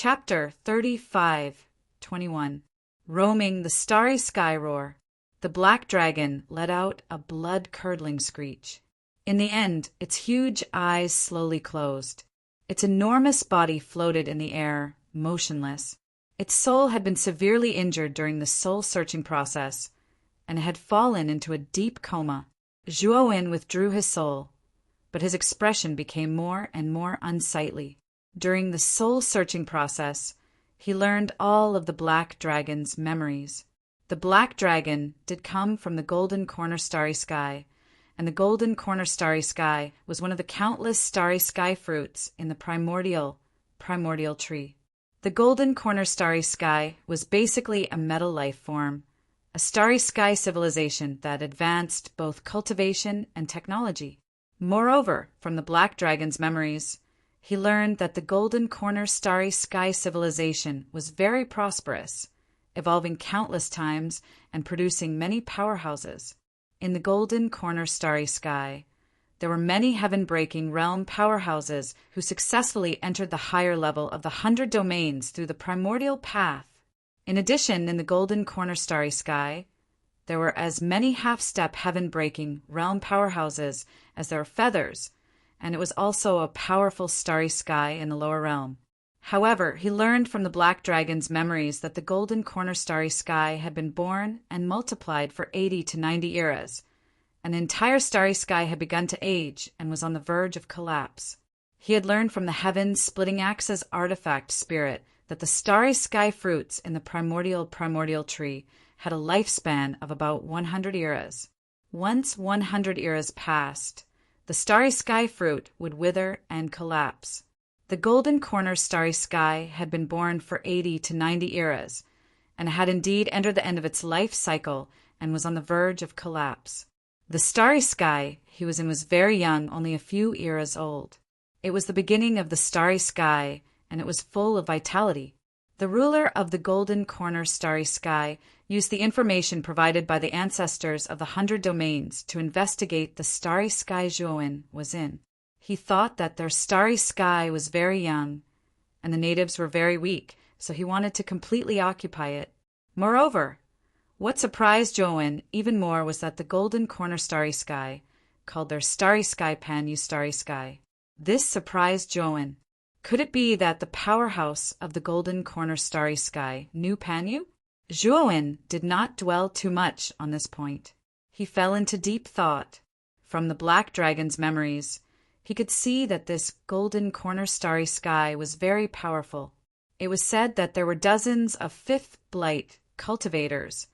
Chapter 35:21. Roaming the starry sky roar, the black dragon let out a blood-curdling screech. In the end, its huge eyes slowly closed. Its enormous body floated in the air, motionless. Its soul had been severely injured during the soul-searching process, and it had fallen into a deep coma. Zhuowen withdrew his soul, but his expression became more and more unsightly. During the soul-searching process, he learned all of the Black Dragon's memories. The Black Dragon did come from the Golden Corner Starry Sky, and the Golden Corner Starry Sky was one of the countless starry sky fruits in the primordial tree. The Golden Corner Starry Sky was basically a metal life form, a starry sky civilization that advanced both cultivation and technology. Moreover, from the Black Dragon's memories, he learned that the Golden Corner Starry Sky civilization was very prosperous, evolving countless times and producing many powerhouses. In the Golden Corner Starry Sky, there were many heaven-breaking realm powerhouses who successfully entered the higher level of the 100 domains through the primordial path. In addition, in the Golden Corner Starry Sky, there were as many half-step heaven-breaking realm powerhouses as there were feathers, and it was also a powerful starry sky in the lower realm. However, he learned from the Black Dragon's memories that the Golden Corner Starry Sky had been born and multiplied for 80 to 90 eras, and the entire starry sky had begun to age and was on the verge of collapse. He had learned from the Heaven Splitting Axe's artifact spirit that the starry sky fruits in the primordial tree had a lifespan of about 100 eras. Once 100 eras passed, the starry sky fruit would wither and collapse. The Golden Corner Starry Sky had been born for 80 to 90 eras, and had indeed entered the end of its life cycle and was on the verge of collapse. The starry sky he was in was very young, only a few eras old. It was the beginning of the starry sky, and it was full of vitality. The ruler of the Golden Corner Starry Sky used the information provided by the ancestors of the 100 domains to investigate the starry sky Zhuowen was in. He thought that their starry sky was very young, and the natives were very weak, so he wanted to completely occupy it. Moreover, what surprised Zhuowen even more was that the Golden Corner Starry Sky called their starry sky Panyu Starry Sky. This surprised Zhuowen. Could it be that the powerhouse of the Golden Corner Starry Sky knew Panyu? Zhuowen did not dwell too much on this point. He fell into deep thought. From the Black Dragon's memories, he could see that this Golden Corner Starry Sky was very powerful. It was said that there were dozens of fifth blight cultivators,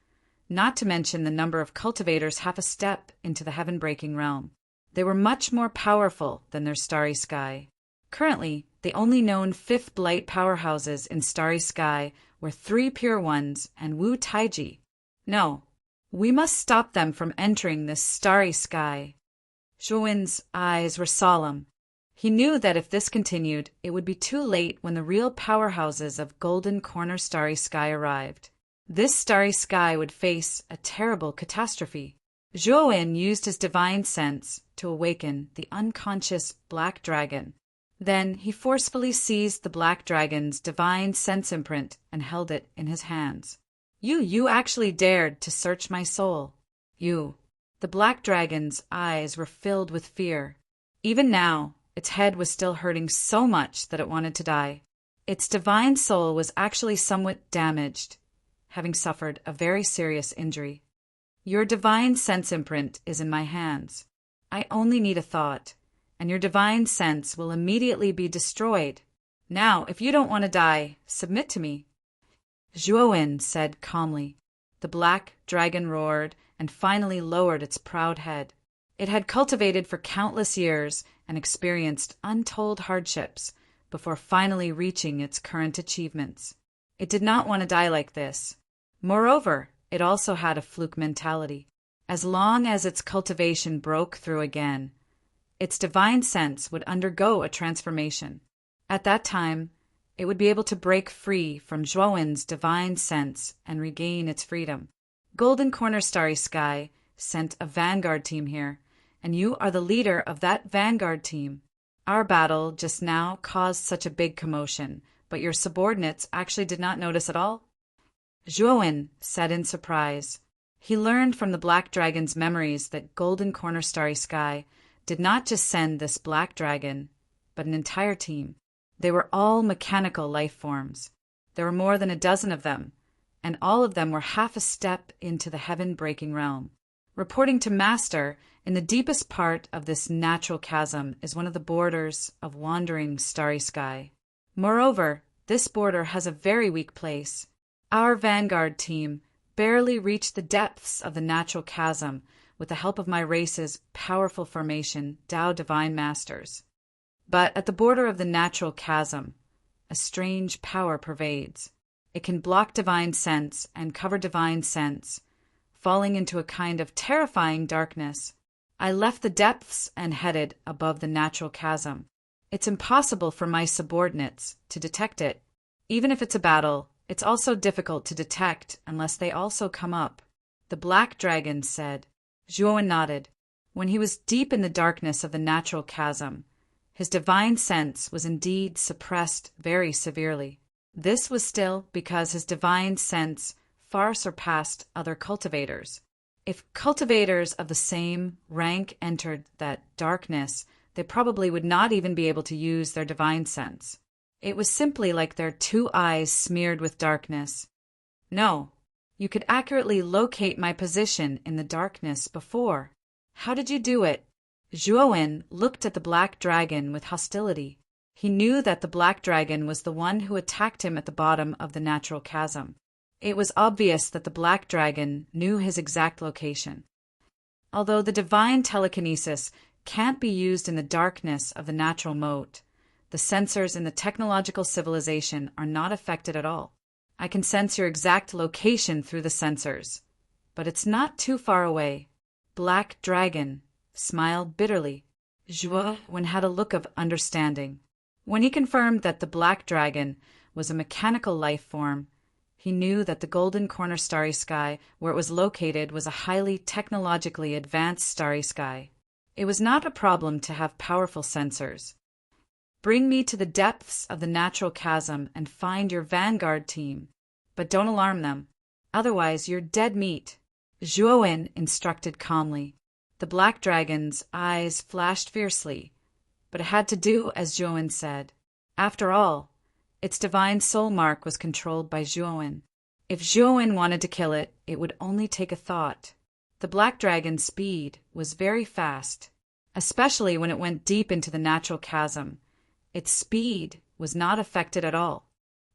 not to mention the number of cultivators half a step into the heaven-breaking realm. They were much more powerful than their starry sky. Currently, the only known fifth blight powerhouses in Starry Sky were 3 Pure Ones and Wu Taiji. No, we must stop them from entering this starry sky. Zhuowen's eyes were solemn. He knew that if this continued, it would be too late when the real powerhouses of Golden Corner Starry Sky arrived. This starry sky would face a terrible catastrophe. Zhuowen used his divine sense to awaken the unconscious Black Dragon. Then he forcefully seized the Black Dragon's divine sense imprint and held it in his hands. You actually dared to search my soul. You. The Black Dragon's eyes were filled with fear. Even now, its head was still hurting so much that it wanted to die. Its divine soul was actually somewhat damaged, having suffered a very serious injury. Your divine sense imprint is in my hands. I only need a thought, and your divine sense will immediately be destroyed. Now, if you don't want to die, submit to me. Zhuowen said calmly. The Black Dragon roared and finally lowered its proud head. It had cultivated for countless years and experienced untold hardships before finally reaching its current achievements. It did not want to die like this. Moreover, it also had a fluke mentality. As long as its cultivation broke through again, its divine sense would undergo a transformation. At that time, it would be able to break free from Zhuowen's divine sense and regain its freedom. Golden Corner Starry Sky sent a vanguard team here, and you are the leader of that vanguard team. Our battle just now caused such a big commotion, but your subordinates actually did not notice at all?" Zhuowen said in surprise. He learned from the Black Dragon's memories that Golden Corner Starry Sky did not just send this Black Dragon, but an entire team. They were all mechanical life forms. There were more than a dozen of them, and all of them were half a step into the heaven-breaking realm. Reporting to Master, in the deepest part of this natural chasm is one of the borders of wandering starry sky. Moreover, this border has a very weak place. Our vanguard team barely reached the depths of the natural chasm with the help of my race's powerful formation, Tao Divine Masters. But at the border of the natural chasm, a strange power pervades. It can block divine sense and cover divine sense, falling into a kind of terrifying darkness. I left the depths and headed above the natural chasm. It's impossible for my subordinates to detect it. Even if it's a battle, it's also difficult to detect unless they also come up. The Black Dragon said. Zhuowen nodded. When he was deep in the darkness of the natural chasm, his divine sense was indeed suppressed very severely. This was still because his divine sense far surpassed other cultivators. If cultivators of the same rank entered that darkness, they probably would not even be able to use their divine sense. It was simply like their two eyes smeared with darkness. No, you could accurately locate my position in the darkness before. How did you do it? Zhuowen looked at the Black Dragon with hostility. He knew that the Black Dragon was the one who attacked him at the bottom of the natural chasm. It was obvious that the Black Dragon knew his exact location. Although the divine telekinesis can't be used in the darkness of the natural moat, the sensors in the technological civilization are not affected at all. I can sense your exact location through the sensors, but it's not too far away. Black Dragon smiled bitterly. Zhuowen had a look of understanding. When he confirmed that the Black Dragon was a mechanical life form, he knew that the Golden Corner Starry Sky, where it was located, was a highly technologically advanced starry sky. It was not a problem to have powerful sensors. Bring me to the depths of the natural chasm and find your vanguard team, but don't alarm them. Otherwise, you're dead meat, Zhuowen instructed calmly. The Black Dragon's eyes flashed fiercely, but it had to do as Zhuowen said. After all, its divine soul mark was controlled by Zhuowen. If Zhuowen wanted to kill it, it would only take a thought. The Black Dragon's speed was very fast, especially when it went deep into the natural chasm. Its speed was not affected at all.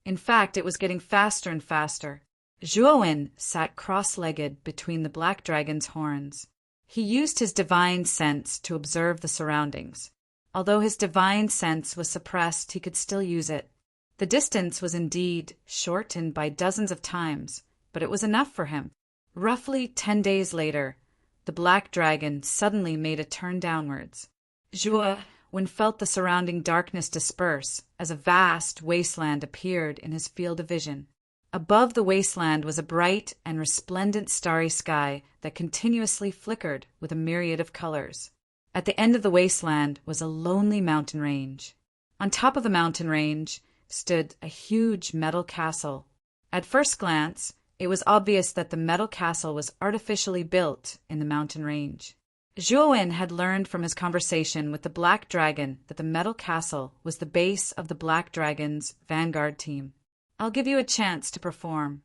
In fact, it was getting faster and faster. Zhuowen sat cross-legged between the Black Dragon's horns. He used his divine sense to observe the surroundings. Although his divine sense was suppressed, he could still use it. The distance was indeed shortened by dozens of times, but it was enough for him. Roughly 10 days later, the Black Dragon suddenly made a turn downwards. Zhuowen felt the surrounding darkness disperse as a vast wasteland appeared in his field of vision. Above the wasteland was a bright and resplendent starry sky that continuously flickered with a myriad of colors. At the end of the wasteland was a lonely mountain range. On top of the mountain range stood a huge metal castle. At first glance, it was obvious that the metal castle was artificially built in the mountain range. Zhuowen had learned from his conversation with the Black Dragon that the metal castle was the base of the Black Dragon's vanguard team. I'll give you a chance to perform.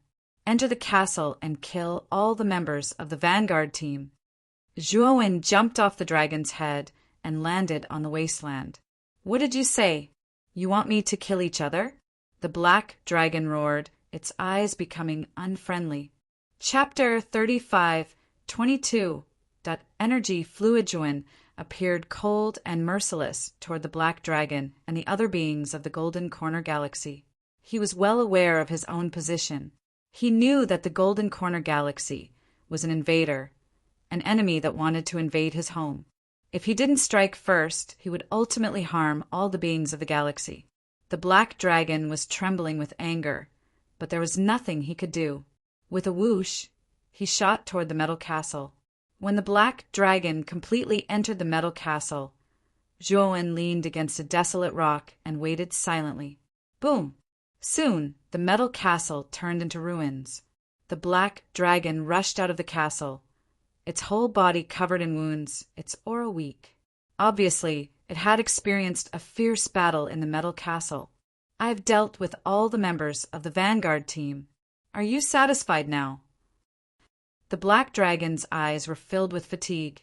Enter the castle and kill all the members of the vanguard team. Zhuowen jumped off the dragon's head and landed on the wasteland. What did you say? You want me to kill each other? The Black Dragon roared, its eyes becoming unfriendly. Chapter 35:22. Energy Fluidjuan appeared cold and merciless toward the Black Dragon and the other beings of the Golden Corner Galaxy. He was well aware of his own position. He knew that the Golden Corner Galaxy was an invader, an enemy that wanted to invade his home. If he didn't strike first, he would ultimately harm all the beings of the galaxy. The Black Dragon was trembling with anger, but there was nothing he could do. With a whoosh, he shot toward the metal castle. When the Black Dragon completely entered the metal castle, Zhuowen leaned against a desolate rock and waited silently. Boom! Soon, the metal castle turned into ruins. The black dragon rushed out of the castle, its whole body covered in wounds, its aura weak. Obviously, it had experienced a fierce battle in the metal castle. I have dealt with all the members of the Vanguard team. Are you satisfied now? The black dragon's eyes were filled with fatigue,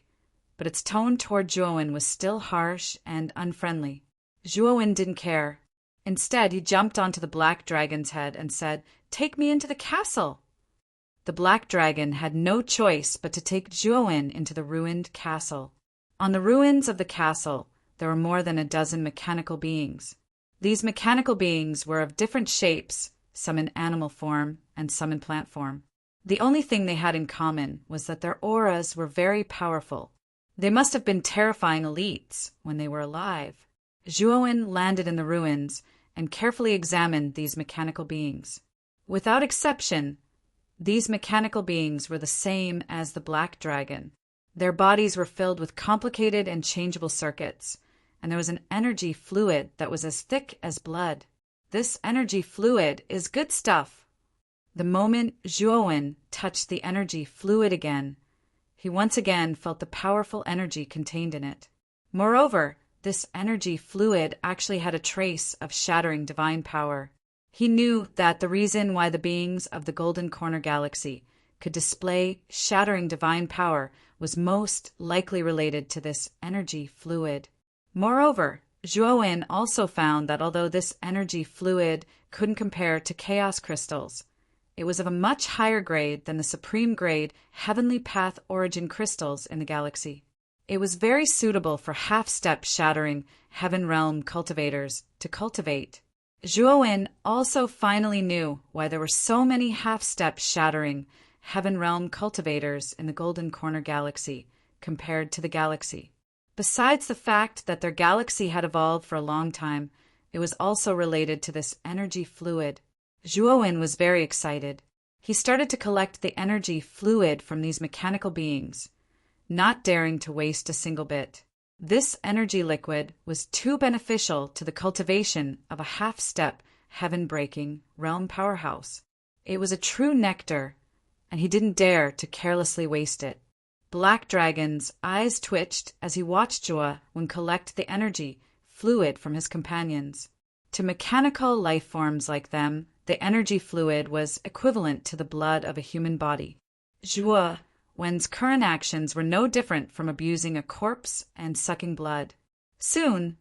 but its tone toward Zhuowen was still harsh and unfriendly. Zhuowen didn't care. Instead, he jumped onto the black dragon's head and said, "Take me into the castle." The black dragon had no choice but to take Zhuowen into the ruined castle. On the ruins of the castle, there were more than a dozen mechanical beings. These mechanical beings were of different shapes, some in animal form and some in plant form. The only thing they had in common was that their auras were very powerful. They must have been terrifying elites when they were alive. Zhuowen landed in the ruins and carefully examined these mechanical beings. Without exception, these mechanical beings were the same as the black dragon. Their bodies were filled with complicated and changeable circuits, and there was an energy fluid that was as thick as blood. This energy fluid is good stuff. The moment Zhuowen touched the energy fluid again, he once again felt the powerful energy contained in it. Moreover, this energy fluid actually had a trace of shattering divine power. He knew that the reason why the beings of the Golden Corner Galaxy could display shattering divine power was most likely related to this energy fluid. Moreover, Zhuowen also found that although this energy fluid couldn't compare to chaos crystals, it was of a much higher grade than the supreme grade heavenly path origin crystals in the galaxy. It was very suitable for half-step shattering heaven realm cultivators to cultivate. Zhuowen also finally knew why there were so many half-step shattering heaven realm cultivators in the Golden Corner Galaxy compared to the galaxy. Besides the fact that their galaxy had evolved for a long time, it was also related to this energy fluid. Zhuowen was very excited. He started to collect the energy fluid from these mechanical beings, not daring to waste a single bit. This energy liquid was too beneficial to the cultivation of a half-step, heaven-breaking realm powerhouse. It was a true nectar, and he didn't dare to carelessly waste it. Black Dragon's eyes twitched as he watched Zhuowen collect the energy fluid from his companions. To mechanical life forms like them, the energy fluid was equivalent to the blood of a human body. Zhuowen's current actions were no different from abusing a corpse and sucking blood. Soon,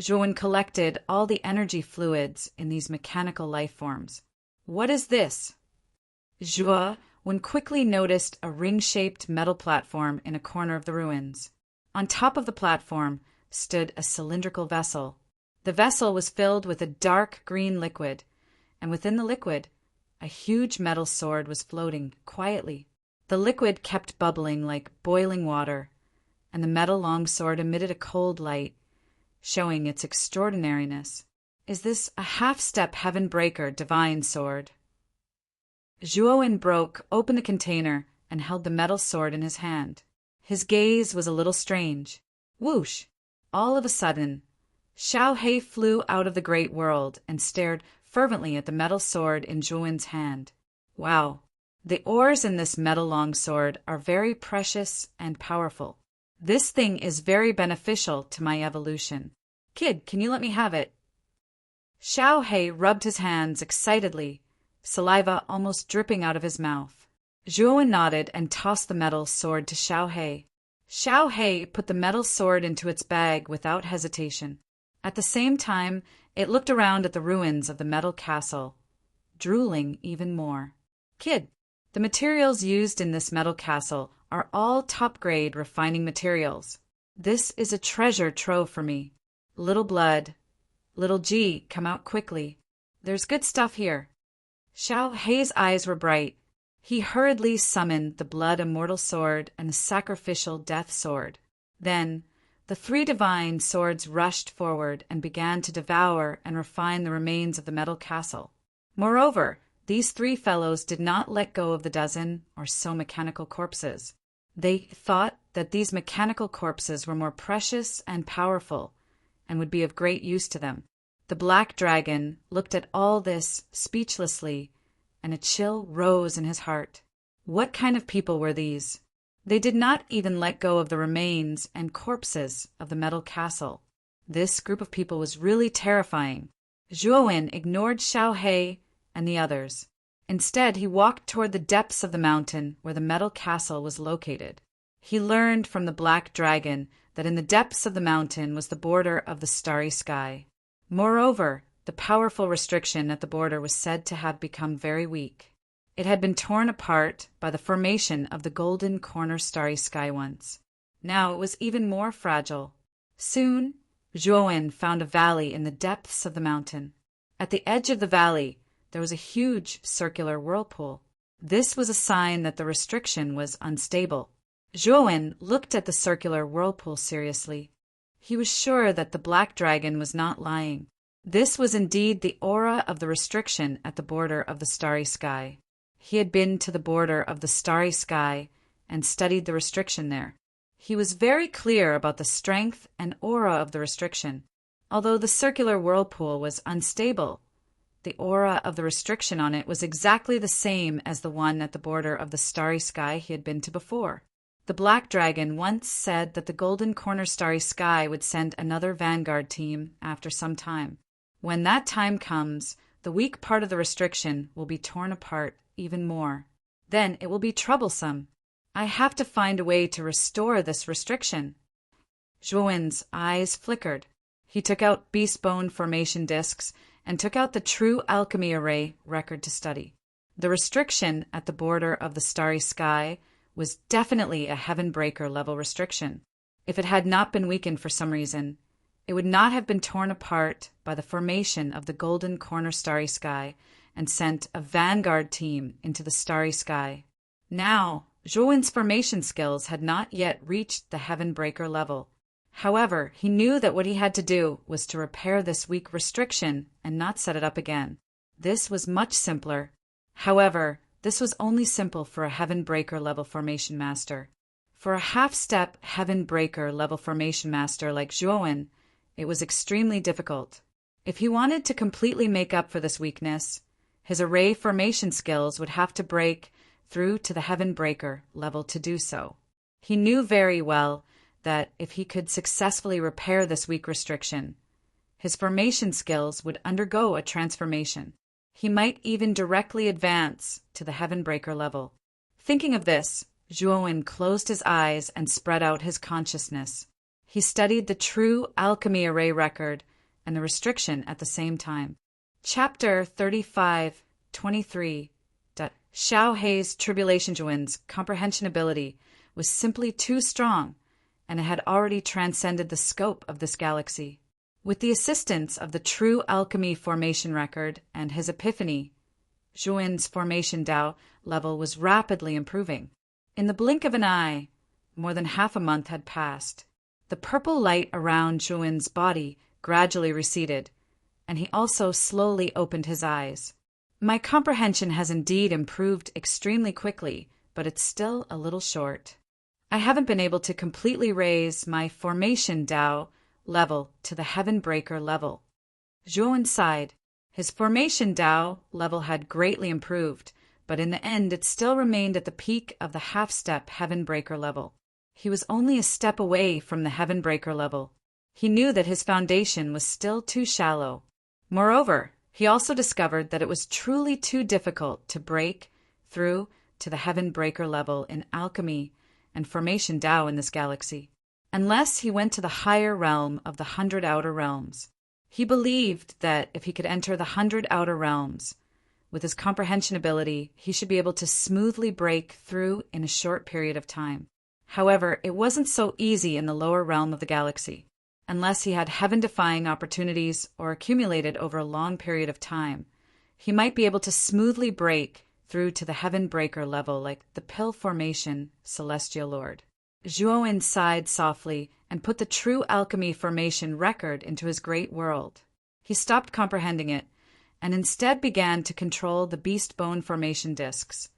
Zhuowen collected all the energy fluids in these mechanical life forms. "What is this?" Zhuowen quickly noticed a ring-shaped metal platform in a corner of the ruins. On top of the platform stood a cylindrical vessel. The vessel was filled with a dark green liquid, and within the liquid, a huge metal sword was floating quietly. The liquid kept bubbling like boiling water, and the metal longsword emitted a cold light, showing its extraordinariness. "Is this a half-step heaven-breaker divine sword?" Zhuowen broke open the container and held the metal sword in his hand. His gaze was a little strange. Whoosh! All of a sudden, Xiao He flew out of the great world and stared fervently at the metal sword in Zhuowen's hand. "Wow! The ores in this metal longsword are very precious and powerful. This thing is very beneficial to my evolution. Kid, can you let me have it?" Xiao He rubbed his hands excitedly, saliva almost dripping out of his mouth. Zhuowen nodded and tossed the metal sword to Xiao He. Xiao He put the metal sword into its bag without hesitation. At the same time, it looked around at the ruins of the metal castle, drooling even more. "Kid, the materials used in this metal castle are all top-grade refining materials. This is a treasure trove for me. Little blood, little G, come out quickly. There's good stuff here." Xiao He's eyes were bright. He hurriedly summoned the blood immortal sword and the sacrificial death sword. Then, the three divine swords rushed forward and began to devour and refine the remains of the metal castle. Moreover, these three fellows did not let go of the dozen or so mechanical corpses. They thought that these mechanical corpses were more precious and powerful and would be of great use to them. The black dragon looked at all this speechlessly, and a chill rose in his heart. What kind of people were these? They did not even let go of the remains and corpses of the metal castle. This group of people was really terrifying. Zhuowen ignored Xiao He and the others. Instead, he walked toward the depths of the mountain where the metal castle was located. He learned from the black dragon that in the depths of the mountain was the border of the starry sky. Moreover, the powerful restriction at the border was said to have become very weak. It had been torn apart by the formation of the golden corner starry sky once. Now it was even more fragile. Soon, Zhuowen found a valley in the depths of the mountain. At the edge of the valley, there was a huge circular whirlpool. This was a sign that the restriction was unstable. Zhuowen looked at the circular whirlpool seriously. He was sure that the black dragon was not lying. This was indeed the aura of the restriction at the border of the starry sky. He had been to the border of the starry sky and studied the restriction there. He was very clear about the strength and aura of the restriction. Although the circular whirlpool was unstable, the aura of the restriction on it was exactly the same as the one at the border of the starry sky he had been to before. The black dragon once said that the golden corner starry sky would send another vanguard team after some time. When that time comes, the weak part of the restriction will be torn apart even more. Then it will be troublesome. I have to find a way to restore this restriction. Zhuowen's eyes flickered. He took out beast bone formation discs and took out the true alchemy array record to study. The restriction at the border of the starry sky was definitely a heaven breaker level restriction. If it had not been weakened for some reason, it would not have been torn apart by the formation of the golden corner starry sky and sent a vanguard team into the starry sky. Now, Zhuowen's formation skills had not yet reached the heaven breaker level. However, he knew that what he had to do was to repair this weak restriction and not set it up again. This was much simpler. However, this was only simple for a heaven breaker level formation master. For a half-step heaven breaker level formation master like Zhuowen, it was extremely difficult. If he wanted to completely make up for this weakness, his array formation skills would have to break through to the heaven breaker level to do so. He knew very well that if he could successfully repair this weak restriction, his formation skills would undergo a transformation. He might even directly advance to the heaven breaker level. Thinking of this, Zhuowen closed his eyes and spread out his consciousness. He studied the true alchemy array record and the restriction at the same time. Chapter 35:23. Xiao Hei's tribulation Zhuowen's comprehension ability was simply too strong, and it had already transcended the scope of this galaxy. With the assistance of the true alchemy formation record and his epiphany, Zhuowen's formation Dao level was rapidly improving. In the blink of an eye, more than half a month had passed. The purple light around Zhuowen's body gradually receded, and he also slowly opened his eyes. My comprehension has indeed improved extremely quickly, but it's still a little short. I haven't been able to completely raise my formation Dao level to the heaven breaker level. Zhuowen sighed. His formation Dao level had greatly improved, but in the end it still remained at the peak of the half-step heaven breaker level. He was only a step away from the heaven breaker level. He knew that his foundation was still too shallow. Moreover, he also discovered that it was truly too difficult to break through to the heaven breaker level in alchemy and formation Dao in this galaxy, unless he went to the higher realm of the 100 Outer Realms. He believed that if he could enter the 100 Outer Realms, with his comprehension ability, he should be able to smoothly break through in a short period of time. However, it wasn't so easy in the lower realm of the galaxy. Unless he had heaven-defying opportunities or accumulated over a long period of time, he might be able to smoothly break through to the heaven breaker level like the pill formation Celestial Lord. Zhuowen sighed softly and put the true alchemy formation record into his great world. He stopped comprehending it and instead began to control the beast bone formation discs,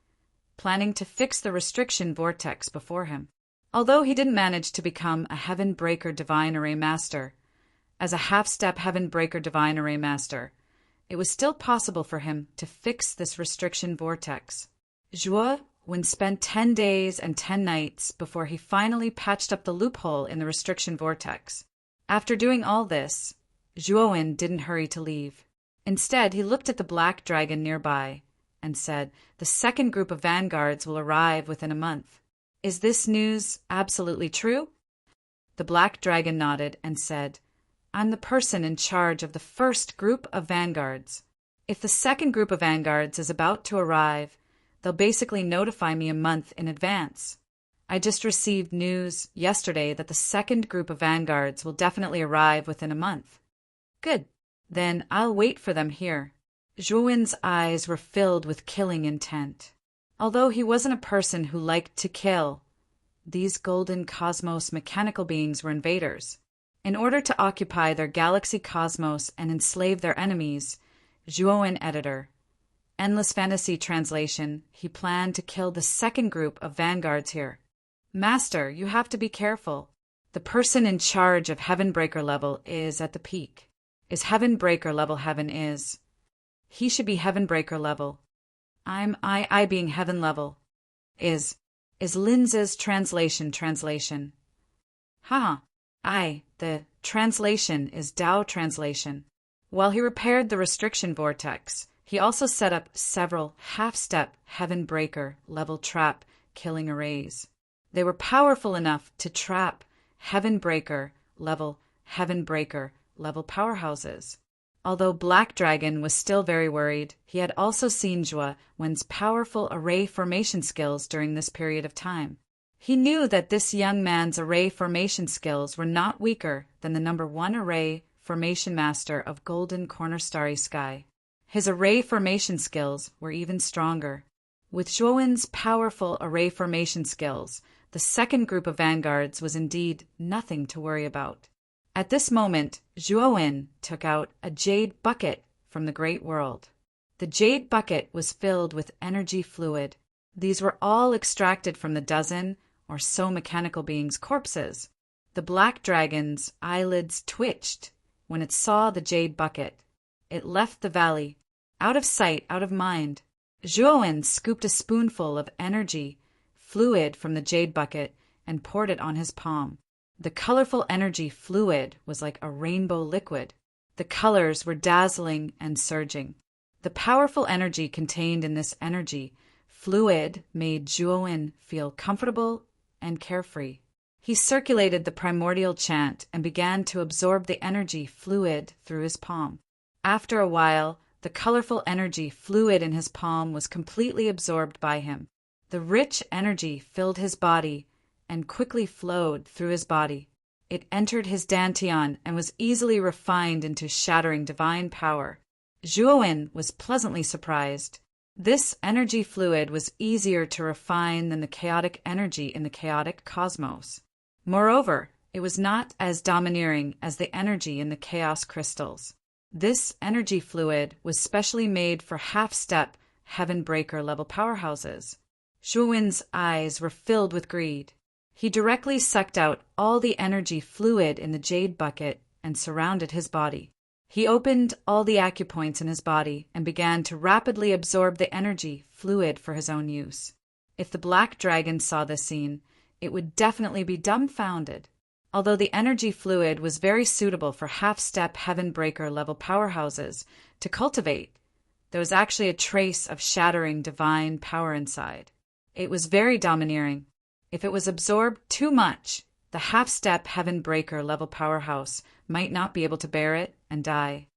planning to fix the restriction vortex before him. Although he didn't manage to become a heaven breaker divine array master, As a half-step Heaven Breaker Divine Array Master, it was still possible for him to fix this restriction vortex. Zhuo-Wen spent 10 days and 10 nights before he finally patched up the loophole in the restriction vortex. After doing all this, Zhuo-Wen didn't hurry to leave. Instead, he looked at the black dragon nearby and said, "The second group of vanguards will arrive within a month. Is this news absolutely true?" The black dragon nodded and said, "I'm the person in charge of the first group of vanguards. If the second group of vanguards is about to arrive, they'll basically notify me a month in advance. I just received news yesterday that the second group of vanguards will definitely arrive within a month." "Good. Then I'll wait for them here." Zhuo-Wen's eyes were filled with killing intent. Although he wasn't a person who liked to kill, these golden cosmos mechanical beings were invaders. In order to occupy their galaxy cosmos and enslave their enemies, Zhuo-Wen editor. Endless Fantasy translation, he planned to kill the second group of vanguards here. "Master, you have to be careful. The person in charge of Heaven Breaker level is at the peak. Is Heaven Breaker level heaven is. He should be Heaven Breaker level. I being heaven level. Is Linz's translation. The translation is Dao translation." While he repaired the restriction vortex, he also set up several half-step Heaven Breaker level trap killing arrays. They were powerful enough to trap Heaven Breaker level powerhouses. Although Black Dragon was still very worried, he had also seen Zhuo-Wen's powerful array formation skills during this period of time. He knew that this young man's array formation skills were not weaker than the number 1 array formation master of Golden Corner Starry Sky. His array formation skills were even stronger. With Zhuo-Wen's powerful array formation skills, the second group of vanguards was indeed nothing to worry about. At this moment, Zhuo-Wen took out a jade bucket from the Great World. The jade bucket was filled with energy fluid. These were all extracted from the dozen or so mechanical beings' corpses. The black dragon's eyelids twitched when it saw the jade bucket. It left the valley, out of sight, out of mind. Zhuo-Wen scooped a spoonful of energy fluid from the jade bucket and poured it on his palm. The colorful energy fluid was like a rainbow liquid. The colors were dazzling and surging. The powerful energy contained in this energy fluid made Zhuo-Wen feel comfortable and carefree. He circulated the primordial chant and began to absorb the energy fluid through his palm. After a while, the colorful energy fluid in his palm was completely absorbed by him. The rich energy filled his body and quickly flowed through his body. It entered his dantian and was easily refined into shattering divine power. Zhuo-Wen was pleasantly surprised. This energy fluid was easier to refine than the chaotic energy in the chaotic cosmos. Moreover, it was not as domineering as the energy in the chaos crystals. This energy fluid was specially made for half-step Heaven Breaker level powerhouses. Zhuo-Wen's eyes were filled with greed. He directly sucked out all the energy fluid in the jade bucket and surrounded his body. He opened all the acupoints in his body and began to rapidly absorb the energy fluid for his own use. If the black dragon saw this scene, it would definitely be dumbfounded. Although the energy fluid was very suitable for half-step Heaven Breaker level powerhouses to cultivate, there was actually a trace of shattering divine power inside. It was very domineering. If it was absorbed too much, the half-step Heaven Breaker level powerhouse might not be able to bear it and die.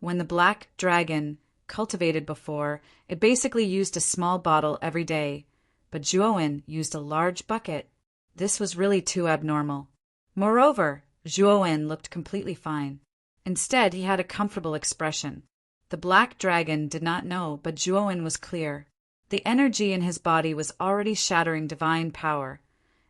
When the black dragon cultivated before, it basically used a small bottle every day, but Zhuo-Wen used a large bucket. This was really too abnormal. Moreover, Zhuo-Wen looked completely fine. Instead, he had a comfortable expression. The black dragon did not know, but Zhuo-Wen was clear. The energy in his body was already shattering divine power,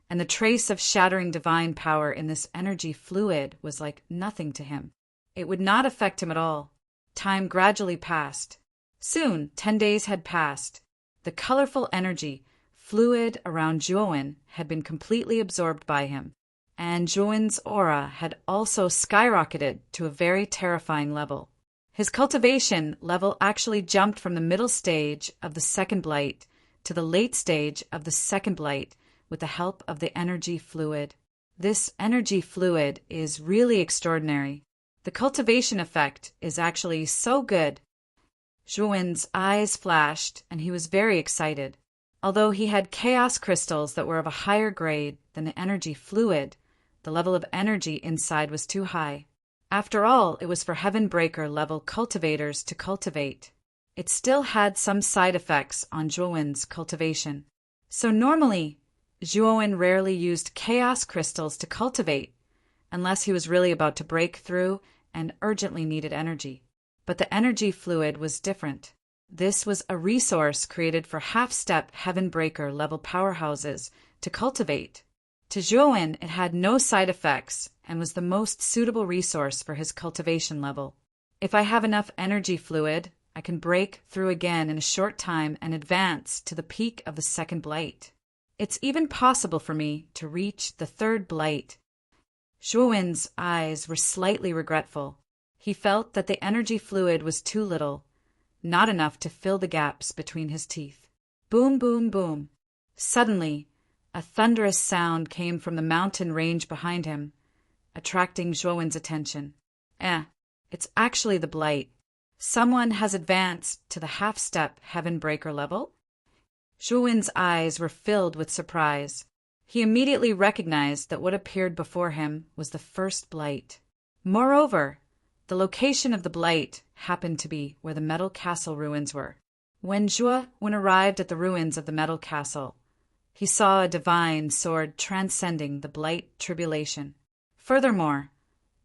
and the trace of shattering divine power in this energy fluid was like nothing to him. It would not affect him at all. Time gradually passed. Soon, 10 days had passed. The colorful energy fluid around Zhuo-Wen had been completely absorbed by him. and Zhuowen's aura had also skyrocketed to a very terrifying level. His cultivation level actually jumped from the middle stage of the second blight to the late stage of the second blight with the help of the energy fluid. This energy fluid is really extraordinary. The cultivation effect is actually so good. Zhuowen's eyes flashed, and he was very excited. Although he had chaos crystals that were of a higher grade than the energy fluid, the level of energy inside was too high. After all, it was for Heaven Breaker level cultivators to cultivate. It still had some side effects on Zhuowen's cultivation. So normally, Zhuowen rarely used chaos crystals to cultivate, unless he was really about to break through and urgently needed energy. But the energy fluid was different. This was a resource created for half-step Heaven Breaker level powerhouses to cultivate. To Zhuowen, it had no side effects and was the most suitable resource for his cultivation level. If I have enough energy fluid, I can break through again in a short time and advance to the peak of the second blight. It's even possible for me to reach the third blight. Zhuowen's eyes were slightly regretful. He felt that the energy fluid was too little, not enough to fill the gaps between his teeth. Boom, boom, boom. Suddenly, a thunderous sound came from the mountain range behind him, attracting Zhuowen's attention. It's actually the blight. Someone has advanced to the half-step Heaven Breaker level? Zhuowen's eyes were filled with surprise. He immediately recognized that what appeared before him was the first blight. Moreover, the location of the blight happened to be where the Metal Castle ruins were. When Zhuowen arrived at the ruins of the Metal Castle, he saw a divine sword transcending the blight tribulation. Furthermore,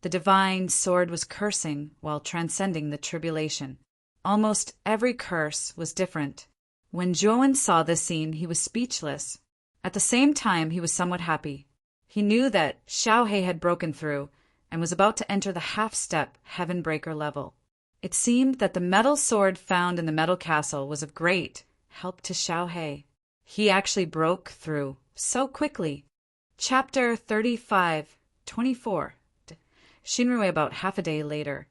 the divine sword was cursing while transcending the tribulation. Almost every curse was different. When Zhuowen saw this scene, he was speechless. At the same time, he was somewhat happy. He knew that Xiaohe had broken through and was about to enter the half-step Heaven Breaker level. It seemed that the metal sword found in the Metal Castle was of great help to Xiaohe. He actually broke through so quickly. Chapter 35:24. Shinrui about half a day later.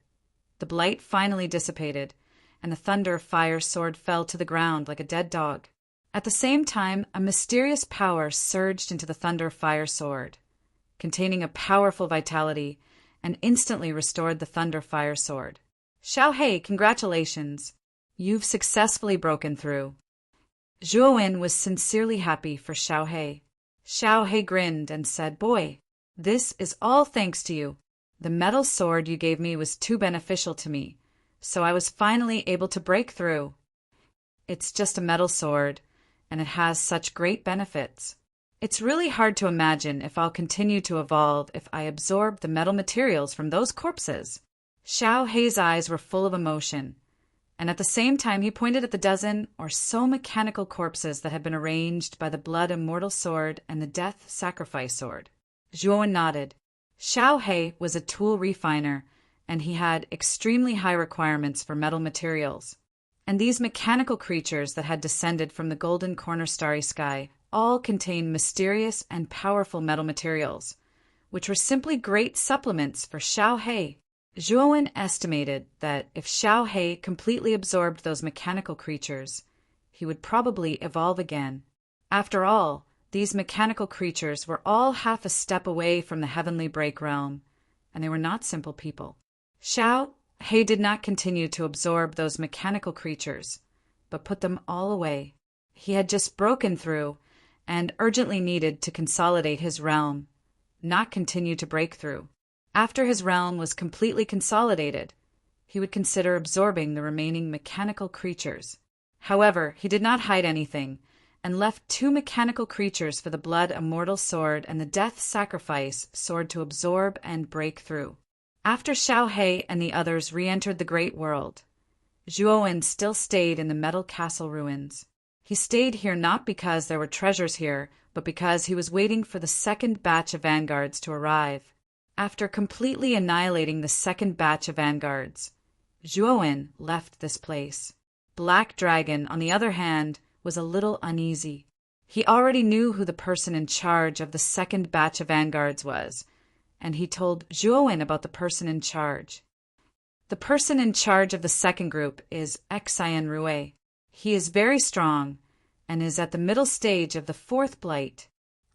The blight finally dissipated, and the Thunder Fire Sword fell to the ground like a dead dog. At the same time, a mysterious power surged into the Thunder Fire Sword, containing a powerful vitality, and instantly restored the Thunder Fire Sword. Xiaohe, congratulations! You've successfully broken through. Zhuowen was sincerely happy for Xiaohe. Xiaohe grinned and said, Boy, this is all thanks to you. The metal sword you gave me was too beneficial to me, so I was finally able to break through. It's just a metal sword, and it has such great benefits. It's really hard to imagine if I'll continue to evolve if I absorb the metal materials from those corpses. Xiaohe's eyes were full of emotion, and at the same time he pointed at the dozen or so mechanical corpses that had been arranged by the Blood Immortal Sword and the Death Sacrifice Sword. Zhuowen nodded. Xiaohe was a tool refiner, and he had extremely high requirements for metal materials. And these mechanical creatures that had descended from the golden corner starry sky all contained mysterious and powerful metal materials, which were simply great supplements for Xiaohe. Zhuowen estimated that if Xiaohe completely absorbed those mechanical creatures, he would probably evolve again. After all, these mechanical creatures were all half a step away from the heavenly break realm, and they were not simple people. Xiaohe did not continue to absorb those mechanical creatures, but put them all away. He had just broken through and urgently needed to consolidate his realm, not continue to break through. After his realm was completely consolidated, he would consider absorbing the remaining mechanical creatures. However, he did not hide anything, and left 2 mechanical creatures for the Blood Immortal Sword and the Death Sacrifice Sword to absorb and break through. After Xiaohe and the others re-entered the Great World, Zhuowen still stayed in the Metal Castle ruins. He stayed here not because there were treasures here, but because he was waiting for the second batch of vanguards to arrive. After completely annihilating the second batch of vanguards, Zhuowen left this place. Black Dragon, on the other hand, was a little uneasy. He already knew who the person in charge of the second batch of vanguards was, and he told Zhuowen about the person in charge. The person in charge of the second group is Xian Rue. He is very strong and is at the middle stage of the fourth blight.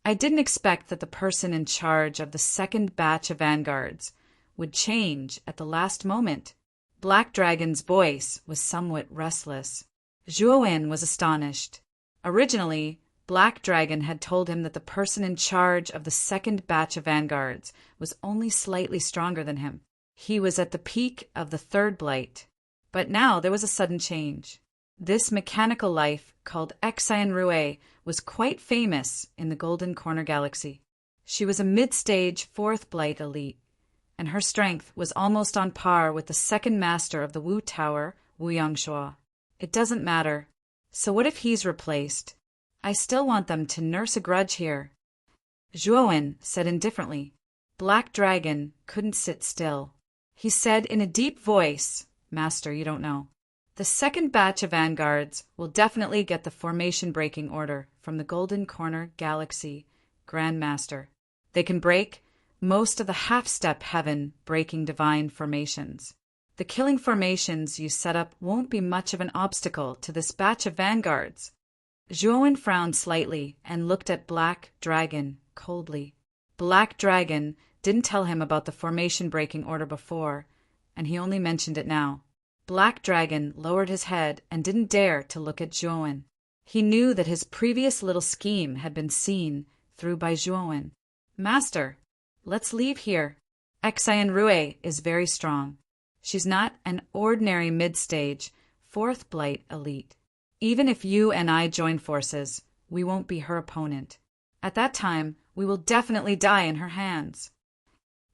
I didn't expect that the person in charge of the second batch of vanguards would change at the last moment. Black Dragon's voice was somewhat restless. Zhuowen was astonished. Originally, Black Dragon had told him that the person in charge of the second batch of vanguards was only slightly stronger than him. He was at the peak of the third blight. But now there was a sudden change. This mechanical life, called Xian Rue, was quite famous in the Golden Corner Galaxy. She was a mid-stage fourth blight elite, and her strength was almost on par with the second master of the Wu Tower, Wu Yangshuo. It doesn't matter. So what if he's replaced? I still want them to nurse a grudge here. Zhuowen said indifferently. Black Dragon couldn't sit still. He said in a deep voice, Master, you don't know. The second batch of vanguards will definitely get the formation breaking order from the Golden Corner Galaxy Grand Master. They can break most of the half-step heaven breaking divine formations. The killing formations you set up won't be much of an obstacle to this batch of vanguards. Zhuowen frowned slightly and looked at Black Dragon coldly. Black Dragon didn't tell him about the formation breaking order before, and he only mentioned it now. Black Dragon lowered his head and didn't dare to look at Zhuowen. He knew that his previous little scheme had been seen through by Zhuowen. Master, let's leave here. Xian Rue is very strong. She's not an ordinary mid-stage, fourth blight elite. Even if you and I join forces, we won't be her opponent. At that time, we will definitely die in her hands.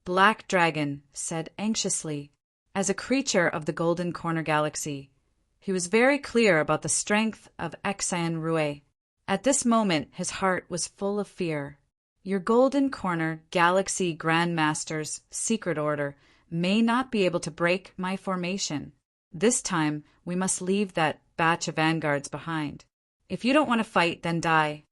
Black Dragon said anxiously. As a creature of the Golden Corner Galaxy, he was very clear about the strength of Xian Rue. At this moment, his heart was full of fear. Your Golden Corner Galaxy Grand Master's secret order may not be able to break my formation. This time, we must leave that batch of vanguards behind. If you don't want to fight, then die.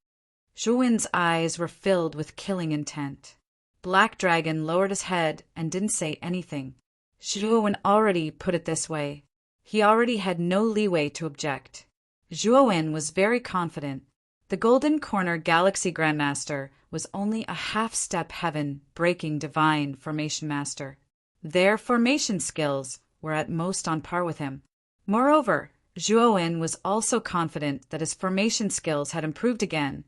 Zhuowen's eyes were filled with killing intent. Black Dragon lowered his head and didn't say anything. Zhuowen already put it this way. He already had no leeway to object. Zhuowen was very confident. The Golden Corner Galaxy Grandmaster was only a half-step heaven-breaking divine formation master. Their formation skills were at most on par with him. Moreover, Zhuowen was also confident that his formation skills had improved again,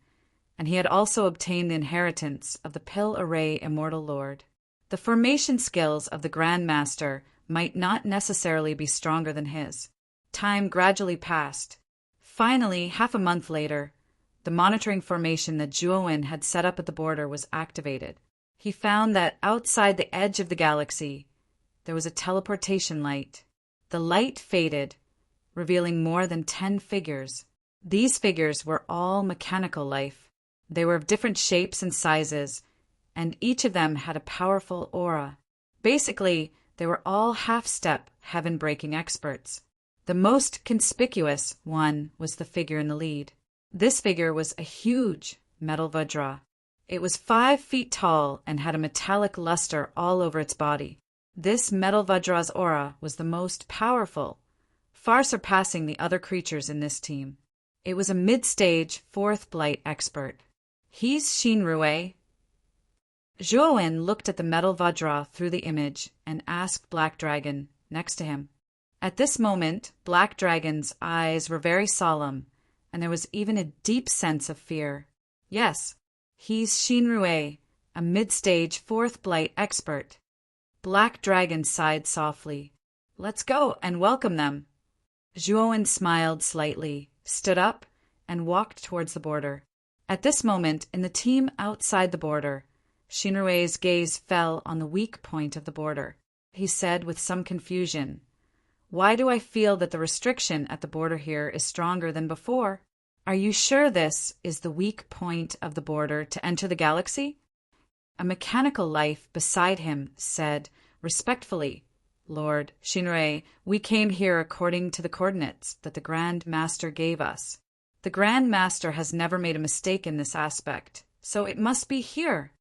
and he had also obtained the inheritance of the Pill Array Immortal Lord. The formation skills of the Grand Master might not necessarily be stronger than his. Time gradually passed. Finally, half a month later, the monitoring formation that Zhuowen had set up at the border was activated. He found that outside the edge of the galaxy, there was a teleportation light. The light faded, revealing more than 10 figures. These figures were all mechanical life. They were of different shapes and sizes, and each of them had a powerful aura. Basically, they were all half-step, heaven-breaking experts. The most conspicuous one was the figure in the lead. This figure was a huge metal Vajra. It was 5 feet tall and had a metallic luster all over its body. This metal Vajra's aura was the most powerful, far surpassing the other creatures in this team. It was a mid-stage, 4th Blight expert. He's Shinrue. Zhuowen looked at the metal Vajra through the image and asked Black Dragon next to him. At this moment, Black Dragon's eyes were very solemn, and there was even a deep sense of fear. Yes, he's Shinrue, a mid-stage 4th Blight expert. Black Dragon sighed softly. Let's go and welcome them. Zhuowen smiled slightly, stood up, and walked towards the border. At this moment, in the team outside the border, Shinrue's gaze fell on the weak point of the border. He said with some confusion, "Why do I feel that the restriction at the border here is stronger than before? Are you sure this is the weak point of the border to enter the galaxy?" A mechanical life beside him said, respectfully, "Lord Shinrue, we came here according to the coordinates that the Grand Master gave us. The Grand Master has never made a mistake in this aspect, so it must be here.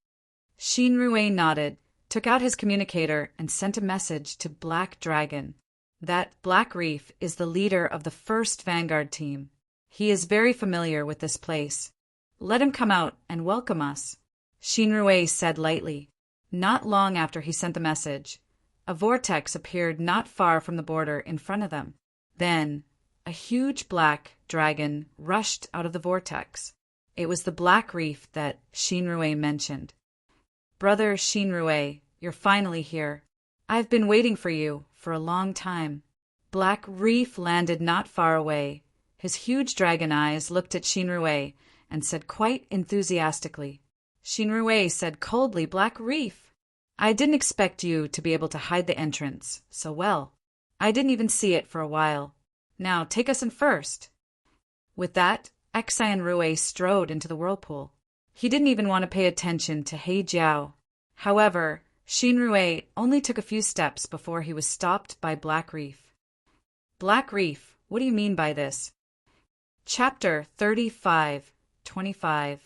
Shinrue nodded, took out his communicator, and sent a message to Black Dragon. That Black Reef is the leader of the first Vanguard team. He is very familiar with this place. Let him come out and welcome us, Shinrue said lightly. Not long after he sent the message, a vortex appeared not far from the border in front of them. Then, a huge black dragon rushed out of the vortex. It was the Black Reef that Shinrue mentioned. Brother Shinrue, you're finally here. I've been waiting for you for a long time. Black Reef landed not far away. His huge dragon eyes looked at Shinrue and said quite enthusiastically. Shinrue said coldly, Black Reef, I didn't expect you to be able to hide the entrance so well. I didn't even see it for a while. Now take us in first. With that, Xianrue strode into the whirlpool. He didn't even want to pay attention to He Jiao. However, Shinrue only took a few steps before he was stopped by Black Reef. Black Reef, what do you mean by this? Chapter 35-25.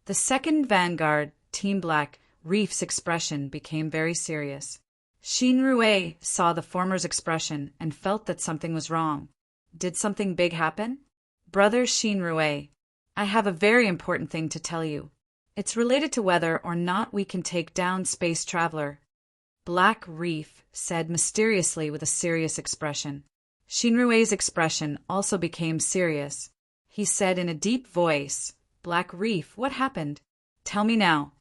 The second Vanguard, Team Black Reef's expression became very serious. Shinrue saw the former's expression and felt that something was wrong. Did something big happen? Brother Shinrue, I have a very important thing to tell you. It's related to whether or not we can take down Space Traveler. Black Reef said mysteriously with a serious expression. Shinrue's expression also became serious. He said in a deep voice, Black Reef, what happened? Tell me now.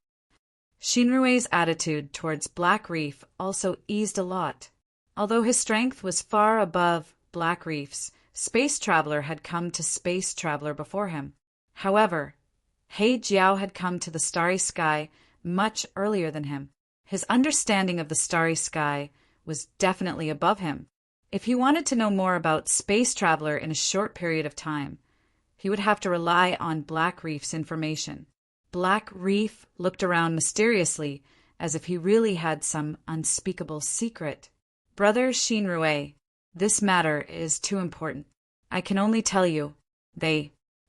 Shinrue's attitude towards Black Reef also eased a lot. Although his strength was far above Black Reef's, Space Traveler had come to Space Traveler before him. However, He Jiao had come to the Starry Sky much earlier than him. His understanding of the Starry Sky was definitely above him. If he wanted to know more about Space Traveler in a short period of time, he would have to rely on Black Reef's information. Black Reef looked around mysteriously as if he really had some unspeakable secret. Brother Shinrue, this matter is too important. I can only tell you,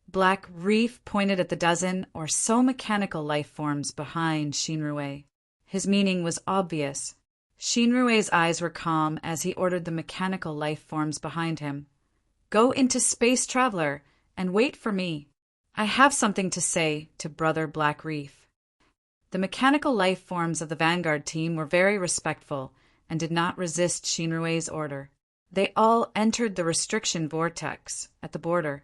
Black Reef pointed at the dozen or so mechanical life forms behind Shinrue. His meaning was obvious. Shinrue's eyes were calm as he ordered the mechanical life forms behind him. Go into Space Traveler and wait for me. I have something to say to Brother Black Reef. The mechanical life forms of the Vanguard team were very respectful and did not resist Shinrue's order. They all entered the restriction vortex at the border.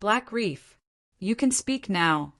Black Reef, you can speak now.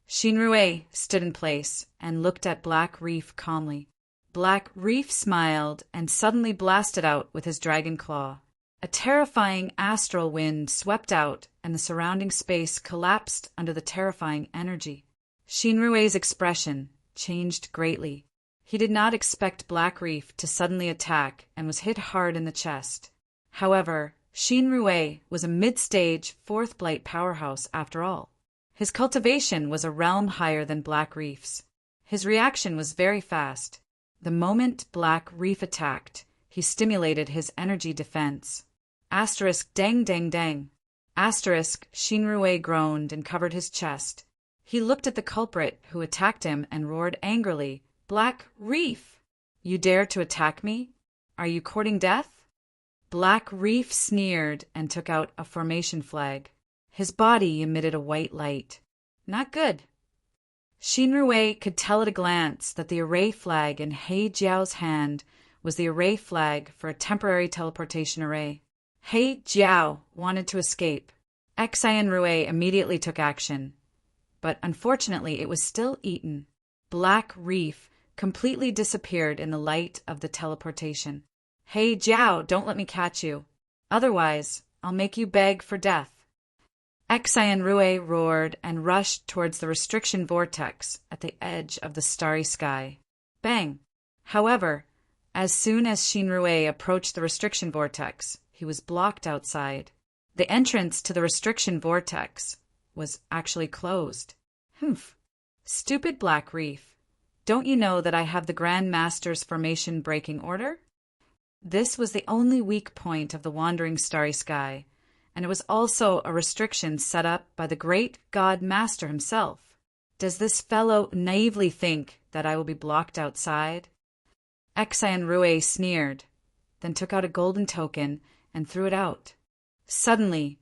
Shinrue stood in place and looked at Black Reef calmly. Black Reef smiled and suddenly blasted out with his dragon claw. A terrifying astral wind swept out and the surrounding space collapsed under the terrifying energy. Shinrue's expression changed greatly. He did not expect Black Reef to suddenly attack and was hit hard in the chest. However, Shinrue was a mid-stage Fourth Blight powerhouse after all. His cultivation was a realm higher than Black Reef's. His reaction was very fast. The moment Black Reef attacked, he stimulated his energy defense. Asterisk dang dang dang. Asterisk Shinrue groaned and covered his chest. He looked at the culprit who attacked him and roared angrily, Black Reef! You dare to attack me? Are you courting death? Black Reef sneered and took out a formation flag. His body emitted a white light. Not good. Shinrue could tell at a glance that the array flag in He Jiao's hand was the array flag for a temporary teleportation array. He Jiao wanted to escape. Xianrue immediately took action, but unfortunately it was still eaten. Black Reef completely disappeared in the light of the teleportation. He Jiao, don't let me catch you. Otherwise, I'll make you beg for death. Xianrue roared and rushed towards the restriction vortex at the edge of the starry sky. Bang! However, as soon as Shinrue approached the restriction vortex, he was blocked outside. The entrance to the restriction vortex was actually closed. Humph! Stupid Black Reef. Don't you know that I have the Grand Master's formation breaking order? This was the only weak point of the wandering starry sky, and it was also a restriction set up by the great God Master himself. Does this fellow naively think that I will be blocked outside? Xian Rui sneered, then took out a golden token and threw it out. Suddenly,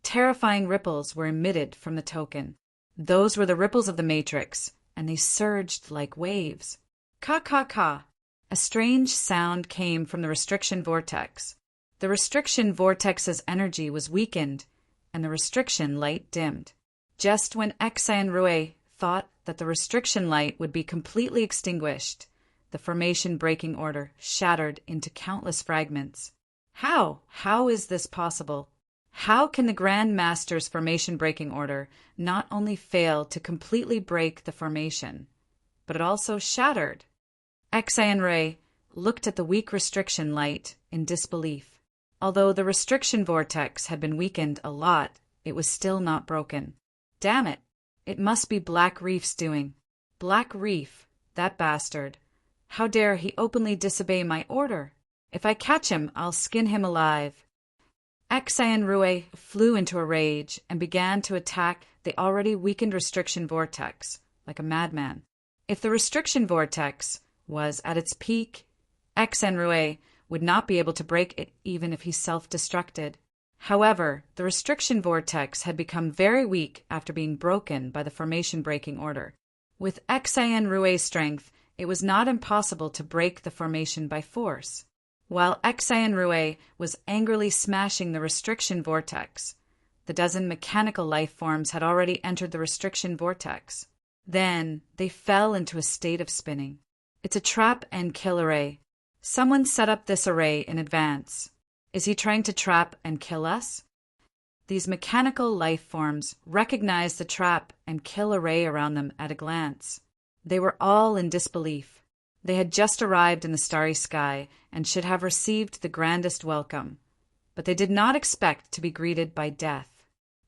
terrifying ripples were emitted from the token. Those were the ripples of the matrix, and they surged like waves. Ka ka ka! A strange sound came from the restriction vortex. The restriction vortex's energy was weakened, and the restriction light dimmed. Just when Xian Rui thought that the restriction light would be completely extinguished, the formation breaking order shattered into countless fragments. How? How is this possible? How can the Grand Master's formation breaking order not only fail to completely break the formation, but it also shattered? Xian Rui looked at the weak restriction light in disbelief. Although the restriction vortex had been weakened a lot, it was still not broken. Damn it! It must be Black Reef's doing. Black Reef, that bastard. How dare he openly disobey my order? If I catch him, I'll skin him alive. Xian Rui flew into a rage and began to attack the already weakened restriction vortex like a madman. If the restriction vortex was at its peak, Xian Rui would not be able to break it even if he self-destructed. However, the restriction vortex had become very weak after being broken by the formation breaking order. With Xian Rui's strength, it was not impossible to break the formation by force. While Xian Rui was angrily smashing the restriction vortex, the dozen mechanical life forms had already entered the restriction vortex. Then they fell into a state of spinning. It's a trap and kill array. Someone set up this array in advance. Is he trying to trap and kill us? These mechanical life forms recognized the trap and kill array around them at a glance. They were all in disbelief. They had just arrived in the starry sky and should have received the grandest welcome, but they did not expect to be greeted by death.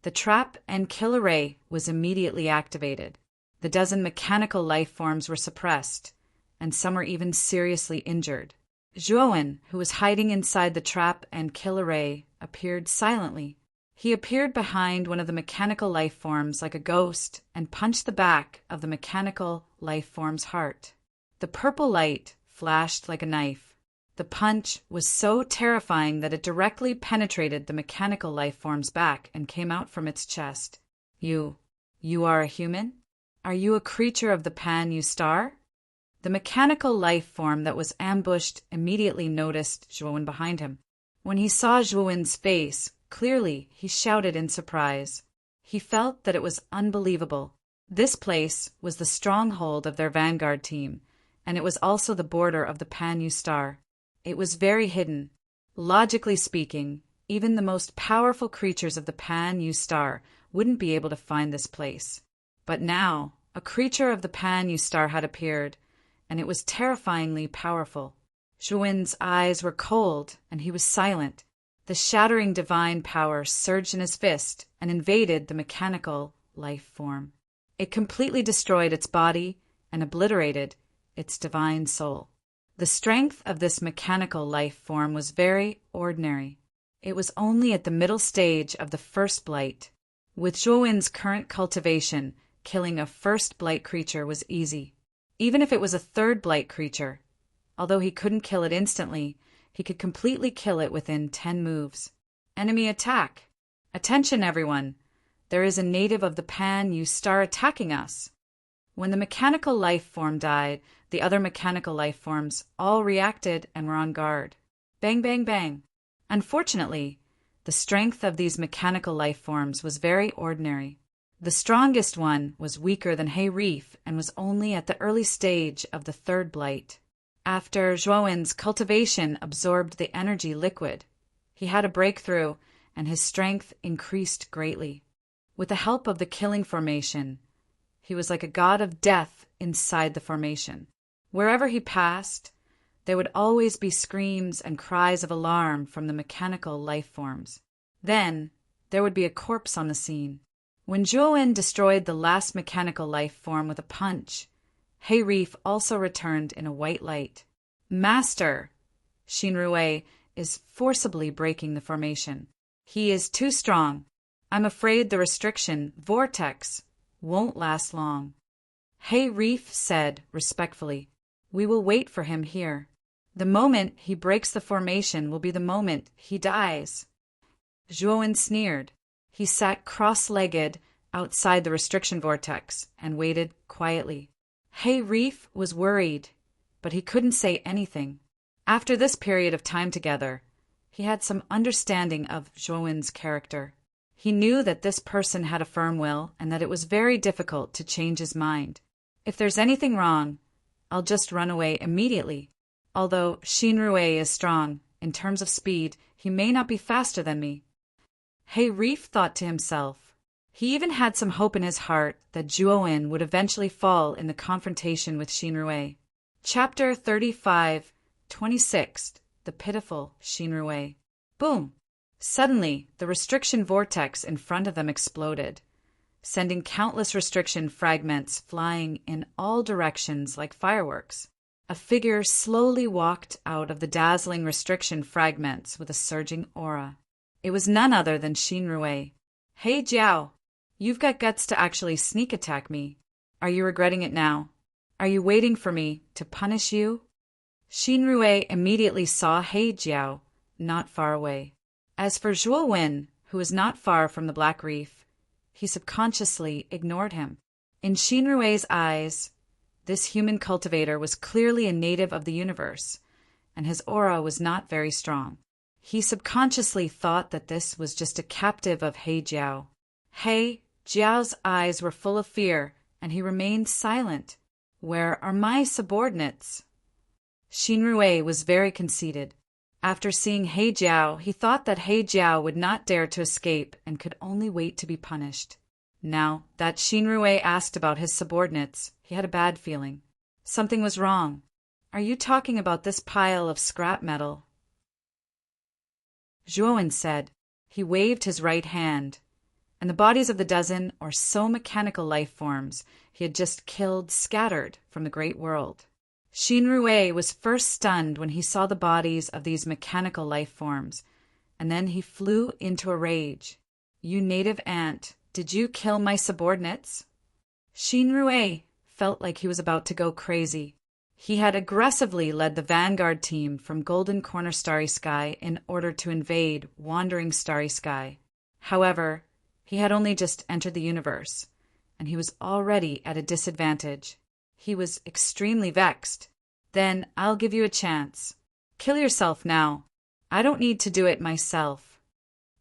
The trap and kill array was immediately activated. The dozen mechanical life forms were suppressed, and some were even seriously injured. Zhuowen, who was hiding inside the trap and kill array, appeared silently. He appeared behind one of the mechanical life forms like a ghost and punched the back of the mechanical life form's heart. The purple light flashed like a knife. The punch was so terrifying that it directly penetrated the mechanical life form's back and came out from its chest. You are a human? Are you a creature of the Pan-Yu star? The mechanical life form that was ambushed immediately noticed Zhuowen behind him. When he saw Zhuowen's face, clearly he shouted in surprise. He felt that it was unbelievable. This place was the stronghold of their vanguard team, and it was also the border of the Pan-Yu star. It was very hidden. Logically speaking, even the most powerful creatures of the Pan-Yu star wouldn't be able to find this place. But now, a creature of the Pan-Yu star had appeared, and it was terrifyingly powerful. Zhuowen's eyes were cold, and he was silent. The shattering divine power surged in his fist and invaded the mechanical life form. It completely destroyed its body and obliterated its divine soul. The strength of this mechanical life form was very ordinary. It was only at the middle stage of the first blight. With Zhuowen's current cultivation, killing a first blight creature was easy. Even if it was a third blight creature, although he couldn't kill it instantly, he could completely kill it within 10 moves. Enemy attack! Attention, everyone! There is a native of the Pan-Yu star attacking us! When the mechanical life form died, the other mechanical life forms all reacted and were on guard. Bang, bang, bang! Unfortunately, the strength of these mechanical life forms was very ordinary. The strongest one was weaker than Hay Reef and was only at the early stage of the third blight. After Zhuowen's cultivation absorbed the energy liquid, he had a breakthrough and his strength increased greatly. With the help of the killing formation, he was like a god of death inside the formation. Wherever he passed, there would always be screams and cries of alarm from the mechanical life forms. Then, there would be a corpse on the scene. When Zhuowen destroyed the last mechanical life form with a punch, Hay Reef also returned in a white light. Master! Xin Rui is forcibly breaking the formation. He is too strong. I'm afraid the restriction vortex won't last long. Hey Reef said respectfully, we will wait for him here. The moment he breaks the formation will be the moment he dies. Zhuowen sneered. He sat cross-legged outside the restriction vortex and waited quietly. Hey Reef was worried, but he couldn't say anything. After this period of time together, he had some understanding of Zhuowen's character. He knew that this person had a firm will and that it was very difficult to change his mind. If there's anything wrong, I'll just run away immediately. Although Xinrui is strong, in terms of speed, he may not be faster than me. Hey Reef thought to himself. He even had some hope in his heart that Zhuowen would eventually fall in the confrontation with Xinrui. Chapter 35, 26. The Pitiful Xinrui. Boom! Suddenly, the restriction vortex in front of them exploded, sending countless restriction fragments flying in all directions like fireworks. A figure slowly walked out of the dazzling restriction fragments with a surging aura. It was none other than Xinrui. Hey Jiao, you've got guts to actually sneak attack me. Are you regretting it now? Are you waiting for me to punish you? Xinrui immediately saw He Jiao, not far away. As for Zhuowen, who was not far from the Black Reef, he subconsciously ignored him. In Xinrui's eyes, this human cultivator was clearly a native of the universe, and his aura was not very strong. He subconsciously thought that this was just a captive of He Jiao. He Jiao's eyes were full of fear, and he remained silent. Where are my subordinates? Xinrui was very conceited. After seeing He Jiao, he thought that He Jiao would not dare to escape and could only wait to be punished. Now that Xinrui asked about his subordinates, he had a bad feeling. Something was wrong. Are you talking about this pile of scrap metal? Zhuowen said. He waved his right hand, and the bodies of the dozen or so mechanical life forms he had just killed scattered from the great world. Xinrui was first stunned when he saw the bodies of these mechanical life forms, and then he flew into a rage. You native ant, did you kill my subordinates? Xinrui felt like he was about to go crazy. He had aggressively led the vanguard team from Golden Corner Starry Sky in order to invade Wandering Starry Sky. However, he had only just entered the universe, and he was already at a disadvantage. He was extremely vexed. Then I'll give you a chance. Kill yourself now. I don't need to do it myself.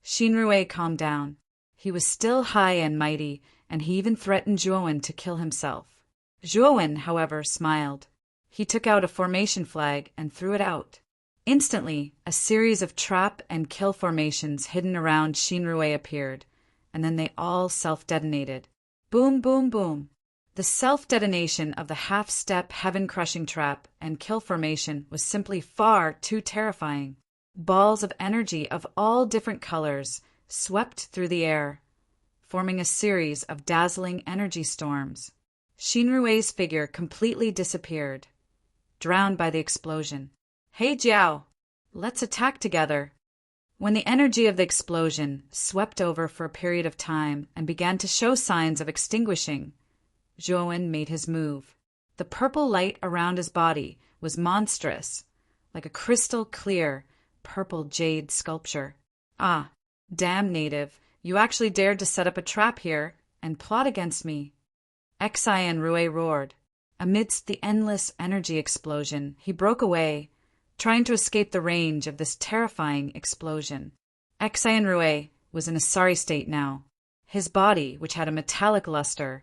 Xinrui calmed down. He was still high and mighty, and he even threatened Zhuowen to kill himself. Zhuowen, however, smiled. He took out a formation flag and threw it out. Instantly, a series of trap and kill formations hidden around Xinrui appeared, and then they all self-detonated. Boom, boom, boom. The self-detonation of the half-step heaven-crushing trap and kill formation was simply far too terrifying. Balls of energy of all different colors swept through the air, forming a series of dazzling energy storms. Xinrui's figure completely disappeared, drowned by the explosion. Hey Jiao, let's attack together. When the energy of the explosion swept over for a period of time and began to show signs of extinguishing, Zhuowen made his move. The purple light around his body was monstrous, like a crystal-clear, purple jade sculpture. Ah, damn native, you actually dared to set up a trap here and plot against me. Xinrui roared. Amidst the endless energy explosion, he broke away, trying to escape the range of this terrifying explosion. Xinrui was in a sorry state now. His body, which had a metallic luster,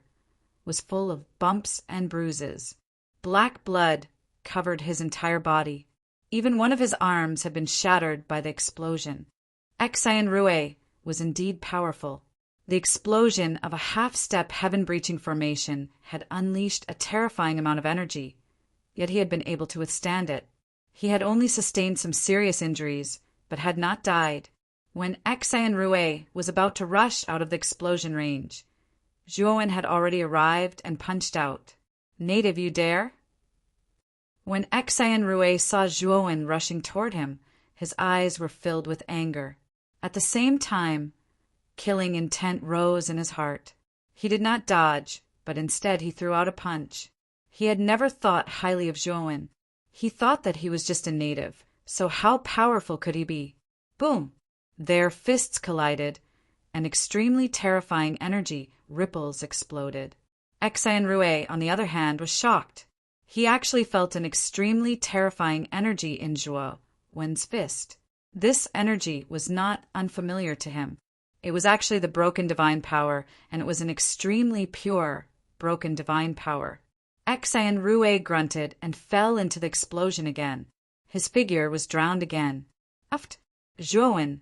was full of bumps and bruises. Black blood covered his entire body. Even one of his arms had been shattered by the explosion. Xinrui was indeed powerful. The explosion of a half-step heaven-breaching formation had unleashed a terrifying amount of energy, yet he had been able to withstand it. He had only sustained some serious injuries, but had not died. When Xinrui was about to rush out of the explosion range, Zhuowen had already arrived and punched out. Native, you dare? When Xinrui saw Zhuowen rushing toward him, his eyes were filled with anger. At the same time, killing intent rose in his heart. He did not dodge, but instead he threw out a punch. He had never thought highly of Zhuowen. He thought that he was just a native, so how powerful could he be? Boom! Their fists collided, and extremely terrifying energy ripples exploded. Xian Rui, on the other hand, was shocked. He actually felt an extremely terrifying energy in Zhuowen's fist. This energy was not unfamiliar to him. It was actually the broken divine power, and it was an extremely pure, broken divine power. Xian Rui grunted and fell into the explosion again. His figure was drowned again. Uft! Zhuowen,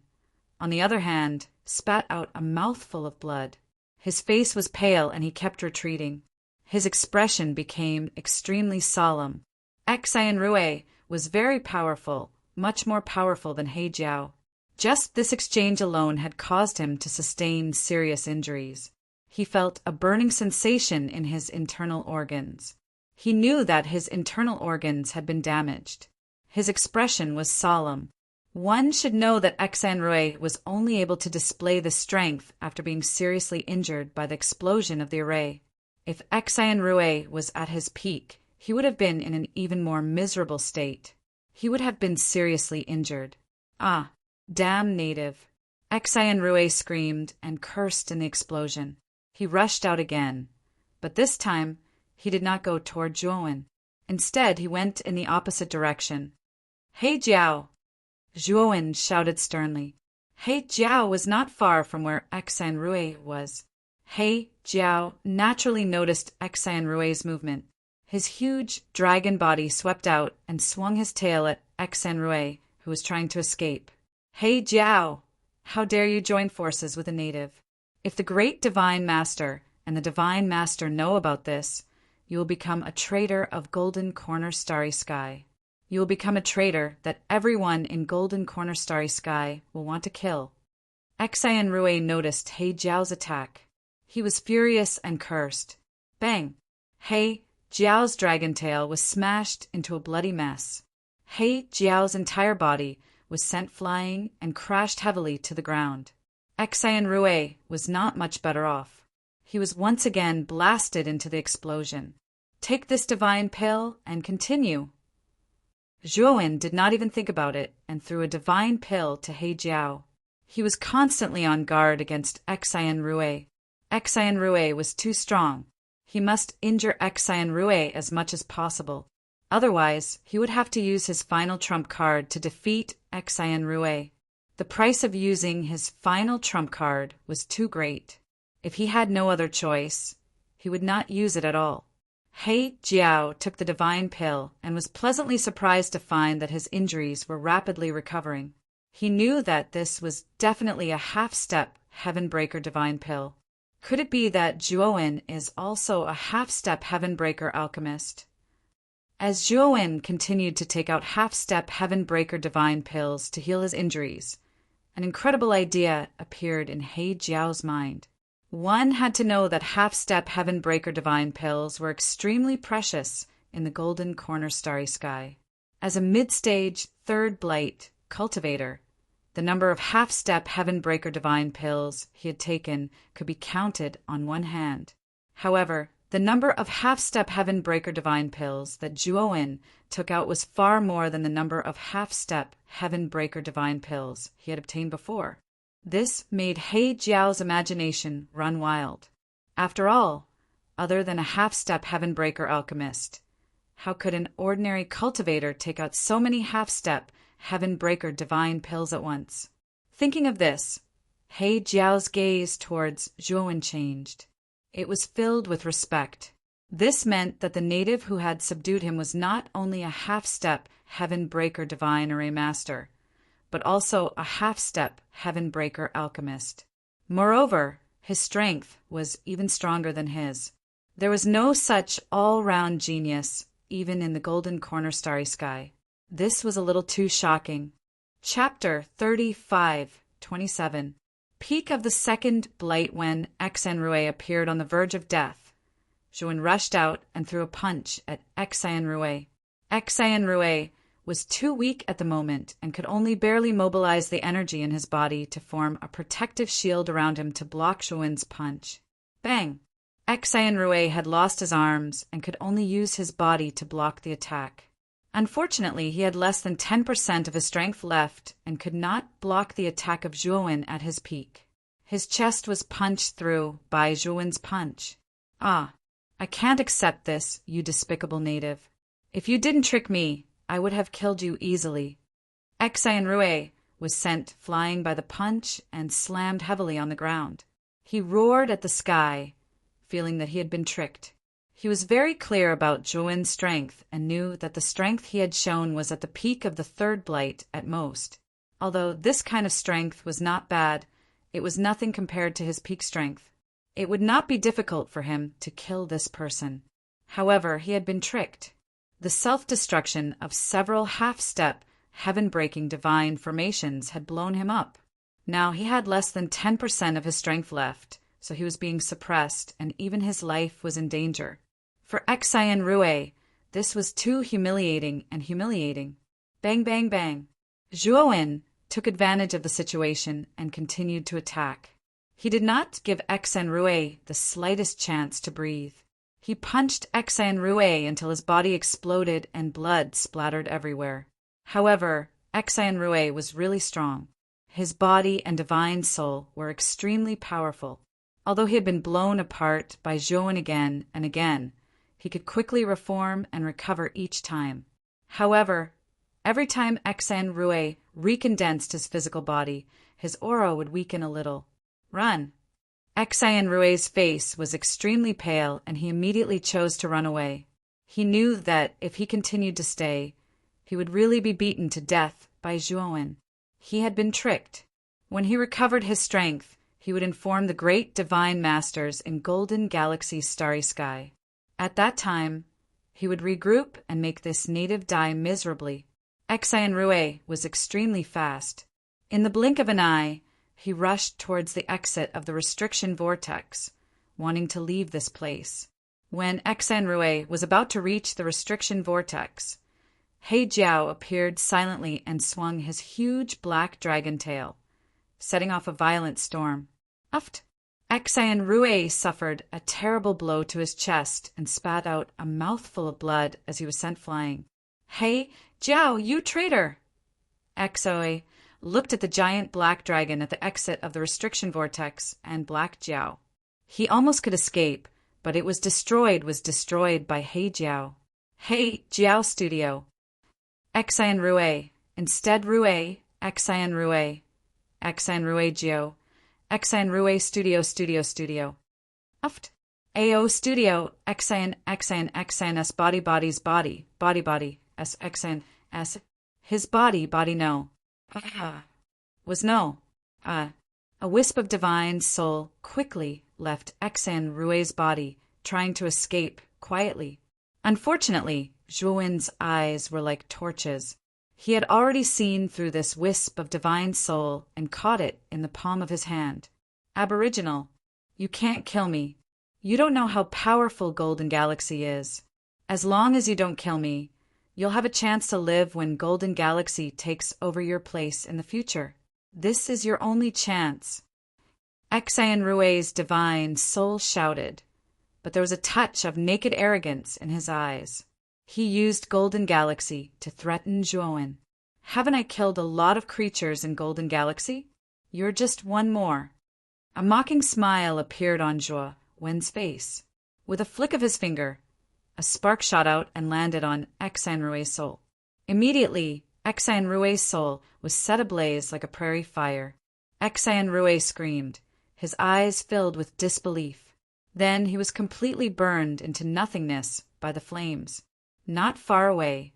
on the other hand, spat out a mouthful of blood. His face was pale and he kept retreating. His expression became extremely solemn. Xian Rui was very powerful, much more powerful than He Jiao. Just this exchange alone had caused him to sustain serious injuries. He felt a burning sensation in his internal organs. He knew that his internal organs had been damaged. His expression was solemn. One should know that Xian Rui was only able to display this strength after being seriously injured by the explosion of the array. If Xian Rui was at his peak, he would have been in an even more miserable state. He would have been seriously injured. Ah, damn native! Xian Rui screamed and cursed in the explosion. He rushed out again, but this time he did not go toward Zhuowen. Instead, he went in the opposite direction. He Jiao! Zhuowen shouted sternly. He Jiao was not far from where Xian Rui was. He Jiao naturally noticed Xian Rui's movement. His huge dragon body swept out and swung his tail at Xian Rui, who was trying to escape. He Jiao! How dare you join forces with a native? If the great Divine Master and the Divine Master know about this, you will become a traitor of Golden Corner Starry Sky. You will become a traitor that everyone in Golden Corner Starry Sky will want to kill. Xian Rui noticed He Jiao's attack. He was furious and cursed. Bang! He Jiao's dragon tail was smashed into a bloody mess. He Jiao's entire body was sent flying and crashed heavily to the ground. Xian Rui was not much better off. He was once again blasted into the explosion. Take this divine pill and continue. Zhuowen did not even think about it and threw a divine pill to He Jiao. He was constantly on guard against Xian Rui. Xian Rui was too strong. He must injure Xian Rui as much as possible. Otherwise, he would have to use his final trump card to defeat Xian Rui. The price of using his final trump card was too great. If he had no other choice, he would not use it at all. He Jiao took the divine pill and was pleasantly surprised to find that his injuries were rapidly recovering. He knew that this was definitely a half-step Heaven Breaker divine pill. Could it be that Zhuowen is also a half-step Heaven Breaker alchemist? As Zhuowen continued to take out half-step Heaven Breaker divine pills to heal his injuries, an incredible idea appeared in He Jiao's mind. One had to know that half-step Heaven Breaker divine pills were extremely precious in the Golden Corner Starry Sky. As a mid-stage, third blight cultivator, the number of half-step Heaven Breaker divine pills he had taken could be counted on one hand. However, the number of half-step Heaven Breaker divine pills that Zhuowen took out was far more than the number of half-step Heaven Breaker divine pills he had obtained before. This made He Jiao's imagination run wild. After all, other than a half-step Heaven Breaker alchemist, how could an ordinary cultivator take out so many half-step Heaven Breaker divine pills at once? Thinking of this, He Jiao's gaze towards Zhuowen changed. It was filled with respect. This meant that the native who had subdued him was not only a half-step Heaven Breaker divine array master, but also a half-step Heaven Breaker alchemist. Moreover, his strength was even stronger than his. There was no such all-round genius, even in the Golden Corner Starry Sky. This was a little too shocking. Chapter 35:27. Peak of the second blight. When Xian Rui appeared on the verge of death, Zhuowen rushed out and threw a punch at Xian Rui. Xian Rui was too weak at the moment and could only barely mobilize the energy in his body to form a protective shield around him to block Zhuowen's punch. Bang! Xian Rui had lost his arms and could only use his body to block the attack. Unfortunately, he had less than 10% of his strength left and could not block the attack of Zhuowen at his peak. His chest was punched through by Zhuowen's punch. Ah, I can't accept this, you despicable native. If you didn't trick me, I would have killed you easily. Xian Rui was sent flying by the punch and slammed heavily on the ground. He roared at the sky, feeling that he had been tricked. He was very clear about Zhuowen's strength and knew that the strength he had shown was at the peak of the third blight at most. Although this kind of strength was not bad, it was nothing compared to his peak strength. It would not be difficult for him to kill this person. However, he had been tricked. The self-destruction of several half-step, heaven-breaking divine formations had blown him up. Now he had less than 10% of his strength left, so he was being suppressed, and even his life was in danger. For Xian Rui, this was too humiliating and humiliating. Bang, bang, bang. Zhuowen took advantage of the situation and continued to attack. He did not give Xian Rui the slightest chance to breathe. He punched Xian Rui until his body exploded and blood splattered everywhere. However, Xian Rui was really strong. His body and divine soul were extremely powerful. Although he had been blown apart by Zhuowen again and again, he could quickly reform and recover each time. However, every time Xian Rui recondensed his physical body, his aura would weaken a little. Run! Xian Rui's face was extremely pale, and he immediately chose to run away. He knew that if he continued to stay, he would really be beaten to death by Zhuowen. He had been tricked. When he recovered his strength, he would inform the great divine masters in Golden Galaxy's starry sky. At that time, he would regroup and make this native die miserably. Xian Rui was extremely fast. In the blink of an eye, he rushed towards the exit of the restriction vortex, wanting to leave this place. When Xian Rui was about to reach the restriction vortex, He Jiao appeared silently and swung his huge black dragon tail, setting off a violent storm. Uft! Xian Rui suffered a terrible blow to his chest and spat out a mouthful of blood as he was sent flying. He Jiao, you traitor! Xoi looked at the giant black dragon at the exit of the restriction vortex and Black Jiao. He almost could escape, but it was destroyed by He Jiao. He Jiao Studio. Xian Rui. Instead Rui. Xian Rui. Xian Rui Jiao. Xian Rui Studio. Uft. AO Studio. Xian S body's body. S Xian S. His body no. Was no. A wisp of divine soul quickly left Xian Rui's body, trying to escape quietly. Unfortunately, Zhuowen's eyes were like torches. He had already seen through this wisp of divine soul and caught it in the palm of his hand. Aboriginal, you can't kill me. You don't know how powerful Golden Galaxy is. As long as you don't kill me, you'll have a chance to live when Golden Galaxy takes over your place in the future. This is your only chance. Xian Rui's divine soul shouted, but there was a touch of naked arrogance in his eyes. He used Golden Galaxy to threaten Zhuowen. Haven't I killed a lot of creatures in Golden Galaxy? You're just one more. A mocking smile appeared on Zhuowen's face. With a flick of his finger, a spark shot out and landed on Xian Rui's soul. Immediately, Xian Rui's soul was set ablaze like a prairie fire. Xian Rui screamed, his eyes filled with disbelief. Then he was completely burned into nothingness by the flames. Not far away,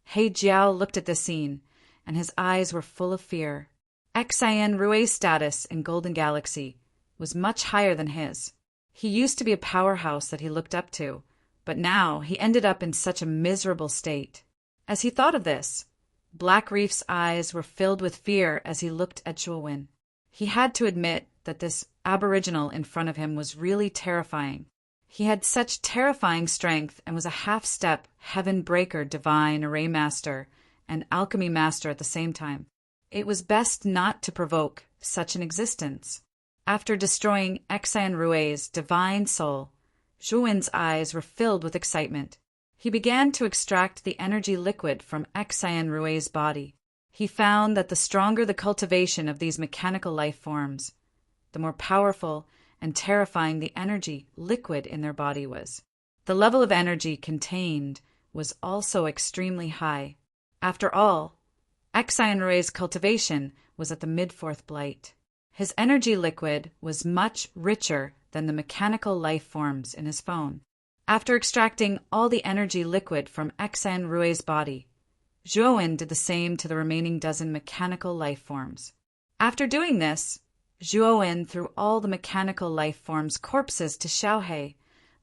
He Jiao looked at the scene, and his eyes were full of fear. Xian Rui's status in Golden Galaxy was much higher than his. He used to be a powerhouse that he looked up to, but now he ended up in such a miserable state. As he thought of this, Black Reef's eyes were filled with fear as he looked at Zhuowen. He had to admit that this aboriginal in front of him was really terrifying. He had such terrifying strength and was a half-step heaven-breaker divine array master and alchemy master at the same time. It was best not to provoke such an existence. After destroying Xian Rui's divine soul, Zhuowen's eyes were filled with excitement. He began to extract the energy liquid from Xian Rui's body. He found that the stronger the cultivation of these mechanical life forms, the more powerful and terrifying the energy liquid in their body was. The level of energy contained was also extremely high. After all, Xian Rui's cultivation was at the mid-fourth blight. His energy liquid was much richer than the mechanical life forms in his phone. After extracting all the energy liquid from Xian Rui's body, Zhuowen did the same to the remaining dozen mechanical life forms. After doing this, Zhuowen threw all the mechanical life forms' corpses to Xiaohe,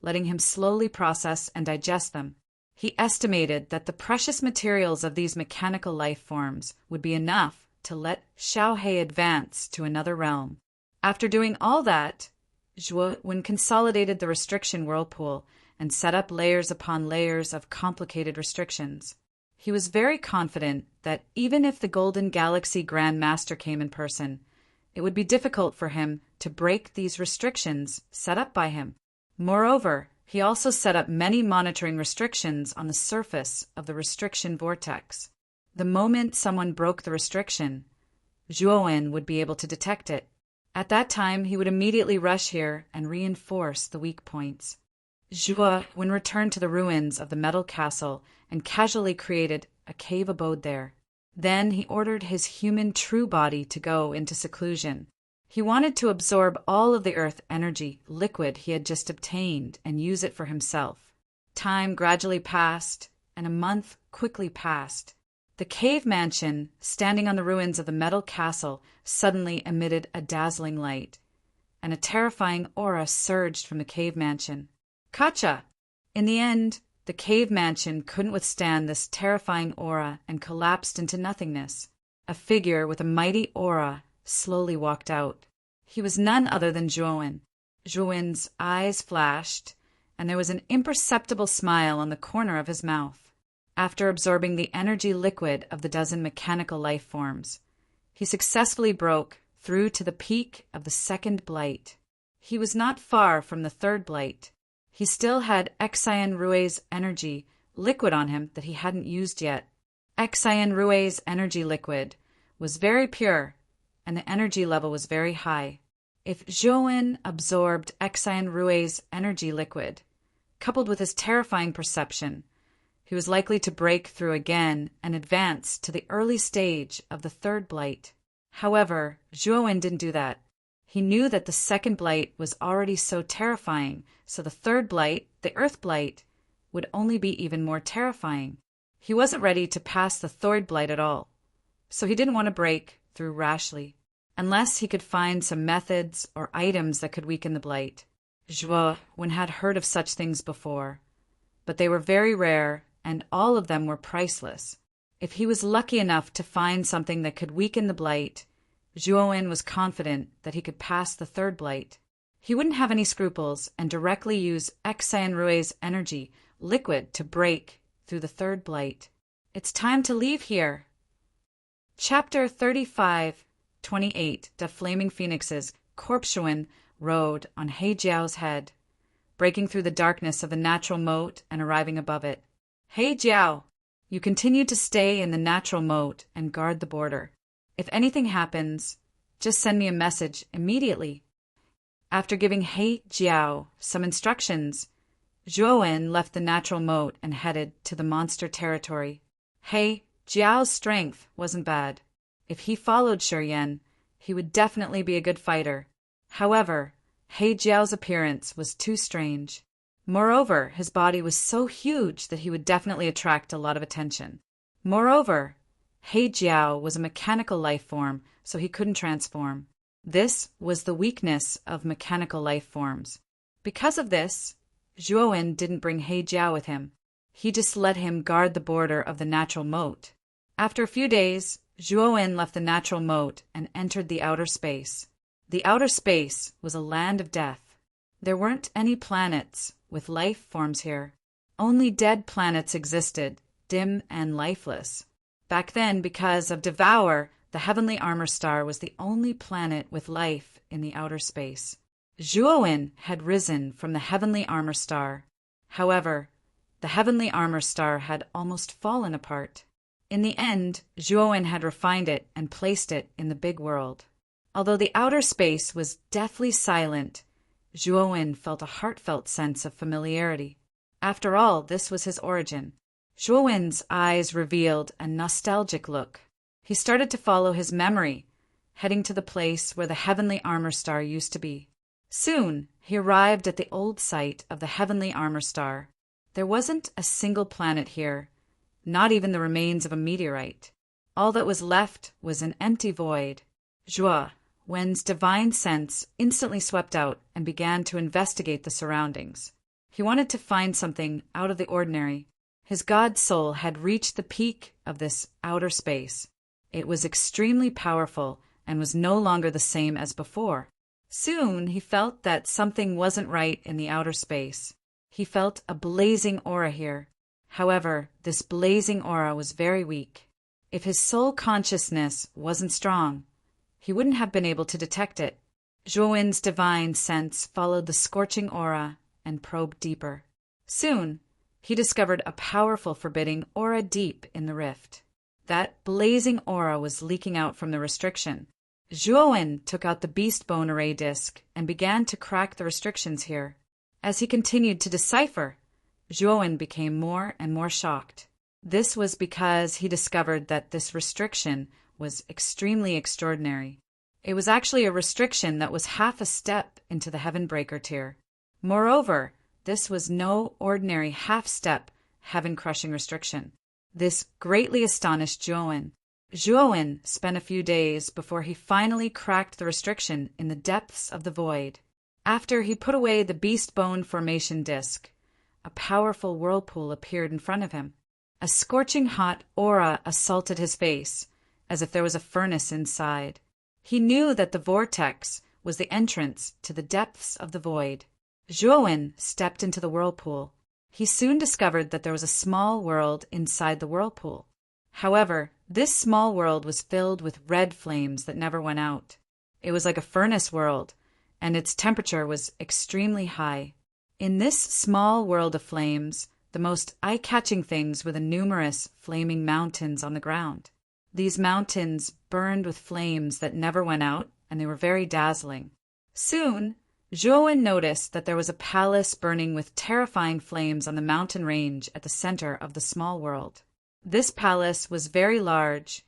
letting him slowly process and digest them. He estimated that the precious materials of these mechanical life forms would be enough to let Xiaohe advance to another realm. After doing all that, Zhuowen consolidated the restriction whirlpool and set up layers upon layers of complicated restrictions. He was very confident that even if the Golden Galaxy Grand Master came in person, it would be difficult for him to break these restrictions set up by him. Moreover, he also set up many monitoring restrictions on the surface of the restriction vortex. The moment someone broke the restriction, Zhuowen would be able to detect it. At that time, he would immediately rush here and reinforce the weak points. Zhuowen returned to the ruins of the metal castle and casually created a cave abode there. Then he ordered his human true body to go into seclusion. He wanted to absorb all of the earth energy liquid he had just obtained and use it for himself. Time gradually passed, and a month quickly passed. The cave mansion, standing on the ruins of the metal castle, suddenly emitted a dazzling light, and a terrifying aura surged from the cave mansion. Kacha! In the end, the cave mansion couldn't withstand this terrifying aura and collapsed into nothingness. A figure with a mighty aura slowly walked out. He was none other than Zhuowen. Zhuowen's eyes flashed, and there was an imperceptible smile on the corner of his mouth. After absorbing the energy liquid of the dozen mechanical life forms, he successfully broke through to the peak of the second blight. He was not far from the third blight. He still had Xian Rui's energy liquid on him that he hadn't used yet. Xian Rui's energy liquid was very pure, and the energy level was very high. If Zhuowen absorbed Xian Rui's energy liquid, coupled with his terrifying perception, he was likely to break through again and advance to the early stage of the third blight. However, Zhuowen didn't do that. He knew that the second blight was already so terrifying, so the third blight, the earth blight, would only be even more terrifying. He wasn't ready to pass the third blight at all, so he didn't want to break through rashly, unless he could find some methods or items that could weaken the blight. Zhuowen had heard of such things before, but they were very rare and all of them were priceless. If he was lucky enough to find something that could weaken the blight, Zhuowen was confident that he could pass the third blight. He wouldn't have any scruples and directly use Xian Rui's energy liquid to break through the third blight. It's time to leave here. Chapter 35-28 The Flaming Phoenixes. Corpshuan rode on He Jiao's head, breaking through the darkness of the natural moat and arriving above it. He Jiao, you continue to stay in the natural moat and guard the border. If anything happens, just send me a message immediately. After giving He Jiao some instructions, Zhuowen left the natural moat and headed to the monster territory. He Jiao's strength wasn't bad. If he followed Shuryen, he would definitely be a good fighter. However, He Jiao's appearance was too strange. Moreover, his body was so huge that he would definitely attract a lot of attention. Moreover, He Jiao was a mechanical life form, so he couldn't transform. This was the weakness of mechanical life forms. Because of this, Zhuowen didn't bring He Jiao with him. He just let him guard the border of the natural moat. After a few days, Zhuowen left the natural moat and entered the outer space. The outer space was a land of death. There weren't any planets with life forms here. Only dead planets existed, dim and lifeless. Back then, because of Devour, the heavenly armor star was the only planet with life in the outer space. Zhuowen had risen from the heavenly armor star. However, the heavenly armor star had almost fallen apart. In the end, Zhuowen had refined it and placed it in the big world. Although the outer space was deathly silent, Zhuowen felt a heartfelt sense of familiarity. After all, this was his origin. Zhuowen's eyes revealed a nostalgic look. He started to follow his memory, heading to the place where the heavenly armor star used to be. Soon, he arrived at the old site of the heavenly armor star. There wasn't a single planet here, not even the remains of a meteorite. All that was left was an empty void. Wen's divine sense instantly swept out and began to investigate the surroundings. He wanted to find something out of the ordinary. His god soul had reached the peak of this outer space. It was extremely powerful and was no longer the same as before. Soon he felt that something wasn't right in the outer space. He felt a blazing aura here. However, this blazing aura was very weak. If his soul consciousness wasn't strong, he wouldn't have been able to detect it. Zhuowen's divine sense followed the scorching aura and probed deeper. Soon, he discovered a powerful forbidding aura deep in the rift. That blazing aura was leaking out from the restriction. Zhuowen took out the beast bone array disc and began to crack the restrictions here. As he continued to decipher, Zhuowen became more and more shocked. This was because he discovered that this restriction was extremely extraordinary. It was actually a restriction that was half a step into the Heavenbreaker tier. Moreover, this was no ordinary half-step heaven-crushing restriction. This greatly astonished Zhuowen. Zhuowen spent a few days before he finally cracked the restriction in the depths of the void. After he put away the beast bone formation disc, a powerful whirlpool appeared in front of him. A scorching hot aura assaulted his face, as if there was a furnace inside. He knew that the vortex was the entrance to the depths of the void. Zhuowen stepped into the whirlpool. He soon discovered that there was a small world inside the whirlpool. However, this small world was filled with red flames that never went out. It was like a furnace world, and its temperature was extremely high. In this small world of flames, the most eye-catching things were the numerous flaming mountains on the ground. These mountains burned with flames that never went out, and they were very dazzling. Soon, Zhuowen noticed that there was a palace burning with terrifying flames on the mountain range at the center of the small world. This palace was very large,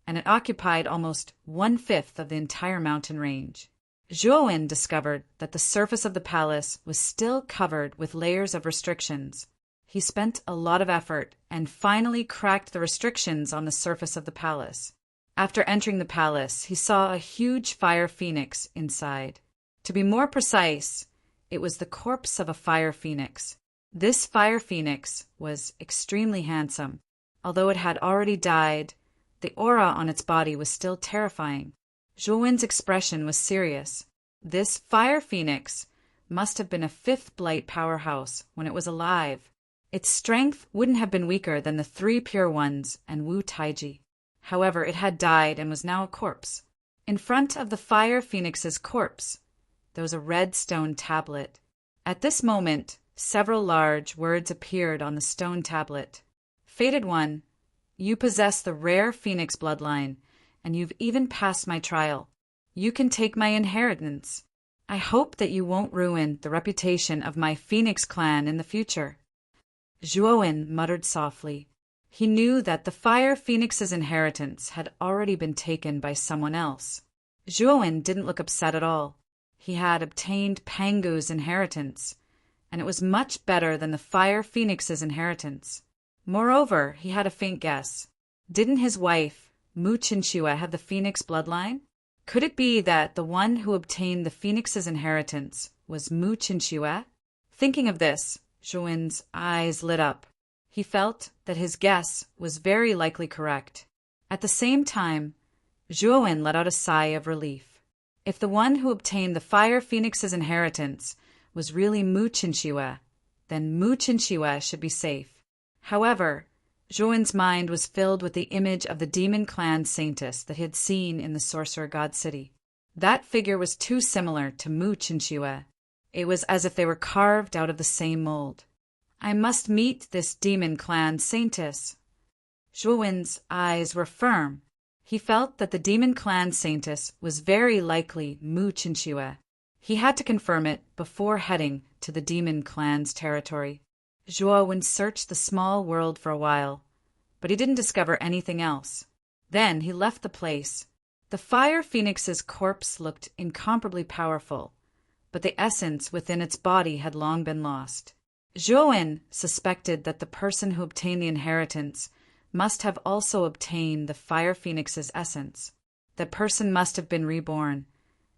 and it occupied almost 1/5 of the entire mountain range. Zhuowen discovered that the surface of the palace was still covered with layers of restrictions. He spent a lot of effort and finally cracked the restrictions on the surface of the palace. After entering the palace, he saw a huge fire phoenix inside. To be more precise, it was the corpse of a fire phoenix. This fire phoenix was extremely handsome. Although it had already died, the aura on its body was still terrifying. Zhuowen's expression was serious. This fire phoenix must have been a 5th blight powerhouse when it was alive. Its strength wouldn't have been weaker than the 3 pure ones and Wu Taiji. However, it had died and was now a corpse. In front of the fire phoenix's corpse, there was a red stone tablet. At this moment, several large words appeared on the stone tablet. Fated One, you possess the rare phoenix bloodline, and you've even passed my trial. You can take my inheritance. I hope that you won't ruin the reputation of my phoenix clan in the future. Zhuowen muttered softly. He knew that the fire phoenix's inheritance had already been taken by someone else. Zhuowen didn't look upset at all. He had obtained Pangu's inheritance, and it was much better than the fire phoenix's inheritance. Moreover, he had a faint guess. Didn't his wife, Mu Qinshue, have the phoenix bloodline? Could it be that the one who obtained the phoenix's inheritance was Mu Qinshue? Thinking of this, Zhuowen's eyes lit up. He felt that his guess was very likely correct. At the same time, Zhuowen let out a sigh of relief. If the one who obtained the fire phoenix's inheritance was really Mu Qinshue, then Mu Qinshue should be safe. However, Zhuan's mind was filled with the image of the demon clan saintess that he had seen in the sorcerer god city. That figure was too similar to Mu Qinxue. It was as if they were carved out of the same mold. I must meet this demon clan saintess. Zhuan's eyes were firm. He felt that the demon clan saintess was very likely Mu Qinxue. He had to confirm it before heading to the demon clan's territory. Zhuan searched the small world for a while, but he didn't discover anything else. Then he left the place. The fire phoenix's corpse looked incomparably powerful, but the essence within its body had long been lost. Zhuan suspected that the person who obtained the inheritance must have also obtained the fire phoenix's essence. That person must have been reborn,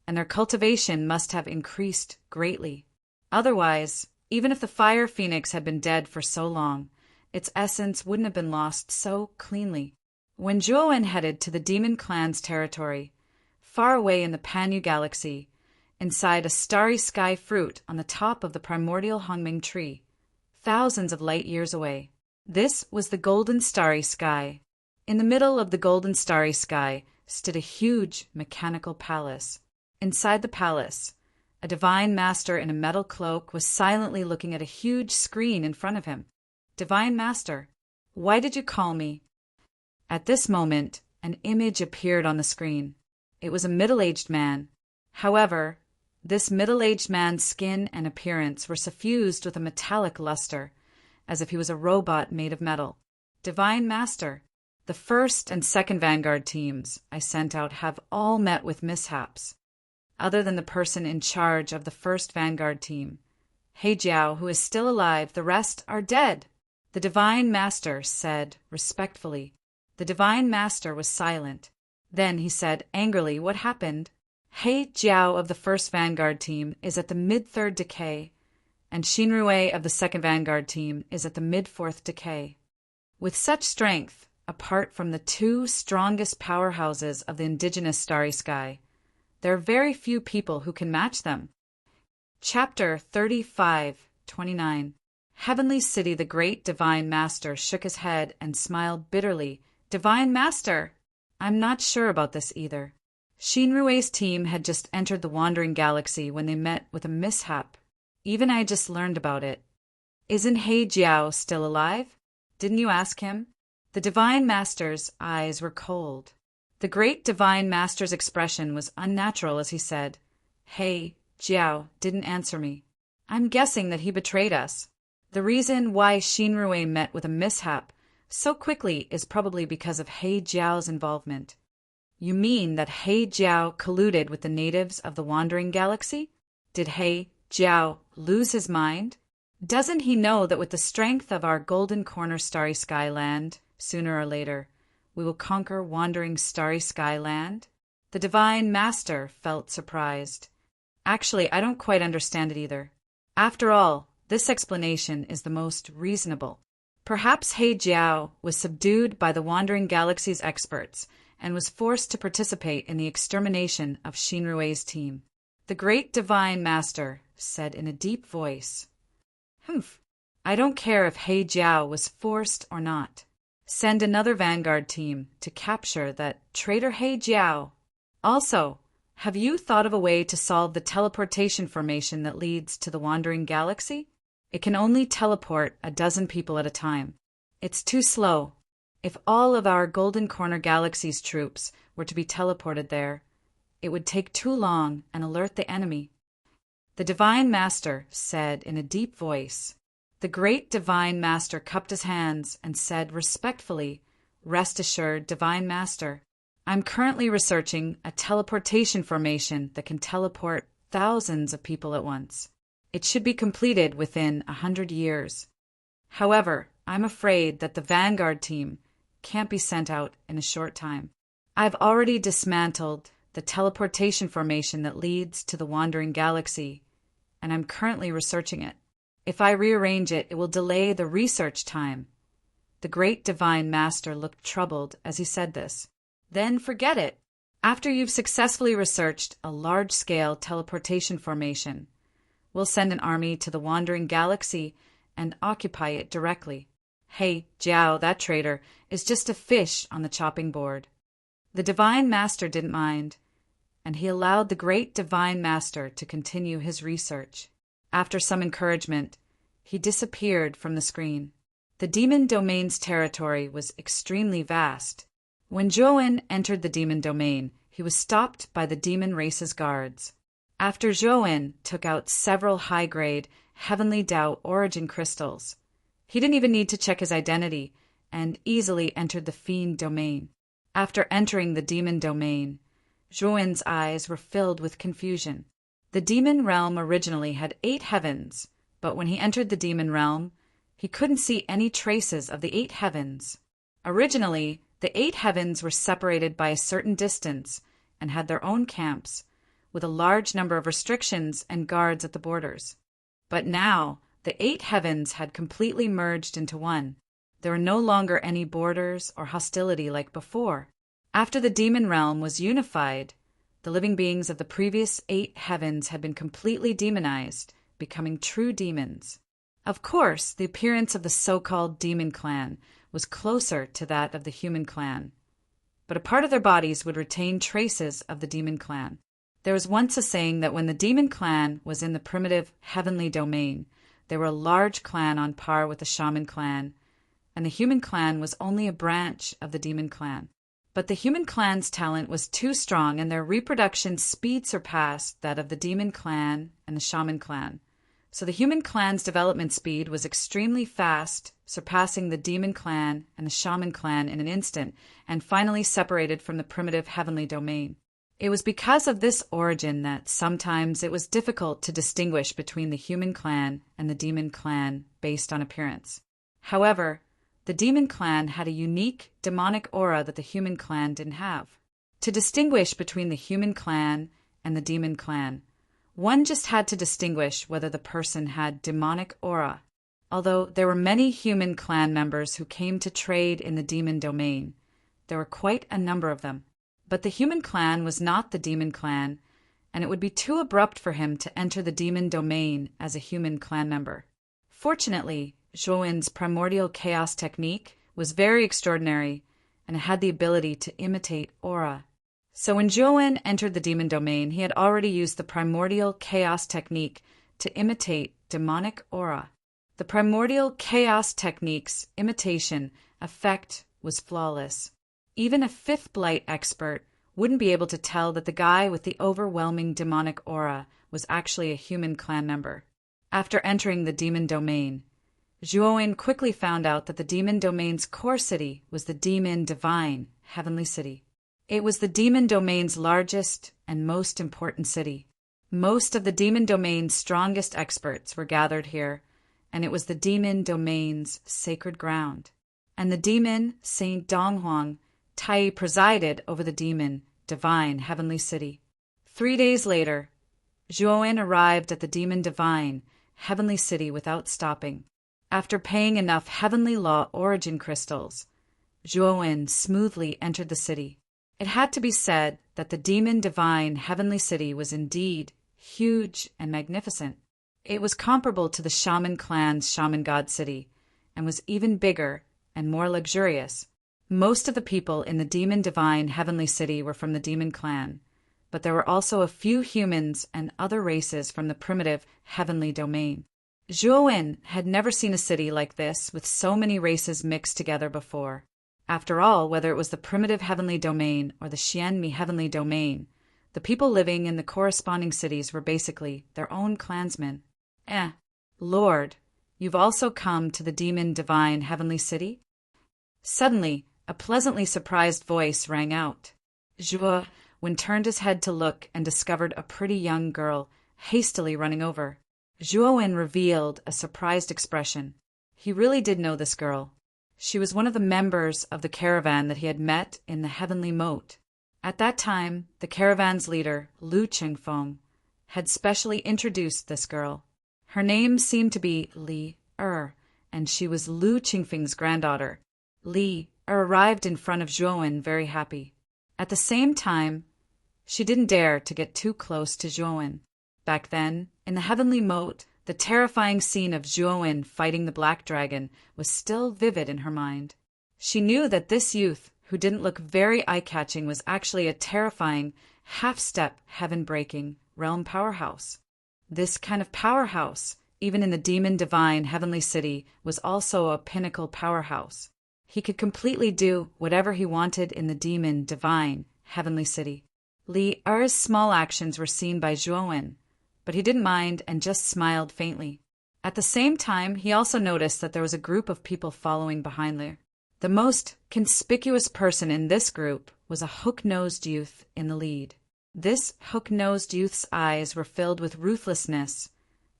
and their cultivation must have increased greatly. Otherwise, even if the fire phoenix had been dead for so long, its essence wouldn't have been lost so cleanly. When Zhuan headed to the demon clan's territory, far away in the Panyu galaxy, inside a starry sky fruit on the top of the primordial Hongming tree, thousands of light years away. This was the golden starry sky. In the middle of the golden starry sky stood a huge mechanical palace. Inside the palace, a divine master in a metal cloak was silently looking at a huge screen in front of him. Divine Master, why did you call me? At this moment, an image appeared on the screen. It was a middle-aged man. However, this middle-aged man's skin and appearance were suffused with a metallic luster, as if he was a robot made of metal. Divine Master, the first and second Vanguard teams I sent out have all met with mishaps. Other than the person in charge of the first Vanguard team, He Jiao, who is still alive, the rest are dead. The Divine Master said respectfully. The Divine Master was silent. Then he said angrily, what happened? He Jiao of the first Vanguard team is at the mid-third decay, and Xinrui of the second Vanguard team is at the mid-fourth decay. With such strength, apart from the two strongest powerhouses of the indigenous starry sky, there are very few people who can match them. Chapter 35:29. Heavenly City. The great Divine Master shook his head and smiled bitterly. Divine Master, I'm not sure about this either. Xinrui's team had just entered the Wandering Galaxy when they met with a mishap. Even I just learned about it. Isn't He Jiao still alive? Didn't you ask him? The Divine Master's eyes were cold. The great Divine Master's expression was unnatural as he said, He Jiao didn't answer me. I'm guessing that he betrayed us. The reason why Xinrui met with a mishap so quickly is probably because of He Jiao's involvement. You mean that He Jiao colluded with the natives of the Wandering Galaxy? Did He Jiao lose his mind? Doesn't he know that with the strength of our Golden Corner Starry Sky Land, sooner or later, we will conquer Wandering Starry Sky Land? The Divine Master felt surprised. Actually, I don't quite understand it either. After all, this explanation is the most reasonable. Perhaps He Jiao was subdued by the Wandering Galaxy's experts and was forced to participate in the extermination of Xinrui's team. The great Divine Master said in a deep voice, Humph, I don't care if He Jiao was forced or not. Send another Vanguard team to capture that traitor He Jiao. Also, have you thought of a way to solve the teleportation formation that leads to the Wandering Galaxy? It can only teleport 12 people at a time. It's too slow. If all of our Golden Corner Galaxy's troops were to be teleported there, it would take too long and alert the enemy. The Divine Master said in a deep voice. The great Divine Master cupped his hands and said respectfully, Rest assured, Divine Master, I'm currently researching a teleportation formation that can teleport thousands of people at once. It should be completed within 100 years. However, I'm afraid that the Vanguard team can't be sent out in a short time. I've already dismantled the teleportation formation that leads to the Wandering Galaxy, and I'm currently researching it. If I rearrange it, it will delay the research time. The great Divine Master looked troubled as he said this. Then forget it. After you've successfully researched a large-scale teleportation formation, we'll send an army to the Wandering Galaxy and occupy it directly. "Hey, Jiao, that traitor is just a fish on the chopping board." The Divine Master didn't mind, and he allowed the great Divine Master to continue his research. After some encouragement, he disappeared from the screen. The demon domain's territory was extremely vast. When Zhouwen entered the demon domain, he was stopped by the demon race's guards. After Zhouwen took out several high-grade Heavenly Tao origin crystals, he didn't even need to check his identity and easily entered the fiend domain. After entering the demon domain, Zhouwen's eyes were filled with confusion. The demon realm originally had 8 heavens, but when he entered the demon realm, he couldn't see any traces of the 8 heavens. Originally, the 8 heavens were separated by a certain distance and had their own camps, with a large number of restrictions and guards at the borders. But now, the 8 heavens had completely merged into one. There were no longer any borders or hostility like before. After the demon realm was unified, the living beings of the previous 8 heavens had been completely demonized, becoming true demons. Of course, the appearance of the so-called demon clan was closer to that of the human clan, but a part of their bodies would retain traces of the demon clan. There was once a saying that when the demon clan was in the primitive heavenly domain, they were a large clan on par with the shaman clan, and the human clan was only a branch of the demon clan. But the human clan's talent was too strong, and their reproduction speed surpassed that of the demon clan and the shaman clan. So the human clan's development speed was extremely fast, surpassing the demon clan and the shaman clan in an instant, and finally separated from the primitive heavenly domain. It was because of this origin that sometimes it was difficult to distinguish between the human clan and the demon clan based on appearance. However, the demon clan had a unique demonic aura that the human clan didn't have. To distinguish between the human clan and the demon clan, one just had to distinguish whether the person had demonic aura. Although there were many human clan members who came to trade in the demon domain, there were quite a number of them. But the human clan was not the demon clan, and it would be too abrupt for him to enter the demon domain as a human clan member. Fortunately, Zhouwen's primordial chaos technique was very extraordinary, and it had the ability to imitate aura. So when Zhouwen entered the demon domain, he had already used the primordial chaos technique to imitate demonic aura. The primordial chaos technique's imitation effect was flawless. Even a fifth blight expert wouldn't be able to tell that the guy with the overwhelming demonic aura was actually a human clan member. After entering the demon domain, Zhouwen quickly found out that the demon domain's core city was the demon divine heavenly city. It was the demon domain's largest and most important city. Most of the demon domain's strongest experts were gathered here, and it was the demon domain's sacred ground. And the demon Saint Donghuang Tai presided over the demon divine heavenly city. 3 days later, Zhouwen arrived at the demon divine heavenly city without stopping. After paying enough heavenly law origin crystals, Zhouwen smoothly entered the city. It had to be said that the demon divine heavenly city was indeed huge and magnificent. It was comparable to the shaman clan's shaman god city, and was even bigger and more luxurious. Most of the people in the demon divine heavenly city were from the demon clan, but there were also a few humans and other races from the primitive heavenly domain. Zhouwen had never seen a city like this with so many races mixed together before. After all, whether it was the primitive heavenly domain or the Xianmi heavenly domain, the people living in the corresponding cities were basically their own clansmen. Lord, you've also come to the demon divine heavenly city? Suddenly, a pleasantly surprised voice rang out. Zhouwen turned his head to look and discovered a pretty young girl hastily running over. Zhouwen revealed a surprised expression. He really did know this girl. She was one of the members of the caravan that he had met in the heavenly moat. At that time, the caravan's leader, Lu Qingfeng, had specially introduced this girl. Her name seemed to be Li and she was Lu Qingfeng's granddaughter. Li arrived in front of Zhouwen very happy. At the same time, she didn't dare to get too close to Zhouwen. Back then, in the heavenly moat, The terrifying scene of Zhuowen fighting the black dragon was still vivid in her mind. She knew that this youth, who didn't look very eye-catching, was actually a terrifying, half-step, heaven-breaking realm powerhouse. This kind of powerhouse, even in the demon divine heavenly city, was also a pinnacle powerhouse. He could completely do whatever he wanted in the demon divine heavenly city. Li Er's small actions were seen by Zhuowen, but he didn't mind and just smiled faintly. At the same time, he also noticed that there was a group of people following behind Li. The most conspicuous person in this group was a hook-nosed youth in the lead. This hook-nosed youth's eyes were filled with ruthlessness,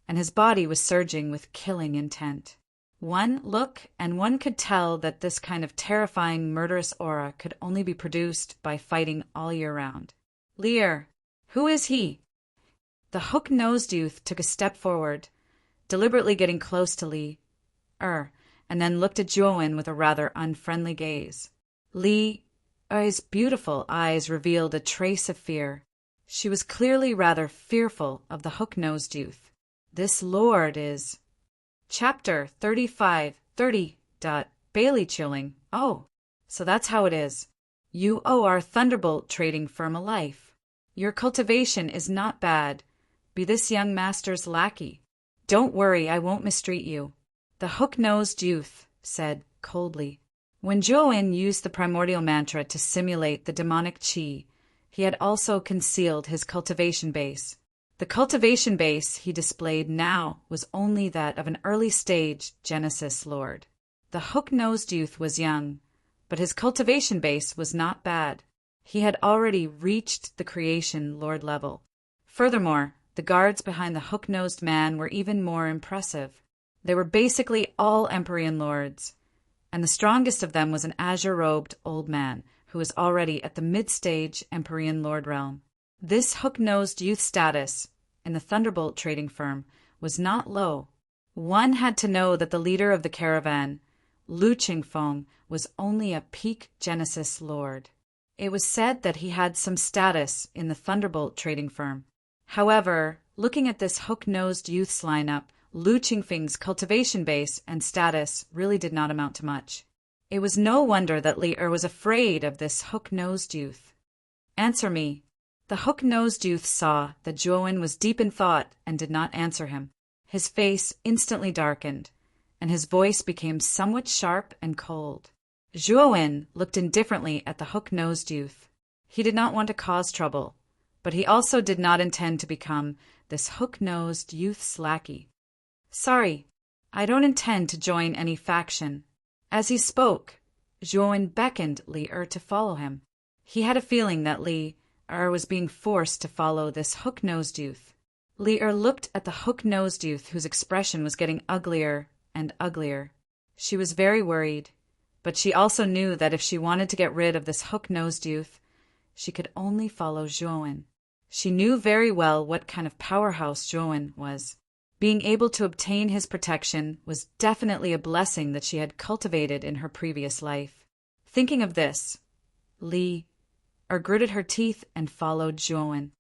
and his body was surging with killing intent. One look, and one could tell that this kind of terrifying, murderous aura could only be produced by fighting all year round. Lear, who is he? The hook-nosed youth took a step forward, deliberately getting close to Li Er, and then looked at Zhuowen with a rather unfriendly gaze. Li Er's beautiful eyes revealed a trace of fear. She was clearly rather fearful of the hook-nosed youth. This lord is... Chapter 35:30. Bailey chilling. Oh, so that's how it is. You owe our Thunderbolt trading firm a life. Your cultivation is not bad. Be this young master's lackey. Don't worry, I won't mistreat you. The hook-nosed youth said coldly. When Zhuowen used the primordial mantra to simulate the demonic qi, he had also concealed his cultivation base. The cultivation base he displayed now was only that of an early-stage Genesis Lord. The hook-nosed youth was young, but his cultivation base was not bad. He had already reached the creation Lord level. Furthermore, the guards behind the hook-nosed man were even more impressive. They were basically all Empyrean lords, and the strongest of them was an azure-robed old man who was already at the mid-stage Empyrean lord realm. This hook-nosed youth status in the Thunderbolt trading firm was not low. One had to know that the leader of the caravan, Lu Qingfeng, was only a peak Genesis lord. It was said that he had some status in the Thunderbolt trading firm. However, looking at this hook-nosed youth's lineup, Lu Qingfeng's cultivation base and status really did not amount to much. It was no wonder that Li Er was afraid of this hook-nosed youth. Answer me. The hook-nosed youth saw that Zhuowen was deep in thought and did not answer him. His face instantly darkened, and his voice became somewhat sharp and cold. Zhuowen looked indifferently at the hook-nosed youth. He did not want to cause trouble, but he also did not intend to become this hook-nosed youth's lackey. Sorry, I don't intend to join any faction. As he spoke, Zhuowen beckoned Li Er to follow him. He had a feeling that Li Er was being forced to follow this hook-nosed youth. Li Er looked at the hook-nosed youth whose expression was getting uglier and uglier. She was very worried, but she also knew that if she wanted to get rid of this hook-nosed youth, she could only follow Zhuowen. She knew very well what kind of powerhouse Zhuowen was. Being able to obtain his protection was definitely a blessing that she had cultivated in her previous life. Thinking of this, Li Er gritted her teeth and followed Zhuowen.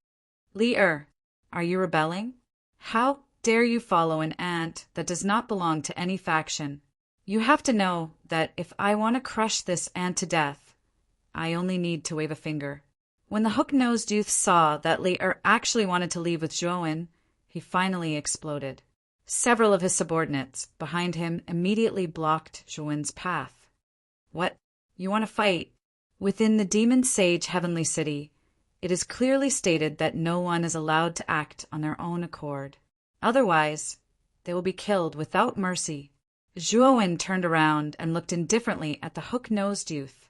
Li Er, are you rebelling? How dare you follow an ant that does not belong to any faction? You have to know that if I want to crush this ant to death, I only need to wave a finger. When the hook-nosed youth saw that Li Er actually wanted to leave with Zhuowen, he finally exploded. Several of his subordinates behind him immediately blocked Zhuowen's path. What? You want to fight? Within the Demon Sage Heavenly City, it is clearly stated that no one is allowed to act on their own accord. Otherwise, they will be killed without mercy. Zhuowen turned around and looked indifferently at the hook-nosed youth.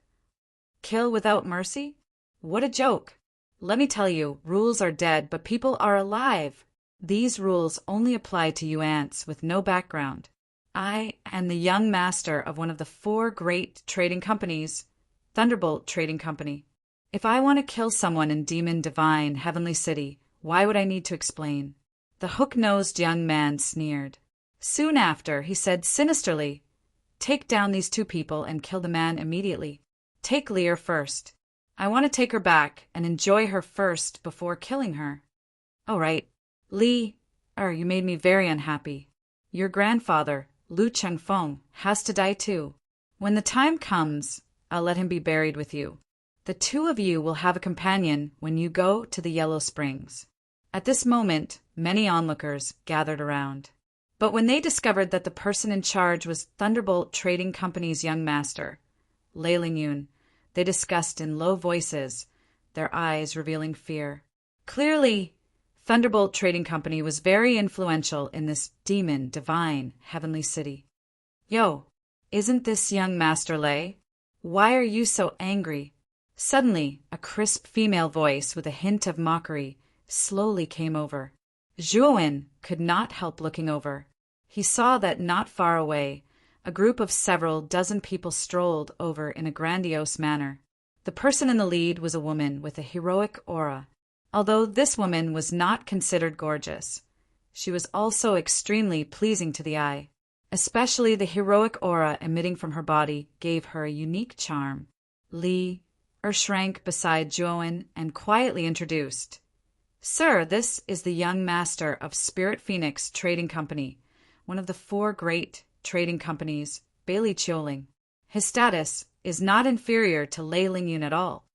Kill without mercy? What a joke! Let me tell you, rules are dead, but people are alive. These rules only apply to you ants with no background. I am the young master of one of the 4 great trading companies, Thunderbolt Trading Company. If I want to kill someone in Demon Divine Heavenly City, why would I need to explain? The hook-nosed young man sneered. Soon after, he said sinisterly, Take down these 2 people and kill the man immediately. Take Lear first. I want to take her back and enjoy her first before killing her. All right. Li You made me very unhappy. Your grandfather, Lu Chengfeng, has to die too. When the time comes, I'll let him be buried with you. The two of you will have a companion when you go to the Yellow Springs." At this moment, many onlookers gathered around. But when they discovered that the person in charge was Thunderbolt Trading Company's young master, Lei Lingyun, they discussed in low voices, their eyes revealing fear. Clearly, Thunderbolt Trading Company was very influential in this demon, divine, heavenly city. "Yo, isn't this young Master Lei? Why are you so angry?" Suddenly, a crisp female voice with a hint of mockery slowly came over. Zhuowen could not help looking over. He saw that not far away, a group of several dozen people strolled over in a grandiose manner. The person in the lead was a woman with a heroic aura. Although this woman was not considered gorgeous, she was also extremely pleasing to the eye. Especially the heroic aura emitting from her body gave her a unique charm. Li shrank beside Zhuowen and quietly introduced, "Sir, this is the young master of Spirit Phoenix Trading Company, one of the 4 great trading companies, Bailey Chioling. His status is not inferior to Lei Lingyun at all."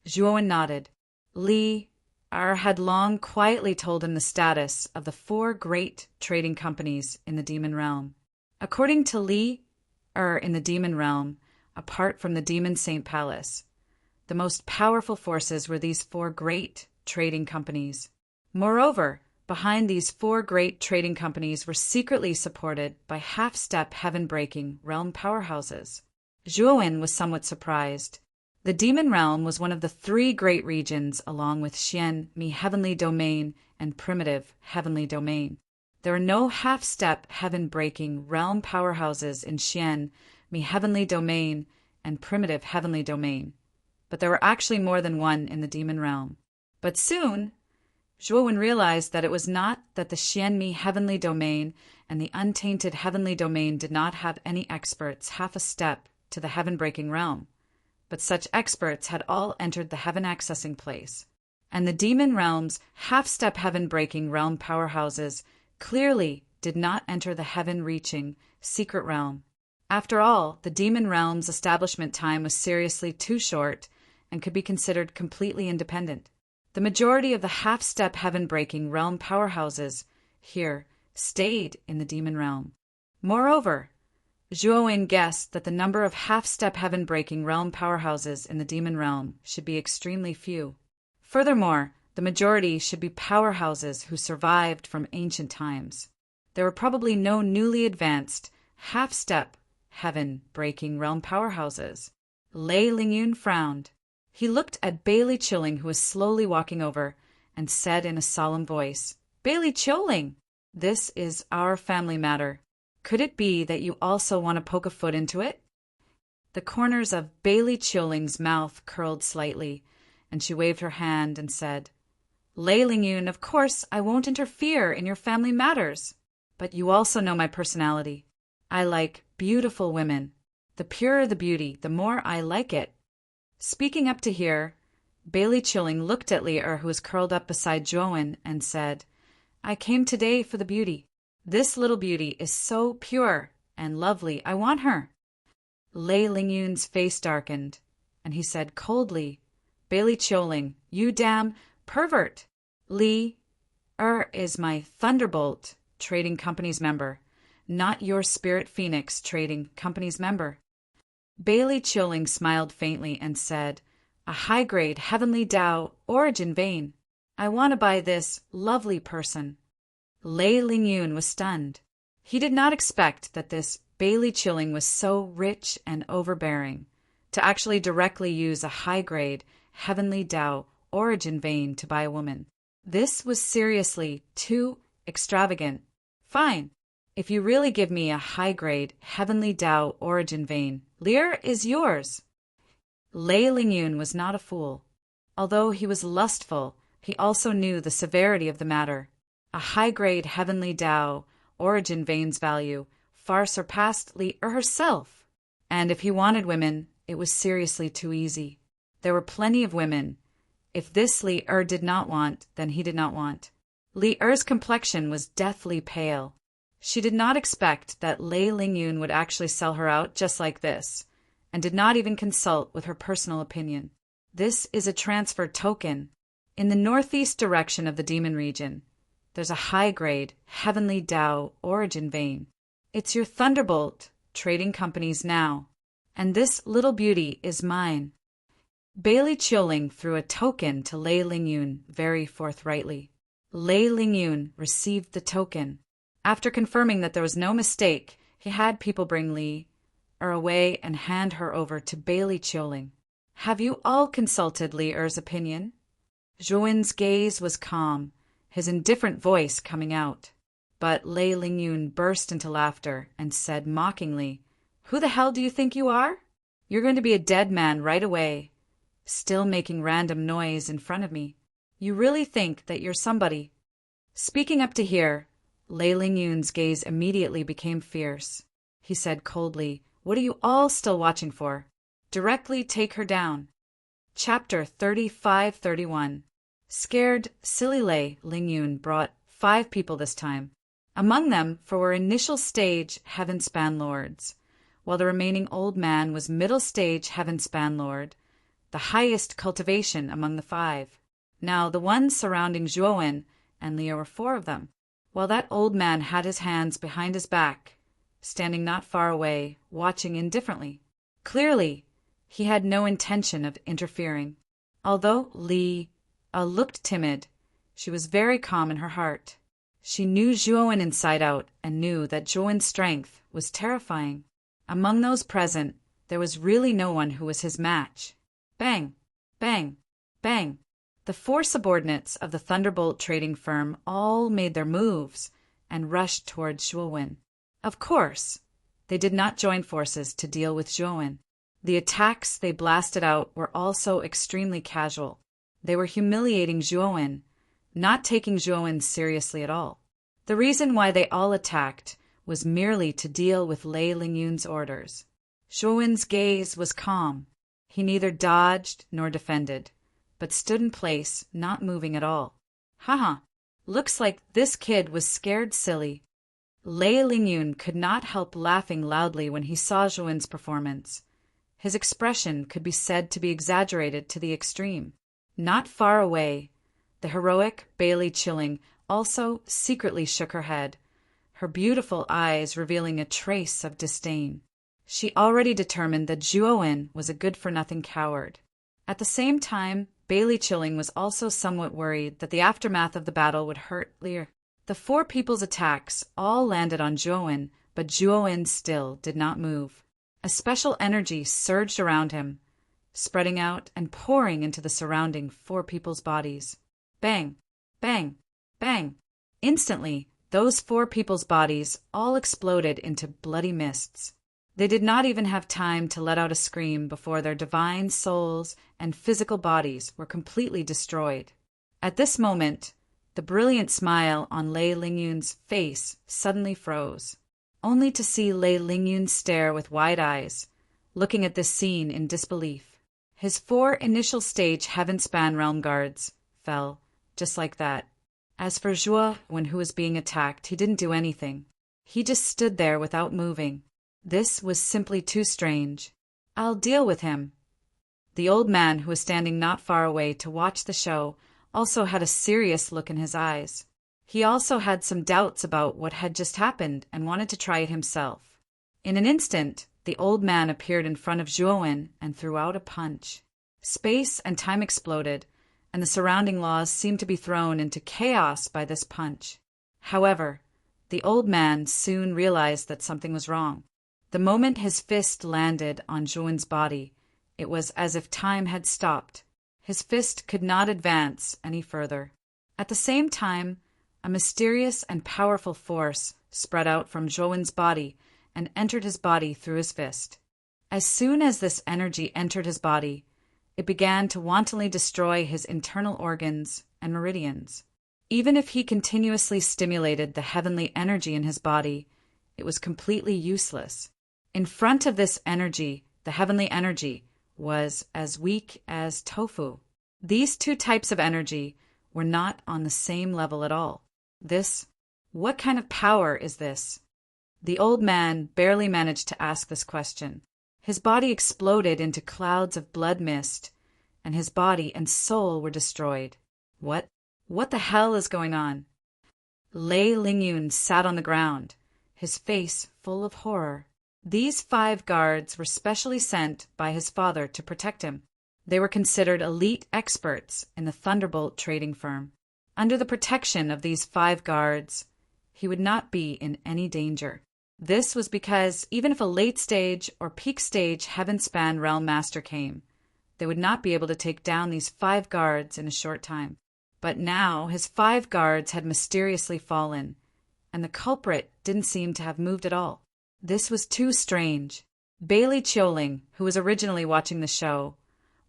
Zhuowen nodded. Li had long quietly told him the status of the 4 great trading companies in the demon realm. According to Li, in the demon realm, apart from the Demon Saint Palace, the most powerful forces were these 4 great trading companies. Moreover, behind these 4 great trading companies were secretly supported by half-step heaven-breaking realm powerhouses. Zhuowen was somewhat surprised. The demon realm was one of the 3 great regions along with Xian Mi Heavenly Domain and Primitive Heavenly Domain. There are no half-step heaven-breaking realm powerhouses in Xian Mi Heavenly Domain and Primitive Heavenly Domain, but there were actually more than one in the demon realm. But soon, Zhuowen realized that it was not that the Xianmi Heavenly Domain and the Untainted Heavenly Domain did not have any experts half a step to the heaven-breaking realm, but such experts had all entered the heaven-accessing place. And the demon realm's half-step heaven-breaking realm powerhouses clearly did not enter the heaven-reaching secret realm. After all, the demon realm's establishment time was seriously too short and could be considered completely independent. The majority of the half-step heaven-breaking realm powerhouses here stayed in the demon realm. Moreover, Zhuowen guessed that the number of half-step heaven-breaking realm powerhouses in the demon realm should be extremely few. Furthermore, the majority should be powerhouses who survived from ancient times. There were probably no newly advanced half-step heaven-breaking realm powerhouses. Lei Lingyun frowned. He looked at Bailey Chilling, who was slowly walking over, and said in a solemn voice, "Bailey Chilling, this is our family matter. Could it be that you also want to poke a foot into it?" The corners of Bailey Chilling's mouth curled slightly, and she waved her hand and said, "Lei Lingyun, of course I won't interfere in your family matters. But you also know my personality. I like beautiful women. The purer the beauty, the more I like it." Speaking up to here, Bailey Chilling looked at Li who was curled up beside Zhuowen, and said, "I came today for the beauty. This little beauty is so pure and lovely, I want her." Lei Lingyun's face darkened, and he said coldly, "Bailey Chilling, you damn pervert! Li is my Thunderbolt Trading Company's member, not your Spirit Phoenix Trading Company's member." Bailey Chilling smiled faintly and said, "A high-grade Heavenly Tao origin vein. I want to buy this lovely person." Lei Lingyun was stunned. He did not expect that this Bailey Chilling was so rich and overbearing, to actually directly use a high-grade Heavenly Tao origin vein to buy a woman. This was seriously too extravagant. "Fine. If you really give me a high-grade Heavenly Tao origin vein, Lear is yours." Lei Lingyun was not a fool. Although he was lustful, he also knew the severity of the matter. A high-grade Heavenly Tao origin vein's value far surpassed Li herself. And if he wanted women, it was seriously too easy. There were plenty of women. If this Li did not want, then he did not want. Li Er's complexion was deathly pale. She did not expect that Lei Lingyun would actually sell her out just like this, and did not even consult with her personal opinion. This is a transfer token. In the northeast direction of the demon region, there's a high-grade, heavenly Tao origin vein. It's your Thunderbolt trading company's now, and this little beauty is mine. Bailey Chioling threw a token to Lei Lingyun very forthrightly. Lei Lingyun received the token. After confirming that there was no mistake, he had people bring Li Er away and hand her over to Bailey Chioling. Have you all consulted Li Er's opinion? Zhuowen's gaze was calm, his indifferent voice coming out. But Lei Lingyun burst into laughter and said mockingly, "Who the hell do you think you are? You're going to be a dead man right away, still making random noise in front of me. You really think that you're somebody?" Speaking up to here, Lei Lingyun's gaze immediately became fierce. He said coldly, "What are you all still watching for? Directly take her down." Chapter 35-31. Scared, silly Lei Lingyun brought 5 people this time. Among them were initial stage Heavenspan Lords, while the remaining old man was middle stage Heavenspan Lord, the highest cultivation among the 5. Now the ones surrounding Zhuowen and Li Er were 4 of them, while that old man had his hands behind his back, standing not far away, watching indifferently. Clearly, he had no intention of interfering. Although Li looked timid, she was very calm in her heart. She knew Zhuowen inside out and knew that Zhuowen's strength was terrifying. Among those present, there was really no one who was his match. Bang! Bang! Bang! The 4 subordinates of the Thunderbolt trading firm all made their moves and rushed towards Zhuowen. Of course, they did not join forces to deal with Zhuowen. The attacks they blasted out were also extremely casual. They were humiliating Zhuowen, not taking Zhuowen seriously at all. The reason why they all attacked was merely to deal with Lei Lingyun's orders. Zhuowen's gaze was calm. He neither dodged nor defended, but stood in place, not moving at all. Haha, looks like this kid was scared silly. Lei Lingyun could not help laughing loudly when he saw Zhuowen's performance. His expression could be said to be exaggerated to the extreme. Not far away, the heroic Bailey Chioling also secretly shook her head, her beautiful eyes revealing a trace of disdain. She already determined that Zhuowen was a good-for-nothing coward. At the same time, Bailey Chioling was also somewhat worried that the aftermath of the battle would hurt Li Er. The 4 people's attacks all landed on Zhuowen, but Zhuowen still did not move. A special energy surged around him, spreading out and pouring into the surrounding 4 people's bodies. Bang! Bang! Bang! Instantly, those 4 people's bodies all exploded into bloody mists. They did not even have time to let out a scream before their divine souls and physical bodies were completely destroyed. At this moment, the brilliant smile on Lei Lingyun's face suddenly froze, only to see Lei Lingyun stare with wide eyes, looking at this scene in disbelief. His 4 initial stage Heavenspan Realm Guards fell, just like that. As for Zhuowen, who was being attacked, he didn't do anything. He just stood there without moving. This was simply too strange. I'll deal with him. The old man, who was standing not far away to watch the show, also had a serious look in his eyes. He also had some doubts about what had just happened and wanted to try it himself. In an instant, the old man appeared in front of Zhuowen and threw out a punch. Space and time exploded, and the surrounding laws seemed to be thrown into chaos by this punch. However, the old man soon realized that something was wrong. The moment his fist landed on Zhuowen's body, it was as if time had stopped. His fist could not advance any further. At the same time, a mysterious and powerful force spread out from Zhuowen's body and entered his body through his fist. As soon as this energy entered his body, it began to wantonly destroy his internal organs and meridians. Even if he continuously stimulated the heavenly energy in his body, it was completely useless. In front of this energy, the heavenly energy was as weak as tofu. These 2 types of energy were not on the same level at all. What kind of power is this? The old man barely managed to ask this question. His body exploded into clouds of blood mist, and his body and soul were destroyed. What the hell is going on? Lei Lingyun sat on the ground, his face full of horror. These 5 guards were specially sent by his father to protect him. They were considered elite experts in the Thunderbolt trading firm. Under the protection of these 5 guards, he would not be in any danger. This was because even if a late-stage or peak-stage Heavenspan Realm Master came, they would not be able to take down these 5 guards in a short time. But now his 5 guards had mysteriously fallen, and the culprit didn't seem to have moved at all. This was too strange. Bailey Chioling, who was originally watching the show,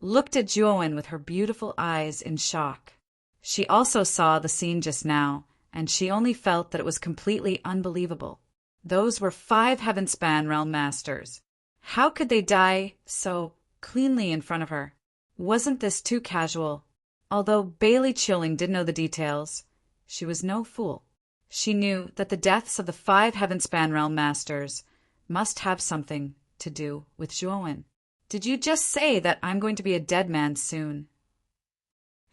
looked at Juowen with her beautiful eyes in shock. She also saw the scene just now, and she only felt that it was completely unbelievable. Those were 5 Heavenspan Realm Masters. How could they die so cleanly in front of her? Wasn't this too casual? Although Bailey Chilling didn't know the details, she was no fool. She knew that the deaths of the 5 Heavenspan Realm Masters must have something to do with Juowen. Did you just say that I'm going to be a dead man soon?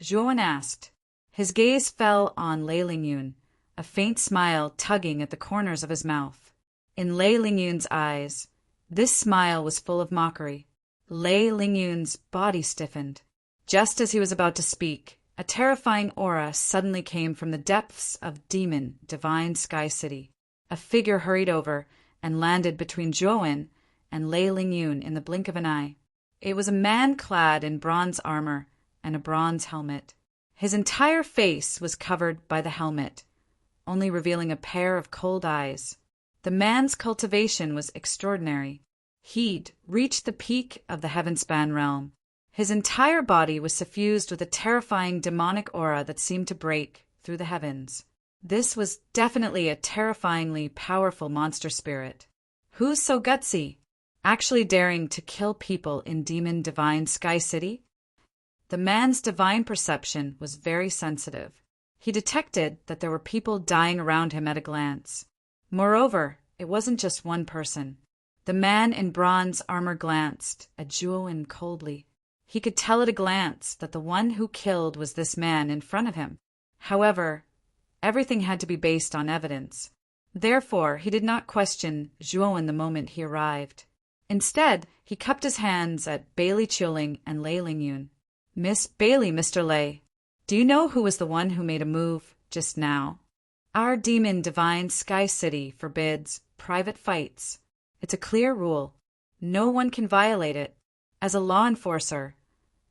Juowen asked. His gaze fell on Lei Lingyun, a faint smile tugging at the corners of his mouth. In Lei Lingyun's eyes, this smile was full of mockery. Lei Lingyun's body stiffened. Just as he was about to speak, a terrifying aura suddenly came from the depths of Demon Divine Sky City. A figure hurried over and landed between Juowen and Lei Lingyun in the blink of an eye. It was a man clad in bronze armor and a bronze helmet. His entire face was covered by the helmet, only revealing a pair of cold eyes. The man's cultivation was extraordinary. He'd reached the peak of the Heavenspan realm. His entire body was suffused with a terrifying demonic aura that seemed to break through the heavens. This was definitely a terrifyingly powerful monster spirit. Who's so gutsy, actually daring to kill people in Demon Divine Sky City? The man's divine perception was very sensitive. He detected that there were people dying around him at a glance. Moreover, it wasn't just one person. The man in bronze armor glanced at Juowen coldly. He could tell at a glance that the one who killed was this man in front of him. However, everything had to be based on evidence. Therefore, he did not question Juowen the moment he arrived. Instead, he cupped his hands at Bailey Chilling and Lei Lingyun. Miss Bailey, Mr. Lei, do you know who was the one who made a move just now? Our Demon Divine Sky City forbids private fights. It's a clear rule. No one can violate it. As a law enforcer,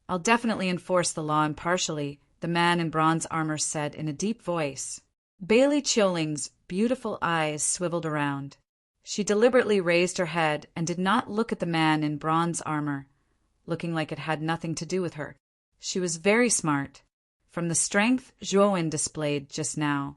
I'll definitely enforce the law impartially, the man in bronze armor said in a deep voice. Bailey Chilling's beautiful eyes swiveled around. She deliberately raised her head and did not look at the man in bronze armor, looking like it had nothing to do with her. She was very smart. From the strength Juowen displayed just now,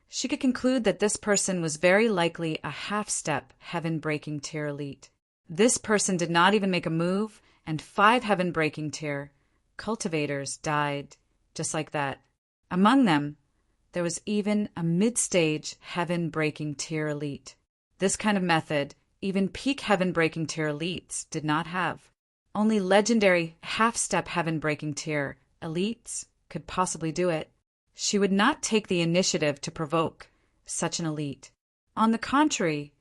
she could conclude that this person was very likely a half-step heaven-breaking tier elite. This person did not even make a move, and 5 heaven-breaking tier cultivators died just like that. Among them, there was even a mid-stage heaven-breaking tier elite. This kind of method, even peak heaven-breaking tier elites did not have. Only legendary half-step heaven-breaking tier elites could possibly do it. She would not take the initiative to provoke such an elite. On the contrary,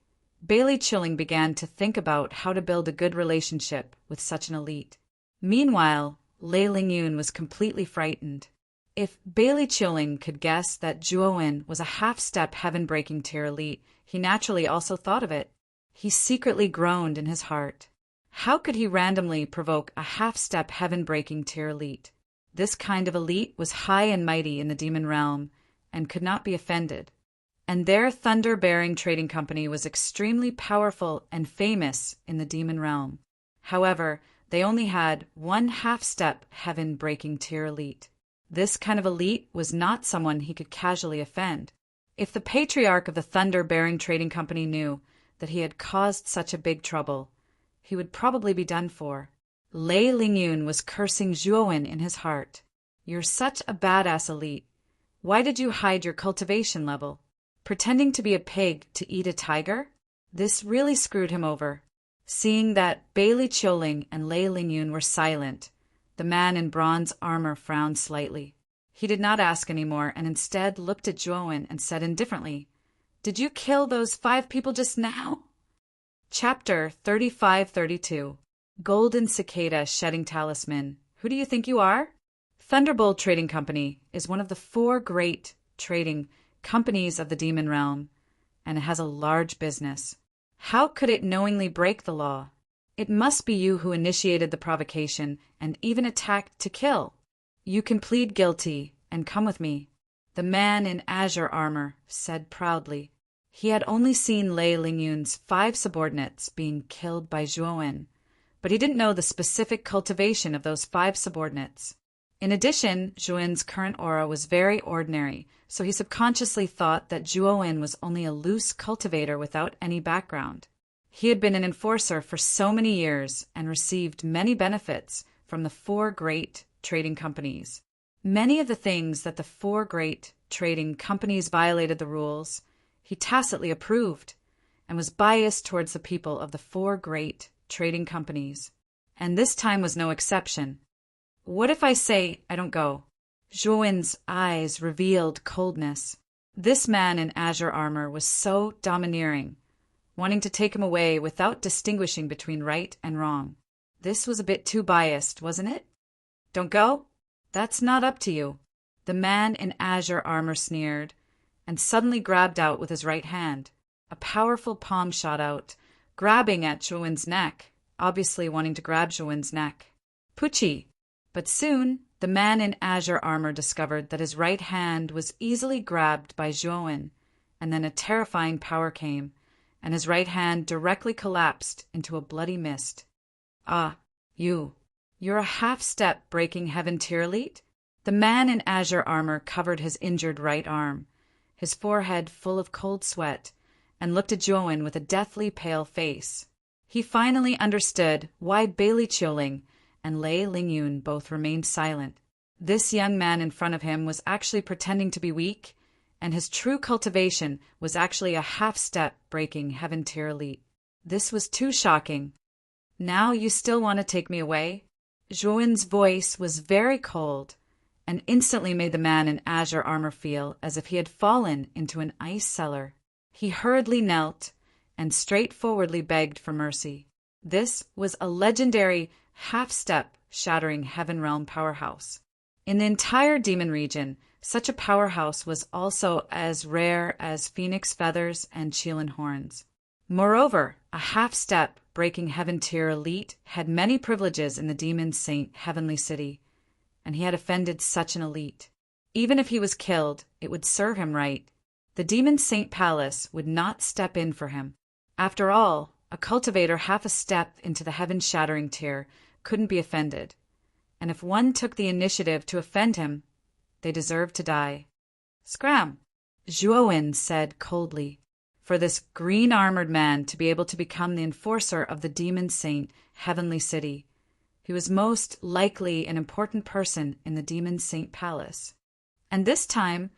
Bailey Chilling began to think about how to build a good relationship with such an elite. Meanwhile, Lei Lingyun was completely frightened. If Bailey Chilling could guess that Juowen was a half-step heaven-breaking tier elite, he naturally also thought of it. He secretly groaned in his heart. How could he randomly provoke a half-step heaven-breaking tier elite? This kind of elite was high and mighty in the demon realm and could not be offended. And their thunder-bearing trading company was extremely powerful and famous in the demon realm. However, they only had one half-step heaven-breaking tier elite. This kind of elite was not someone he could casually offend. If the patriarch of the thunder-bearing trading company knew that he had caused such a big trouble, he would probably be done for. Lei Lingyun was cursing Juowen in his heart. You're such a badass elite. Why did you hide your cultivation level? Pretending to be a pig to eat a tiger? This really screwed him over. Seeing that Bailey Chioling and Lei Lingyun were silent, the man in bronze armor frowned slightly. He did not ask any more and instead looked at Zhuowen and said indifferently, "Did you kill those 5 people just now?" Chapter 35-32. Golden Cicada Shedding Talisman. Who do you think you are? Thunderbolt Trading Company is one of the 4 great trading companies of the demon realm, and it has a large business. How could it knowingly break the law? It must be you who initiated the provocation and even attacked to kill. You can plead guilty and come with me, the man in azure armor said proudly. He had only seen Lei Lingyun's 5 subordinates being killed by Zhuowen, but he didn't know the specific cultivation of those 5 subordinates. In addition, Zhuowen's current aura was very ordinary, so he subconsciously thought that Zhuowen was only a loose cultivator without any background. He had been an enforcer for so many years and received many benefits from the 4 great trading companies. Many of the things that the 4 great trading companies violated the rules, he tacitly approved and was biased towards the people of the 4 great trading companies. And this time was no exception. What if I say I don't go? Zhuowen's eyes revealed coldness. This man in azure armor was so domineering, wanting to take him away without distinguishing between right and wrong. This was a bit too biased, wasn't it? Don't go? That's not up to you. The man in azure armor sneered, and suddenly grabbed out with his right hand. A powerful palm shot out, grabbing at Zhuowen's neck, obviously wanting to grab Zhuowen's neck. Pucci! But soon, the man in azure armor discovered that his right hand was easily grabbed by Zhuowen, and then a terrifying power came, and his right hand directly collapsed into a bloody mist. Ah, you're a half-step breaking heaven tier elite? The man in azure armor covered his injured right arm, his forehead full of cold sweat, and looked at Zhuowen with a deathly pale face. He finally understood why Bailey Chioling and Lei Lingyun both remained silent. This young man in front of him was actually pretending to be weak, and his true cultivation was actually a half-step breaking heaven tier elite. This was too shocking. Now you still want to take me away? Zhuowen's voice was very cold, and instantly made the man in azure armor feel as if he had fallen into an ice cellar. He hurriedly knelt and straightforwardly begged for mercy. This was a legendary half-step shattering heaven realm powerhouse. In the entire demon region, such a powerhouse was also as rare as phoenix feathers and Qilin horns. Moreover, a half-step breaking heaven tier elite had many privileges in the demon saint heavenly city, and he had offended such an elite. Even if he was killed, it would serve him right. The demon saint palace would not step in for him. After all, a cultivator half a step into the heaven-shattering tier couldn't be offended, and if one took the initiative to offend him, they deserved to die. Scram! Zhuowen said coldly. For this green-armored man to be able to become the enforcer of the demon saint heavenly city, he was most likely an important person in the demon saint palace. And this time,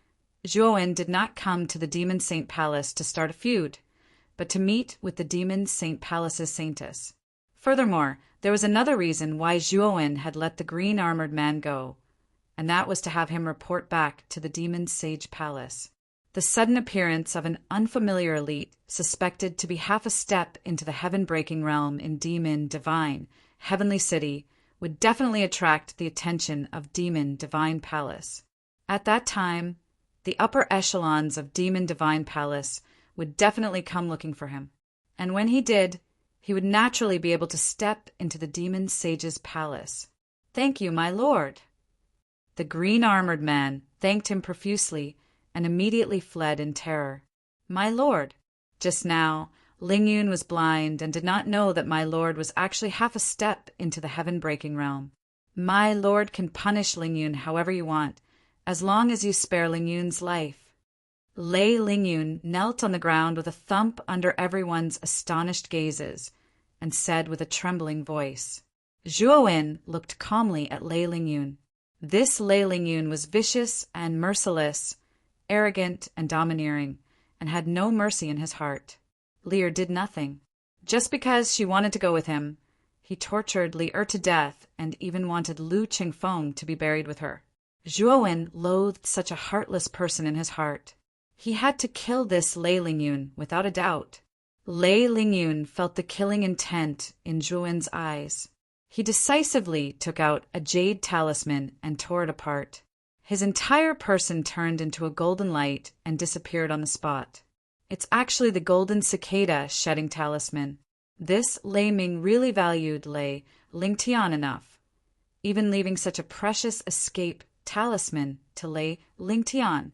Zhuowen did not come to the demon saint palace to start a feud, but to meet with the demon saint palace's saintess. Furthermore, there was another reason why Zhuowen had let the green-armored man go, and that was to have him report back to the demon sage palace. The sudden appearance of an unfamiliar elite suspected to be half a step into the heaven-breaking realm in demon divine heavenly city would definitely attract the attention of demon divine palace. At that time, the upper echelons of demon divine palace would definitely come looking for him, and when he did, he would naturally be able to step into the demon sage's palace. "Thank you, my lord." The green-armored man thanked him profusely and immediately fled in terror. "My lord." Just now, Lingyun was blind and did not know that my lord was actually half a step into the heaven-breaking realm. My lord can punish Lingyun however you want, as long as you spare Lingyun's life. Lei Lingyun knelt on the ground with a thump under everyone's astonished gazes, and said with a trembling voice. Zhuowen looked calmly at Lei Lingyun. This Lei Lingyun was vicious and merciless, arrogant and domineering, and had no mercy in his heart. Lear did nothing. Just because she wanted to go with him, he tortured Lear to death and even wanted Lu Qingfeng to be buried with her. Zhuowen loathed such a heartless person in his heart. He had to kill this Lei Lingyun without a doubt. Lei Lingyun felt the killing intent in Zhuowen's eyes. He decisively took out a jade talisman and tore it apart. His entire person turned into a golden light and disappeared on the spot. It's actually the golden cicada shedding talisman. This Lei Ming really valued Lei Lingtian enough, even leaving such a precious escape talisman to Lei Lingtian.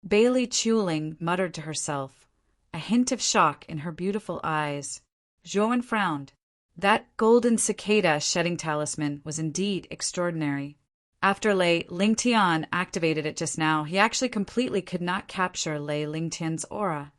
Bailey Chuling muttered to herself, a hint of shock in her beautiful eyes. Zhuowen frowned. That golden cicada shedding talisman was indeed extraordinary. After Lei Lingtian activated it just now, he actually completely could not capture Lei Lingtian's aura,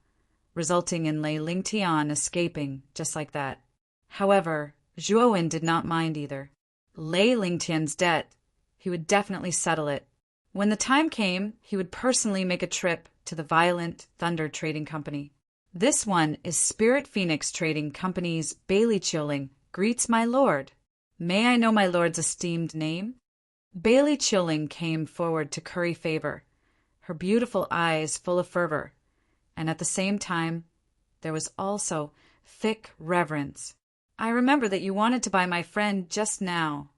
resulting in Lei Lingtian escaping just like that. However, Zhuowen did not mind either. Lei Lingtian's debt, he would definitely settle it. When the time came, he would personally make a trip to the Violent Thunder Trading Company. This one is Spirit Phoenix Trading Company's Bailey Chilling greets my lord. May I know my lord's esteemed name? Bailey Chilling came forward to curry favor, her beautiful eyes full of fervor, and at the same time, there was also thick reverence. I remember that you wanted to buy my friend just now.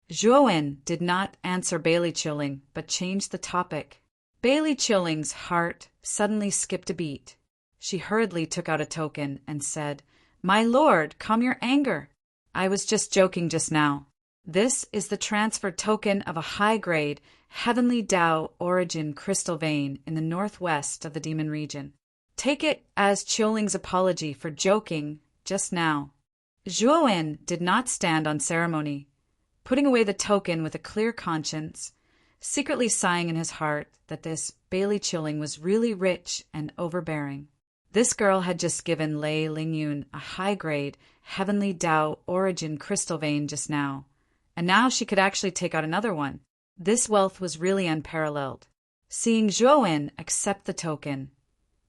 Zhuowen did not answer Bailey Chilling, but changed the topic. Bailey Chilling's heart suddenly skipped a beat. She hurriedly took out a token and said, My lord, calm your anger. I was just joking just now. This is the transfer token of a high-grade, heavenly Tao origin crystal vein in the northwest of the demon region. Take it as Chiuling's apology for joking just now. Zhuowen did not stand on ceremony, putting away the token with a clear conscience, secretly sighing in his heart that this Bailey Chilling was really rich and overbearing. This girl had just given Lei Lingyun a high-grade, heavenly Tao origin crystal vein just now, and now she could actually take out another one. This wealth was really unparalleled. Seeing Zhuowen accept the token,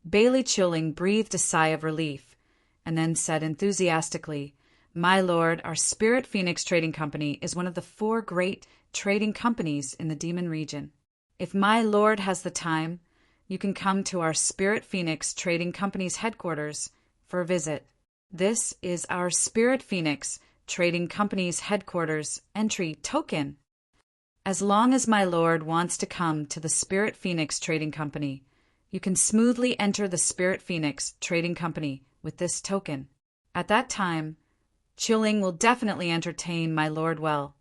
Bailey Chilling breathed a sigh of relief, and then said enthusiastically, My lord, our Spirit Phoenix Trading Company is one of the 4 great trading companies in the demon region. If my lord has the time, you can come to our Spirit Phoenix Trading Company's headquarters for a visit. This is our Spirit Phoenix Trading Company's headquarters entry token. As long as my lord wants to come to the Spirit Phoenix Trading Company, you can smoothly enter the Spirit Phoenix Trading Company with this token. At that time, Chilling will definitely entertain my lord well.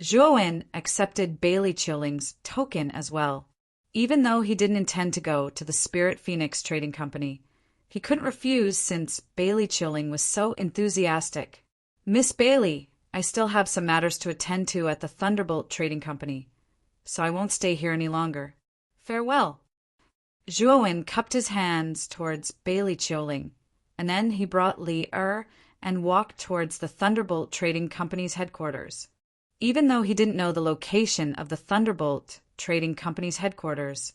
Zhuowen accepted Bailey Chilling's token as well. Even though he didn't intend to go to the Spirit Phoenix Trading Company, he couldn't refuse since Bailey Chilling was so enthusiastic. Miss Bailey, I still have some matters to attend to at the Thunderbolt Trading Company, so I won't stay here any longer. Farewell. Zhuowen cupped his hands towards Bailey Chilling, and then he brought Li and walked towards the Thunderbolt Trading Company's headquarters. Even though he didn't know the location of the Thunderbolt Trading Company's headquarters,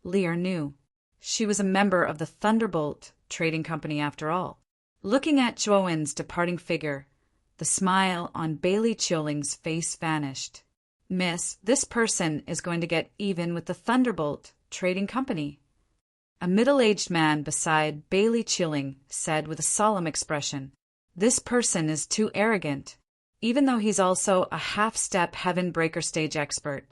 Lear knew. She was a member of the Thunderbolt Trading Company after all. Looking at Zhuowen's departing figure, the smile on Bailey Chilling's face vanished. Miss, this person is going to get even with the Thunderbolt Trading Company. A middle-aged man beside Bailey Chilling said with a solemn expression, This person is too arrogant. Even though he's also a half-step heaven breaker stage expert,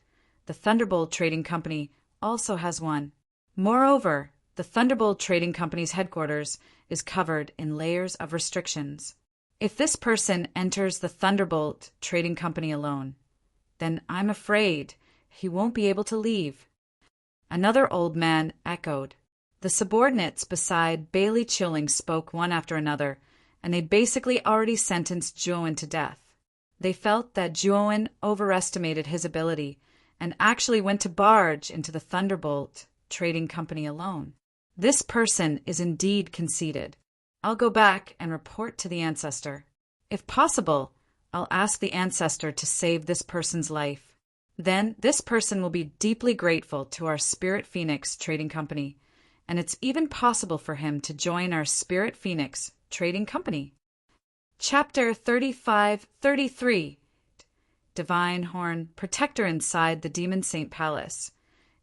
the Thunderbolt Trading Company also has one. Moreover, the Thunderbolt Trading Company's headquarters is covered in layers of restrictions. If this person enters the Thunderbolt Trading Company alone, then I'm afraid he won't be able to leave. Another old man echoed. The subordinates beside Bailey Chilling spoke one after another, and they basically already sentenced Zhuowen to death. They felt that Zhuowen overestimated his ability and actually went to barge into the Thunderbolt Trading Company alone. This person is indeed conceited. I'll go back and report to the ancestor. If possible, I'll ask the ancestor to save this person's life. Then this person will be deeply grateful to our Spirit Phoenix Trading Company, and it's even possible for him to join our Spirit Phoenix Trading Company. Chapter 35-33 Divine Horn Protector inside the Demon Saint Palace.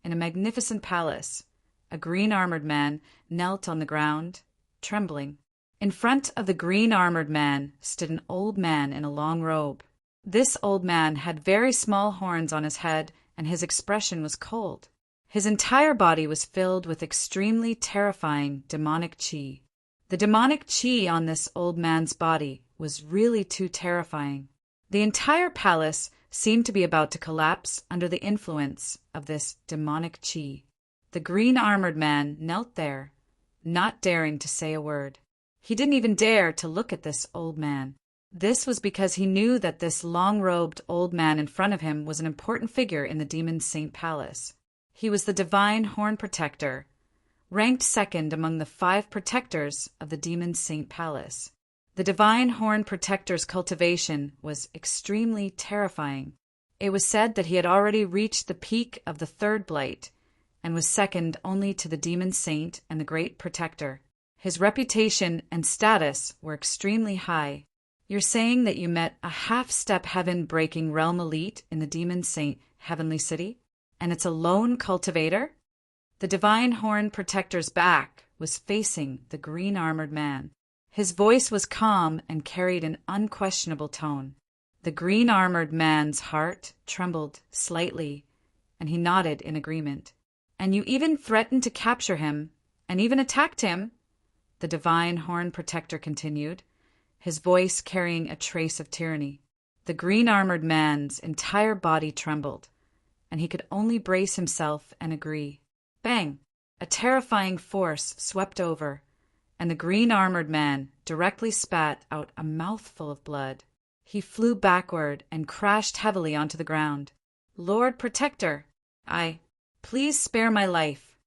In a magnificent palace, a green-armored man knelt on the ground, trembling. In front of the green-armored man stood an old man in a long robe. This old man had very small horns on his head, and his expression was cold. His entire body was filled with extremely terrifying demonic chi. The demonic chi on this old man's body was really too terrifying. The entire palace seemed to be about to collapse under the influence of this demonic chi. The green-armored man knelt there, not daring to say a word. He didn't even dare to look at this old man. This was because he knew that this long-robed old man in front of him was an important figure in the Demon Saint Palace. He was the Divine Horn Protector, ranked second among the 5 protectors of the Demon Saint Palace. The Divine Horn Protector's cultivation was extremely terrifying. It was said that he had already reached the peak of the 3rd blight and was second only to the Demon Saint and the Great Protector. His reputation and status were extremely high. You're saying that you met a half-step heaven-breaking realm elite in the Demon Saint Heavenly City? And it's a lone cultivator? The Divine Horn Protector's back was facing the green-armored man. His voice was calm and carried an unquestionable tone. The green-armored man's heart trembled slightly, and he nodded in agreement. And you even threatened to capture him, and even attacked him, the Divine Horn Protector continued, his voice carrying a trace of tyranny. The green-armored man's entire body trembled, and he could only brace himself and agree. Bang! A terrifying force swept over, and the green-armored man directly spat out a mouthful of blood. He flew backward and crashed heavily onto the ground. Lord Protector, please spare my life.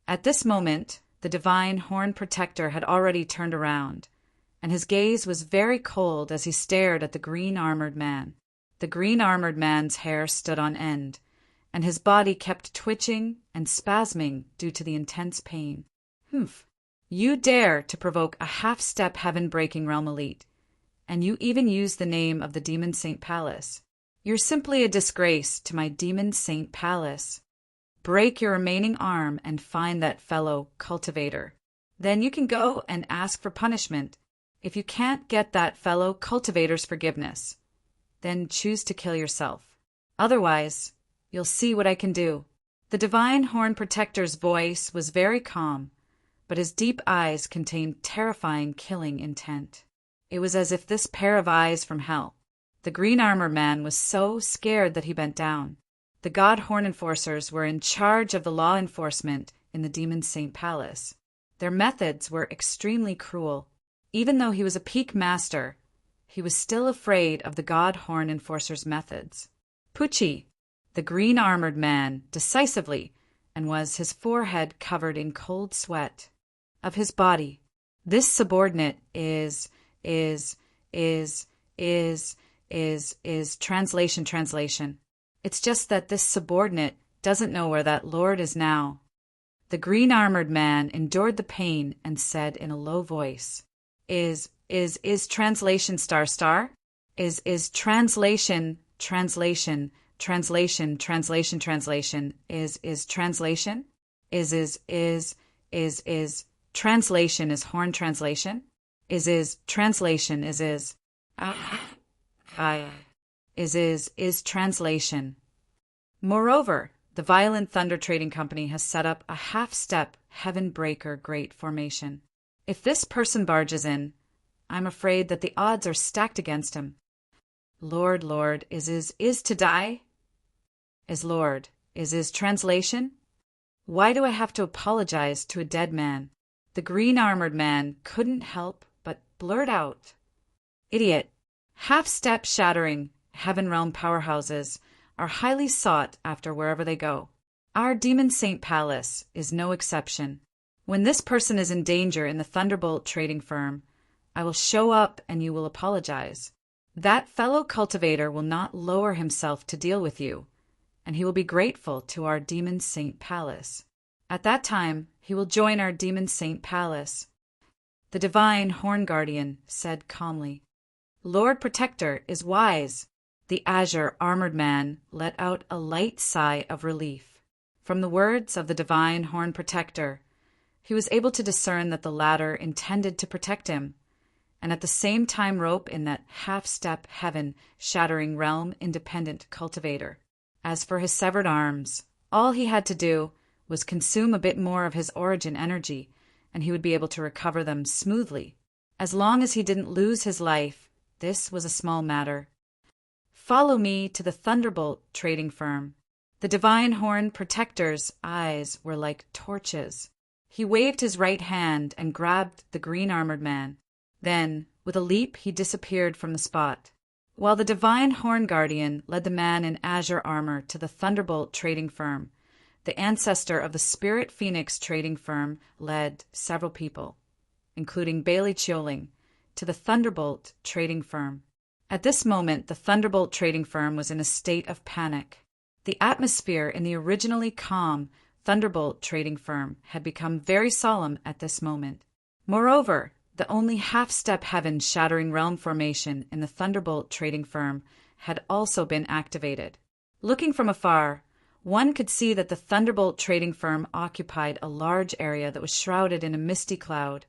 At this moment, the Divine Horn Protector had already turned around, and his gaze was very cold as he stared at the green-armored man. The green-armored man's hair stood on end, and his body kept twitching and spasming due to the intense pain. Humph! You dare to provoke a half-step heaven-breaking realm elite, and you even use the name of the Demon Saint Palace. You're simply a disgrace to my Demon Saint Palace. Break your remaining arm and find that fellow cultivator. Then you can go and ask for punishment. If you can't get that fellow cultivator's forgiveness, then choose to kill yourself. Otherwise, you'll see what I can do. The Divine Horn Protector's voice was very calm, but his deep eyes contained terrifying killing intent. It was as if this pair of eyes from hell. The green armor man was so scared that he bent down. The God Horn Enforcers were in charge of the law enforcement in the Demon Saint Palace. Their methods were extremely cruel. Even though he was a peak master, he was still afraid of the God Horn Enforcers' methods. Pucci, the green-armored man, decisively, and was his forehead covered in cold sweat. Of his body, this subordinate is translation. It's just that this subordinate doesn't know where that lord is now. The green-armored man endured the pain and said in a low voice, Is translation star? Is translation, is translation? Translation is horn translation? Is translation, is translation. Moreover, the Violent Thunder Trading Company has set up a half-step Heaven Breaker Great Formation. If this person barges in, I'm afraid that the odds are stacked against him. Lord, is to die? Is translation? Why do I have to apologize to a dead man? The green-armored man couldn't help but blurt out, Idiot! Half-step shattering Heaven Realm powerhouses are highly sought after wherever they go. Our Demon Saint Palace is no exception. When this person is in danger in the Thunderbolt trading firm, I will show up and you will apologize. That fellow cultivator will not lower himself to deal with you, and he will be grateful to our demon saint palace. At that time, he will join our demon saint palace. The divine horn guardian said calmly. Lord Protector is wise. The azure armored man let out a light sigh of relief. From the words of the divine horn protector, he was able to discern that the latter intended to protect him, and at the same time rope in that half-step heaven-shattering realm independent cultivator. As for his severed arms, all he had to do was consume a bit more of his origin energy, and he would be able to recover them smoothly. As long as he didn't lose his life, this was a small matter. Follow me to the Thunderbolt trading firm. The divine horn protector's eyes were like torches. He waved his right hand and grabbed the green-armored man. Then, with a leap, he disappeared from the spot. While the divine horn guardian led the man in azure armor to the Thunderbolt trading firm, the ancestor of the Spirit Phoenix trading firm led several people, including Bailey Chioling, to the Thunderbolt trading firm. At this moment, the Thunderbolt trading firm was in a state of panic. The atmosphere in the originally calm Thunderbolt trading firm had become very solemn at this moment. Moreover, the only half-step heaven-shattering realm formation in the Thunderbolt trading firm had also been activated. Looking from afar, one could see that the Thunderbolt trading firm occupied a large area that was shrouded in a misty cloud,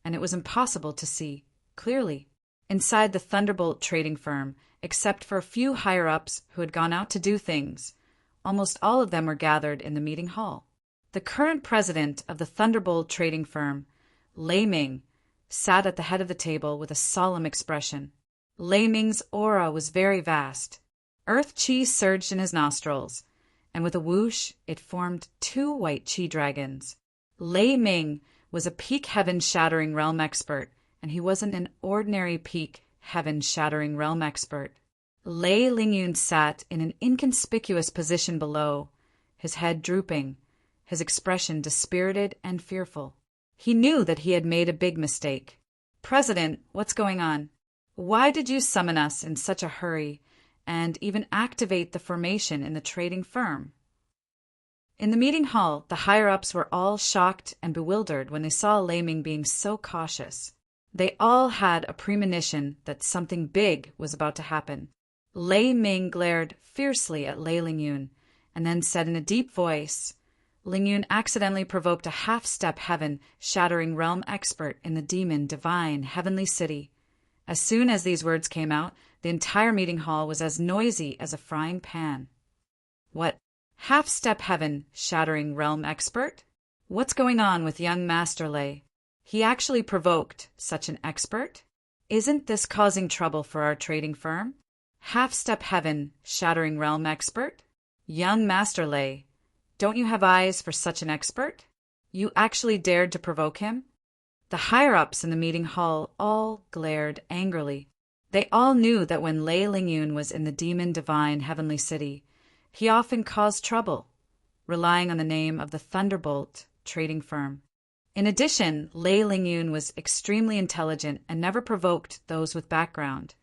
and it was impossible to see clearly inside the Thunderbolt trading firm, except for a few higher-ups who had gone out to do things. Almost all of them were gathered in the meeting hall. The current president of the Thunderbolt trading firm, Lei Ming, sat at the head of the table with a solemn expression. Lei Ming's aura was very vast. Earth chi surged in his nostrils, and with a whoosh, it formed 2 white chi dragons. Lei Ming was a peak heaven-shattering realm expert, and he wasn't an ordinary peak heaven-shattering realm expert. Lei Lingyun sat in an inconspicuous position below, his head drooping, his expression dispirited and fearful. He knew that he had made a big mistake. President, what's going on? Why did you summon us in such a hurry and even activate the formation in the trading firm? In the meeting hall, the higher-ups were all shocked and bewildered when they saw Lei Ming being so cautious. They all had a premonition that something big was about to happen. Lei Ming glared fiercely at Lei Lingyun and then said in a deep voice, Lingyun accidentally provoked a half-step heaven-shattering realm expert in the demon divine heavenly city. As soon as these words came out, the entire meeting hall was as noisy as a frying pan. What? Half-step heaven-shattering realm expert? What's going on with young Master Lei? He actually provoked such an expert? Isn't this causing trouble for our trading firm? Half-step heaven-shattering realm expert? Young Master Lei, don't you have eyes for such an expert? You actually dared to provoke him? The higher-ups in the meeting hall all glared angrily. They all knew that when Lei Lingyun was in the demon divine heavenly city, he often caused trouble, relying on the name of the Thunderbolt trading firm. In addition, Lei Lingyun was extremely intelligent and never provoked those with background,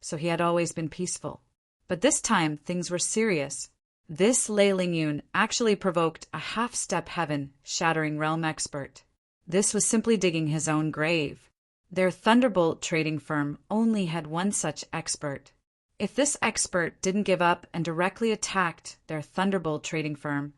so he had always been peaceful. But this time, things were serious. This Lei Lingyun actually provoked a half-step heaven-shattering realm expert. This was simply digging his own grave. Their Thunderbolt trading firm only had one such expert. If this expert didn't give up and directly attacked their Thunderbolt trading firm,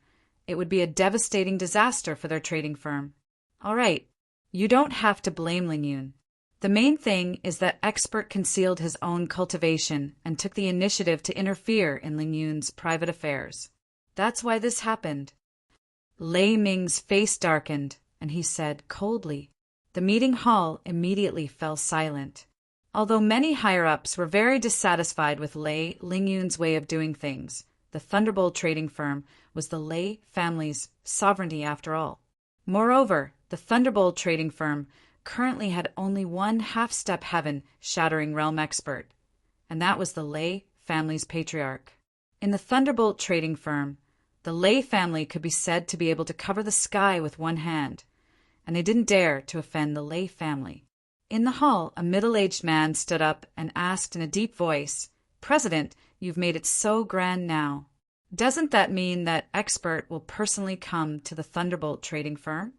it would be a devastating disaster for their trading firm. All right, you don't have to blame Lingyun. The main thing is that expert concealed his own cultivation and took the initiative to interfere in Lingyun's private affairs. That's why this happened. Lei Ming's face darkened, and he said coldly. The meeting hall immediately fell silent. Although many higher-ups were very dissatisfied with Lei Lingyun's way of doing things, the Thunderbolt trading firm was the Lei family's sovereignty after all. Moreover, the Thunderbolt trading firm currently had only one half-step heaven-shattering realm expert, and that was the Lei family's patriarch. In the Thunderbolt trading firm, the Lei family could be said to be able to cover the sky with one hand, and they didn't dare to offend the Lei family. In the hall, a middle-aged man stood up and asked in a deep voice, President, you've made it so grand now. Doesn't that mean that expert will personally come to the Thunderbolt trading firm?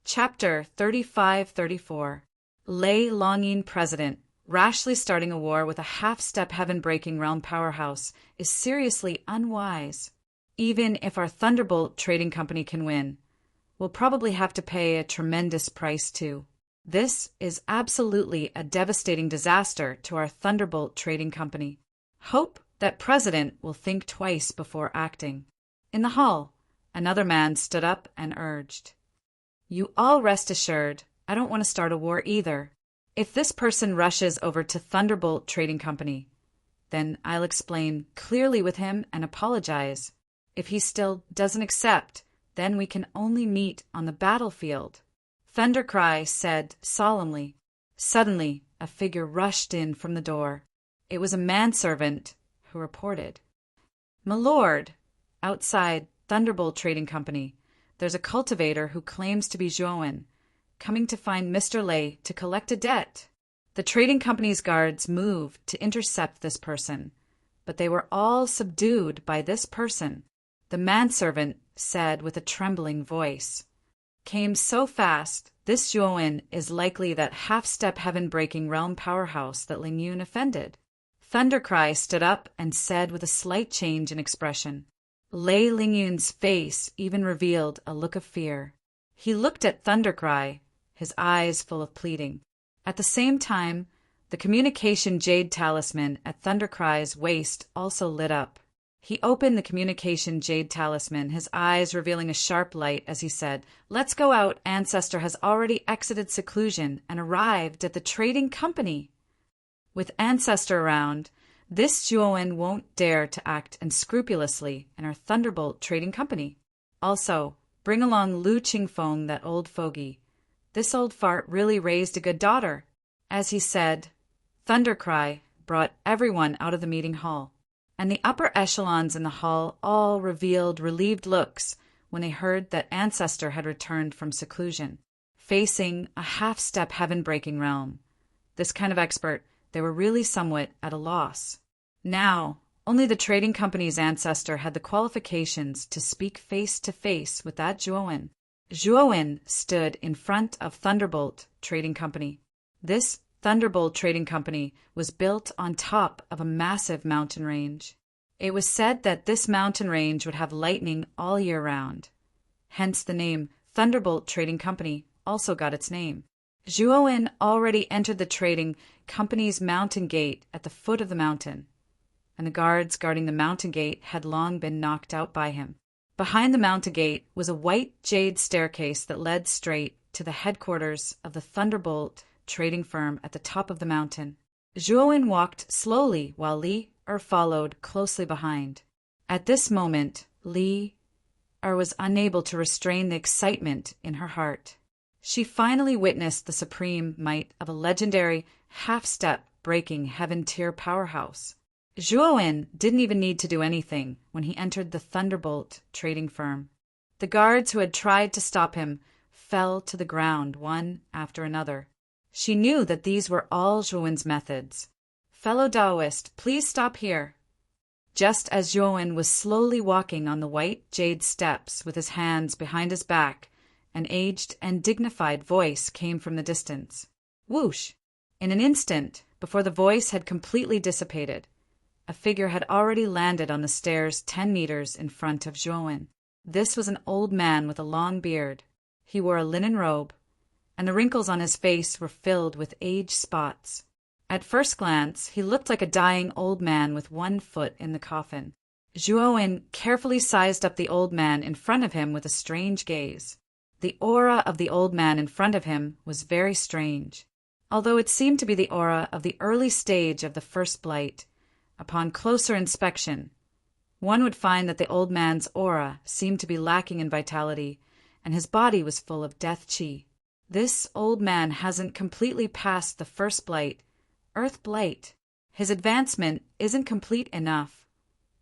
Chapter 35-34. Lei Longyin President, rashly starting a war with a half-step heaven-breaking realm powerhouse, is seriously unwise. Even if our Thunderbolt trading company can win, we'll probably have to pay a tremendous price too. This is absolutely a devastating disaster to our Thunderbolt trading company. Hope that President will think twice before acting. In the hall, another man stood up and urged, "You all rest assured, I don't want to start a war either. If this person rushes over to Thunderbolt Trading Company, then I'll explain clearly with him and apologize. If he still doesn't accept, then we can only meet on the battlefield," Thundercry said solemnly. Suddenly, a figure rushed in from the door. It was a manservant who reported, "My lord, outside Thunderbolt Trading Company, there's a cultivator who claims to be Zhuowen, coming to find Mr. Lei to collect a debt." The trading company's guards moved to intercept this person, but they were all subdued by this person. The manservant said with a trembling voice, "Came so fast, this Zhuowen is likely that half-step heaven-breaking realm powerhouse that Ling Yun offended." Thundercry stood up and said with a slight change in expression. Lei Lingyun's face even revealed a look of fear. He looked at Thundercry, his eyes full of pleading. At the same time, the communication jade talisman at Thundercry's waist also lit up. He opened the communication jade talisman, his eyes revealing a sharp light as he said, "Let's go out. Ancestor has already exited seclusion and arrived at the trading company." With Ancestor around, this Zhuowen won't dare to act unscrupulously in our Thunderbolt Trading Company. Also, bring along Lu Qingfeng, that old fogey. This old fart really raised a good daughter. As he said, Thundercry brought everyone out of the meeting hall, and the upper echelons in the hall all revealed relieved looks when they heard that Ancestor had returned from seclusion, facing a half-step heaven-breaking realm. This kind of expert, they were really somewhat at a loss. Now, only the trading company's Ancestor had the qualifications to speak face-to-face with that Zhuowen. Zhuowen stood in front of Thunderbolt Trading Company. This Thunderbolt Trading Company was built on top of a massive mountain range. It was said that this mountain range would have lightning all year round. Hence the name Thunderbolt Trading Company also got its name. Zhuowen already entered the trading company's mountain gate at the foot of the mountain, and the guards guarding the mountain gate had long been knocked out by him. Behind the mountain gate was a white jade staircase that led straight to the headquarters of the Thunderbolt trading firm at the top of the mountain. Zhuowen walked slowly while Li followed closely behind. At this moment, Li was unable to restrain the excitement in her heart. She finally witnessed the supreme might of a legendary half-step breaking heaven-tier powerhouse. Zhuowen didn't even need to do anything when he entered the Thunderbolt trading firm. The guards who had tried to stop him fell to the ground one after another. She knew that these were all Zhuowen's methods. "Fellow Taoist, please stop here." Just as Zhuowen was slowly walking on the white jade steps with his hands behind his back, an aged and dignified voice came from the distance. Whoosh! In an instant, before the voice had completely dissipated, a figure had already landed on the stairs 10 meters in front of Zhuowen. This was an old man with a long beard. He wore a linen robe, and the wrinkles on his face were filled with age spots. At first glance, he looked like a dying old man with one foot in the coffin. Zhuowen carefully sized up the old man in front of him with a strange gaze. The aura of the old man in front of him was very strange. Although it seemed to be the aura of the early stage of the first blight, upon closer inspection, one would find that the old man's aura seemed to be lacking in vitality, and his body was full of death chi. This old man hasn't completely passed the first blight, Earth Blight. His advancement isn't complete enough,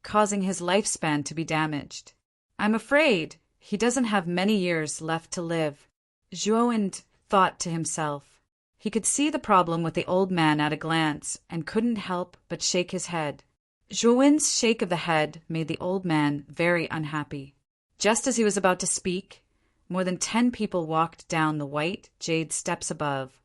causing his lifespan to be damaged. I'm afraid he doesn't have many years left to live, Zhuowen thought to himself. He could see the problem with the old man at a glance and couldn't help but shake his head. Zhuowen's shake of the head made the old man very unhappy. Just as he was about to speak, more than 10 people walked down the white jade steps above,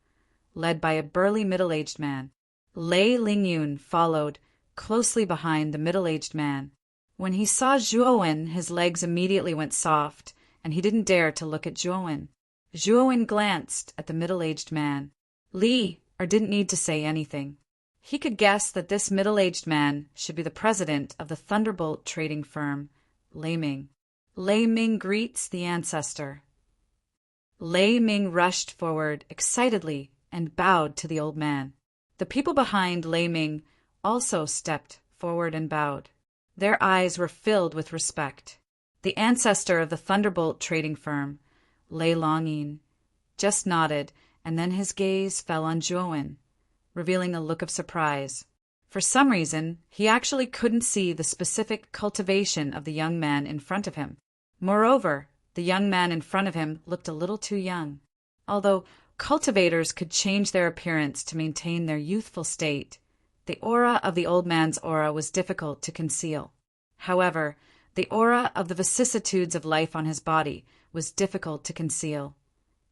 led by a burly middle-aged man. Lei Lingyun followed closely behind the middle-aged man. When he saw Zhuowen, his legs immediately went soft, and he didn't dare to look at Zhuowen. Zhuowen glanced at the middle-aged man. Li didn't need to say anything. He could guess that this middle-aged man should be the president of the Thunderbolt trading firm, Lei Ming. Lei Ming greets the ancestor. Lei Ming rushed forward excitedly and bowed to the old man. The people behind Lei Ming also stepped forward and bowed. Their eyes were filled with respect. The ancestor of the Thunderbolt trading firm, Lei Longyin, just nodded, and then his gaze fell on Zhuowen, revealing a look of surprise. For some reason, he actually couldn't see the specific cultivation of the young man in front of him. Moreover, the young man in front of him looked a little too young. Although cultivators could change their appearance to maintain their youthful state, the aura of the old man's aura was difficult to conceal. However, the aura of the vicissitudes of life on his body was difficult to conceal,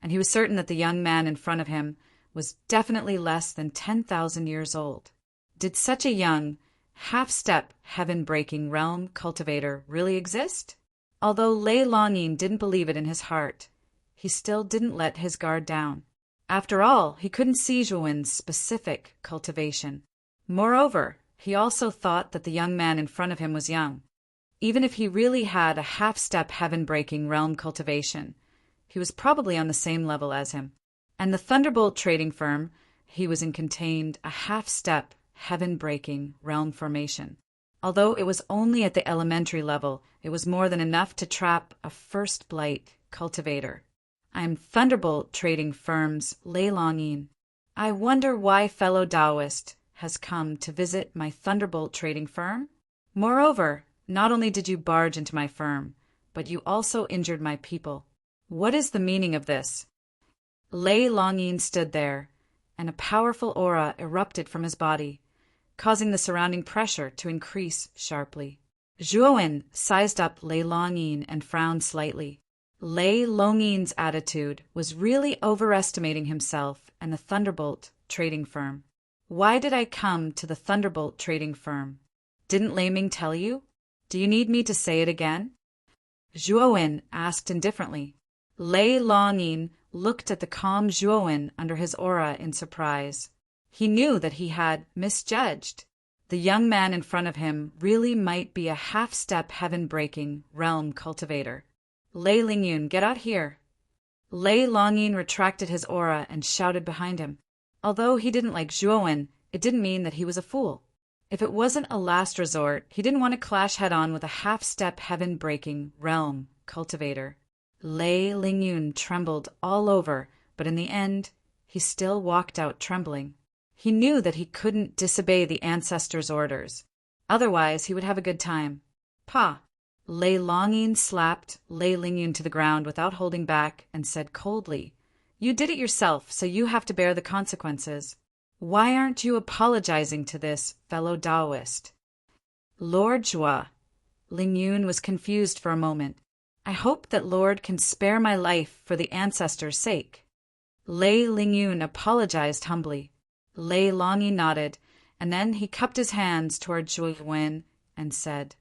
and he was certain that the young man in front of him was definitely less than 10,000 years old. Did such a young, half-step, heaven-breaking realm cultivator really exist? Although Lei Longyin didn't believe it in his heart, he still didn't let his guard down. After all, he couldn't see Zhuowen's specific cultivation. Moreover, he also thought that the young man in front of him was young. Even if he really had a half-step heaven-breaking realm cultivation, he was probably on the same level as him. And the Thunderbolt trading firm he was in contained a half-step, heaven-breaking realm formation. Although it was only at the elementary level, it was more than enough to trap a first blight cultivator. I'm Thunderbolt trading firm's Lei Longyin. I wonder why fellow Taoist has come to visit my Thunderbolt trading firm? Moreover, not only did you barge into my firm, but you also injured my people. What is the meaning of this? Lei Longyin stood there, and a powerful aura erupted from his body, causing the surrounding pressure to increase sharply. Zhuowen sized up Lei Longyin and frowned slightly. Lei Longyin's attitude was really overestimating himself and the Thunderbolt trading firm. Why did I come to the Thunderbolt trading firm? Didn't Lei Ming tell you? Do you need me to say it again? Zhuowen asked indifferently. Lei Longyin looked at the calm Zhuowen under his aura in surprise. He knew that he had misjudged. The young man in front of him really might be a half-step heaven-breaking realm cultivator. Lei Lingyun, get out here. Lei Longyin retracted his aura and shouted behind him. Although he didn't like Zhuowen, it didn't mean that he was a fool. If it wasn't a last resort, he didn't want to clash head-on with a half-step heaven-breaking realm cultivator. Lei Lingyun trembled all over, but in the end, he still walked out trembling. He knew that he couldn't disobey the ancestors' orders. Otherwise, he would have a good time. Pa! Lei Longyin slapped Lei Lingyun to the ground without holding back and said coldly, You did it yourself, so you have to bear the consequences. Why aren't you apologizing to this fellow Taoist? Lord Zhua. Lingyun was confused for a moment. I hope that Lord can spare my life for the ancestors' sake. Lei Lingyun apologized humbly. Lei Longyin nodded, and then he cupped his hands toward Zhuowen and said,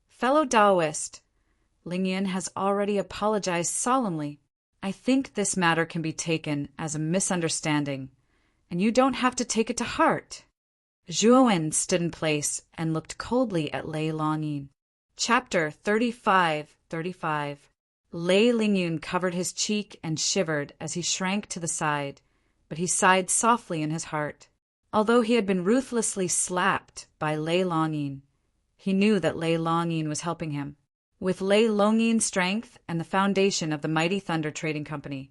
Fellow Taoist, Lingyun has already apologized solemnly. I think this matter can be taken as a misunderstanding, and you don't have to take it to heart. Zhuowen stood in place and looked coldly at Lei Longyin. Chapter 35. Lei Lingyun covered his cheek and shivered as he shrank to the side, but he sighed softly in his heart. Although he had been ruthlessly slapped by Lei Longyin, he knew that Lei Longyin was helping him. With Lei Longyin's strength and the foundation of the Mighty Thunder Trading Company,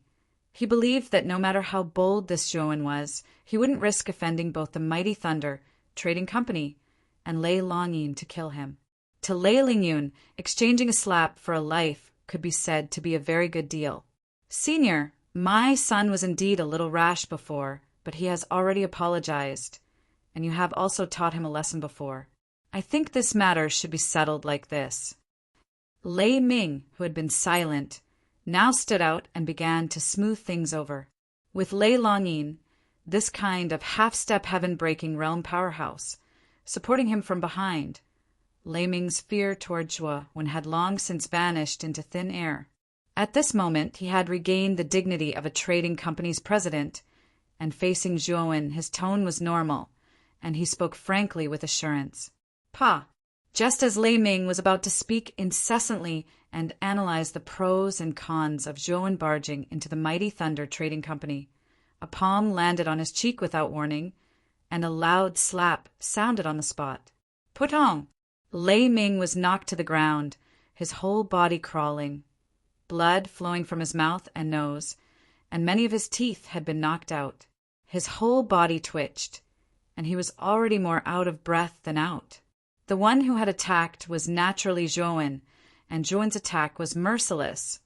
he believed that no matter how bold this Zhuowen was, he wouldn't risk offending both the Mighty Thunder Trading Company and Lei Longyin to kill him. To Lei Lingyun, exchanging a slap for a life could be said to be a very good deal. Senior, my son was indeed a little rash before, but he has already apologized, and you have also taught him a lesson before. I think this matter should be settled like this. Lei Ming, who had been silent, now stood out and began to smooth things over. With Lei Longyin, this kind of half-step heaven-breaking realm powerhouse, supporting him from behind, Lei Ming's fear toward Zhuowen had long since vanished into thin air. At this moment, he had regained the dignity of a trading company's president, and facing Zhuowen, his tone was normal, and he spoke frankly with assurance. Pa! Just as Lei Ming was about to speak incessantly and analyze the pros and cons of Zhuowen barging into the mighty Thunder Trading Company, a palm landed on his cheek without warning, and a loud slap sounded on the spot. Putong! Lei Ming was knocked to the ground, his whole body crawling, blood flowing from his mouth and nose, and many of his teeth had been knocked out. His whole body twitched, and he was already more out of breath than out. The one who had attacked was naturally Zhuowen, and Zhuowen's attack was merciless,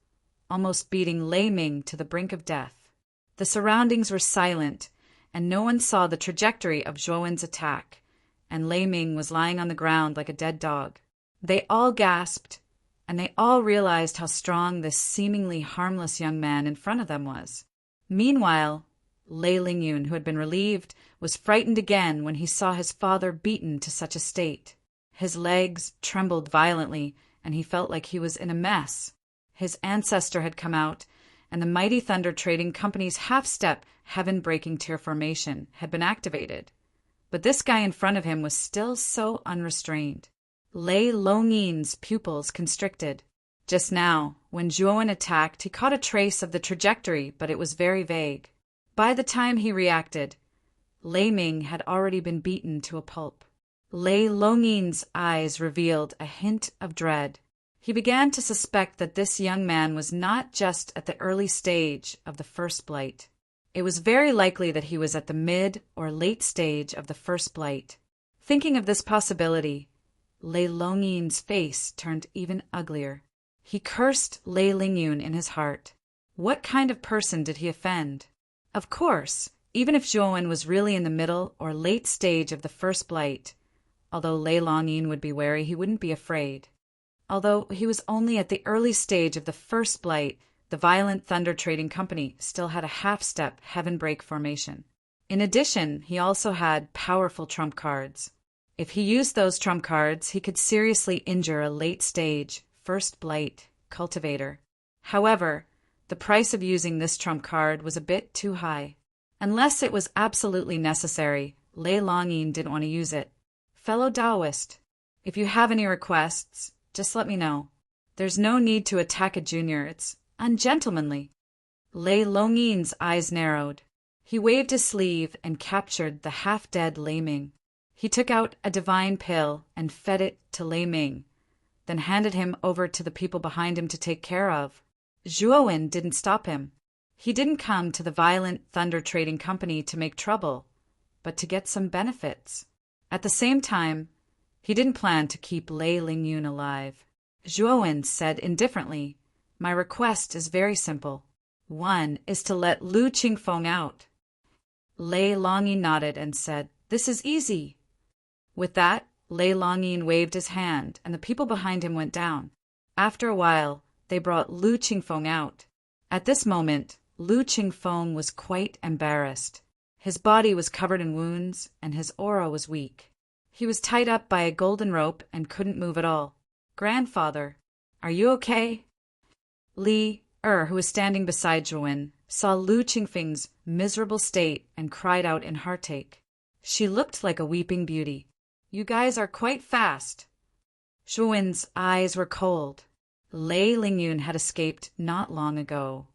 almost beating Lei Ming to the brink of death. The surroundings were silent, and no one saw the trajectory of Zhuowen's attack, and Lei Ming was lying on the ground like a dead dog. They all gasped, and they all realized how strong this seemingly harmless young man in front of them was. Meanwhile, Lei Lingyun, who had been relieved, was frightened again when he saw his father beaten to such a state. His legs trembled violently, and he felt like he was in a mess. His ancestor had come out, and the mighty Thunder Trading Company's half-step, heaven-breaking tier formation had been activated. But this guy in front of him was still so unrestrained. Lei Longyin's pupils constricted. Just now, when Zhuowen attacked, he caught a trace of the trajectory, but it was very vague. By the time he reacted, Lei Ming had already been beaten to a pulp. Lei Longyin's eyes revealed a hint of dread. He began to suspect that this young man was not just at the early stage of the first blight. It was very likely that he was at the mid or late stage of the first blight. Thinking of this possibility, Lei Longyin's face turned even uglier. He cursed Lei Lingyun in his heart. What kind of person did he offend? Of course, even if Zhuowen was really in the middle or late stage of the first blight, although Lei Longyin would be wary, he wouldn't be afraid. Although he was only at the early stage of the first blight, the violent Thunder Trading Company still had a half-step heaven break formation. In addition, he also had powerful trump cards. If he used those trump cards, he could seriously injure a late-stage, first blight cultivator. However, the price of using this trump card was a bit too high. Unless it was absolutely necessary, Lei Longyin didn't want to use it. Fellow Taoist, if you have any requests, just let me know. There's no need to attack a junior, it's ungentlemanly. Lei Longyin's eyes narrowed. He waved his sleeve and captured the half-dead Lei Ming. He took out a divine pill and fed it to Lei Ming, then handed him over to the people behind him to take care of. Zhuowen didn't stop him. He didn't come to the violent Thunder Trading Company to make trouble, but to get some benefits. At the same time, he didn't plan to keep Lei Lingyun alive. Zhuowen said indifferently, "My request is very simple. One is to let Lu Qingfeng out." Lei Longyin nodded and said, "This is easy." With that, Lei Longyin waved his hand, and the people behind him went down. After a while, they brought Lu Qingfeng out. At this moment, Lu Qingfeng was quite embarrassed. His body was covered in wounds, and his aura was weak. He was tied up by a golden rope and couldn't move at all. "Grandfather, are you okay?" Li who was standing beside Zhuowen, saw Lu Qingfeng's miserable state and cried out in heartache. She looked like a weeping beauty. "You guys are quite fast." Zhuowen's eyes were cold. Lei Lingyun had escaped not long ago,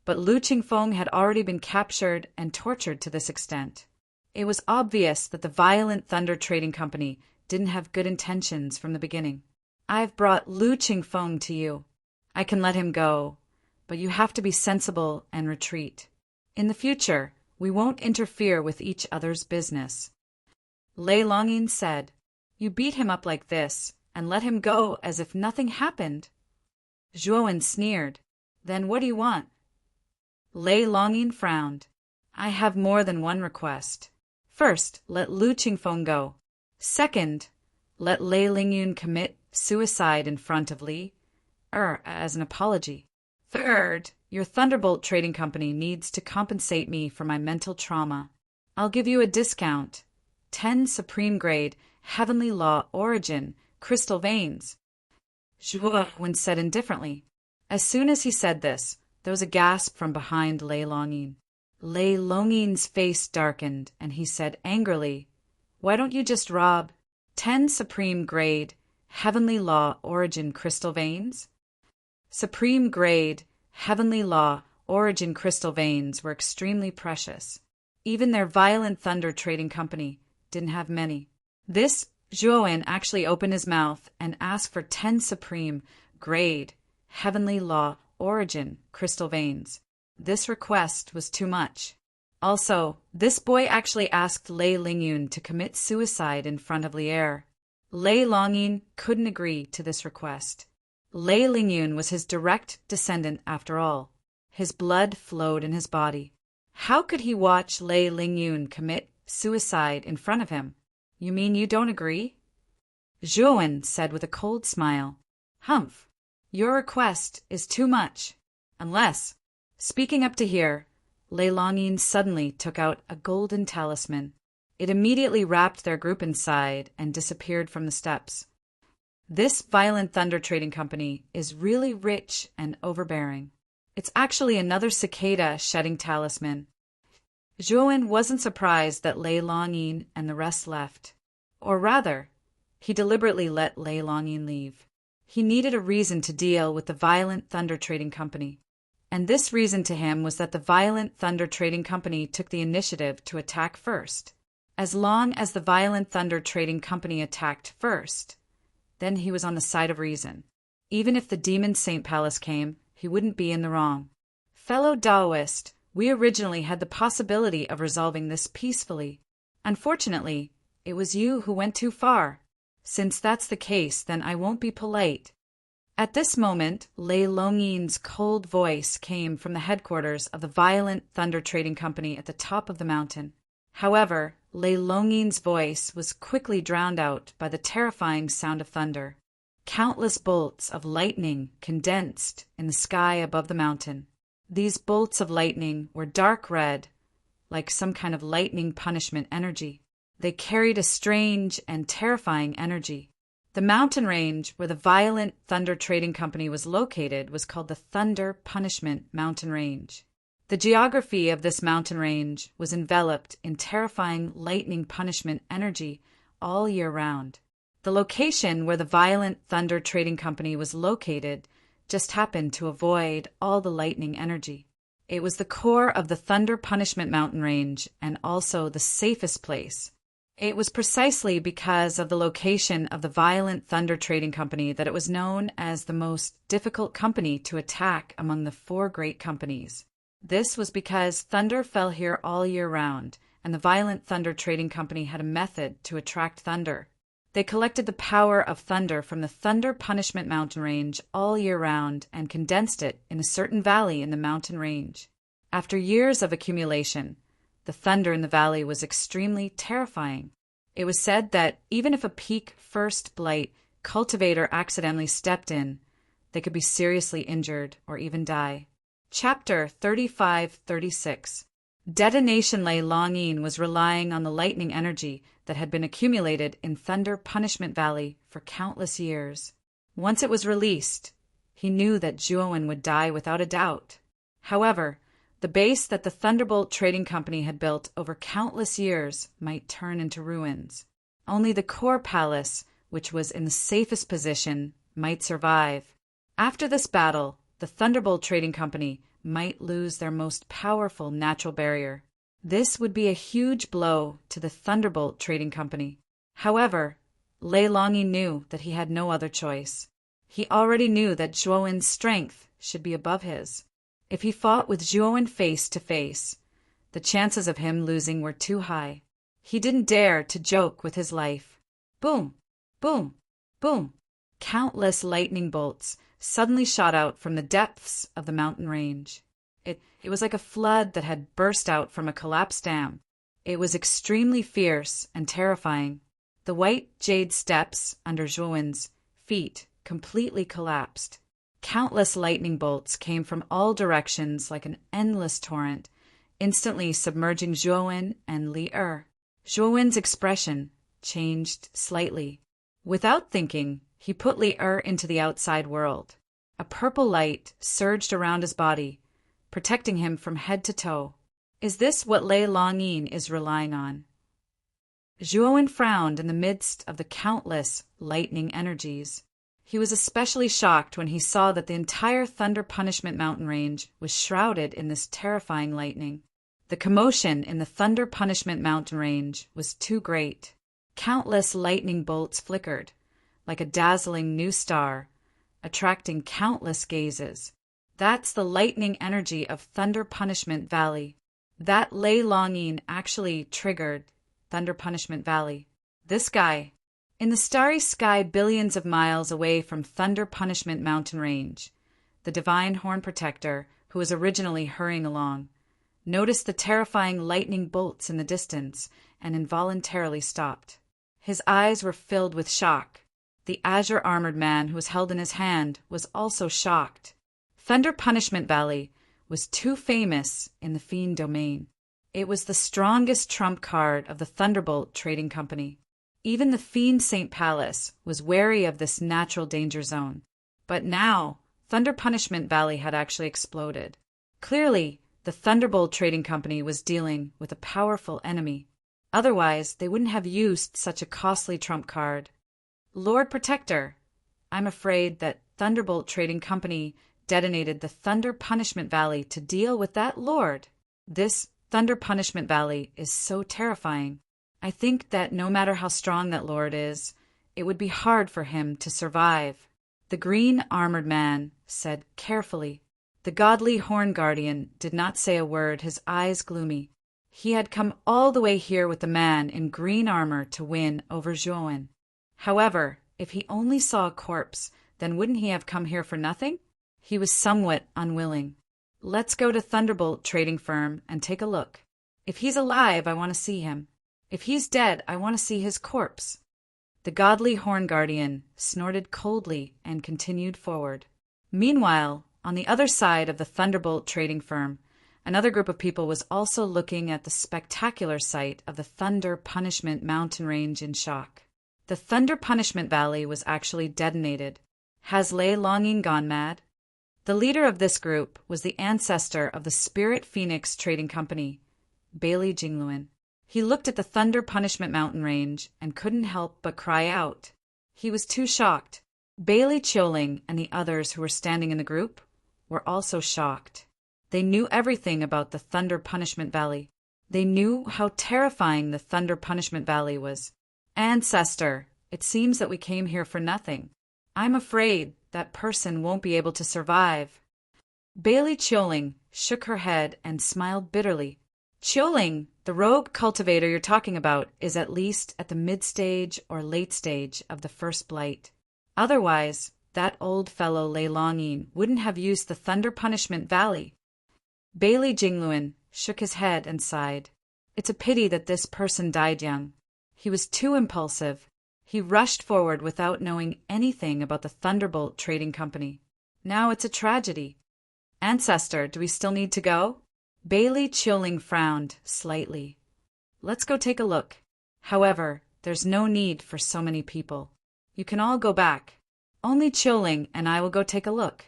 but Lu Qingfeng had already been captured and tortured to this extent. It was obvious that the violent Thunder Trading Company didn't have good intentions from the beginning. "I've brought Lu Qingfeng to you. I can let him go, but you have to be sensible and retreat. In the future, we won't interfere with each other's business." Lei Longyin said, "You beat him up like this and let him go as if nothing happened." Zhuowen sneered. "Then what do you want?" Lei Longyin frowned. "I have more than one request. First, let Lu Qingfeng go. Second, let Lei Lingyun commit suicide in front of Li, as an apology. Third, your Thunderbolt Trading Company needs to compensate me for my mental trauma. I'll give you a discount. 10 Supreme Grade, Heavenly Law Origin, Crystal Veins. Zhuo said indifferently. As soon as he said this, there was a gasp from behind Lei Longyin. Lei Longyin's face darkened, and he said angrily, "Why don't you just rob 10 Supreme Grade, Heavenly Law Origin Crystal Veins?" Supreme Grade, Heavenly Law Origin Crystal Veins were extremely precious. Even their Violent Thunder Trading Company didn't have many. This Zhuo actually opened his mouth and asked for 10 Supreme Grade, Heavenly Law Origin Crystal Veins. This request was too much. Also, this boy actually asked Lei Lingyun to commit suicide in front of Lier. Lei Longyin couldn't agree to this request. Lei Lingyun was his direct descendant after all. His blood flowed in his body. How could he watch Lei Lingyun commit suicide in front of him? You mean you don't agree? Zhuo said with a cold smile. Humph, your request is too much. Unless, speaking up to here, Lei Longyin suddenly took out a golden talisman. It immediately wrapped their group inside and disappeared from the steps. This Violent Thunder Trading Company is really rich and overbearing. It's actually another cicada shedding talisman. Zhuo wasn't surprised that Lei Longyin and the rest left. Or rather, he deliberately let Lei Longyin leave. He needed a reason to deal with the Violent Thunder Trading Company. And this reason to him was that the Violent Thunder Trading Company took the initiative to attack first. As long as the Violent Thunder Trading Company attacked first, then he was on the side of reason. Even if the Demon Saint Palace came, he wouldn't be in the wrong. Fellow Taoist, we originally had the possibility of resolving this peacefully. Unfortunately, it was you who went too far. Since that's the case, then I won't be polite. At this moment, Lei Longyin's cold voice came from the headquarters of the Violent Thunder Trading Company at the top of the mountain. However, Lei Longyin's voice was quickly drowned out by the terrifying sound of thunder. Countless bolts of lightning condensed in the sky above the mountain. These bolts of lightning were dark red, like some kind of lightning punishment energy. They carried a strange and terrifying energy. The mountain range where the Violent Thunder Trading Company was located was called the Thunder Punishment Mountain Range. The geography of this mountain range was enveloped in terrifying lightning punishment energy all year round. The location where the Violent Thunder Trading Company was located just happened to avoid all the lightning energy. It was the core of the Thunder Punishment Mountain Range and also the safest place. It was precisely because of the location of the Violent Thunder Trading Company that it was known as the most difficult company to attack among the 4 great companies. This was because thunder fell here all year round, and the Violent Thunder Trading Company had a method to attract thunder. They collected the power of thunder from the Thunder Punishment Mountain Range all year round and condensed it in a certain valley in the mountain range. After years of accumulation, the thunder in the valley was extremely terrifying. It was said that even if a peak first blight cultivator accidentally stepped in, they could be seriously injured or even die. Chapter 35-36. Detonation. Lei Longyin was relying on the lightning energy that had been accumulated in Thunder Punishment Valley for countless years. Once it was released, he knew that Zhuo would die without a doubt. However, the base that the Thunderbolt Trading Company had built over countless years might turn into ruins. Only the core palace, which was in the safest position, might survive. After this battle, the Thunderbolt Trading Company might lose their most powerful natural barrier. This would be a huge blow to the Thunderbolt Trading Company. However, Lei Longyin knew that he had no other choice. He already knew that Zhuowen's strength should be above his. If he fought with Zhuowen face to face, the chances of him losing were too high. He didn't dare to joke with his life. Boom! Boom! Boom! Countless lightning bolts suddenly shot out from the depths of the mountain range. It was like a flood that had burst out from a collapsed dam. It was extremely fierce and terrifying. The white jade steps under Zhuowen's feet completely collapsed. Countless lightning bolts came from all directions like an endless torrent, instantly submerging Zhuowen and Li Er. Zhuowen's expression changed slightly. Without thinking, he put Li Er into the outside world. A purple light surged around his body, protecting him from head to toe. Is this what Lei Longyin is relying on? Zhuowen frowned in the midst of the countless lightning energies. He was especially shocked when he saw that the entire Thunder Punishment Mountain range was shrouded in this terrifying lightning. The commotion in the Thunder Punishment Mountain range was too great. Countless lightning bolts flickered, like a dazzling new star, attracting countless gazes. That's the lightning energy of Thunder Punishment Valley. That Lei Longyin actually triggered Thunder Punishment Valley. This guy. In the starry sky billions of miles away from Thunder Punishment Mountain Range, the Divine Horn Protector, who was originally hurrying along, noticed the terrifying lightning bolts in the distance and involuntarily stopped. His eyes were filled with shock. The azure-armored man who was held in his hand was also shocked. Thunder Punishment Valley was too famous in the Fiend domain. It was the strongest trump card of the Thunderbolt Trading Company. Even the Fiend St. Palace was wary of this natural danger zone. But now, Thunder Punishment Valley had actually exploded. Clearly, the Thunderbolt Trading Company was dealing with a powerful enemy. Otherwise, they wouldn't have used such a costly trump card. Lord Protector, I'm afraid that Thunderbolt Trading Company detonated the Thunder Punishment Valley to deal with that lord. This Thunder Punishment Valley is so terrifying. I think that no matter how strong that lord is, it would be hard for him to survive. The green armored man said carefully. The godly Horn Guardian did not say a word, his eyes gloomy. He had come all the way here with the man in green armor to win over Zhuowen. However, if he only saw a corpse, then wouldn't he have come here for nothing? He was somewhat unwilling. Let's go to Thunderbolt Trading Firm and take a look. If he's alive, I want to see him. If he's dead, I want to see his corpse. The godly Horn Guardian snorted coldly and continued forward. Meanwhile, on the other side of the Thunderbolt Trading Firm, another group of people was also looking at the spectacular sight of the Thunder Punishment Mountain Range in shock. The Thunder Punishment Valley was actually detonated. Has Lei Longyin gone mad? The leader of this group was the ancestor of the Spirit Phoenix Trading Company, Bailey Jingluan. He looked at the Thunder Punishment Mountain Range and couldn't help but cry out. He was too shocked. Bailey Chioling and the others who were standing in the group were also shocked. They knew everything about the Thunder Punishment Valley. They knew how terrifying the Thunder Punishment Valley was. Ancestor, it seems that we came here for nothing. I'm afraid that person won't be able to survive. Bailey Chioling shook her head and smiled bitterly. Chioling, the rogue cultivator you're talking about, is at least at the mid-stage or late stage of the first blight. Otherwise, that old fellow Lei Longyin wouldn't have used the Thunder Punishment Valley. Bailey Jingluan shook his head and sighed. It's a pity that this person died young. He was too impulsive. He rushed forward without knowing anything about the Thunderbolt Trading Company. Now it's a tragedy. Ancestor, do we still need to go? Bailey Chioling frowned slightly. Let's go take a look. However, there's no need for so many people. You can all go back. Only Chioling and I will go take a look.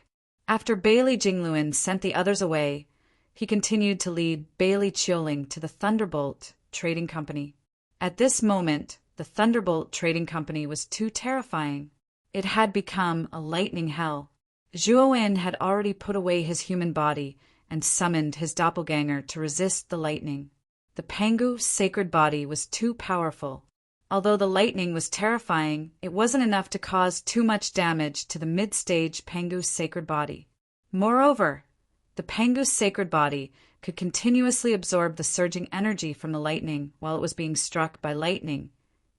After Bailey Jingluan sent the others away, he continued to lead Bailey Chioling to the Thunderbolt Trading Company. At this moment, the Thunderbolt Trading Company was too terrifying. It had become a lightning hell. Zhuowen had already put away his human body and summoned his doppelganger to resist the lightning. The Pangu sacred body was too powerful. Although the lightning was terrifying, it wasn't enough to cause too much damage to the mid-stage Pangu sacred body. Moreover, the Pangu sacred body could continuously absorb the surging energy from the lightning while it was being struck by lightning,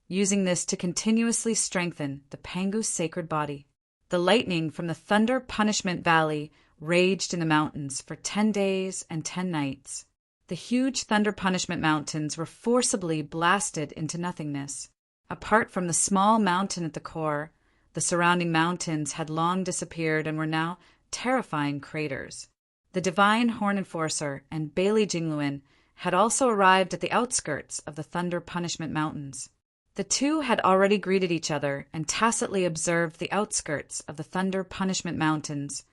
using this to continuously strengthen the Pangu sacred body. The lightning from the Thunder Punishment Valley raged in the mountains for 10 days and 10 nights. The huge Thunder Punishment Mountains were forcibly blasted into nothingness. Apart from the small mountain at the core, the surrounding mountains had long disappeared and were now terrifying craters. The divine Horn Enforcer and Bailey Jingluin had also arrived at the outskirts of the Thunder Punishment Mountains. The two had already greeted each other and tacitly observed the outskirts of the Thunder Punishment Mountains,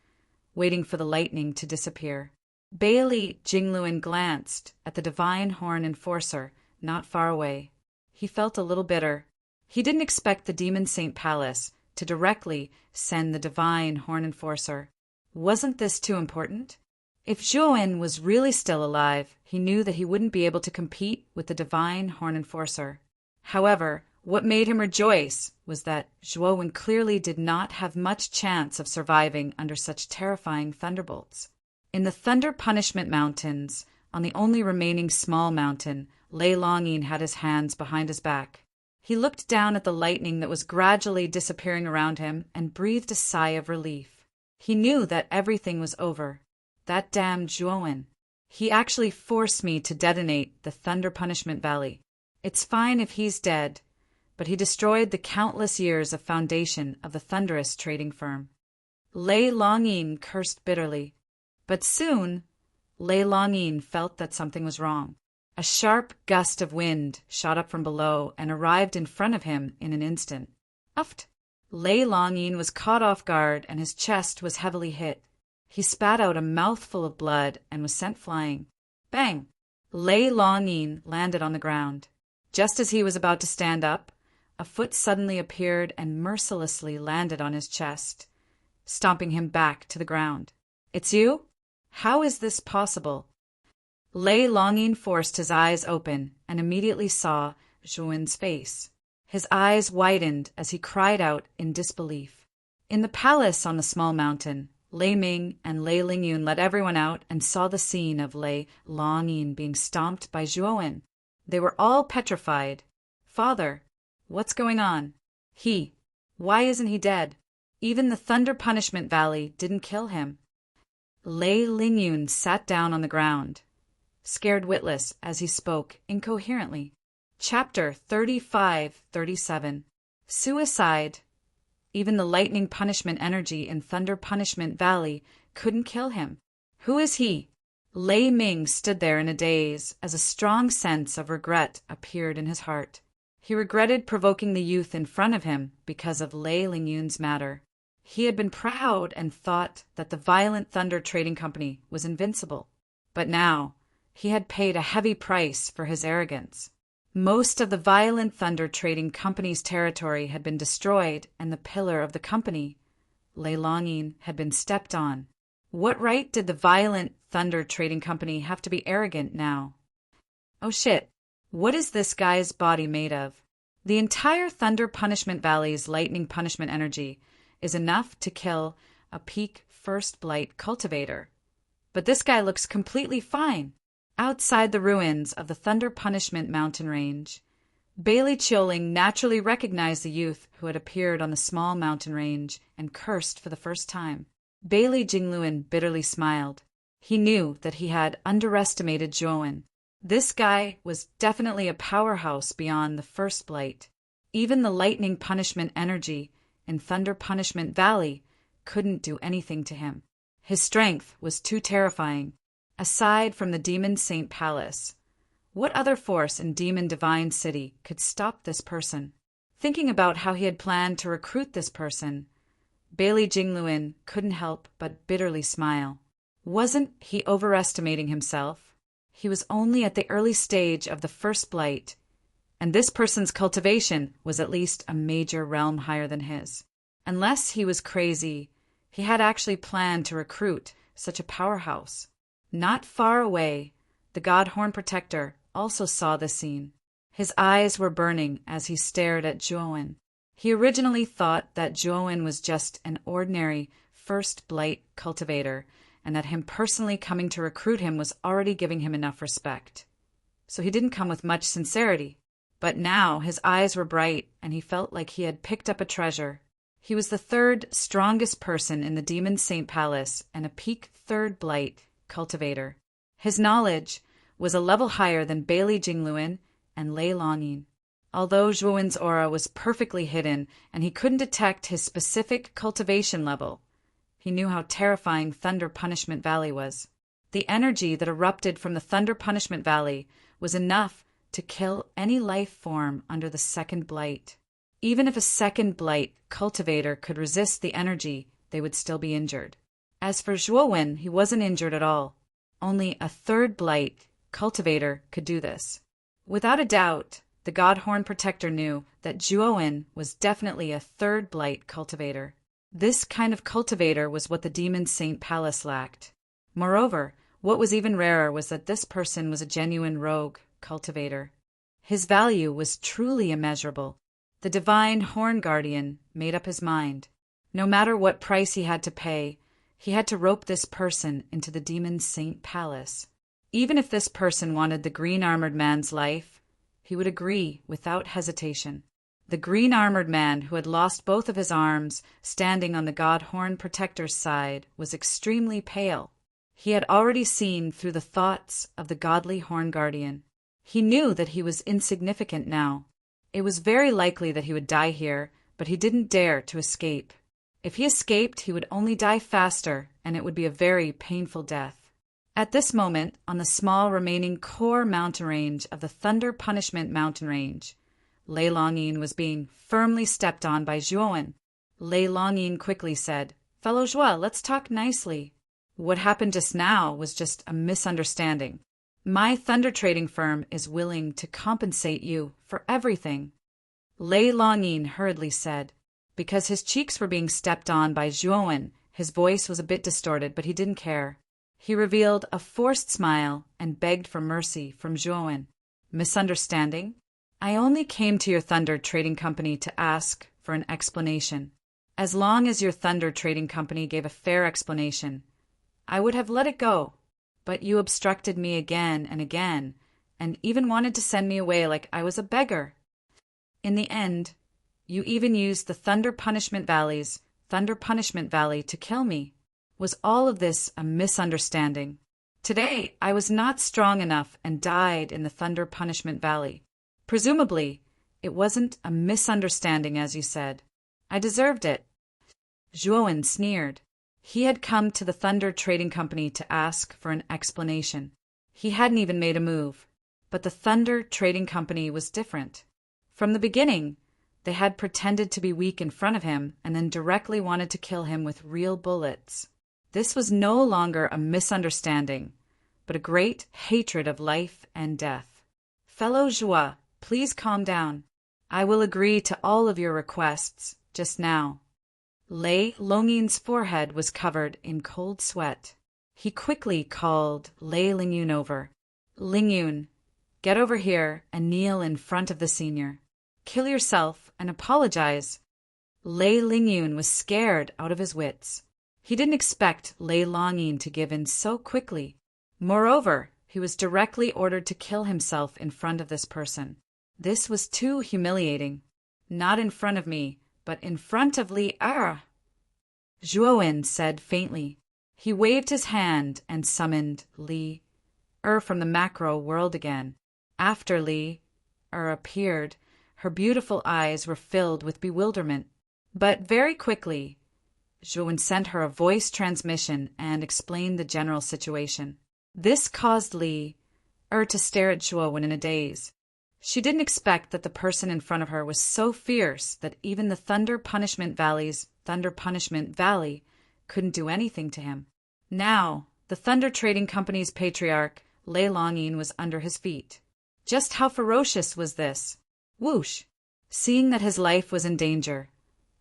waiting for the lightning to disappear. Bailey Jingluin glanced at the divine Horn Enforcer not far away. He felt a little bitter. He didn't expect the Demon Saint Palace to directly send the divine Horn Enforcer. Wasn't this too important? If Zhuowen was really still alive, he knew that he wouldn't be able to compete with the divine Horn Enforcer. However, what made him rejoice was that Zhuowen clearly did not have much chance of surviving under such terrifying thunderbolts. In the Thunder Punishment Mountains, on the only remaining small mountain, Lei Longyin had his hands behind his back. He looked down at the lightning that was gradually disappearing around him and breathed a sigh of relief. He knew that everything was over. That damned Zhuowen. He actually forced me to detonate the Thunder Punishment Valley. It's fine if he's dead, but he destroyed the countless years of foundation of the thunderous trading firm. Lei Longyin cursed bitterly. But soon, Lei Longyin felt that something was wrong. A sharp gust of wind shot up from below and arrived in front of him in an instant. Uft! Lei Longyin was caught off guard and his chest was heavily hit. He spat out a mouthful of blood and was sent flying. Bang! Lei Longyin landed on the ground. Just as he was about to stand up, a foot suddenly appeared and mercilessly landed on his chest, stomping him back to the ground. It's you? How is this possible? Lei Longyin forced his eyes open and immediately saw Zhuowen's face. His eyes widened as he cried out in disbelief. In the palace on the small mountain, Lei Ming and Lei Lingyun let everyone out and saw the scene of Lei Longyin being stomped by Zhuowen. They were all petrified. Father, what's going on? Why isn't he dead? Even the Thunder Punishment Valley didn't kill him. Lei Lingyun sat down on the ground, scared witless as he spoke incoherently. Chapter 35-37. Suicide. Even the lightning punishment energy in Thunder Punishment Valley couldn't kill him. Who is he? Lei Ming stood there in a daze as a strong sense of regret appeared in his heart. He regretted provoking the youth in front of him because of Lei Lingyun's matter. He had been proud and thought that the Violent Thunder Trading Company was invincible. But now, he had paid a heavy price for his arrogance. Most of the Violent Thunder Trading Company's territory had been destroyed and the pillar of the company, Lei Longyin, had been stepped on. What right did the Violent Thunder Trading Company have to be arrogant now? Oh shit, what is this guy's body made of? The entire Thunder Punishment Valley's lightning punishment energy is enough to kill a peak First Blight cultivator. But this guy looks completely fine. Outside the ruins of the Thunder Punishment Mountain Range, Bailey Chioling naturally recognized the youth who had appeared on the small mountain range and cursed for the first time. Bailey Jingluin bitterly smiled. He knew that he had underestimated Zhuowen. This guy was definitely a powerhouse beyond the First Blight. Even the lightning punishment energy in Thunder Punishment Valley couldn't do anything to him. His strength was too terrifying. Aside from the Demon Saint Palace, what other force in Demon Divine City could stop this person? Thinking about how he had planned to recruit this person, Bailey Jingluin couldn't help but bitterly smile. Wasn't he overestimating himself? He was only at the early stage of the First Blight, and this person's cultivation was at least a major realm higher than his. Unless he was crazy, he had actually planned to recruit such a powerhouse. Not far away, the God Horn Protector also saw the scene. His eyes were burning as he stared at Zhuowen. He originally thought that Zhuowen was just an ordinary First Blight cultivator, and that him personally coming to recruit him was already giving him enough respect. So he didn't come with much sincerity. But now his eyes were bright, and he felt like he had picked up a treasure. He was the third strongest person in the Demon Saint Palace and a peak Third Blight cultivator. His knowledge was a level higher than Bailey Jingluin and Lei Longyin. Although Zhuowen's aura was perfectly hidden and he couldn't detect his specific cultivation level, he knew how terrifying Thunder Punishment Valley was. The energy that erupted from the Thunder Punishment Valley was enough to kill any life form under the second blight. Even if a second blight cultivator could resist the energy, they would still be injured. As for Zhuowen, he wasn't injured at all. Only a third blight cultivator could do this. Without a doubt, the Godhorn Protector knew that Zhuowen was definitely a third blight cultivator. This kind of cultivator was what the Demon Saint Palace lacked. Moreover, what was even rarer was that this person was a genuine rogue cultivator. His value was truly immeasurable. The divine Horn Guardian made up his mind. No matter what price he had to pay, he had to rope this person into the Demon Saint Palace. Even if this person wanted the green-armored man's life, he would agree without hesitation. The green-armored man, who had lost both of his arms, standing on the Godhorn Protector's side, was extremely pale. He had already seen through the thoughts of the godly Horn Guardian. He knew that he was insignificant now. It was very likely that he would die here, but he didn't dare to escape. If he escaped, he would only die faster, and it would be a very painful death. At this moment, on the small remaining core mountain range of the Thunder Punishment Mountain Range, Lei Longyin was being firmly stepped on by Zhuowen. Lei Longyin quickly said, "Fellow Zhuo, let's talk nicely. What happened just now was just a misunderstanding. My thunder trading firm is willing to compensate you for everything." Lei Longyin hurriedly said. Because his cheeks were being stepped on by Zhuowen, his voice was a bit distorted, but he didn't care. He revealed a forced smile and begged for mercy from Zhuowen. "Misunderstanding? I only came to your Thunder Trading Company to ask for an explanation. As long as your Thunder Trading Company gave a fair explanation, I would have let it go. But you obstructed me again, and even wanted to send me away like I was a beggar. In the end, you even used the Thunder Punishment Valley's Thunder Punishment Valley to kill me. Was all of this a misunderstanding? Today, I was not strong enough and died in the Thunder Punishment Valley. Presumably, it wasn't a misunderstanding as you said. I deserved it." Zhuowen sneered. He had come to the Thunder Trading Company to ask for an explanation. He hadn't even made a move. But the Thunder Trading Company was different. From the beginning, they had pretended to be weak in front of him and then directly wanted to kill him with real bullets. This was no longer a misunderstanding, but a great hatred of life and death. "Fellow Zhuo, please calm down. I will agree to all of your requests just now." Lei Longyin's forehead was covered in cold sweat. He quickly called Lei Lingyun over. "Lingyun, get over here and kneel in front of the senior. Kill yourself and apologize." Lei Lingyun was scared out of his wits. He didn't expect Lei Longyin to give in so quickly. Moreover, he was directly ordered to kill himself in front of this person. This was too humiliating. "Not in front of me, but in front of Li Er," Zhuowen said faintly. He waved his hand and summoned Li Er from the macro world again. After Li Er appeared, her beautiful eyes were filled with bewilderment. But very quickly, Zhuowen sent her a voice transmission and explained the general situation. This caused Li Er to stare at Zhuowen in a daze. She didn't expect that the person in front of her was so fierce that even the Thunder Punishment Valley's Thunder Punishment Valley couldn't do anything to him. Now, the Thunder Trading Company's patriarch, Lei Longyin, was under his feet. Just how ferocious was this? Whoosh! Seeing that his life was in danger,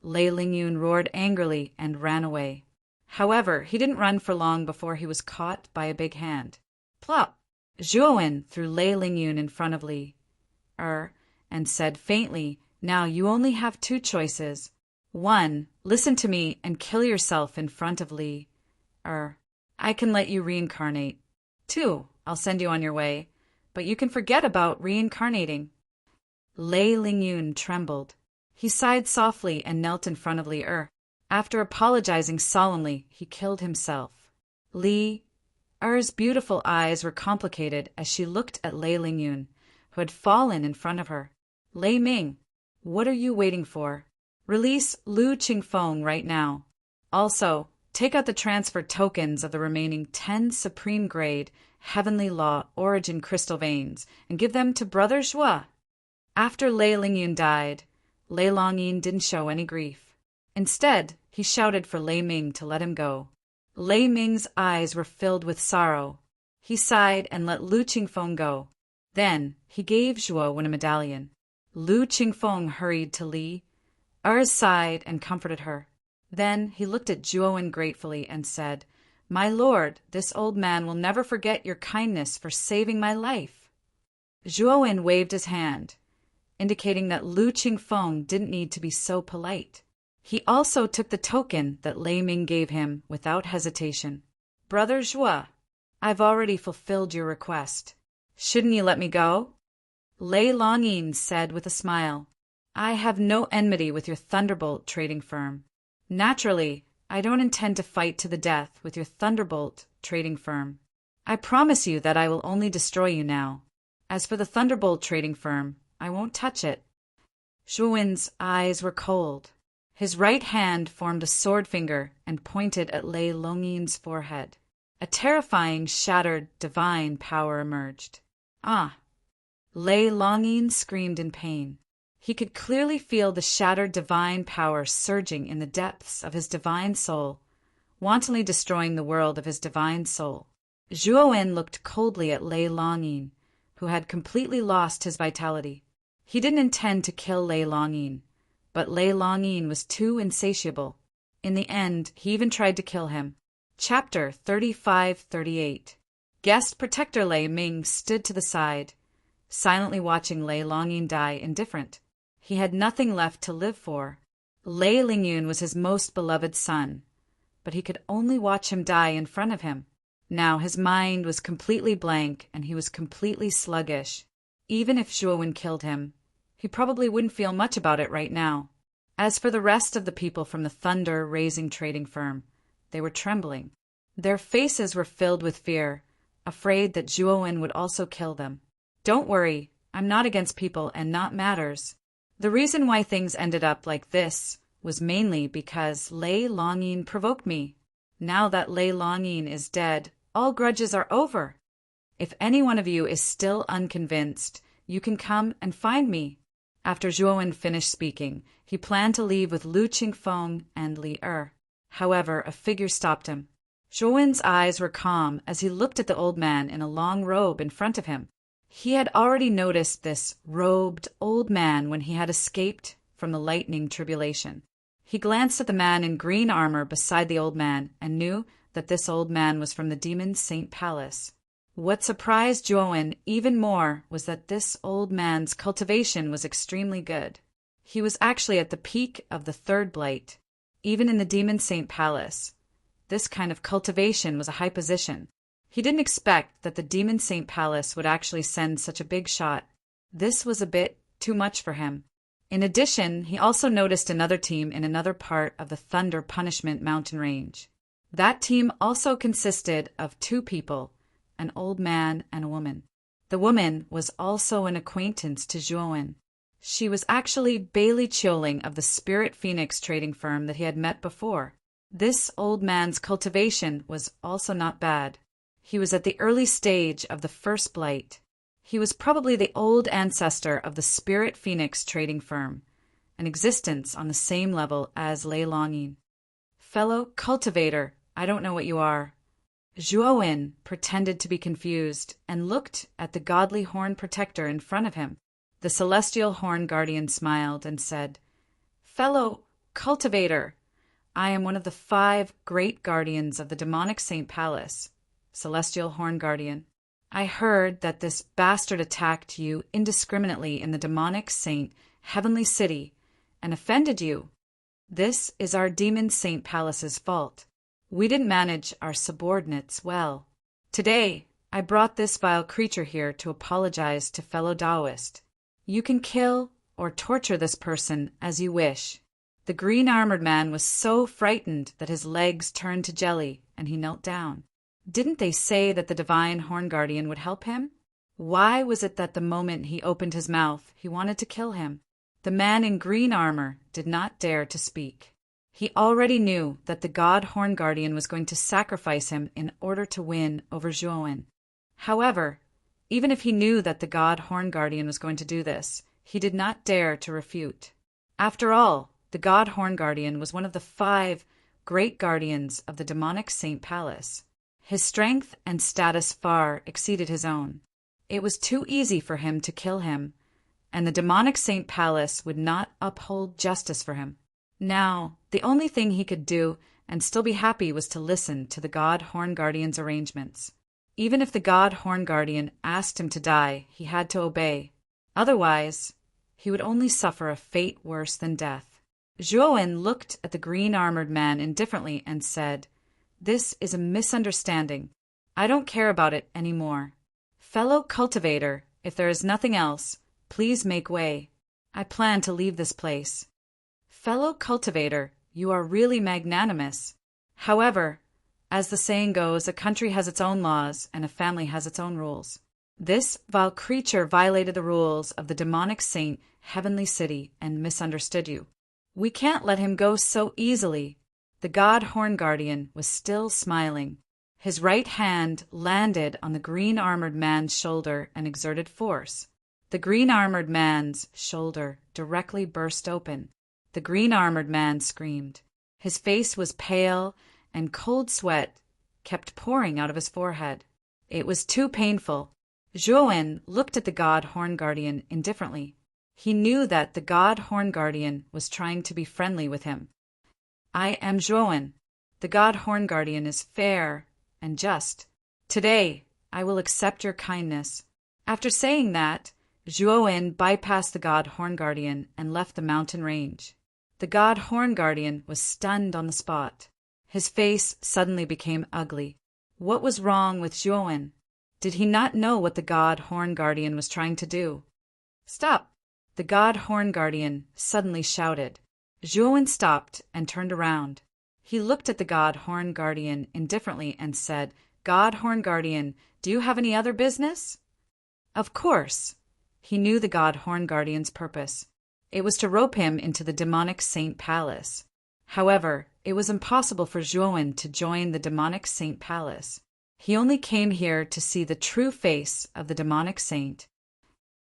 Lei Lingyun roared angrily and ran away. However, he didn't run for long before he was caught by a big hand. Plop! Zhuowen threw Lei Lingyun in front of Li Er and said faintly, "Now you only have two choices. 1. Listen to me and kill yourself in front of Li Er. I can let you reincarnate. 2. I'll send you on your way, but you can forget about reincarnating." Lei Lingyun trembled. He sighed softly and knelt in front of Li Er. After apologizing solemnly, he killed himself. Li Er's beautiful eyes were complicated as she looked at Lei Lingyun, who had fallen in front of her. Lei Ming, what are you waiting for? Release Lu Qingfeng right now. Also, take out the transfer tokens of the remaining 10 Supreme Grade Heavenly Law Origin Crystal Veins and give them to Brother Zhuo. After Lei Lingyun died, Lei Longyin didn't show any grief. Instead, he shouted for Lei Ming to let him go. Lei Ming's eyes were filled with sorrow. He sighed and let Lu Qingfeng go. Then, he gave Zhuo a medallion. Lu Qingfeng hurried to Li. Sighed and comforted her. Then he looked at Zhuo gratefully and said, "My lord, this old man will never forget your kindness for saving my life." Zhuo waved his hand, indicating that Lu Qingfeng didn't need to be so polite. He also took the token that Lei Ming gave him without hesitation. "Brother Zhuo, I've already fulfilled your request. Shouldn't you let me go?" Lei Longyin said with a smile, "I have no enmity with your Thunderbolt trading firm. Naturally, I don't intend to fight to the death with your Thunderbolt trading firm. I promise you that I will only destroy you now. As for the Thunderbolt trading firm, I won't touch it." Zhuowen's eyes were cold. His right hand formed a sword finger and pointed at Lei Longyin's forehead. A terrifying, shattered, divine power emerged. "Ah!" Lei Longyin screamed in pain. He could clearly feel the shattered divine power surging in the depths of his divine soul, wantonly destroying the world of his divine soul. Zhuo looked coldly at Lei Longyin, who had completely lost his vitality. He didn't intend to kill Lei Longyin, but Lei Longyin was too insatiable. In the end, he even tried to kill him. Chapter 35-38. Guest Protector Lei Ming stood to the side, silently watching Lei Longyin die indifferent. He had nothing left to live for. Lei Lingyun was his most beloved son, but he could only watch him die in front of him. Now his mind was completely blank and he was completely sluggish. Even if Zhuo killed him, he probably wouldn't feel much about it right now. As for the rest of the people from the thunder-raising trading firm, they were trembling. Their faces were filled with fear, afraid that Zhuo would also kill them. "Don't worry, I'm not against people and not matters. The reason why things ended up like this was mainly because Lei Longyin provoked me. Now that Lei Longyin is dead, all grudges are over. If any one of you is still unconvinced, you can come and find me." After Zhuo finished speaking, he planned to leave with Lu Qingfeng and Li Er. However, a figure stopped him. Zhuo's eyes were calm as he looked at the old man in a long robe in front of him. He had already noticed this robed old man when he had escaped from the lightning tribulation. He glanced at the man in green armor beside the old man and knew that this old man was from the Demon Saint Palace. What surprised Zhuo even more was that this old man's cultivation was extremely good. He was actually at the peak of the third blight. Even in the Demon Saint Palace, this kind of cultivation was a high position. He didn't expect that the Demon Saint Palace would actually send such a big shot. This was a bit too much for him. In addition, he also noticed another team in another part of the Thunder Punishment Mountain Range. That team also consisted of 2 people, an old man and a woman. The woman was also an acquaintance to Zhuo. She was actually Bailey Chioling of the Spirit Phoenix trading firm that he had met before. This old man's cultivation was also not bad. He was at the early stage of the first blight. He was probably the old ancestor of the Spirit Phoenix trading firm, an existence on the same level as Lei Longyin. "Fellow cultivator, I don't know what you are." Zhuo pretended to be confused and looked at the godly horn protector in front of him. The celestial horn guardian smiled and said, "Fellow cultivator, I am one of the 5 great guardians of the demonic Saint Palace, Celestial Horn Guardian. I heard that this bastard attacked you indiscriminately in the demonic Saint Heavenly City and offended you. This is our Demon Saint Palace's fault. We didn't manage our subordinates well. Today, I brought this vile creature here to apologize to fellow Taoist. You can kill or torture this person as you wish." The green-armored man was so frightened that his legs turned to jelly and he knelt down. Didn't they say that the divine horn guardian would help him? Why was it that the moment he opened his mouth, he wanted to kill him? The man in green armor did not dare to speak. He already knew that the god Horn Guardian was going to sacrifice him in order to win over Zhuowen. However, even if he knew that the god Horn Guardian was going to do this, he did not dare to refute. After all, the god Horn Guardian was one of the 5 great guardians of the demonic Saint Palace. His strength and status far exceeded his own. It was too easy for him to kill him, and the demonic Saint Palace would not uphold justice for him. Now, the only thing he could do and still be happy was to listen to the god Horn Guardian's arrangements. Even if the god Horn Guardian asked him to die, he had to obey. Otherwise, he would only suffer a fate worse than death. Zhuowen looked at the green-armored man indifferently and said, "This is a misunderstanding. I don't care about it anymore. Fellow cultivator, if there is nothing else, please make way. I plan to leave this place." Fellow cultivator, you are really magnanimous. However, as the saying goes, a country has its own laws and a family has its own rules. This vile creature violated the rules of the demonic saint Heavenly City and misunderstood you. We can't let him go so easily. The god Horn Guardian was still smiling. His right hand landed on the green-armored man's shoulder and exerted force. The green-armored man's shoulder directly burst open. The green-armored man screamed. His face was pale, and cold sweat kept pouring out of his forehead. It was too painful. Zhuowen looked at the god Horn Guardian indifferently. He knew that the god Horn Guardian was trying to be friendly with him. "I am Zhuowen. The god Horn Guardian is fair and just. Today, I will accept your kindness." After saying that, Zhuowen bypassed the god Horn Guardian and left the mountain range. The god Horn Guardian was stunned on the spot. His face suddenly became ugly. What was wrong with Zhuowen? Did he not know what the god Horn Guardian was trying to do? "Stop!" The god Horn Guardian suddenly shouted. Zhuowen stopped and turned around. He looked at the god Horn Guardian indifferently and said, "God Horn Guardian, do you have any other business?" Of course. He knew the god Horn Guardian's purpose. It was to rope him into the demonic Saint Palace. However, it was impossible for Zhuowen to join the demonic Saint Palace. He only came here to see the true face of the demonic saint.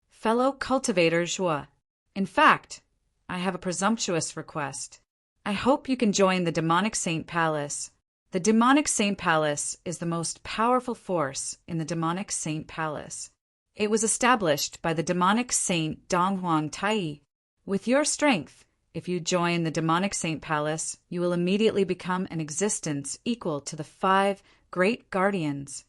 Fellow cultivator Zhuo, in fact, I have a presumptuous request. I hope you can join the demonic Saint Palace. The demonic Saint Palace is the most powerful force in the demonic Saint Palace. It was established by the demonic saint Donghuang Tai. With your strength, if you join the demonic Saint Palace, you will immediately become an existence equal to the 5 great guardians.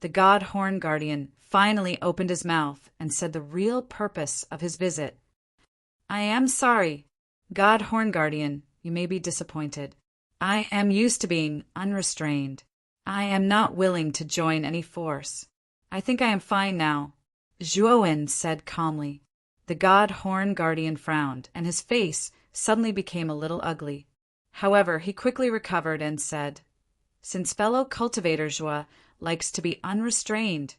The god Horn Guardian finally opened his mouth and said the real purpose of his visit. "I am sorry, god Horn Guardian, you may be disappointed. I am used to being unrestrained. I am not willing to join any force. I think I am fine now," Zhuowen said calmly. The god Horn Guardian frowned, and his face suddenly became a little ugly. However, he quickly recovered and said, "Since fellow cultivator Zhuo likes to be unrestrained,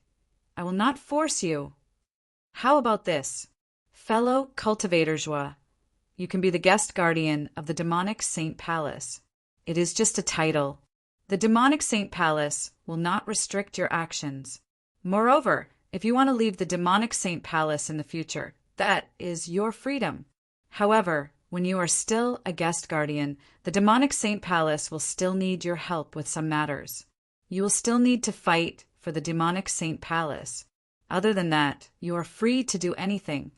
I will not force you. How about this? Fellow cultivator Zhuo, you can be the guest guardian of the demonic Saint Palace. It is just a title. The demonic Saint Palace will not restrict your actions. Moreover, if you want to leave the demonic Saint Palace in the future, that is your freedom. However, when you are still a guest guardian, the demonic Saint Palace will still need your help with some matters. You will still need to fight for the demonic Saint Palace. Other than that, you are free to do anything."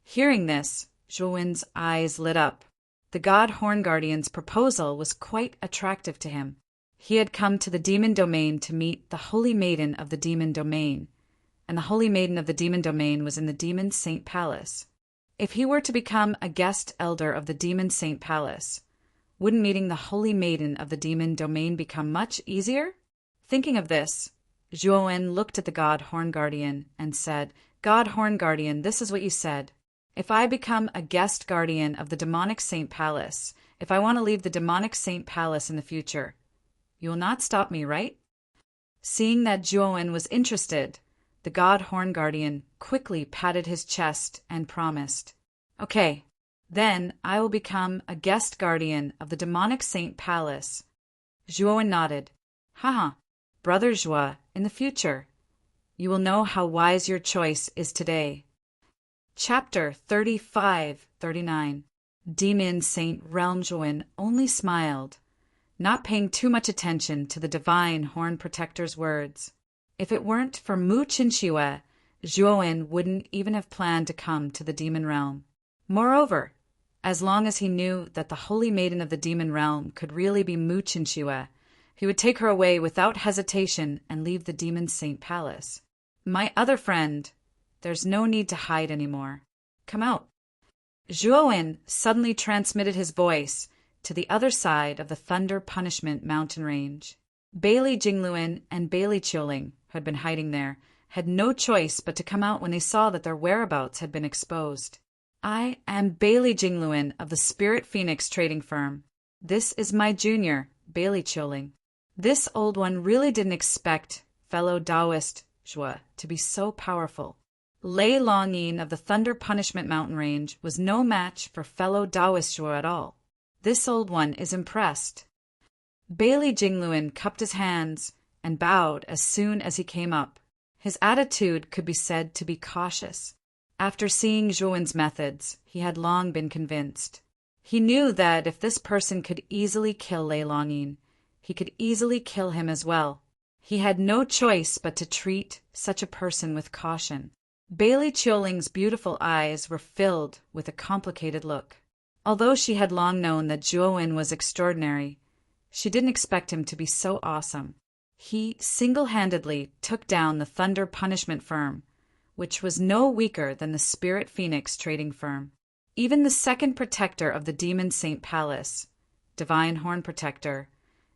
Hearing this, Zhuowen's eyes lit up. The god Horn Guardian's proposal was quite attractive to him. He had come to the demon domain to meet the Holy Maiden of the demon domain, and the Holy Maiden of the demon domain was in the demon Saint Palace. If he were to become a guest elder of the demon Saint Palace, wouldn't meeting the Holy Maiden of the demon domain become much easier? Thinking of this, Zhuowen looked at the god Horn Guardian and said, "God Horn Guardian, this is what you said. If I become a guest guardian of the demonic Saint Palace, if I want to leave the demonic Saint Palace in the future, you will not stop me, right?" Seeing that Zhuowen was interested, the god horn guardian quickly patted his chest and promised, "Okay, then I will become a guest guardian of the demonic saint palace." Zhuowen nodded. "Haha, Brother Zhua, in the future, you will know how wise your choice is today." Chapter 35-39. Demon Saint Realm Zhuowen only smiled, not paying too much attention to the divine Horn Protector's words. If it weren't for Mu Qinxue, Zhuowen wouldn't even have planned to come to the demon realm. Moreover, as long as he knew that the Holy Maiden of the demon realm could really be Mu Qinxue, he would take her away without hesitation and leave the demon saint palace. "My other friend, there's no need to hide anymore. Come out." Zhuowen suddenly transmitted his voice to the other side of the Thunder Punishment mountain range. Bailey Jingluan and Bailey Chioling, who had been hiding there, had no choice but to come out when they saw that their whereabouts had been exposed. "I am Bailey Jingluan of the Spirit Phoenix trading firm. This is my junior, Bailey Chioling." This old one really didn't expect fellow Taoist Zhua to be so powerful. Lei Longyin of the Thunder Punishment mountain range was no match for fellow Taoist Zhua at all. This old one is impressed. Bailey Jingluan cupped his hands and bowed as soon as he came up. His attitude could be said to be cautious. After seeing Zhuowen's methods, he had long been convinced. He knew that if this person could easily kill Lei Longyin, he could easily kill him as well. He had no choice but to treat such a person with caution. Bailey Chioling's beautiful eyes were filled with a complicated look. Although she had long known that Zhuowen was extraordinary, she didn't expect him to be so awesome. He single-handedly took down the Thunder Punishment firm, which was no weaker than the Spirit Phoenix trading firm. Even the second protector of the Demon Saint Palace, Divine Horn Protector,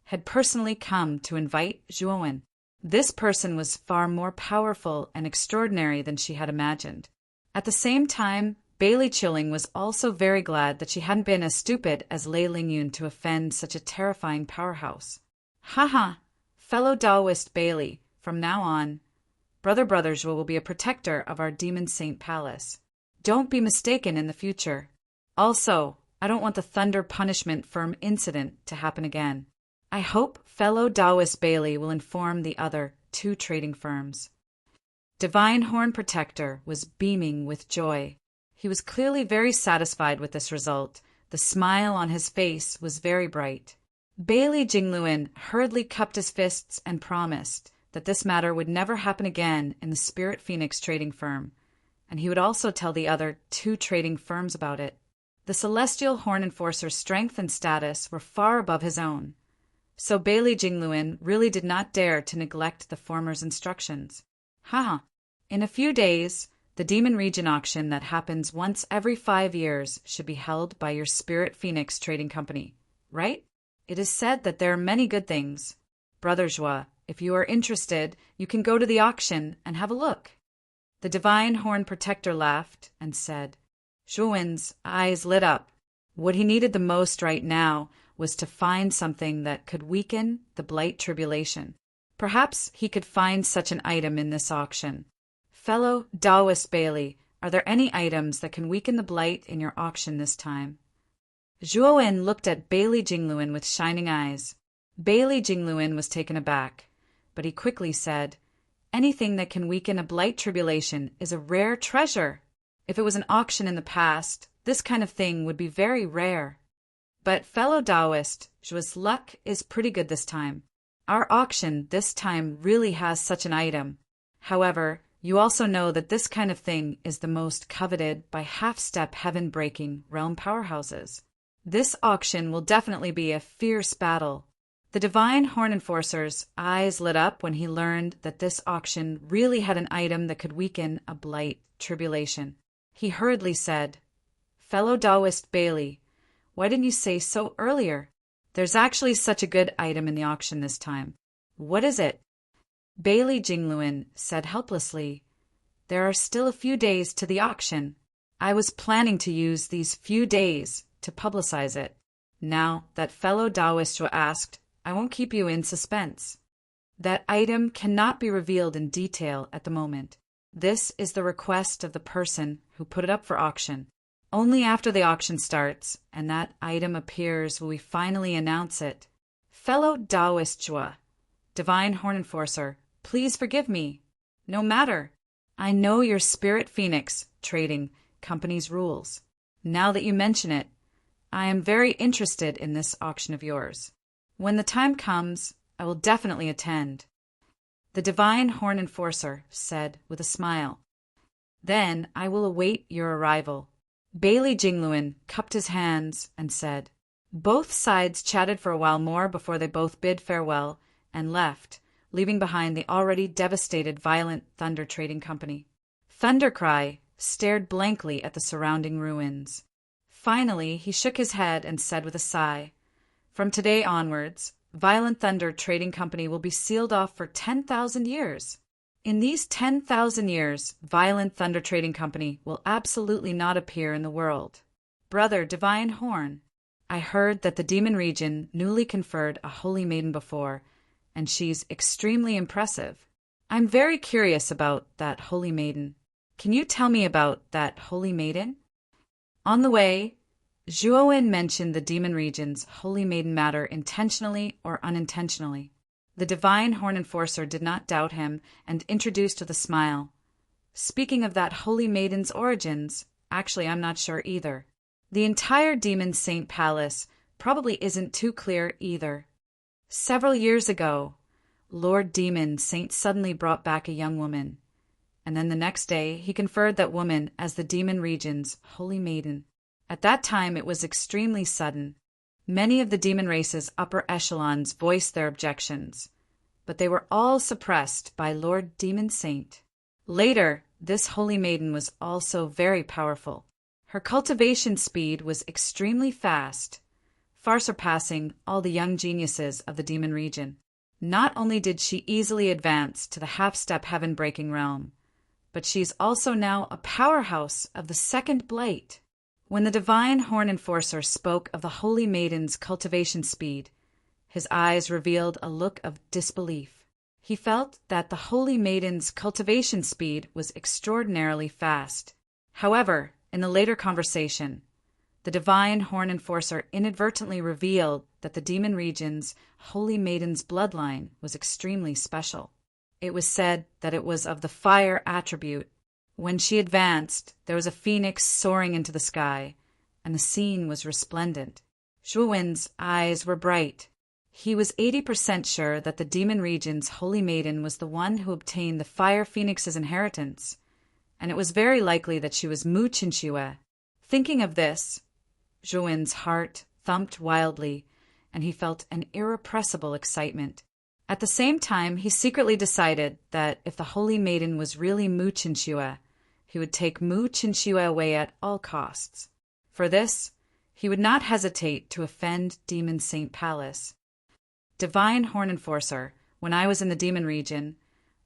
had personally come to invite Zhuowen. This person was far more powerful and extraordinary than she had imagined. At the same time, Bailey Chilling was also very glad that she hadn't been as stupid as Lei Lingyun to offend such a terrifying powerhouse. "Haha, fellow Taoist Bailey, from now on, Brother Zhua will be a protector of our Demon Saint Palace. Don't be mistaken in the future. Also, I don't want the Thunder Punishment firm incident to happen again. I hope fellow Taoist Bailey will inform the other 2 trading firms." Divine Horn Protector was beaming with joy. He was clearly very satisfied with this result. The smile on his face was very bright. Bailey Jingluan hurriedly cupped his fists and promised that this matter would never happen again in the Spirit Phoenix trading firm, and he would also tell the other 2 trading firms about it. The Celestial Horn Enforcer's strength and status were far above his own, so Bailey Jingluan really did not dare to neglect the former's instructions. In a few days, the Demon Region auction that happens once every 5 years should be held by your Spirit Phoenix Trading Company, right? It is said that there are many good things. Brother Zhua, if you are interested, you can go to the auction and have a look." The Divine Horn Protector laughed and said. Zhuowen's eyes lit up. What he needed the most right now was to find something that could weaken the Blight Tribulation. Perhaps he could find such an item in this auction. "Fellow Taoist Bailey, are there any items that can weaken the Blight in your auction this time?" Zhuowen looked at Bailey Jingluan with shining eyes. Bailey Jingluan was taken aback, but he quickly said, "Anything that can weaken a Blight Tribulation is a rare treasure. If it was an auction in the past, this kind of thing would be very rare. But fellow Taoist, Zhua's luck is pretty good this time. Our auction this time really has such an item. However, you also know that this kind of thing is the most coveted by half-step heaven-breaking realm powerhouses. This auction will definitely be a fierce battle." The Divine Horn Enforcer's eyes lit up when he learned that this auction really had an item that could weaken a Blight Tribulation. He hurriedly said, "Fellow Taoist Bailey, why didn't you say so earlier? There's actually such a good item in the auction this time. What is it?" Bailey Jingluan said helplessly, "There are still a few days to the auction. I was planning to use these few days to publicize it. Now that fellow Taoist asked, I won't keep you in suspense." That item cannot be revealed in detail at the moment. This is the request of the person who put it up for auction. Only after the auction starts and that item appears will we finally announce it. Fellow Taoist Jua, Divine Horn Enforcer, please forgive me. No matter. I know your Spirit Phoenix Trading Company's rules. Now that you mention it, I am very interested in this auction of yours. When the time comes, I will definitely attend. The Divine Horn Enforcer said with a smile. Then I will await your arrival. Bailey Jingluan cupped his hands and said. Both sides chatted for a while more before they both bid farewell and left, leaving behind the already devastated Violent Thunder Trading Company. Thundercry stared blankly at the surrounding ruins. Finally, he shook his head and said with a sigh, From today onwards, Violent Thunder Trading Company will be sealed off for 10,000 years. In these 10,000 years, Violent Thunder Trading Company will absolutely not appear in the world. Brother Divine Horn, I heard that the Demon Region newly conferred a Holy Maiden before, and she's extremely impressive. I'm very curious about that Holy Maiden. Can you tell me about that Holy Maiden? On the way, Zhuowen mentioned the Demon Region's Holy Maiden matter intentionally or unintentionally. The Divine Horn Enforcer did not doubt him and introduced with a smile. Speaking of that Holy Maiden's origins, actually I'm not sure either. The entire Demon Saint Palace probably isn't too clear either. Several years ago, Lord Demon Saint suddenly brought back a young woman, and then the next day he conferred that woman as the Demon Region's Holy Maiden. At that time it was extremely sudden. Many of the demon race's upper echelons voiced their objections, but they were all suppressed by Lord Demon Saint. Later, this Holy Maiden was also very powerful. Her cultivation speed was extremely fast, far surpassing all the young geniuses of the Demon Region. Not only did she easily advance to the half-step heaven-breaking realm, but she's also now a powerhouse of the Second Blight. When the Divine Horn Enforcer spoke of the Holy Maiden's cultivation speed, his eyes revealed a look of disbelief. He felt that the Holy Maiden's cultivation speed was extraordinarily fast. However, in the later conversation, the Divine Horn Enforcer inadvertently revealed that the Demon Region's Holy Maiden's bloodline was extremely special. It was said that it was of the fire attribute. When she advanced, there was a phoenix soaring into the sky, and the scene was resplendent. Zhuowen's eyes were bright. He was 80% sure that the Demon Region's Holy Maiden was the one who obtained the Fire Phoenix's inheritance, and it was very likely that she was Mu Qinxue. Thinking of this, Zhuowen's heart thumped wildly, and he felt an irrepressible excitement. At the same time, he secretly decided that if the Holy Maiden was really Mu Qinxue, he would take Mu Qinxue away at all costs. For this, he would not hesitate to offend Demon Saint Palace. Divine Horn Enforcer, when I was in the Demon Region,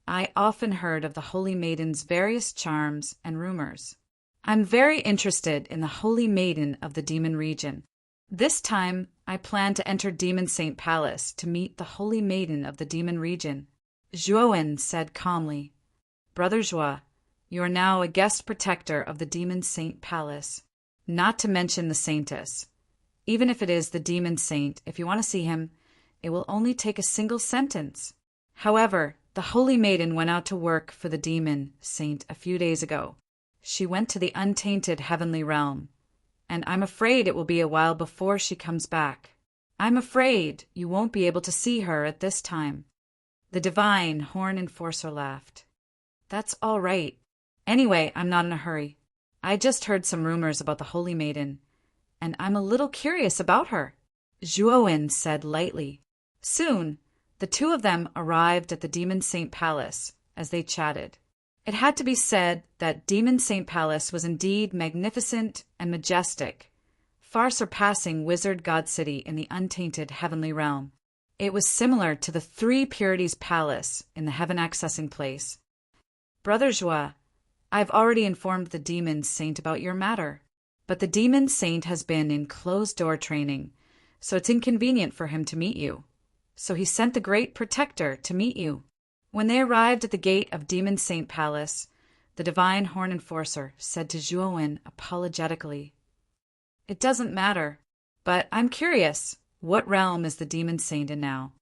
I often heard of the Holy Maiden's various charms and rumors. I'm very interested in the Holy Maiden of the Demon Region. This time, I plan to enter Demon Saint Palace to meet the Holy Maiden of the Demon Region. Zhuowen said calmly, Brother Zhua, you are now a guest protector of the Demon Saint Palace, not to mention the Saintess. Even if it is the Demon Saint, if you want to see him, it will only take a single sentence. However, the Holy Maiden went out to work for the Demon Saint a few days ago. She went to the untainted heavenly realm, and I'm afraid it will be a while before she comes back. I'm afraid you won't be able to see her at this time. The Divine Horn Enforcer laughed. That's all right. Anyway, I'm not in a hurry. I just heard some rumors about the Holy Maiden, and I'm a little curious about her, Zhuowen said lightly. Soon, the two of them arrived at the Demon Saint Palace as they chatted. It had to be said that Demon Saint Palace was indeed magnificent and majestic, far surpassing Wizard God City in the untainted heavenly realm. It was similar to the Three Purities Palace in the heaven-accessing place. Brother Zhua, I've already informed the Demon Saint about your matter, but the Demon Saint has been in closed-door training, so it's inconvenient for him to meet you. so he sent the Great Protector to meet you. When they arrived at the gate of Demon Saint Palace, the Divine Horn Enforcer said to Zhuowen apologetically, "It doesn't matter, but I'm curious, what realm is the Demon Saint in now?"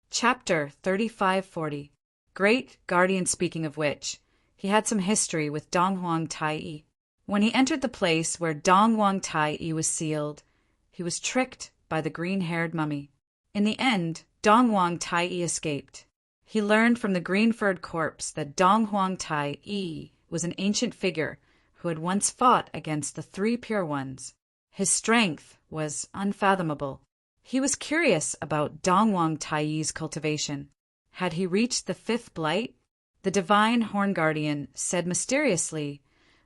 Chapter 3540. Great Guardian. Speaking of which, he had some history with Donghuang Tai. When he entered the place where Donghuang Tai was sealed, he was tricked by the green-haired mummy. In the end, Donghuang Tai escaped. He learned from the green-furred corpse that Donghuang Tai was an ancient figure who had once fought against the three Pure Ones. His strength was unfathomable. He was curious about Donghuang Tai's cultivation. Had he reached the fifth blight? The Divine Horn Guardian said mysteriously,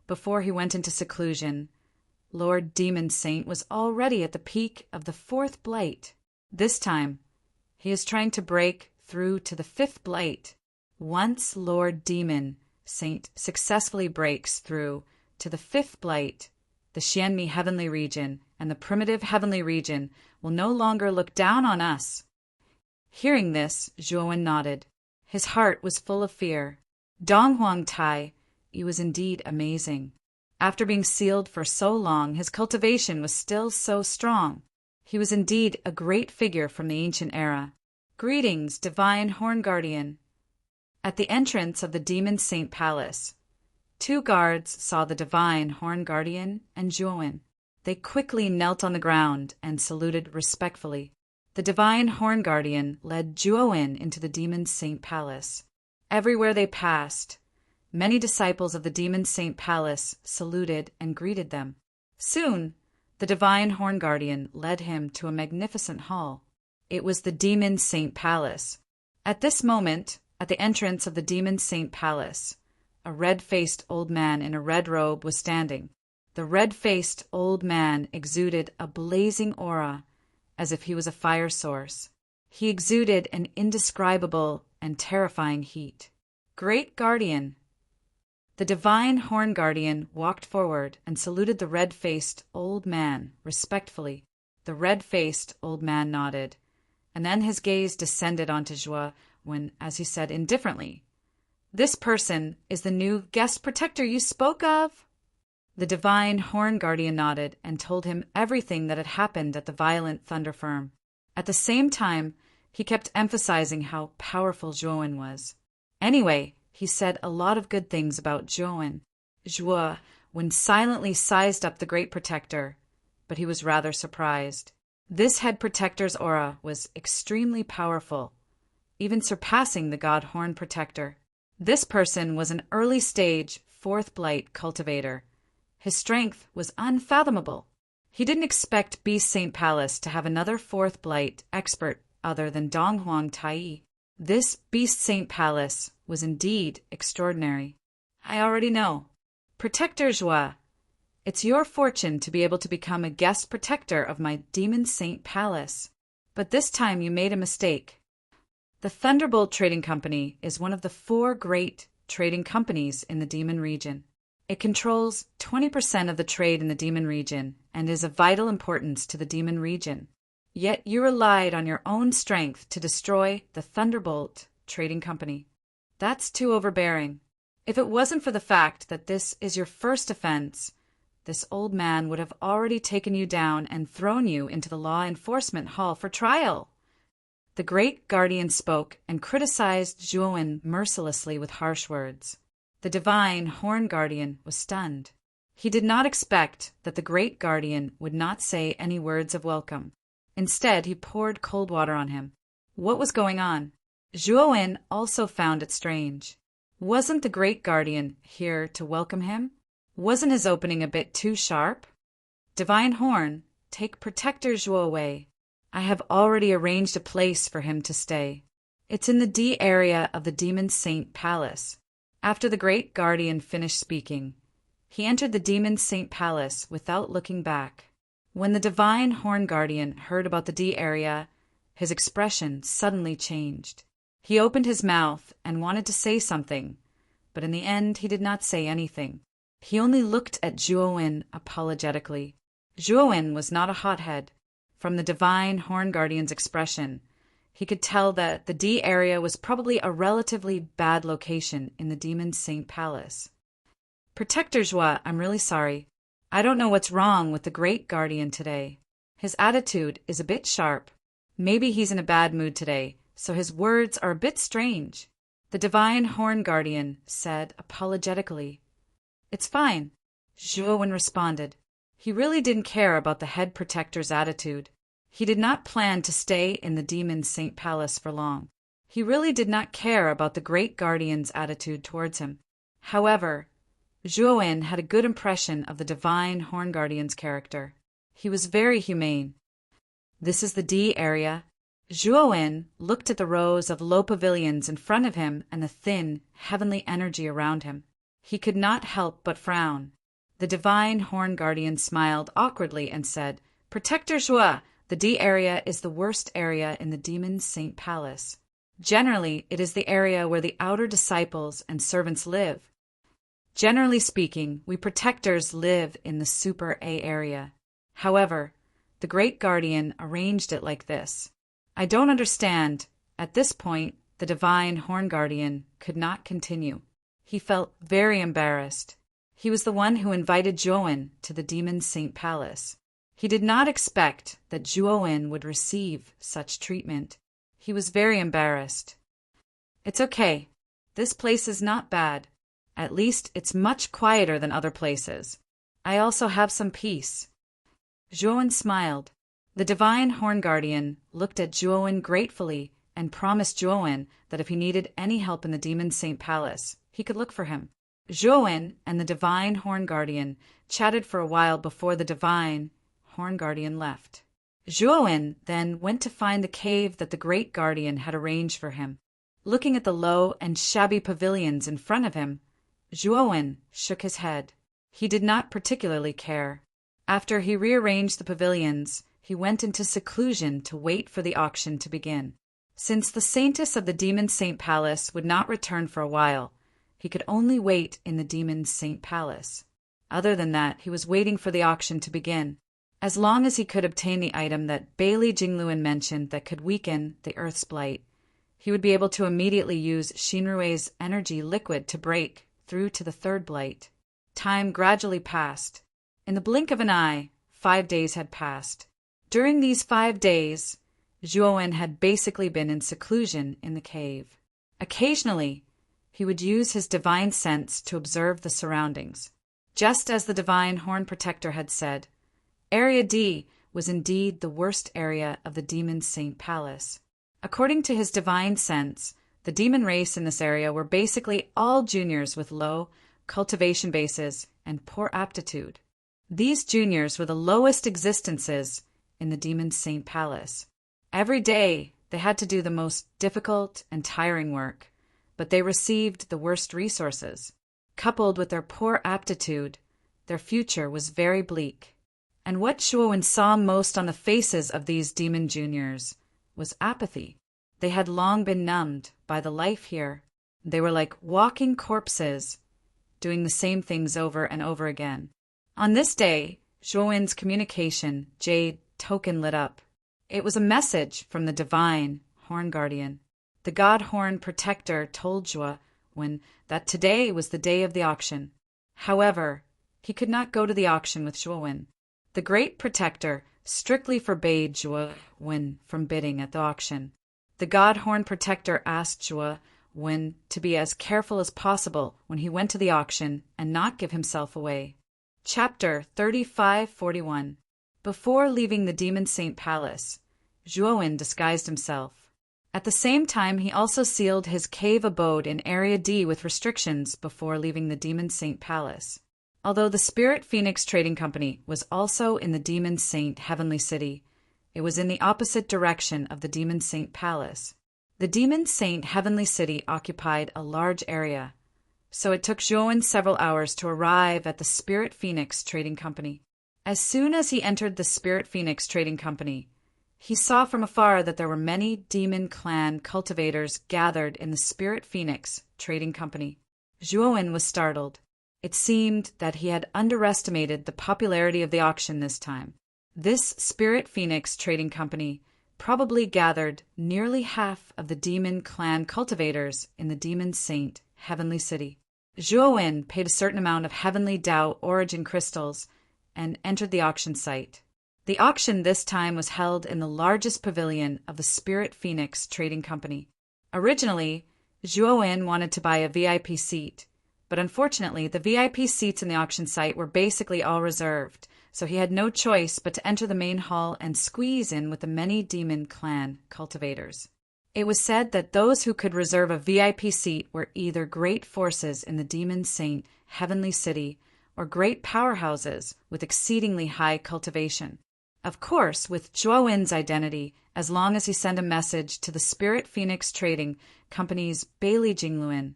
before he went into seclusion, Lord Demon Saint was already at the peak of the fourth blight. This time, he is trying to break through to the fifth blight. Once Lord Demon Saint successfully breaks through to the fifth blight, the Xianmi Heavenly Region and the primitive Heavenly Region will no longer look down on us. Hearing this, Zhuowen nodded. His heart was full of fear. Donghuang Tai, he was indeed amazing. After being sealed for so long, his cultivation was still so strong. He was indeed a great figure from the ancient era. Greetings, Divine Horn Guardian. At the entrance of the Demon Saint Palace, two guards saw the Divine Horn Guardian and Zhuowen. They quickly knelt on the ground and saluted respectfully. The Divine Horn Guardian led Zhuowen into the Demon Saint Palace. Everywhere they passed, many disciples of the Demon Saint Palace saluted and greeted them. Soon, the Divine Horn Guardian led him to a magnificent hall. It was the Demon Saint Palace. At this moment, at the entrance of the Demon Saint Palace, a red-faced old man in a red robe was standing. The red-faced old man exuded a blazing aura, as if he was a fire source. He exuded an indescribable and terrifying heat. Great Guardian. The Divine Horn Guardian walked forward and saluted the red-faced old man respectfully. The red-faced old man nodded, and then his gaze descended onto Zhuo when, as he said indifferently, "This person is the new guest protector you spoke of?" The Divine Horn Guardian nodded and told him everything that had happened at the violent Thunder Firm. At the same time, he kept emphasizing how powerful Zhuowen was. Anyway, he said a lot of good things about Zhuowen. Zhuo silently sized up the Great Protector, but he was rather surprised. This head protector's aura was extremely powerful, even surpassing the God Horn Protector. This person was an early-stage fourth blight cultivator. His strength was unfathomable. He didn't expect Beast Saint Palace to have another fourth blight expert other than Donghuang Tai. This Beast Saint Palace was indeed extraordinary. I already know. Protector Zhuo, it's your fortune to be able to become a guest protector of my Demon Saint Palace. But this time you made a mistake. The Thunderbolt Trading Company is one of the 4 great trading companies in the Demon Region. It controls 20% of the trade in the Demon Region and is of vital importance to the Demon Region. Yet you relied on your own strength to destroy the Thunderbolt Trading Company. That's too overbearing. If it wasn't for the fact that this is your first offense, this old man would have already taken you down and thrown you into the law enforcement hall for trial. The Great Guardian spoke and criticized Zhuowen mercilessly with harsh words. The Divine Horn Guardian was stunned. He did not expect that the Great Guardian would not say any words of welcome. Instead, he poured cold water on him. What was going on? Zhuowen also found it strange. Wasn't the Great Guardian here to welcome him? Wasn't his opening a bit too sharp? Divine Horn, take Protector Zhuo away. I have already arranged a place for him to stay. It's in the D area of the Demon Saint Palace. After the Great Guardian finished speaking, he entered the Demon Saint Palace without looking back. When the Divine Horn Guardian heard about the D area, his expression suddenly changed. He opened his mouth and wanted to say something, but in the end he did not say anything. He only looked at Zhuowen apologetically. Zhuowen was not a hothead. From the Divine Horn Guardian's expression, He could tell that the D area was probably a relatively bad location in the Demon Saint Palace. Protector Joie, I'm really sorry. I don't know what's wrong with the Great Guardian today. His attitude is a bit sharp. Maybe he's in a bad mood today, so his words are a bit strange. The Divine Horn Guardian said apologetically. It's fine, Zhuowen responded. He really didn't care about the head protector's attitude. He did not plan to stay in the Demon Saint Palace for long. He really did not care about the Great Guardian's attitude towards him. However, Zhuowen had a good impression of the Divine Horn Guardian's character. He was very humane. This is the D area. Zhuowen looked at the rows of low pavilions in front of him and the thin, heavenly energy around him. He could not help but frown. The Divine Horn Guardian smiled awkwardly and said, Protector Joie, the D area is the worst area in the Demon Saint Palace. Generally, it is the area where the outer disciples and servants live. Generally speaking, we protectors live in the Super A area. However, the Great Guardian arranged it like this. I don't understand. At this point, the Divine Horn Guardian could not continue. He felt very embarrassed. He was the one who invited Zhuowen to the Demon Saint Palace. He did not expect that Zhuowen would receive such treatment. He was very embarrassed. It's okay. This place is not bad. At least it's much quieter than other places. I also have some peace. Zhuowen smiled. The Divine Horn Guardian looked at Zhuowen gratefully and promised Zhuowen that if he needed any help in the Demon Saint Palace, he could look for him. Zhuowen and the Divine Horn Guardian chatted for a while before the Divine Horn Guardian left. Zhuowen then went to find the cave that the Great Guardian had arranged for him. Looking at the low and shabby pavilions in front of him, Zhuowen shook his head. He did not particularly care. After he rearranged the pavilions, he went into seclusion to wait for the auction to begin. Since the Saintess of the Demon Saint Palace would not return for a while, he could only wait in the Demon Saint Palace. Other than that, he was waiting for the auction to begin. As long as he could obtain the item that Bailey Jingluan mentioned that could weaken the Earth's blight, he would be able to immediately use Shinrue's energy liquid to break through to the third blight. Time gradually passed. In the blink of an eye, 5 days had passed. During these 5 days, Zhuowen had basically been in seclusion in the cave. Occasionally, he would use his divine sense to observe the surroundings. Just as the Divine Horn Protector had said, Area D was indeed the worst area of the Demon Saint Palace. According to his divine sense, the demon race in this area were basically all juniors with low cultivation bases and poor aptitude. These juniors were the lowest existences in the Demon Saint Palace. Every day, they had to do the most difficult and tiring work, but they received the worst resources. Coupled with their poor aptitude, their future was very bleak. And what Zhuowen saw most on the faces of these demon juniors was apathy. They had long been numbed by the life here. They were like walking corpses, doing the same things over and over again. On this day, Zhuowen's communication jade token lit up. It was a message from the Divine Horn Guardian. The God Horn Protector told Zhuowen that today was the day of the auction. However, he could not go to the auction with Zhuowen. The Great Protector strictly forbade Zhuowen from bidding at the auction. The God Horn Protector asked Zhuowen to be as careful as possible when he went to the auction and not give himself away. Chapter 3541. Before leaving the Demon Saint Palace, Zhuowen disguised himself. At the same time, he also sealed his cave abode in Area D with restrictions before leaving the Demon Saint Palace. Although the Spirit Phoenix Trading Company was also in the Demon Saint Heavenly City, it was in the opposite direction of the Demon Saint Palace. The Demon Saint Heavenly City occupied a large area, so it took Zhuowen several hours to arrive at the Spirit Phoenix Trading Company. As soon as he entered the Spirit Phoenix Trading Company, he saw from afar that there were many demon clan cultivators gathered in the Spirit Phoenix Trading Company. Zhuowen was startled. It seemed that he had underestimated the popularity of the auction this time. This Spirit Phoenix Trading Company probably gathered nearly half of the demon clan cultivators in the Demon Saint Heavenly City. Zhuowen paid a certain amount of Heavenly Dao origin crystals and entered the auction site. The auction this time was held in the largest pavilion of the Spirit Phoenix Trading Company. Originally, Zhuowen wanted to buy a VIP seat, but unfortunately the VIP seats in the auction site were basically all reserved, so he had no choice but to enter the main hall and squeeze in with the many demon clan cultivators. It was said that those who could reserve a VIP seat were either great forces in the Demon Saint Heavenly City or great powerhouses with exceedingly high cultivation. Of course, with Zhuowen's identity, as long as he sent a message to the Spirit Phoenix Trading Company's Bailey Jingluan,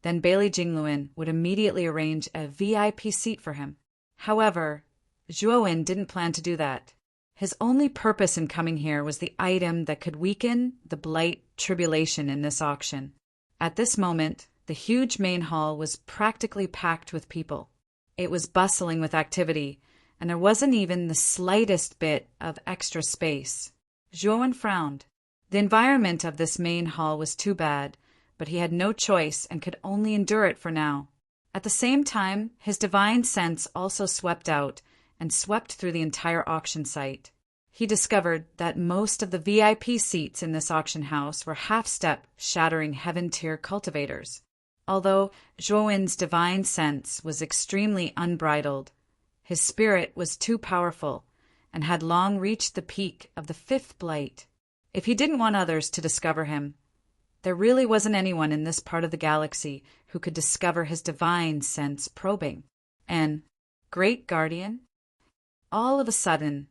then Bailey Jingluan would immediately arrange a VIP seat for him. However, Zhuowen didn't plan to do that. His only purpose in coming here was the item that could weaken the blight tribulation in this auction. At this moment, the huge main hall was practically packed with people. It was bustling with activity, and there wasn't even the slightest bit of extra space. Zhuowen frowned. The environment of this main hall was too bad, but he had no choice and could only endure it for now. At the same time, his divine sense also swept out and swept through the entire auction site. He discovered that most of the VIP seats in this auction house were half-step, shattering heaven-tier cultivators. Although Zhuowen's divine sense was extremely unbridled, his spirit was too powerful and had long reached the peak of the fifth blight. If he didn't want others to discover him, there really wasn't anyone in this part of the galaxy who could discover his divine sense probing. And Great Guardian? All of a sudden,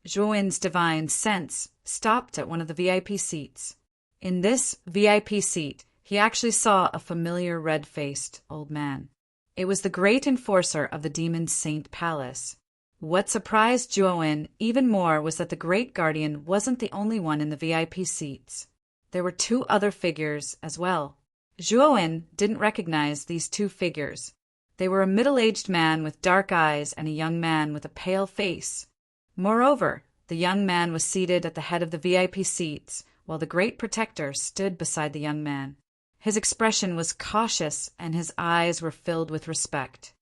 Zhuowen's divine sense stopped at one of the VIP seats. In this VIP seat, he actually saw a familiar red-faced old man. It was the great enforcer of the Demon Saint Palace. What surprised Zhuowen even more was that the Great Guardian wasn't the only one in the VIP seats. There were two other figures as well. Zhuowen didn't recognize these two figures. They were a middle-aged man with dark eyes and a young man with a pale face. Moreover, the young man was seated at the head of the VIP seats, while the Great Protector stood beside the young man. His expression was cautious, and his eyes were filled with respect.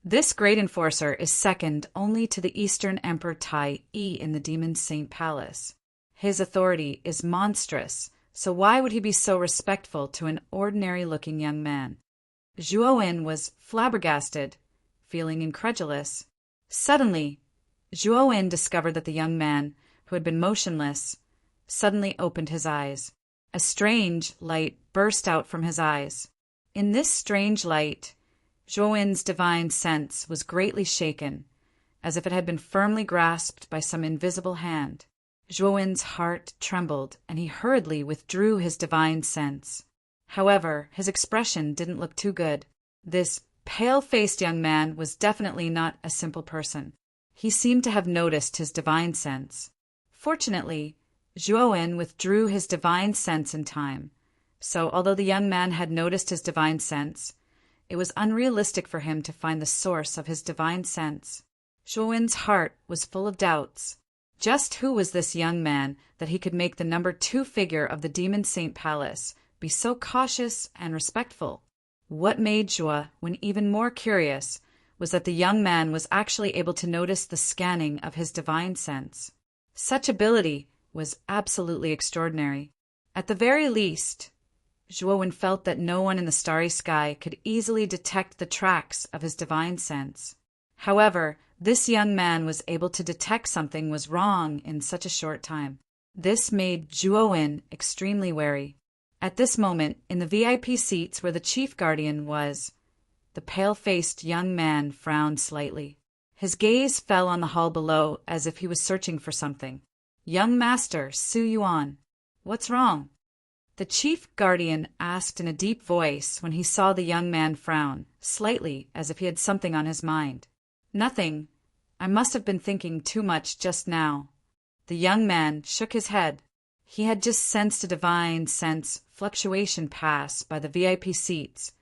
This great enforcer is second only to the Eastern Emperor Tai Yi in the Demon Saint Palace. His authority is monstrous, so why would he be so respectful to an ordinary-looking young man? Zhuowen was flabbergasted, feeling incredulous. Suddenly, Zhuowen discovered that the young man, who had been motionless, suddenly opened his eyes. A strange light burst out from his eyes. In this strange light, Zhuowen's divine sense was greatly shaken, as if it had been firmly grasped by some invisible hand. Zhuowen's heart trembled, and he hurriedly withdrew his divine sense. However, his expression didn't look too good. This pale-faced young man was definitely not a simple person. He seemed to have noticed his divine sense. Fortunately, Zhuowen withdrew his divine sense in time, so although the young man had noticed his divine sense, it was unrealistic for him to find the source of his divine sense. Zhuowen's heart was full of doubts. Just who was this young man that he could make the number 2 figure of the Demon Saint Palace be so cautious and respectful? What made Zhuowen even more curious was that the young man was actually able to notice the scanning of his divine sense. Such ability was absolutely extraordinary. At the very least, Zhuowen felt that no one in the starry sky could easily detect the tracks of his divine sense. However, this young man was able to detect something was wrong in such a short time. This made Zhuowen extremely wary. At this moment, in the VIP seats where the chief guardian was, the pale-faced young man frowned slightly. His gaze fell on the hall below as if he was searching for something. "Young Master, Su Yuan, what's wrong?" The chief guardian asked in a deep voice when he saw the young man frown, slightly as if he had something on his mind. "Nothing. I must have been thinking too much just now." The young man shook his head. He had just sensed a divine sense fluctuation pass by the VIP seats,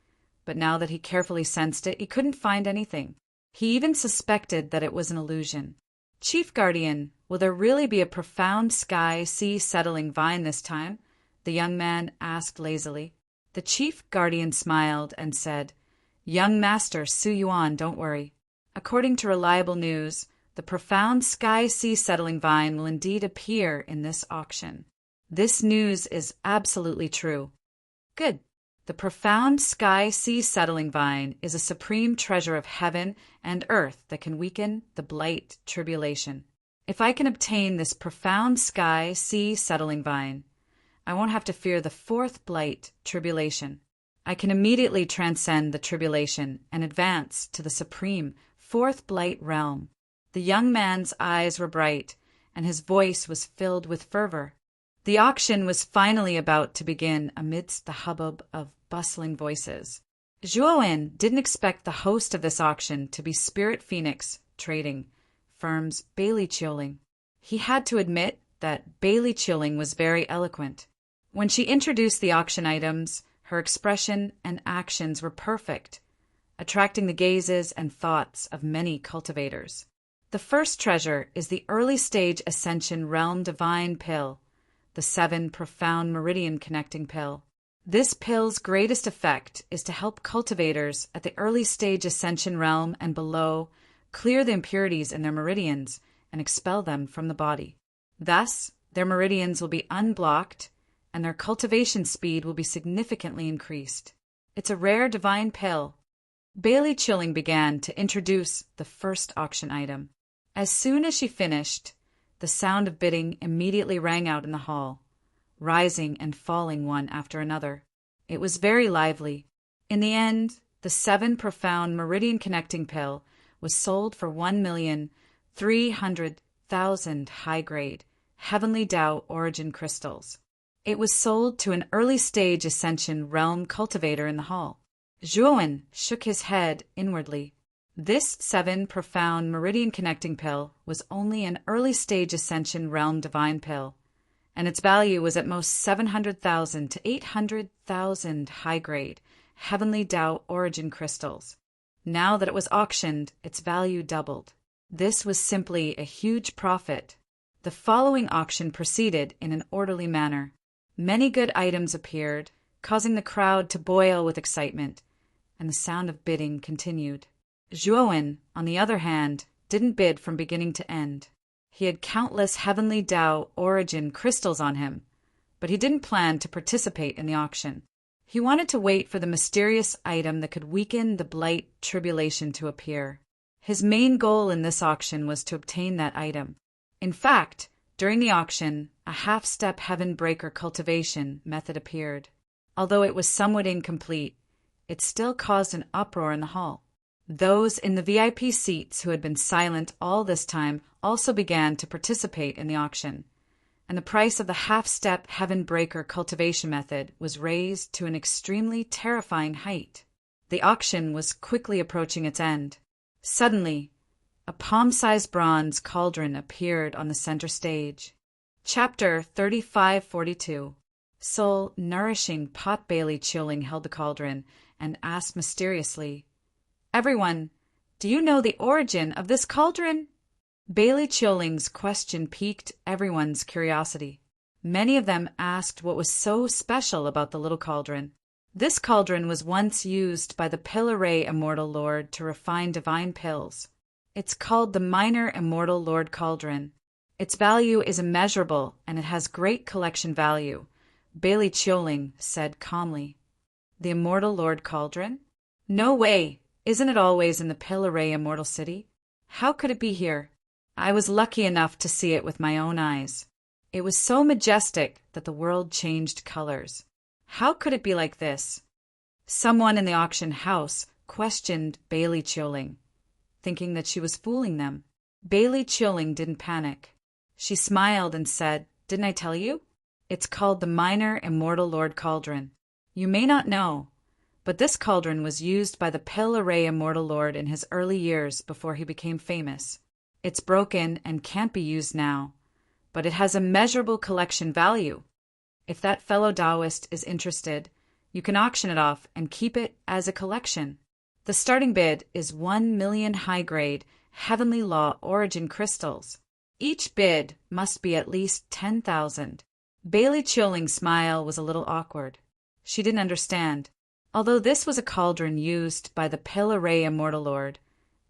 but now that he carefully sensed it, he couldn't find anything. He even suspected that it was an illusion. "Chief Guardian, Will there really be a profound sky, sea settling vine this time? The young man asked lazily. The chief guardian smiled and said, Young master, Su Yuan, don't worry. According to reliable news, the profound sky, sea settling vine will indeed appear in this auction. This news is absolutely true. Good. The profound sky, sea settling vine is a supreme treasure of heaven and earth that can weaken the blight tribulation. If I can obtain this profound sky, sea settling vine, I won't have to fear the fourth blight tribulation. I can immediately transcend the tribulation and advance to the supreme fourth blight realm. The young man's eyes were bright, and his voice was filled with fervor. The auction was finally about to begin amidst the hubbub of bustling voices. Zhuowen didn't expect the host of this auction to be Spirit Phoenix Trading Firm's Bailey Chilling. He had to admit that Bailey Chilling was very eloquent. When she introduced the auction items, her expression and actions were perfect, attracting the gazes and thoughts of many cultivators. The first treasure is the early stage Ascension Realm Divine Pill, the 7 Profound Meridian Connecting Pill. This pill's greatest effect is to help cultivators at the early stage Ascension Realm and below clear the impurities in their meridians and expel them from the body. Thus, their meridians will be unblocked and their cultivation speed will be significantly increased. It's a rare divine pill. Bailey Chilling began to introduce the first auction item. As soon as she finished, the sound of bidding immediately rang out in the hall, rising and falling one after another. It was very lively. In the end, the 7 Profound Meridian Connecting Pill was sold for 1,300,000 high-grade Heavenly Tao Origin crystals. It was sold to an early-stage Ascension Realm cultivator in the hall. Zhuowen shook his head inwardly. This 7 Profound Meridian Connecting Pill was only an early-stage Ascension Realm Divine Pill, and its value was at most 700,000 to 800,000 high-grade Heavenly Tao Origin crystals. Now that it was auctioned, its value doubled. This was simply a huge profit. The following auction proceeded in an orderly manner. Many good items appeared, causing the crowd to boil with excitement, and the sound of bidding continued. Zhuowen, on the other hand, didn't bid from beginning to end. He had countless Heavenly Tao Origin crystals on him, but he didn't plan to participate in the auction. He wanted to wait for the mysterious item that could weaken the blight tribulation to appear. His main goal in this auction was to obtain that item. In fact, during the auction, a half-step heaven breaker cultivation method appeared. Although it was somewhat incomplete, it still caused an uproar in the hall. Those in the VIP seats who had been silent all this time also began to participate in the auction, and the price of the half-step heaven breaker cultivation method was raised to an extremely terrifying height. The auction was quickly approaching its end. Suddenly, a palm-sized bronze cauldron appeared on the center stage. Chapter 3542. Soul-nourishing Pot Bailey Chilling held the cauldron and asked mysteriously, "Everyone, do you know the origin of this cauldron?" Bailey Chilling's question piqued everyone's curiosity. Many of them asked what was so special about the little cauldron. This cauldron was once used by the Pill Array Immortal Lord to refine divine pills. It's called the Minor Immortal Lord Cauldron. Its value is immeasurable, and it has great collection value, Bailey Chilling said calmly. The Immortal Lord Cauldron? No way! Isn't it always in the Pill Array Immortal City? How could it be here? I was lucky enough to see it with my own eyes. It was so majestic that the world changed colors. How could it be like this? Someone in the auction house questioned Bailey Chilling, thinking that she was fooling them. Bailey Chilling didn't panic. She smiled and said, "Didn't I tell you? It's called the Minor Immortal Lord Cauldron. You may not know, but this cauldron was used by the Pill Array Immortal Lord in his early years before he became famous. It's broken and can't be used now, but it has immeasurable collection value. If that fellow Taoist is interested, you can auction it off and keep it as a collection. The starting bid is 1 million high-grade Heavenly Law Origin crystals. Each bid must be at least 10,000. Bailey Chilling's smile was a little awkward. She didn't understand. Although this was a cauldron used by the Pale-Array Immortal Lord,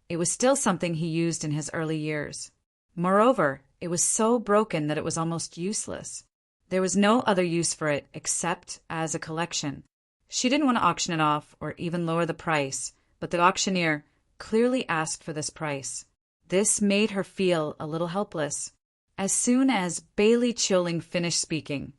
it was still something he used in his early years. Moreover, it was so broken that it was almost useless. There was no other use for it except as a collection. She didn't want to auction it off or even lower the price, but the auctioneer clearly asked for this price. This made her feel a little helpless. As soon as Bailey Chilling finished speaking,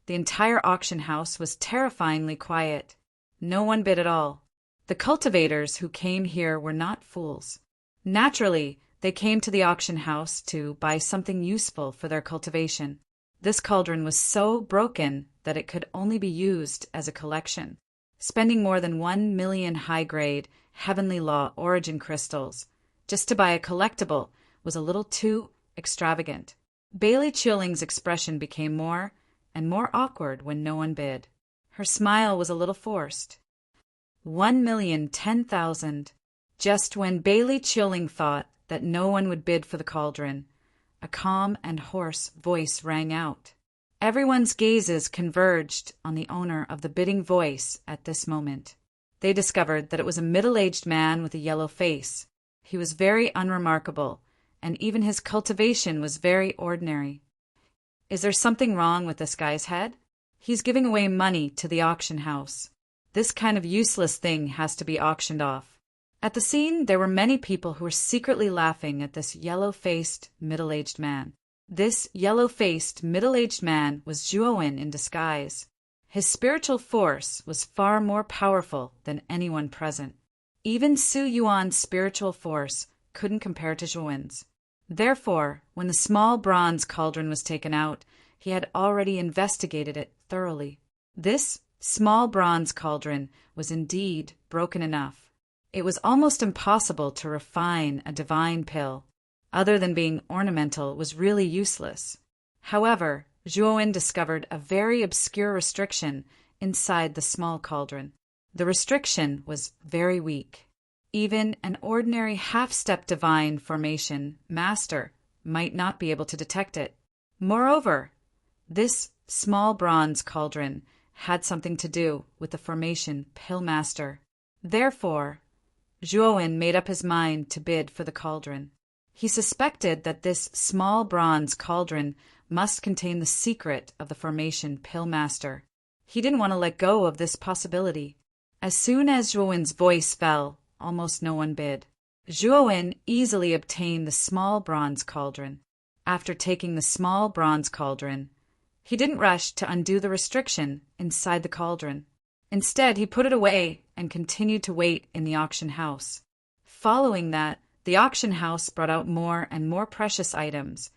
the entire auction house was terrifyingly quiet. No one bid at all. The cultivators who came here were not fools. Naturally, they came to the auction house to buy something useful for their cultivation. This cauldron was so broken that it could only be used as a collection. Spending more than 1 million high-grade, Heavenly Law origin crystals just to buy a collectible was a little too extravagant. Bailey Chilling's expression became more and more awkward when no one bid. Her smile was a little forced. 1,010,000. Just when Bailey Chilling thought that no one would bid for the cauldron, a calm and hoarse voice rang out. Everyone's gazes converged on the owner of the bidding voice at this moment. They discovered that it was a middle-aged man with a yellow face. He was very unremarkable, and even his cultivation was very ordinary. Is there something wrong with this guy's head? He's giving away money to the auction house. This kind of useless thing has to be auctioned off. At the scene, there were many people who were secretly laughing at this yellow-faced, middle-aged man. This yellow-faced, middle-aged man was Zhuowen in disguise. His spiritual force was far more powerful than anyone present. Even Su Yuan's spiritual force couldn't compare to Zhuowen's. Therefore, when the small bronze cauldron was taken out, he had already investigated it thoroughly. This small bronze cauldron was indeed broken enough. It was almost impossible to refine a divine pill. Other than being ornamental, was really useless. However, Zhuowen discovered a very obscure restriction inside the small cauldron. The restriction was very weak. Even an ordinary half-step divine formation master might not be able to detect it. Moreover, this small bronze cauldron had something to do with the formation pill master. Therefore, Zhuowen made up his mind to bid for the cauldron. He suspected that this small bronze cauldron must contain the secret of the formation pill master. He didn't want to let go of this possibility. As soon as Zhuowen's voice fell, almost no one bid. Zhuowen easily obtained the small bronze cauldron. After taking the small bronze cauldron, he didn't rush to undo the restriction inside the cauldron. Instead, he put it away and continued to wait in the auction house. Following that, the auction house brought out more and more precious items,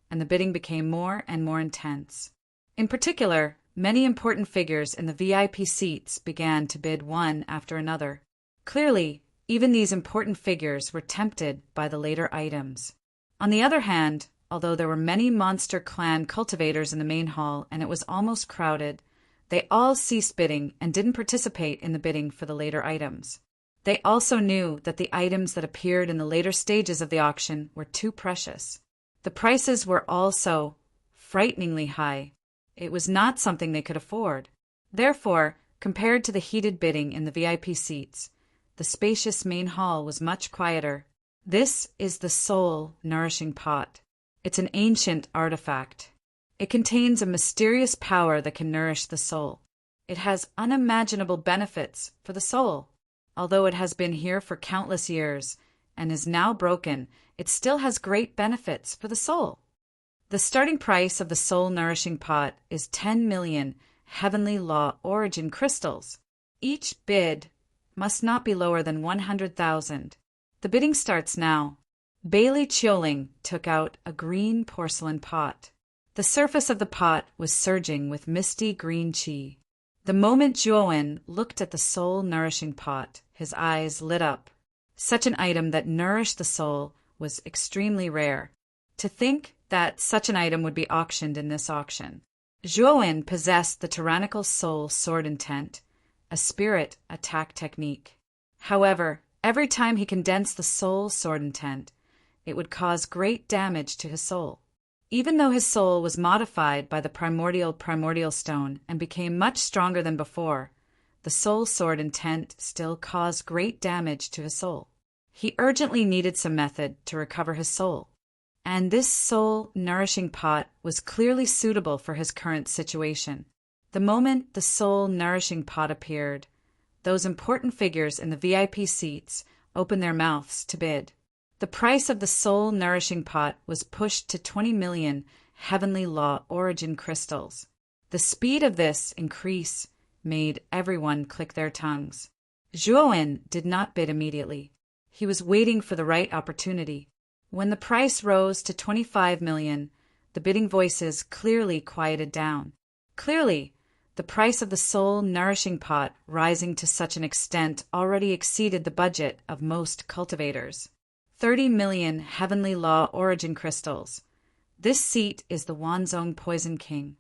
and the bidding became more and more intense. In particular, many important figures in the VIP seats began to bid one after another. Clearly, even these important figures were tempted by the later items. On the other hand, although there were many Monster Clan cultivators in the main hall and it was almost crowded, they all ceased bidding and didn't participate in the bidding for the later items. They also knew that the items that appeared in the later stages of the auction were too precious. The prices were also frighteningly high. It was not something they could afford. Therefore, compared to the heated bidding in the VIP seats, the spacious main hall was much quieter. This is the soul nourishing pot. It's an ancient artifact. It contains a mysterious power that can nourish the soul. It has unimaginable benefits for the soul. Although it has been here for countless years and is now broken, it still has great benefits for the soul. The starting price of the soul-nourishing pot is 10 million Heavenly Law origin crystals. Each bid must not be lower than 100,000. The bidding starts now. Bailey Chilling took out a green porcelain pot. The surface of the pot was surging with misty green qi. The moment Zhuowen looked at the soul-nourishing pot, his eyes lit up. Such an item that nourished the soul was extremely rare. To think that such an item would be auctioned in this auction. Zhuowen possessed the tyrannical soul sword intent, a spirit attack technique. However, every time he condensed the soul sword intent, it would cause great damage to his soul. Even though his soul was modified by the primordial stone and became much stronger than before, the soul sword intent still caused great damage to his soul. He urgently needed some method to recover his soul, and this soul-nourishing pot was clearly suitable for his current situation. The moment the soul-nourishing pot appeared, those important figures in the VIP seats opened their mouths to bid. The price of the soul-nourishing pot was pushed to 20 million heavenly law origin crystals. The speed of this increase made everyone click their tongues. Zhuowen did not bid immediately. He was waiting for the right opportunity. When the price rose to 25 million, the bidding voices clearly quieted down. Clearly, the price of the soul-nourishing pot rising to such an extent already exceeded the budget of most cultivators. 30 million heavenly law origin crystals. This seat is the Wanzhong Poison King.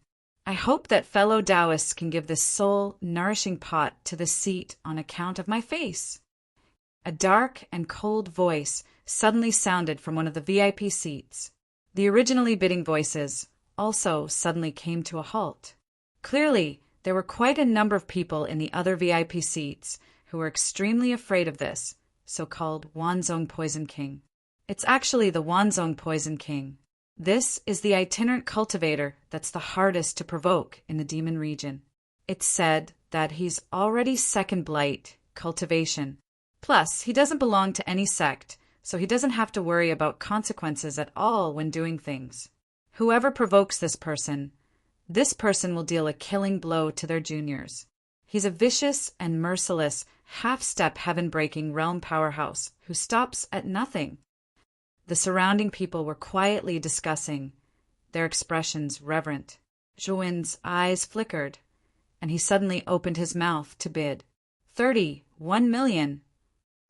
I hope that fellow Taoists can give this soul-nourishing pot to the seat on account of my face. A dark and cold voice suddenly sounded from one of the VIP seats. The originally bidding voices also suddenly came to a halt. Clearly, there were quite a number of people in the other VIP seats who were extremely afraid of this so-called Wanzhong Poison King. It's actually the Wanzhong Poison King. This is the itinerant cultivator that's the hardest to provoke in the demon region. It's said that he's already second blight cultivation. Plus, he doesn't belong to any sect, so he doesn't have to worry about consequences at all when doing things. Whoever provokes this person will deal a killing blow to their juniors. He's a vicious and merciless, half-step heaven-breaking realm powerhouse who stops at nothing. The surrounding people were quietly discussing, their expressions reverent. Zhuowen's eyes flickered, and he suddenly opened his mouth to bid. 31 million.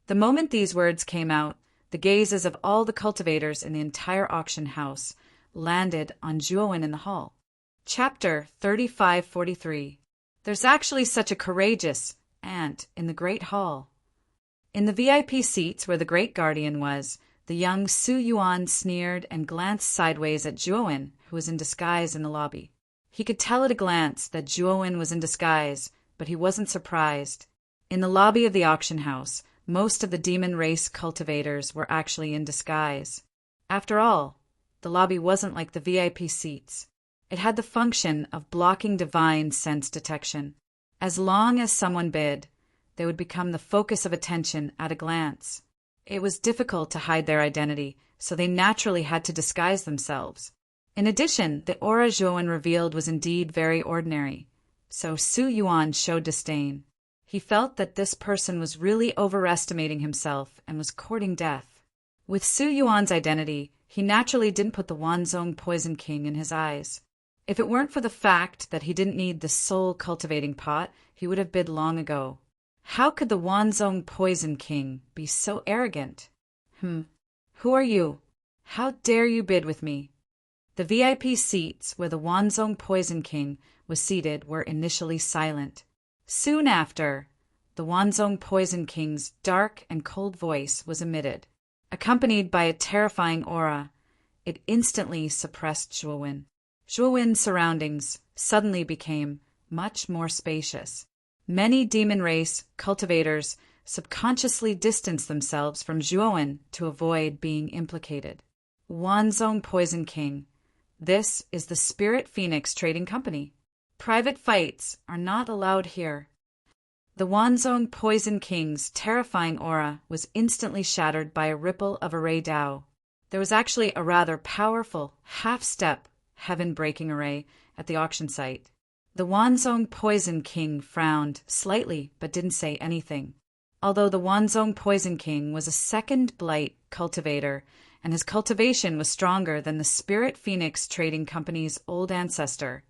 The moment these words came out, the gazes of all the cultivators in the entire auction house landed on Zhuowen in the hall. Chapter 3543. There's actually such a courageous ant in the Great Hall. In the VIP seats where the Great Guardian was, the young Su Yuan sneered and glanced sideways at Zhuowen, who was in disguise in the lobby. He could tell at a glance that Zhuowen was in disguise, but he wasn't surprised. In the lobby of the auction house, most of the demon race cultivators were actually in disguise. After all, the lobby wasn't like the VIP seats. It had the function of blocking divine sense detection. As long as someone bid, they would become the focus of attention at a glance. It was difficult to hide their identity, so they naturally had to disguise themselves. In addition, the aura Zhuowen revealed was indeed very ordinary, so Su Yuan showed disdain. He felt that this person was really overestimating himself and was courting death. With Su Yuan's identity, he naturally didn't put the Wanzhong Poison King in his eyes. If it weren't for the fact that he didn't need the soul-cultivating pot, he would have bid long ago. How could the Wanzhong Poison King be so arrogant? Who are you? How dare you bid with me? The VIP seats where the Wanzhong Poison King was seated were initially silent. Soon after, the Wanzhong Poison King's dark and cold voice was emitted. Accompanied by a terrifying aura, it instantly suppressed Zhuowen. Zhuowen's surroundings suddenly became much more spacious. Many demon race cultivators subconsciously distanced themselves from Zhuowen to avoid being implicated. Wanzhong Poison King. This is the Spirit Phoenix Trading Company. Private fights are not allowed here. The Wanzhong Poison King's terrifying aura was instantly shattered by a ripple of array Dao. There was actually a rather powerful half-step heaven-breaking array at the auction site. The Wanzhong Poison King frowned slightly but didn't say anything. Although the Wanzhong Poison King was a second blight cultivator, and his cultivation was stronger than the Spirit Phoenix Trading Company's old ancestor,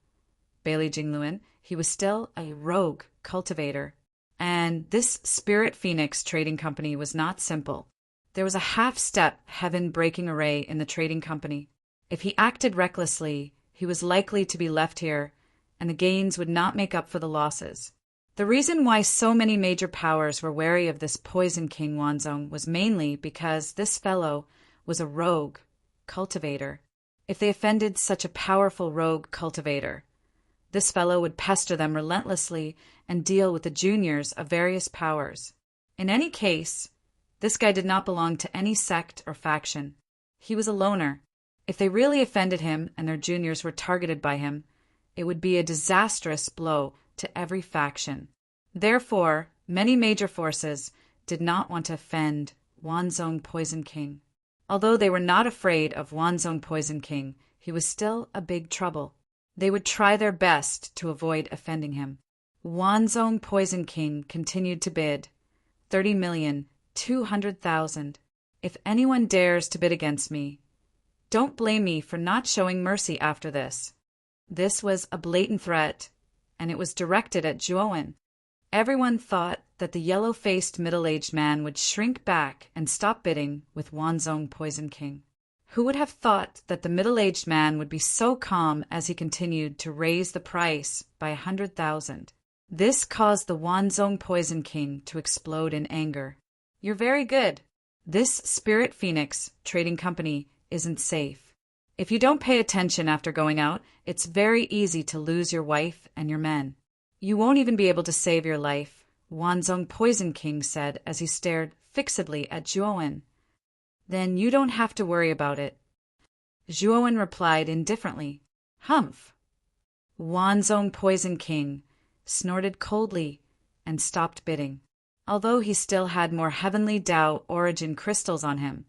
Bailey Jingluan, he was still a rogue cultivator. And this Spirit Phoenix Trading Company was not simple. There was a half-step heaven-breaking array in the trading company. If he acted recklessly, he was likely to be left here, and the gains would not make up for the losses. The reason why so many major powers were wary of this Poison King Wanzhong was mainly because this fellow was a rogue cultivator. If they offended such a powerful rogue cultivator, this fellow would pester them relentlessly and deal with the juniors of various powers. In any case, this guy did not belong to any sect or faction. He was a loner. If they really offended him and their juniors were targeted by him, it would be a disastrous blow to every faction. Therefore, many major forces did not want to offend Wanzhong Poison King. Although they were not afraid of Wanzhong Poison King, he was still a big trouble. They would try their best to avoid offending him. Wanzhong Poison King continued to bid 30,200,000. If anyone dares to bid against me, don't blame me for not showing mercy after this. This was a blatant threat, and it was directed at Zhuowen. Everyone thought that the yellow-faced middle-aged man would shrink back and stop bidding with Wanzhong Poison King. Who would have thought that the middle-aged man would be so calm as he continued to raise the price by 100,000? This caused the Wanzhong Poison King to explode in anger. You're very good. This Spirit Phoenix trading company isn't safe. If you don't pay attention after going out, it's very easy to lose your wife and your men. You won't even be able to save your life, Wanzhong Poison King said as he stared fixedly at Zhuowen. Then you don't have to worry about it. Zhuowen replied indifferently. Humph. Wanzhong Poison King snorted coldly and stopped bidding. Although he still had more heavenly Tao origin crystals on him,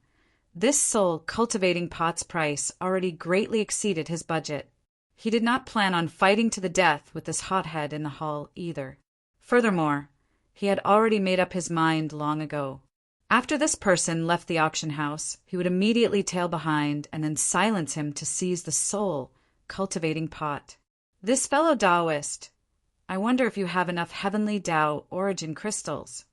this soul-cultivating pot's price already greatly exceeded his budget. He did not plan on fighting to the death with this hothead in the hall either. Furthermore, he had already made up his mind long ago. After this person left the auction house, he would immediately tail behind and then silence him to seize the soul-cultivating pot. This fellow Taoist, I wonder if you have enough heavenly Tao origin crystals.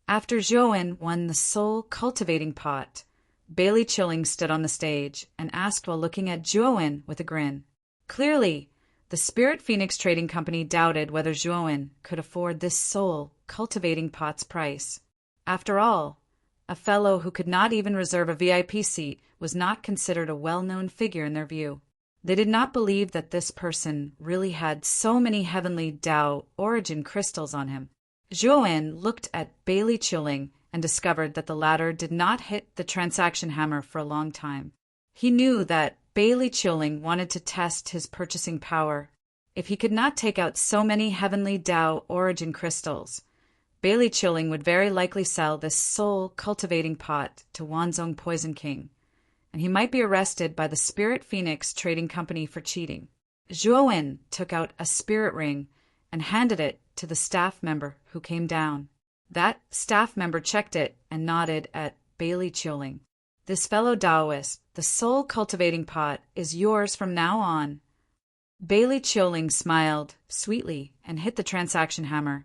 After Zhuowen won the soul-cultivating pot, Bailey Chilling stood on the stage and asked while looking at Zhuowen with a grin. Clearly, the Spirit Phoenix Trading Company doubted whether Zhuowen could afford this soul-cultivating pot's price. After all, a fellow who could not even reserve a VIP seat was not considered a well-known figure in their view. They did not believe that this person really had so many heavenly Tao origin crystals on him. Zhuowen looked at Bailey Chilling and discovered that the latter did not hit the transaction hammer for a long time. He knew that Bailey Chilling wanted to test his purchasing power. If he could not take out so many heavenly Tao origin crystals, Bailey Chilling would very likely sell this soul-cultivating pot to Wanzhong Poison King, and he might be arrested by the Spirit Phoenix Trading Company for cheating. Zhuowen took out a spirit ring and handed it to the staff member who came down. That staff member checked it and nodded at Bailey Chilling. This fellow Taoist, the soul-cultivating pot, is yours from now on. Bailey Chilling smiled sweetly and hit the transaction hammer,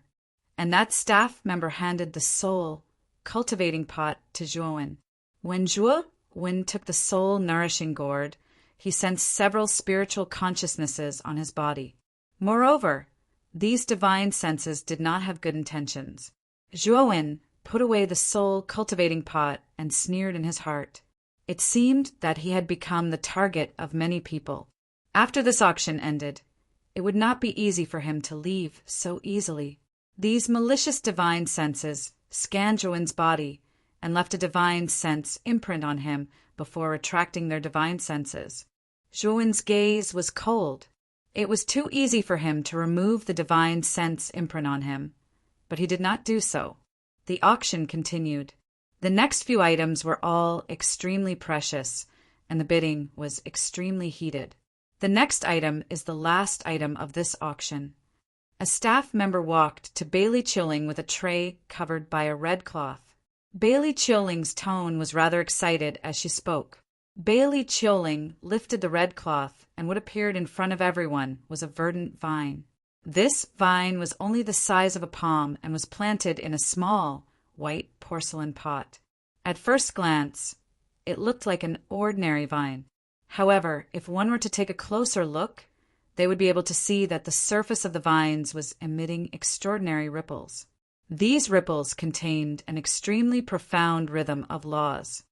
and that staff member handed the soul-cultivating pot to Zhuowen. When Zhuowen took the soul-nourishing gourd, he sensed several spiritual consciousnesses on his body. Moreover, these divine senses did not have good intentions. Zhuowen put away the soul-cultivating pot and sneered in his heart. It seemed that he had become the target of many people. After this auction ended, it would not be easy for him to leave so easily. These malicious divine senses scanned Zhuowen's body and left a divine sense imprint on him before retracting their divine senses. Zhuowen's gaze was cold. It was too easy for him to remove the divine sense imprint on him, but he did not do so. The auction continued. The next few items were all extremely precious, and the bidding was extremely heated. The next item is the last item of this auction. A staff member walked to Bailey Chilling with a tray covered by a red cloth. Bailey Chilling's tone was rather excited as she spoke. Bailey Chilling lifted the red cloth, and what appeared in front of everyone was a verdant vine. This vine was only the size of a palm and was planted in a small, white porcelain pot. At first glance, it looked like an ordinary vine. However, if one were to take a closer look, they would be able to see that the surface of the vines was emitting extraordinary ripples. These ripples contained an extremely profound rhythm of laws.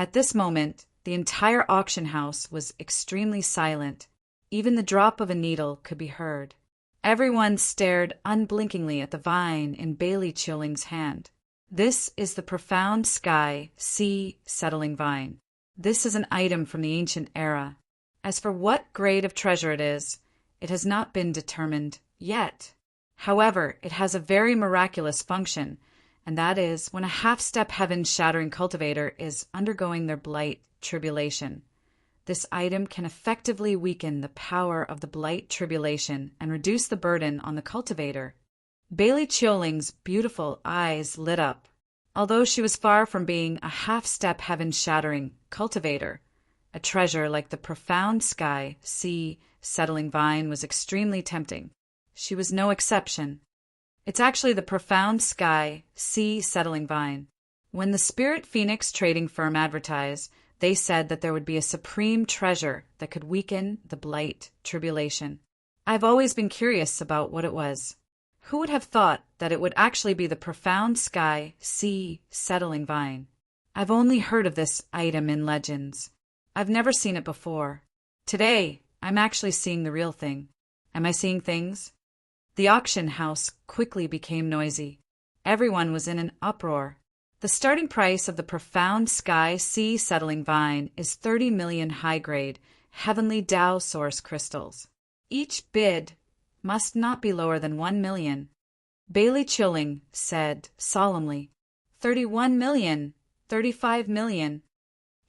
At this moment, the entire auction house was extremely silent. Even the drop of a needle could be heard. Everyone stared unblinkingly at the vine in Bailey Chilling's hand. This is the profound sky, sea, settling vine. This is an item from the ancient era. As for what grade of treasure it has not been determined yet. However, it has a very miraculous function, and that is when a half-step heaven-shattering cultivator is undergoing their blight tribulation. This item can effectively weaken the power of the blight tribulation and reduce the burden on the cultivator. Bailey Chilling's beautiful eyes lit up. Although she was far from being a half-step heaven-shattering cultivator, a treasure like the profound sky, sea, settling vine was extremely tempting. She was no exception. It's actually the profound sky, sea, settling vine. When the Spirit Phoenix trading firm advertised, they said that there would be a supreme treasure that could weaken the blight tribulation. I've always been curious about what it was. Who would have thought that it would actually be the profound sky, sea, settling vine? I've only heard of this item in legends. I've never seen it before. Today, I'm actually seeing the real thing. Am I seeing things? The auction house quickly became noisy. Everyone was in an uproar. The starting price of the profound sky, sea, settling vine is 30 million high-grade, heavenly Tao source crystals. Each bid must not be lower than 1 million. Bailey Chilling said solemnly, 31 million, 35 million.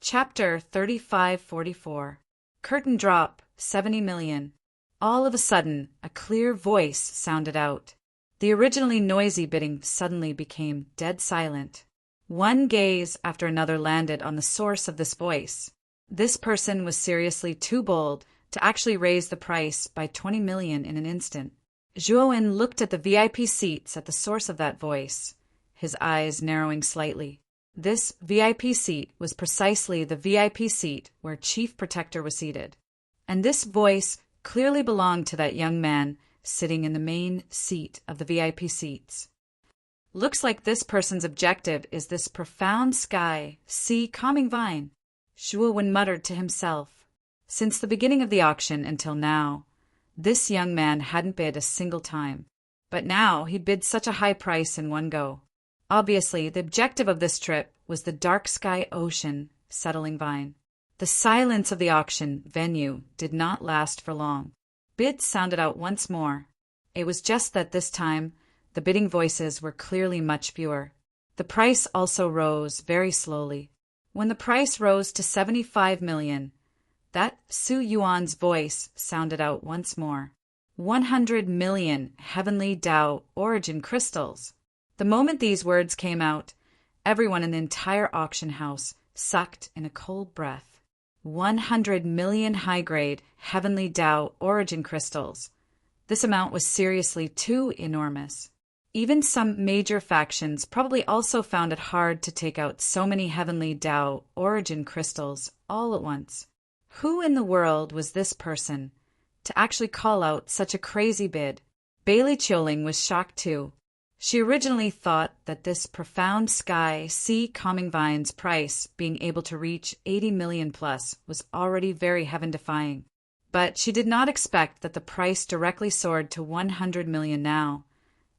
Chapter 3544. Curtain drop, 70 million. All of a sudden, a clear voice sounded out. The originally noisy bidding suddenly became dead silent. One gaze after another landed on the source of this voice. This person was seriously too bold to actually raise the price by 20 million in an instant. Zhuowen looked at the VIP seats at the source of that voice, his eyes narrowing slightly. This VIP seat was precisely the VIP seat where Chief Protector was seated. And this voice clearly belonged to that young man sitting in the main seat of the VIP seats. Looks like this person's objective is this profound sky, sea, calming vine, Zhuowen muttered to himself. Since the beginning of the auction until now, this young man hadn't bid a single time. But now he'd bid such a high price in one go. Obviously, the objective of this trip was the dark sky ocean settling vine. The silence of the auction venue did not last for long. Bids sounded out once more. It was just that this time, the bidding voices were clearly much fewer. The price also rose very slowly. When the price rose to 75 million, that Su Yuan's voice sounded out once more. 100 million heavenly Tao origin crystals. The moment these words came out, everyone in the entire auction house sucked in a cold breath. 100 million high-grade heavenly Tao origin crystals. This amount was seriously too enormous. Even some major factions probably also found it hard to take out so many heavenly Tao origin crystals all at once. Who in the world was this person to actually call out such a crazy bid? Bailey Chilling was shocked too. She originally thought that this profound sky, sea, calming vine's price being able to reach 80 million plus was already very heaven-defying. But she did not expect that the price directly soared to 100 million now,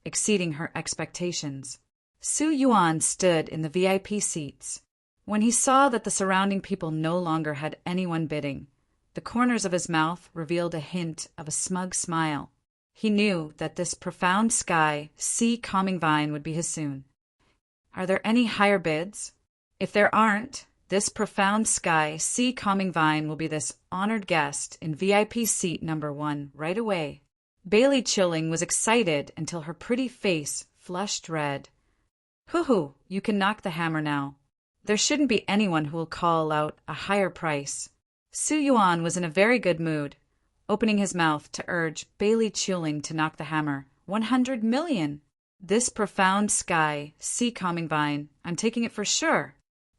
exceeding her expectations. Su Yuan stood in the VIP seats. When he saw that the surrounding people no longer had anyone bidding, the corners of his mouth revealed a hint of a smug smile. He knew that this profound sky, sea, calming vine would be his soon. Are there any higher bids? If there aren't, this profound sky, sea, calming vine will be this honored guest in VIP seat number 1 right away. Bailey Chilling was excited until her pretty face flushed red. Hoo-hoo, you can knock the hammer now. There shouldn't be anyone who will call out a higher price. Su Yuan was in a very good mood, opening his mouth to urge Bailey Chilling to knock the hammer. 100 million! This profound sky, sea calming vine, I'm taking it for sure,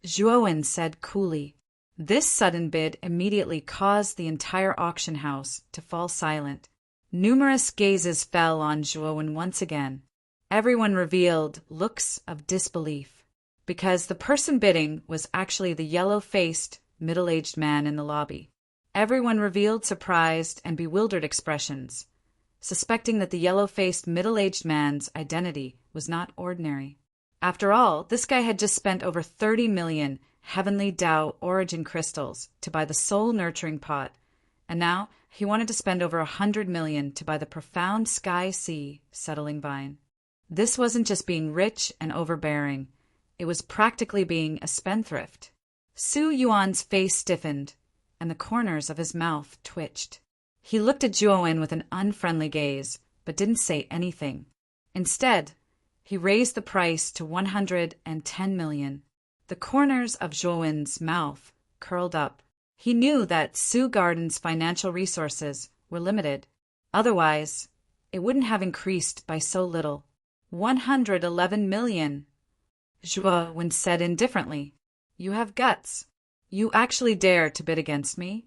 Zhuowen said coolly. This sudden bid immediately caused the entire auction house to fall silent. Numerous gazes fell on Zhuowen once again. Everyone revealed looks of disbelief. because the person bidding was actually the yellow-faced, middle-aged man in the lobby. Everyone revealed surprised and bewildered expressions, suspecting that the yellow-faced, middle-aged man's identity was not ordinary. After all, this guy had just spent over 30 million Heavenly Tao origin crystals to buy the soul-nurturing pot, and now he wanted to spend over 100 million to buy the profound sky-sea settling vine. This wasn't just being rich and overbearing. It was practically being a spendthrift. Su Yuan's face stiffened, and the corners of his mouth twitched. He looked at Zhuowen with an unfriendly gaze, but didn't say anything. Instead, he raised the price to 110 million. The corners of Zhuowen's mouth curled up. He knew that Su Garden's financial resources were limited. Otherwise, it wouldn't have increased by so little. 111 million. Zhuowen said indifferently, "You have guts. You actually dare to bid against me?"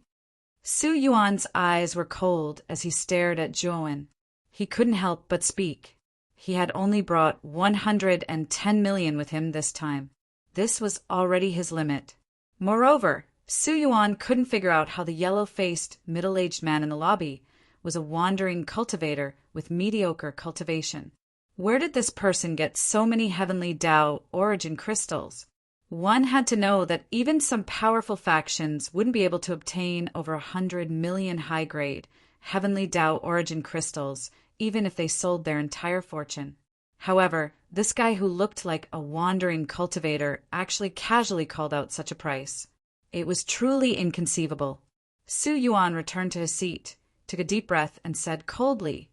Su Yuan's eyes were cold as he stared at Zhuowen. He couldn't help but speak. He had only brought 110 million with him this time. This was already his limit. Moreover, Su Yuan couldn't figure out how the yellow-faced, middle-aged man in the lobby was a wandering cultivator with mediocre cultivation. Where did this person get so many Heavenly Tao origin crystals? One had to know that even some powerful factions wouldn't be able to obtain over 100 million high-grade Heavenly Tao origin crystals, even if they sold their entire fortune. However, this guy who looked like a wandering cultivator actually casually called out such a price. It was truly inconceivable. Su Yuan returned to his seat, took a deep breath, and said coldly,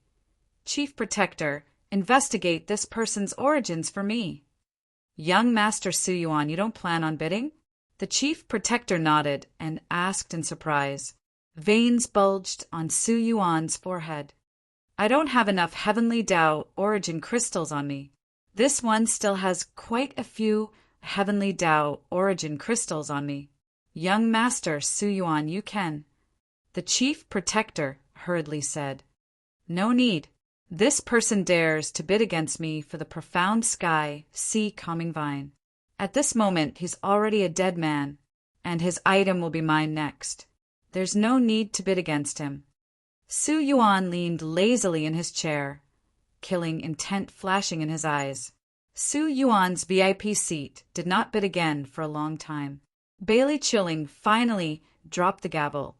"Chief Protector, investigate this person's origins for me." "Young Master Su Yuan, you don't plan on bidding?" The Chief Protector nodded and asked in surprise. Veins bulged on Su Yuan's forehead. "I don't have enough Heavenly Tao origin crystals on me. This one still has quite a few Heavenly Tao origin crystals on me. Young Master Su Yuan, you can." The Chief Protector hurriedly said, "No need. This person dares to bid against me for the profound sky, sea calming vine. At this moment, he's already a dead man, and his item will be mine next. There's no need to bid against him." Su Yuan leaned lazily in his chair, killing intent flashing in his eyes. Su Yuan's VIP seat did not bid again for a long time. Bailey Chilling finally dropped the gavel,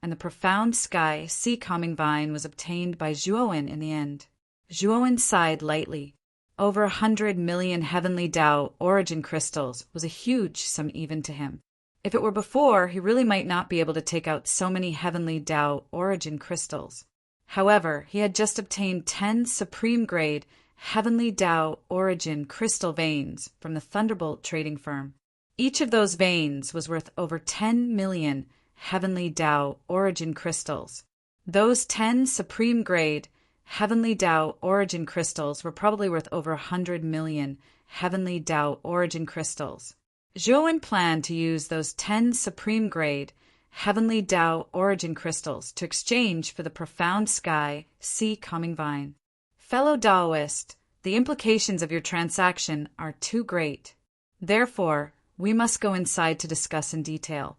and the profound sky sea calming vine was obtained by Zhuowen in the end. Zhuowen sighed lightly. Over 100 million Heavenly Tao origin crystals was a huge sum even to him. If it were before, he really might not be able to take out so many Heavenly Tao origin crystals. However, he had just obtained 10 supreme-grade Heavenly Tao origin crystal veins from the Thunderbolt trading firm. Each of those veins was worth over 10 million Heavenly Tao origin crystals. Those 10 supreme-grade Heavenly Tao origin crystals were probably worth over 100 million Heavenly Tao origin crystals. Zhuowen planned to use those 10 supreme-grade Heavenly Tao origin crystals to exchange for the profound sky, sea calming vine. Fellow Taoist, the implications of your transaction are too great. Therefore, we must go inside to discuss in detail.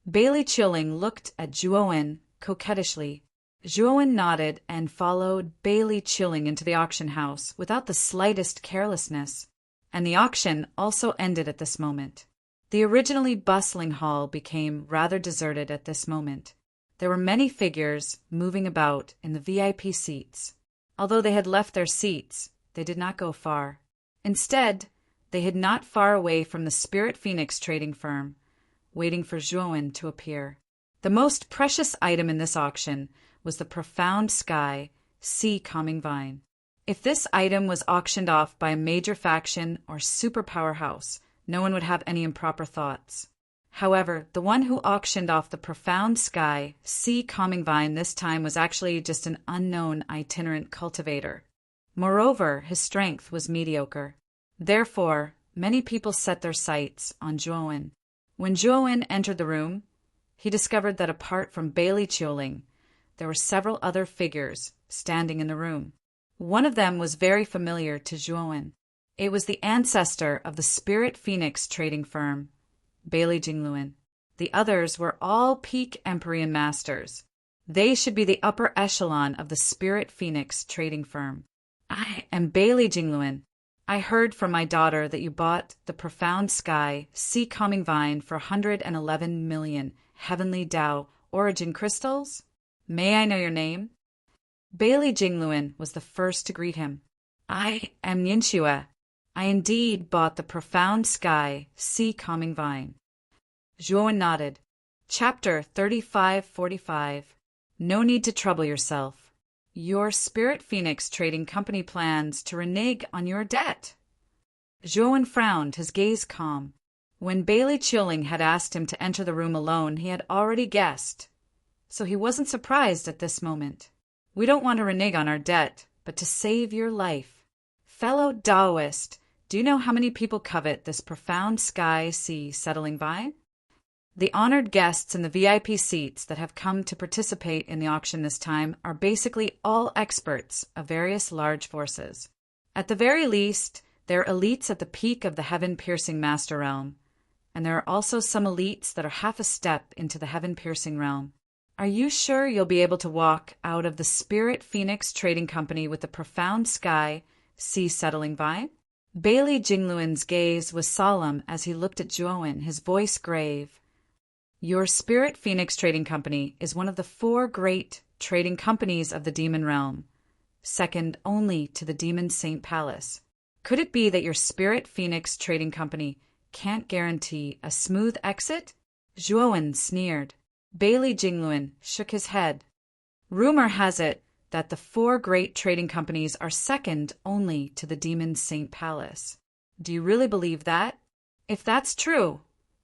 Bailey Chilling looked at Zhuowen coquettishly. Zhuowen nodded and followed Bailey Chilling into the auction house without the slightest carelessness. And the auction also ended at this moment. The originally bustling hall became rather deserted at this moment. There were many figures moving about in the VIP seats. Although they had left their seats, they did not go far. Instead, they hid not far away from the Spirit Phoenix trading firm, waiting for Zhuowen to appear. The most precious item in this auction was the profound sky, sea calming vine. If this item was auctioned off by a major faction or superpower house, no one would have any improper thoughts. However, the one who auctioned off the profound sky, sea calming vine this time was actually just an unknown itinerant cultivator. Moreover, his strength was mediocre. Therefore, many people set their sights on Zhuowen. When Zhuowen entered the room, he discovered that apart from Bailey Chilling, there were several other figures standing in the room. One of them was very familiar to Zhuowen. It was the ancestor of the Spirit Phoenix trading firm, Bailey Jingluan. The others were all peak Empyrean masters. They should be the upper echelon of the Spirit Phoenix trading firm. I am Bailey Jingluan. I heard from my daughter that you bought the Profound Sky Sea Calming Vine for 111 million Heavenly Tao origin crystals. May I know your name? Bailey Jingluan was the first to greet him. I am Yinxue. I indeed bought the Profound Sky Sea Calming Vine. Zhuowen nodded. Chapter 3545. No need to trouble yourself. Your Spirit Phoenix Trading Company plans to renege on your debt. Zhuowen frowned, his gaze calm. When Bailey Chilling had asked him to enter the room alone, he had already guessed. So he wasn't surprised at this moment. We don't want to renege on our debt, but to save your life. Fellow Taoist, do you know how many people covet this Profound Sky Sea Settling Vine? The honored guests in the VIP seats that have come to participate in the auction this time are basically all experts of various large forces. At the very least, they're elites at the peak of the heaven-piercing master realm, and there are also some elites that are half a step into the heaven-piercing realm. Are you sure you'll be able to walk out of the Spirit Phoenix Trading Company with the Profound Sky Sea Settling Vine? Bailey Jingluan's gaze was solemn as he looked at Zhuowen, his voice grave. Your Spirit Phoenix Trading Company is one of the 4 great trading companies of the demon realm, second only to the Demon Saint Palace. Could it be that your Spirit Phoenix Trading Company can't guarantee a smooth exit? Zhuowen sneered. Bailey Jingluan shook his head. Rumor has it that the 4 great trading companies are second only to the Demon Saint Palace. Do you really believe that? If that's true,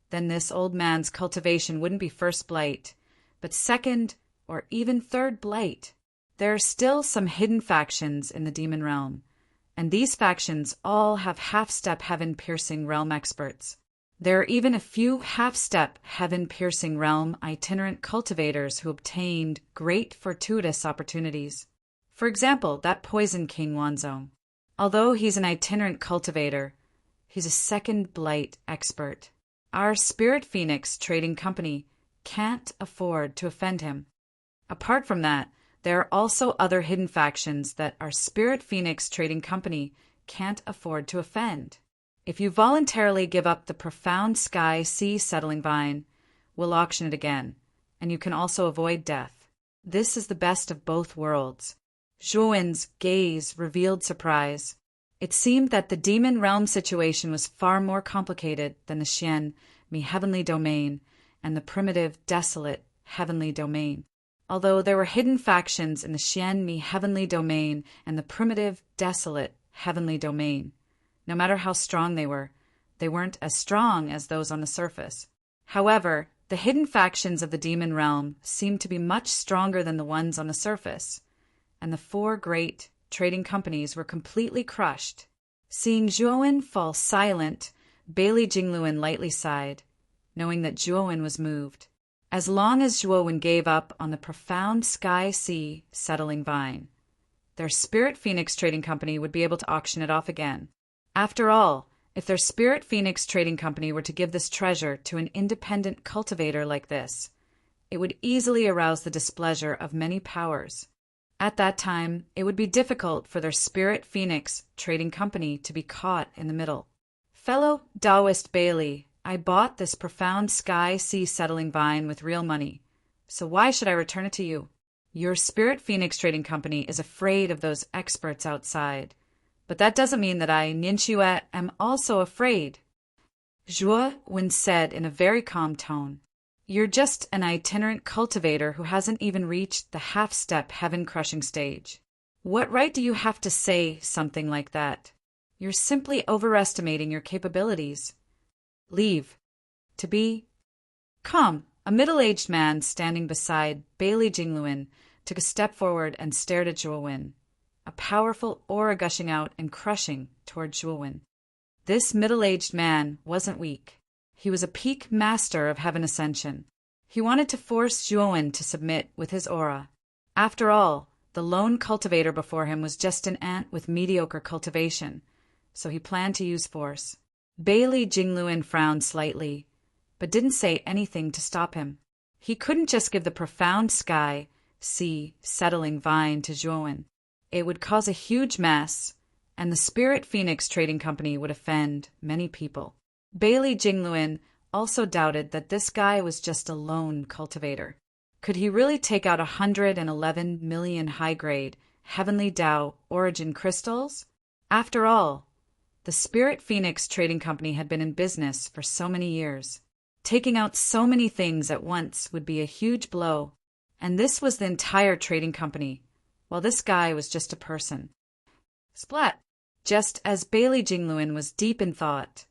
then this old man's cultivation wouldn't be first blight, but second or even third blight. There are still some hidden factions in the demon realm, and these factions all have half-step heaven-piercing realm experts. There are even a few half-step heaven-piercing realm itinerant cultivators who obtained great fortuitous opportunities. For example, that Poison King Wanzong. Although he's an itinerant cultivator, he's a second blight expert. Our Spirit Phoenix Trading Company can't afford to offend him. Apart from that, there are also other hidden factions that our Spirit Phoenix Trading Company can't afford to offend. If you voluntarily give up the Profound Sky Sea Settling Vine, we'll auction it again, and you can also avoid death. This is the best of both worlds. Zhuowen's gaze revealed surprise. It seemed that the demon realm situation was far more complicated than the Xian Mi Heavenly Domain and the primitive, desolate Heavenly Domain. Although there were hidden factions in the Xian Mi Heavenly Domain and the primitive, desolate Heavenly Domain, no matter how strong they weren't as strong as those on the surface. However, the hidden factions of the demon realm seemed to be much stronger than the ones on the surface, and the 4 great trading companies were completely crushed. Seeing Zhuowen fall silent, Bailey Jingluan lightly sighed, knowing that Zhuowen was moved. As long as Zhuowen gave up on the Profound Sky Sea Settling Vine, their Spirit Phoenix Trading Company would be able to auction it off again. After all, if their Spirit Phoenix Trading Company were to give this treasure to an independent cultivator like this, it would easily arouse the displeasure of many powers. At that time, it would be difficult for their Spirit Phoenix Trading Company to be caught in the middle. Fellow Taoist Bailey, I bought this Profound Sky Sea Settling Vine with real money, so why should I return it to you? Your Spirit Phoenix Trading Company is afraid of those experts outside. But that doesn't mean that I, Nianxue, am also afraid. Zhuowen said in a very calm tone. You're just an itinerant cultivator who hasn't even reached the half-step heaven-crushing stage. What right do you have to say something like that? You're simply overestimating your capabilities. Leave. To be calm. A middle-aged man standing beside Bailey Jingluan took a step forward and stared at Zhuowen, a powerful aura gushing out and crushing toward Zhuowen. This middle-aged man wasn't weak. He was a peak master of heaven ascension. He wanted to force Zhuowen to submit with his aura. After all, the lone cultivator before him was just an ant with mediocre cultivation, so he planned to use force. Bailey Jingluan frowned slightly, but didn't say anything to stop him. He couldn't just give the profound sky, sea, settling vine to Zhuowen. It would cause a huge mess, and the Spirit Phoenix Trading Company would offend many people. Bailey Jingluan also doubted that this guy was just a lone cultivator. Could he really take out 111 million high-grade, heavenly Tao origin crystals? After all, the Spirit Phoenix Trading Company had been in business for so many years. Taking out so many things at once would be a huge blow, and this was the entire trading company, while this guy was just a person. Splat! Just as Bailey Jingluan was deep in thought,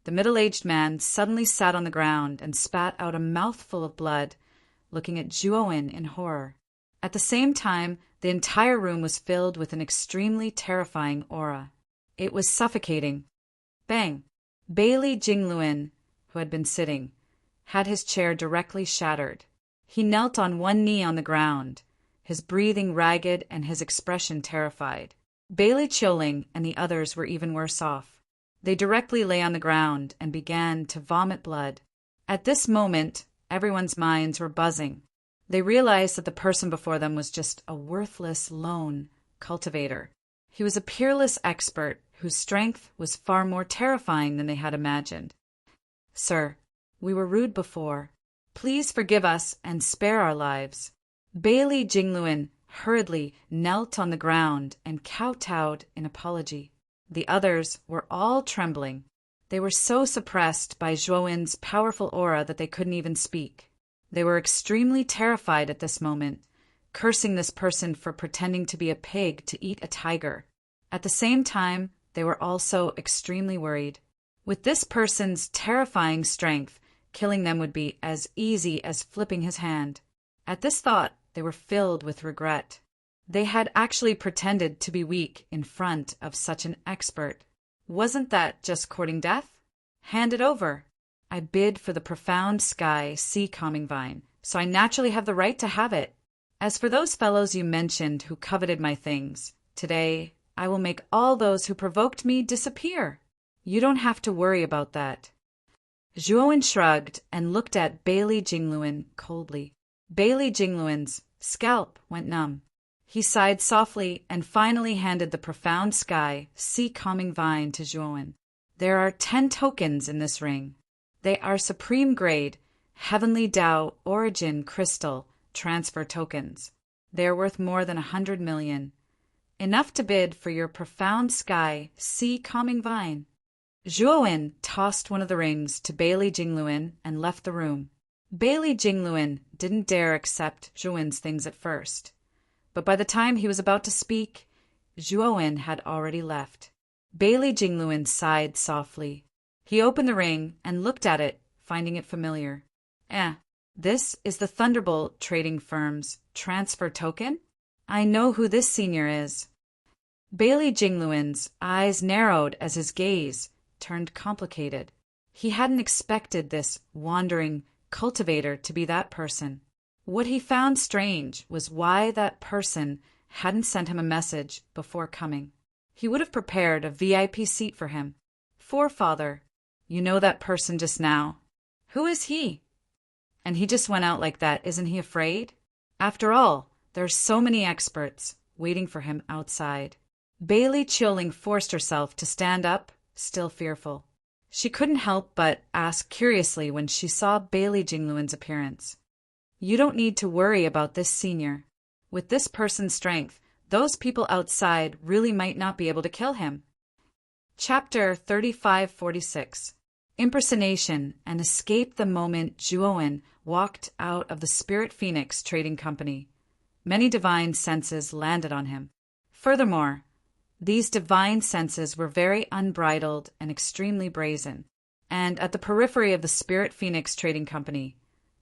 the middle-aged man suddenly sat on the ground and spat out a mouthful of blood, looking at Zhuowen in horror. At the same time, the entire room was filled with an extremely terrifying aura. It was suffocating. Bang! Bailey Jingluan, who had been sitting, had his chair directly shattered. He knelt on one knee on the ground, his breathing ragged and his expression terrified. Bailey Chilling and the others were even worse off. They directly lay on the ground and began to vomit blood. At this moment, everyone's minds were buzzing. They realized that the person before them was just a worthless lone cultivator. He was a peerless expert whose strength was far more terrifying than they had imagined. "Sir, we were rude before. Please forgive us and spare our lives." Bailey Jingluan hurriedly knelt on the ground and kowtowed in apology. The others were all trembling. They were so suppressed by Zhuowen's powerful aura that they couldn't even speak. They were extremely terrified at this moment, cursing this person for pretending to be a pig to eat a tiger. At the same time, they were also extremely worried. With this person's terrifying strength, killing them would be as easy as flipping his hand. At this thought, they were filled with regret. They had actually pretended to be weak in front of such an expert. Wasn't that just courting death? Hand it over. I bid for the profound sky sea calming vine, so I naturally have the right to have it. As for those fellows you mentioned who coveted my things, today I will make all those who provoked me disappear. You don't have to worry about that. Zhuowen shrugged and looked at Bailey Jingluan coldly. Bailey Jingluan's scalp went numb. He sighed softly and finally handed the profound sky sea calming vine to Zhuowen. There are 10 tokens in this ring. They are supreme grade, heavenly Tao origin crystal transfer tokens. They are worth more than 100 million. Enough to bid for your profound sky sea calming vine. Zhuowen tossed one of the rings to Bailey Jingluan and left the room. Bailey Jingluan didn't dare accept Zhuowen's things at first, but by the time he was about to speak, Zhuowen had already left. Bailey Jingluan sighed softly. He opened the ring and looked at it, finding it familiar. This is the Thunderbolt Trading Firm's transfer token? I know who this senior is. Bailey Jingluan's eyes narrowed as his gaze turned complicated. He hadn't expected this wandering cultivator to be that person. What he found strange was why that person hadn't sent him a message before coming. He would have prepared a VIP seat for him. Forefather, you know that person just now. Who is he? And he just went out like that. Isn't he afraid? After all, there are so many experts waiting for him outside. Bailey Chilling forced herself to stand up, still fearful. She couldn't help but ask curiously when she saw Bailey Jingluan's appearance. You don't need to worry about this senior. With this person's strength, those people outside really might not be able to kill him. Chapter 3546. Impersonation and escape the moment Zhuowen walked out of the Spirit Phoenix Trading Company. Many divine senses landed on him. Furthermore, these divine senses were very unbridled and extremely brazen. And at the periphery of the Spirit Phoenix Trading Company,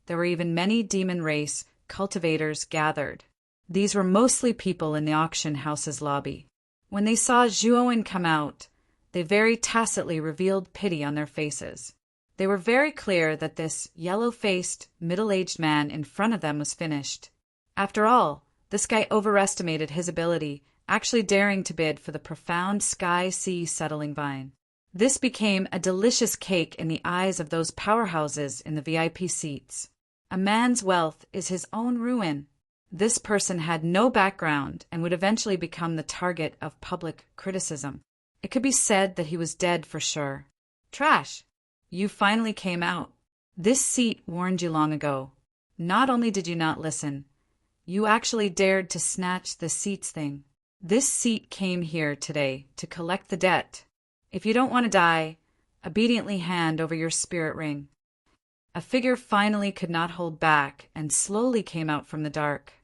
there were even many demon race cultivators gathered. These were mostly people in the auction house's lobby. When they saw Zhuowen come out, they very tacitly revealed pity on their faces. They were very clear that this yellow-faced, middle-aged man in front of them was finished. After all, this guy overestimated his ability actually daring to bid for the profound sky-sea settling vine. This became a delicious cake in the eyes of those powerhouses in the VIP seats. A man's wealth is his own ruin. This person had no background and would eventually become the target of public criticism. It could be said that he was dead for sure. Trash! You finally came out. This seat warned you long ago. Not only did you not listen, you actually dared to snatch the seats thing. This seat came here today to collect the debt. If you don't want to die, obediently hand over your spirit ring. A figure finally could not hold back and slowly came out from the dark.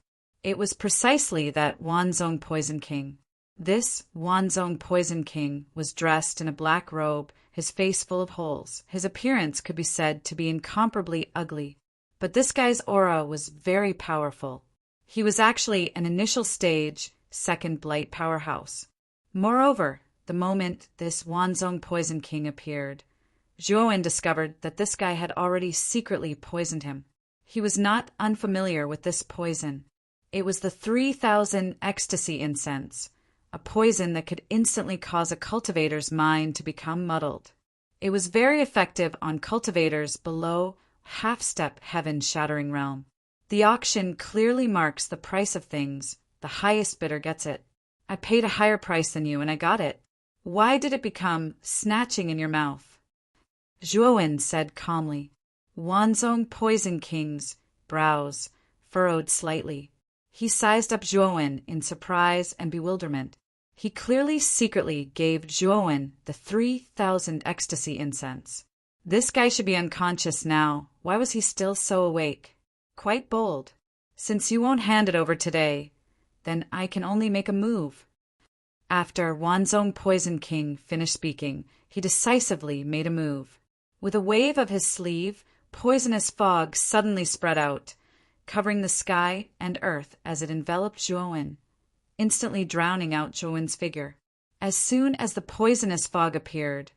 It was precisely that Wanzong Poison King. This Wanzong Poison King was dressed in a black robe, his face full of holes. His appearance could be said to be incomparably ugly. But this guy's aura was very powerful. He was actually an initial stage, second blight powerhouse. Moreover, the moment this Wanzong Poison King appeared, Zhuowen discovered that this guy had already secretly poisoned him. He was not unfamiliar with this poison. It was the 3,000 ecstasy incense, a poison that could instantly cause a cultivator's mind to become muddled. It was very effective on cultivators below half-step heaven-shattering realm. The auction clearly marks the price of things. The highest bidder gets it. I paid a higher price than you and I got it. Why did it become snatching in your mouth? Zhuowen said calmly. Wanzong Poison King's brows furrowed slightly. He sized up Zhuowen in surprise and bewilderment. He clearly secretly gave Zhuowen the 3,000 ecstasy incense. This guy should be unconscious now. Why was he still so awake? Quite bold. Since you won't hand it over today, then I can only make a move. After Wanzong Poison King finished speaking, he decisively made a move. With a wave of his sleeve, poisonous fog suddenly spread out, covering the sky and earth as it enveloped Zhuowen, instantly drowning out Zhuowen's figure. As soon as the poisonous fog appeared,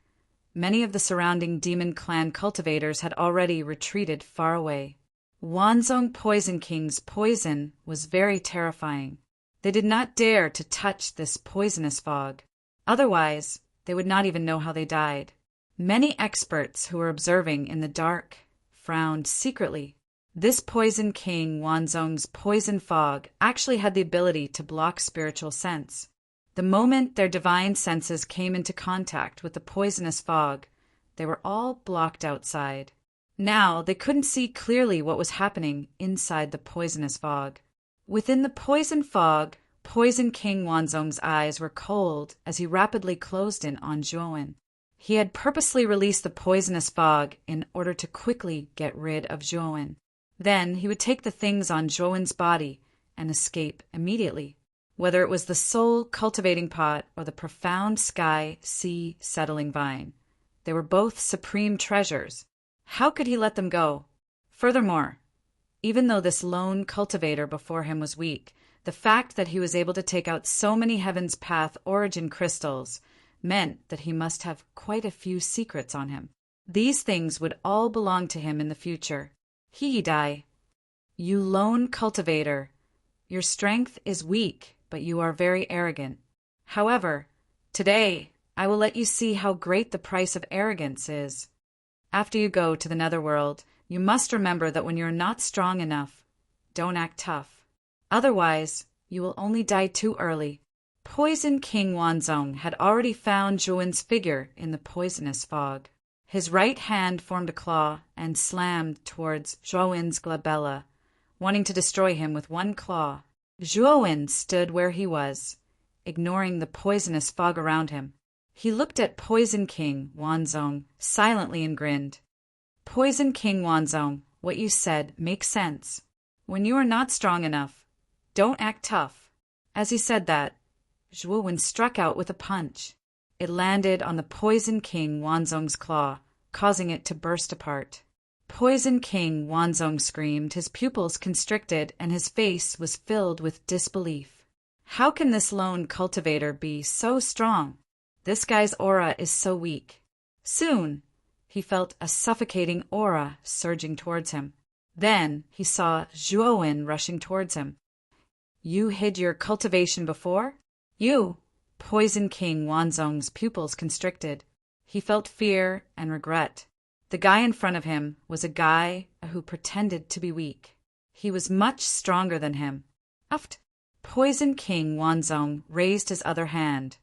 many of the surrounding demon clan cultivators had already retreated far away. Wanzong Poison King's poison was very terrifying. They did not dare to touch this poisonous fog. Otherwise, they would not even know how they died. Many experts who were observing in the dark frowned secretly. This Poison King Wanzong's poison fog actually had the ability to block spiritual sense. The moment their divine senses came into contact with the poisonous fog, they were all blocked outside. Now they couldn't see clearly what was happening inside the poisonous fog. Within the poison fog, Poison King Wanzong's eyes were cold as he rapidly closed in on Zhuowen. He had purposely released the poisonous fog in order to quickly get rid of Zhuowen. Then he would take the things on Zhuowen's body and escape immediately. Whether it was the soul cultivating pot or the profound sky-sea settling vine, they were both supreme treasures. How could he let them go? Furthermore, even though this lone cultivator before him was weak, the fact that he was able to take out so many Heaven's Path origin crystals meant that he must have quite a few secrets on him. These things would all belong to him in the future. Dai, you lone cultivator, your strength is weak, but you are very arrogant. However, today I will let you see how great the price of arrogance is. After you go to the netherworld, you must remember that when you're not strong enough, don't act tough. Otherwise, you will only die too early. Poison King Wanzong had already found Zhuowen's figure in the poisonous fog. His right hand formed a claw and slammed towards Zhuowen's glabella, wanting to destroy him with one claw. Zhuowen stood where he was, ignoring the poisonous fog around him. He looked at Poison King Wanzong silently and grinned. Poison King Wanzong, what you said makes sense. When you are not strong enough, don't act tough. As he said that, Zhuowen struck out with a punch. It landed on the Poison King Wanzong's claw, causing it to burst apart. Poison King Wanzong screamed, his pupils constricted, and his face was filled with disbelief. How can this lone cultivator be so strong? This guy's aura is so weak. Soon, he felt a suffocating aura surging towards him. Then he saw Zhuowen rushing towards him. You hid your cultivation before? You! Poison King Wanzong's pupils constricted. He felt fear and regret. The guy in front of him was a guy who pretended to be weak. He was much stronger than him. Uft! Poison King Wanzong raised his other hand,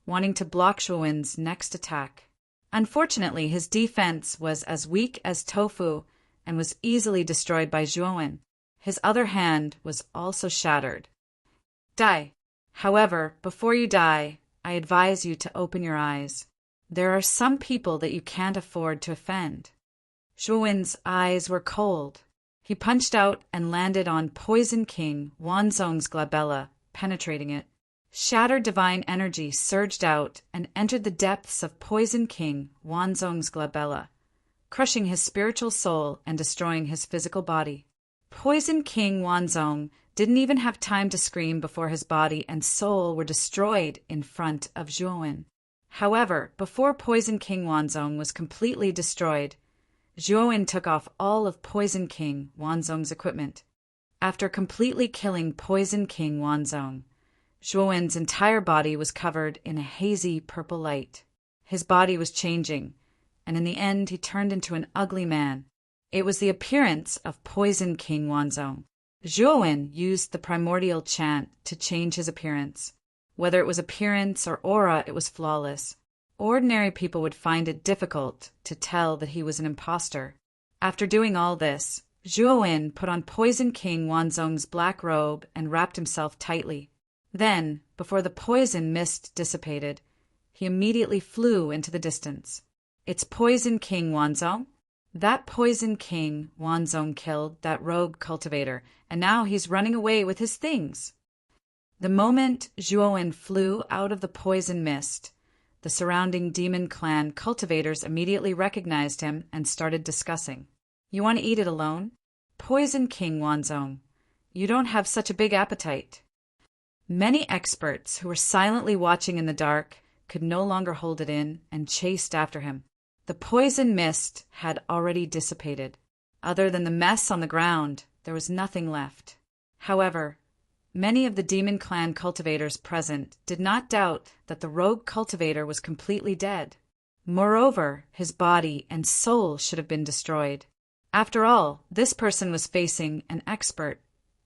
wanting to block Zhuowen's next attack. Unfortunately, his defense was as weak as tofu and was easily destroyed by Zhuowen. His other hand was also shattered. Die! However, before you die, I advise you to open your eyes. There are some people that you can't afford to offend. Zhuowen's eyes were cold. He punched out and landed on Poison King Wanzong's glabella, penetrating it. Shattered divine energy surged out and entered the depths of Poison King Wanzong's glabella, crushing his spiritual soul and destroying his physical body. Poison King Wanzong didn't even have time to scream before his body and soul were destroyed in front of Zhuowen. However, before Poison King Wanzong was completely destroyed, Zhuowen took off all of Poison King Wanzong's equipment. After completely killing Poison King Wanzong, Zhuowen's entire body was covered in a hazy purple light. His body was changing, and in the end he turned into an ugly man. It was the appearance of Poison King Wanzong. Zhuowen used the primordial chant to change his appearance. Whether it was appearance or aura, it was flawless. Ordinary people would find it difficult to tell that he was an imposter. After doing all this, Zhuowen put on Poison King Wanzong's black robe and wrapped himself tightly. Then, before the poison mist dissipated, he immediately flew into the distance. It's Poison King Wanzong? That Poison King Wanzong killed that rogue cultivator, and now he's running away with his things. The moment Zhuowen flew out of the poison mist, the surrounding demon clan cultivators immediately recognized him and started discussing. You want to eat it alone? Poison King Wanzong, you don't have such a big appetite. Many experts who were silently watching in the dark could no longer hold it in and chased after him. The poison mist had already dissipated. Other than the mess on the ground, there was nothing left. However, many of the demon clan cultivators present did not doubt that the rogue cultivator was completely dead. Moreover, his body and soul should have been destroyed. After all, this person was facing an expert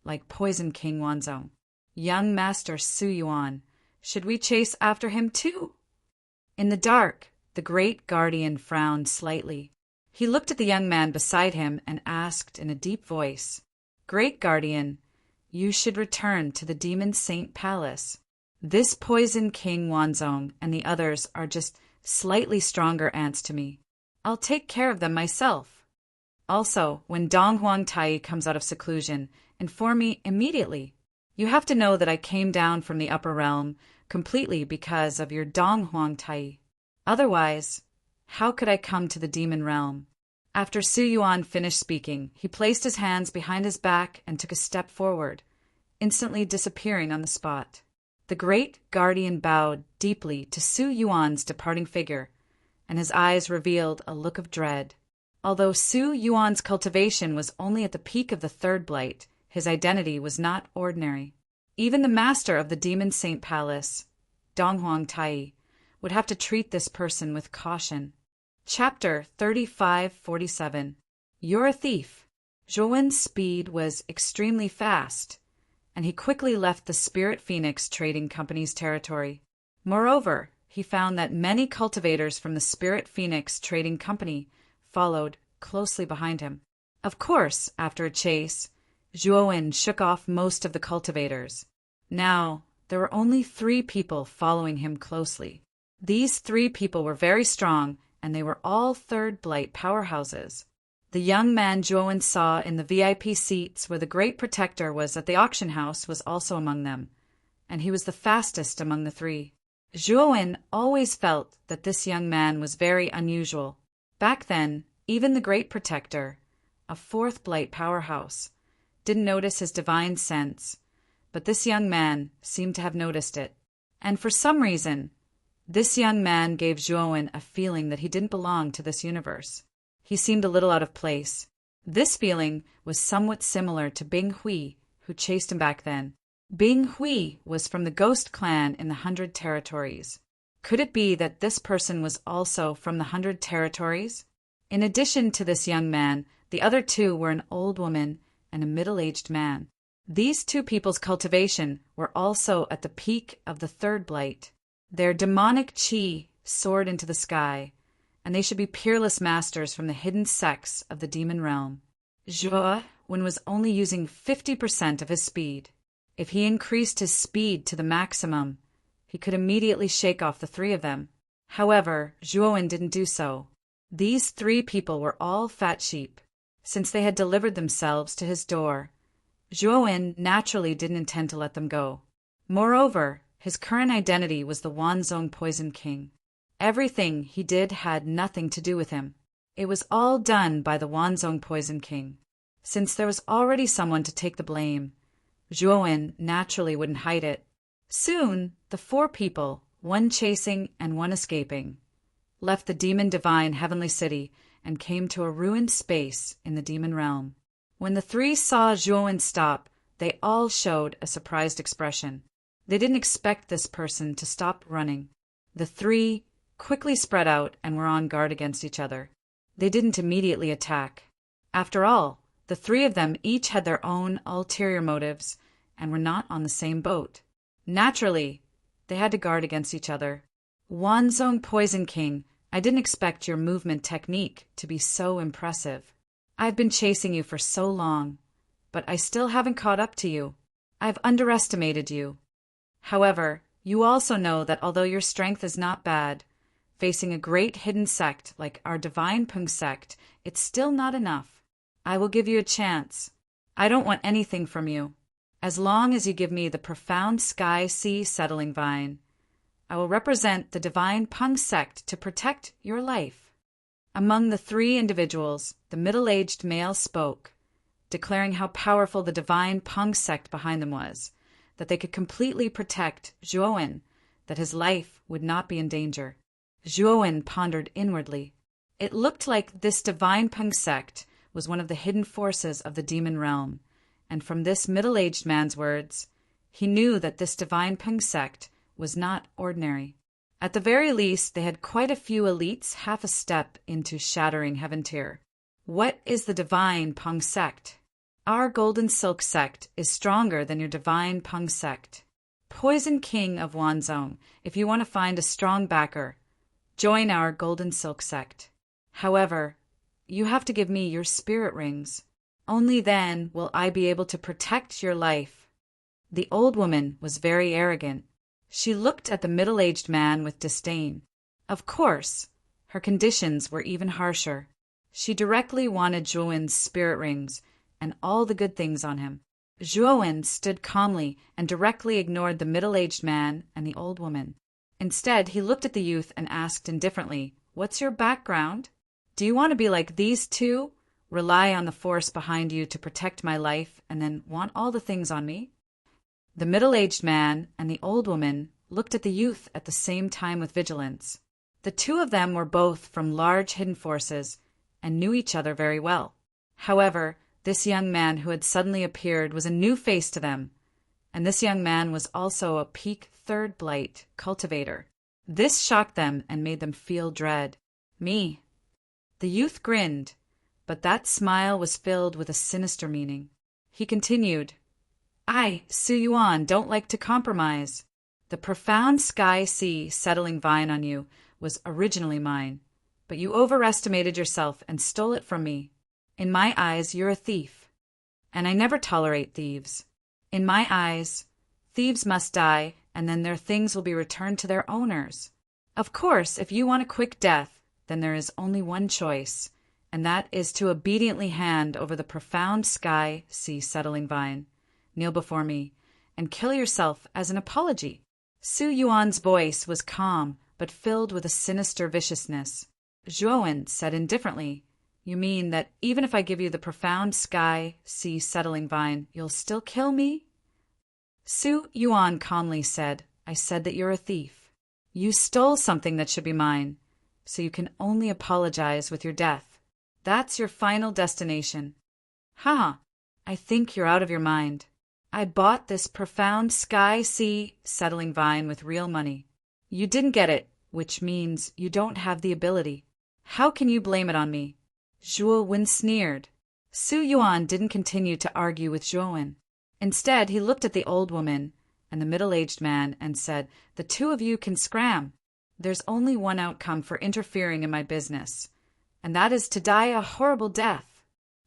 like Poison King Wanzong. Young Master Su Yuan, should we chase after him too? In the dark, the great guardian frowned slightly. He looked at the young man beside him and asked in a deep voice, Great Guardian, you should return to the Demon Saint Palace. This Poison King Wanzong and the others are just slightly stronger ants to me. I'll take care of them myself. Also, when Dong Huang Tai comes out of seclusion, inform me immediately. You have to know that I came down from the upper realm completely because of your Dong Huang Tai. Otherwise, how could I come to the demon realm? After Su Yuan finished speaking, he placed his hands behind his back and took a step forward, instantly disappearing on the spot. The great guardian bowed deeply to Su Yuan's departing figure, and his eyes revealed a look of dread. Although Su Yuan's cultivation was only at the peak of the third blight, his identity was not ordinary. Even the master of the Demon Saint Palace, Dong Huang Tai, would have to treat this person with caution. Chapter 3547. You're a thief. Zhuowen's speed was extremely fast, and he quickly left the Spirit Phoenix Trading Company's territory. Moreover, he found that many cultivators from the Spirit Phoenix Trading Company followed closely behind him. Of course, after a chase, Zhuowen shook off most of the cultivators. Now, there were only 3 people following him closely. These 3 people were very strong, and they were all third blight powerhouses. The young man Zhuowen saw in the VIP seats where the Great Protector was at the auction house was also among them, and he was the fastest among the 3. Zhuowen always felt that this young man was very unusual. Back then, even the Great Protector, a 4th blight powerhouse, didn't notice his divine sense, but this young man seemed to have noticed it. And for some reason, this young man gave Zhuowen a feeling that he didn't belong to this universe. He seemed a little out of place. This feeling was somewhat similar to Bing Hui, who chased him back then. Bing Hui was from the Ghost Clan in the 100 Territories. Could it be that this person was also from the 100 Territories? In addition to this young man, the other two were an old woman and a middle-aged man. These two people's cultivation were also at the peak of the third blight. Their demonic chi soared into the sky, and they should be peerless masters from the hidden sects of the demon realm. Zhuo Wen was only using 50% of his speed. If he increased his speed to the maximum, he could immediately shake off the three of them. However, Zhuo Wen didn't do so. These three people were all fat sheep. Since they had delivered themselves to his door, Zhuo Wen naturally didn't intend to let them go. Moreover, his current identity was the Wanzhong Poison King. Everything he did had nothing to do with him. It was all done by the Wanzhong Poison King. Since there was already someone to take the blame, Zhuo Wen naturally wouldn't hide it. Soon, the four people, one chasing and one escaping, left the demon divine heavenly city and came to a ruined space in the demon realm. When the three saw Zhuo Wen stop, they all showed a surprised expression. They didn't expect this person to stop running. The three quickly spread out and were on guard against each other. They didn't immediately attack. After all, the three of them each had their own ulterior motives and were not on the same boat. Naturally, they had to guard against each other. Wanzhong Poison King, I didn't expect your movement technique to be so impressive. I've been chasing you for so long, but I still haven't caught up to you. I've underestimated you. However, you also know that although your strength is not bad, facing a great hidden sect like our Divine Pung sect, it's still not enough. I will give you a chance. I don't want anything from you. As long as you give me the profound sky sea settling vine, I will represent the Divine Pung sect to protect your life. Among the three individuals, the middle-aged male spoke, declaring how powerful the Divine Pung sect behind them was, that they could completely protect Zhuo Wen, that his life would not be in danger. Zhuo Wen pondered inwardly. It looked like this Divine Pung sect was one of the hidden forces of the demon realm, and from this middle-aged man's words, he knew that this Divine Pung sect was not ordinary. At the very least, they had quite a few elites half a step into shattering heaven tier. What is the Divine Pung sect? Our Golden Silk sect is stronger than your Divine Pung sect. Poison King of Wanzhong, if you want to find a strong backer, join our Golden Silk sect. However, you have to give me your spirit rings. Only then will I be able to protect your life. The old woman was very arrogant. She looked at the middle-aged man with disdain. Of course, her conditions were even harsher. She directly wanted Zhuo Wen's spirit rings and all the good things on him. Zhuo Wen stood calmly and directly ignored the middle-aged man and the old woman. Instead, he looked at the youth and asked indifferently, "What's your background? Do you want to be like these two? Rely on the force behind you to protect my life and then want all the things on me?" The middle-aged man and the old woman looked at the youth at the same time with vigilance. The two of them were both from large hidden forces and knew each other very well. However, this young man who had suddenly appeared was a new face to them, and this young man was also a peak third blight cultivator. This shocked them and made them feel dread. Me. The youth grinned, but that smile was filled with a sinister meaning. He continued, "I, Su Yuan, don't like to compromise. The profound sky sea settling vine on you was originally mine, but you overestimated yourself and stole it from me. In my eyes, you're a thief, and I never tolerate thieves. In my eyes, thieves must die, and then their things will be returned to their owners. Of course, if you want a quick death, then there is only one choice, and that is to obediently hand over the profound sky sea settling vine, kneel before me, and kill yourself as an apology." Su Yuan's voice was calm, but filled with a sinister viciousness. Zhuo Wen said indifferently, "You mean that even if I give you the profound sky sea settling vine, you'll still kill me?" Su Yuan calmly said, "I said that you're a thief. You stole something that should be mine, so you can only apologize with your death. That's your final destination. Ha! I think you're out of your mind. I bought this profound sky-sea settling vine with real money. You didn't get it, which means you don't have the ability. How can you blame it on me?" Zhuo Wen sneered. Su Yuan didn't continue to argue with Zhuo Wen. Instead, he looked at the old woman and the middle-aged man and said, "The two of you can scram. There's only one outcome for interfering in my business, and that is to die a horrible death."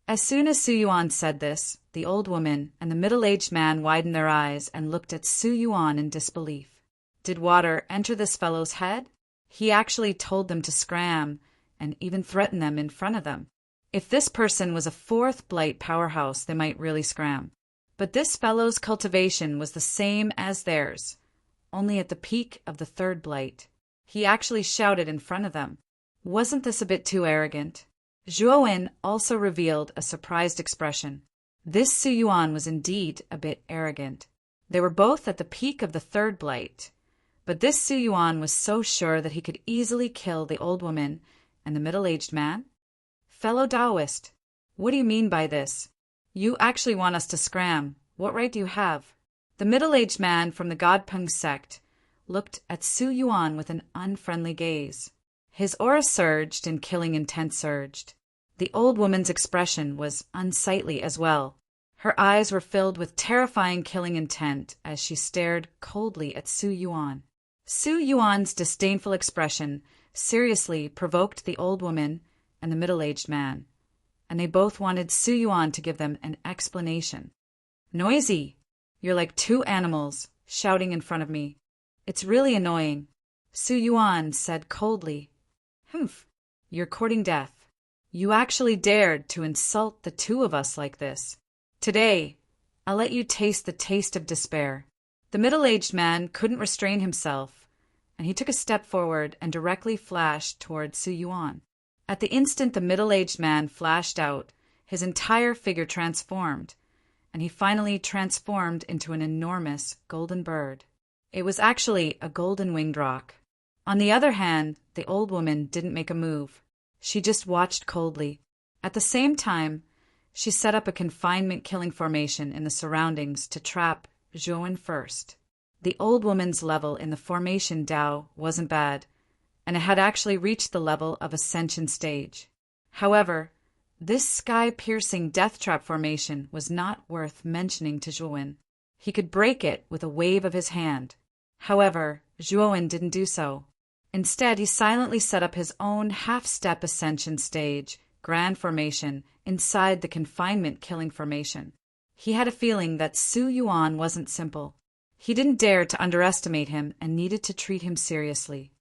As soon as Su Yuan said this, the old woman and the middle-aged man widened their eyes and looked at Su Yuan in disbelief. Did water enter this fellow's head? He actually told them to scram and even threatened them in front of them. If this person was a fourth blight powerhouse, they might really scram. But this fellow's cultivation was the same as theirs, only at the peak of the third blight. He actually shouted in front of them. Wasn't this a bit too arrogant? Zhuo Wen also revealed a surprised expression. This Su Yuan was indeed a bit arrogant. They were both at the peak of the third blight, but this Su Yuan was so sure that he could easily kill the old woman and the middle-aged man. "Fellow Taoist, what do you mean by this? You actually want us to scram. What right do you have?" The middle-aged man from the Godpeng sect looked at Su Yuan with an unfriendly gaze. His aura surged and killing intent surged. The old woman's expression was unsightly as well. Her eyes were filled with terrifying killing intent as she stared coldly at Su Yuan. Su Yuan's disdainful expression seriously provoked the old woman and the middle-aged man, and they both wanted Su Yuan to give them an explanation. "Noisy! You're like two animals, shouting in front of me. It's really annoying," Su Yuan said coldly. "Humph, you're courting death. You actually dared to insult the two of us like this. Today, I'll let you taste the taste of despair." The middle-aged man couldn't restrain himself, and he took a step forward and directly flashed toward Su Yuan. At the instant the middle-aged man flashed out, his entire figure transformed, and he finally transformed into an enormous golden bird. It was actually a golden winged roc. On the other hand, the old woman didn't make a move. She just watched coldly. At the same time, she set up a confinement killing formation in the surroundings to trap Zhuo Wen first. The old woman's level in the formation Dao wasn't bad, and it had actually reached the level of Ascension stage. However, this sky-piercing death trap formation was not worth mentioning to Zhuo Wen. He could break it with a wave of his hand. However, Zhuo Wen didn't do so. Instead, he silently set up his own half-step Ascension stage, Grand Formation, inside the confinement killing formation. He had a feeling that Su Yuan wasn't simple. He didn't dare to underestimate him and needed to treat him seriously.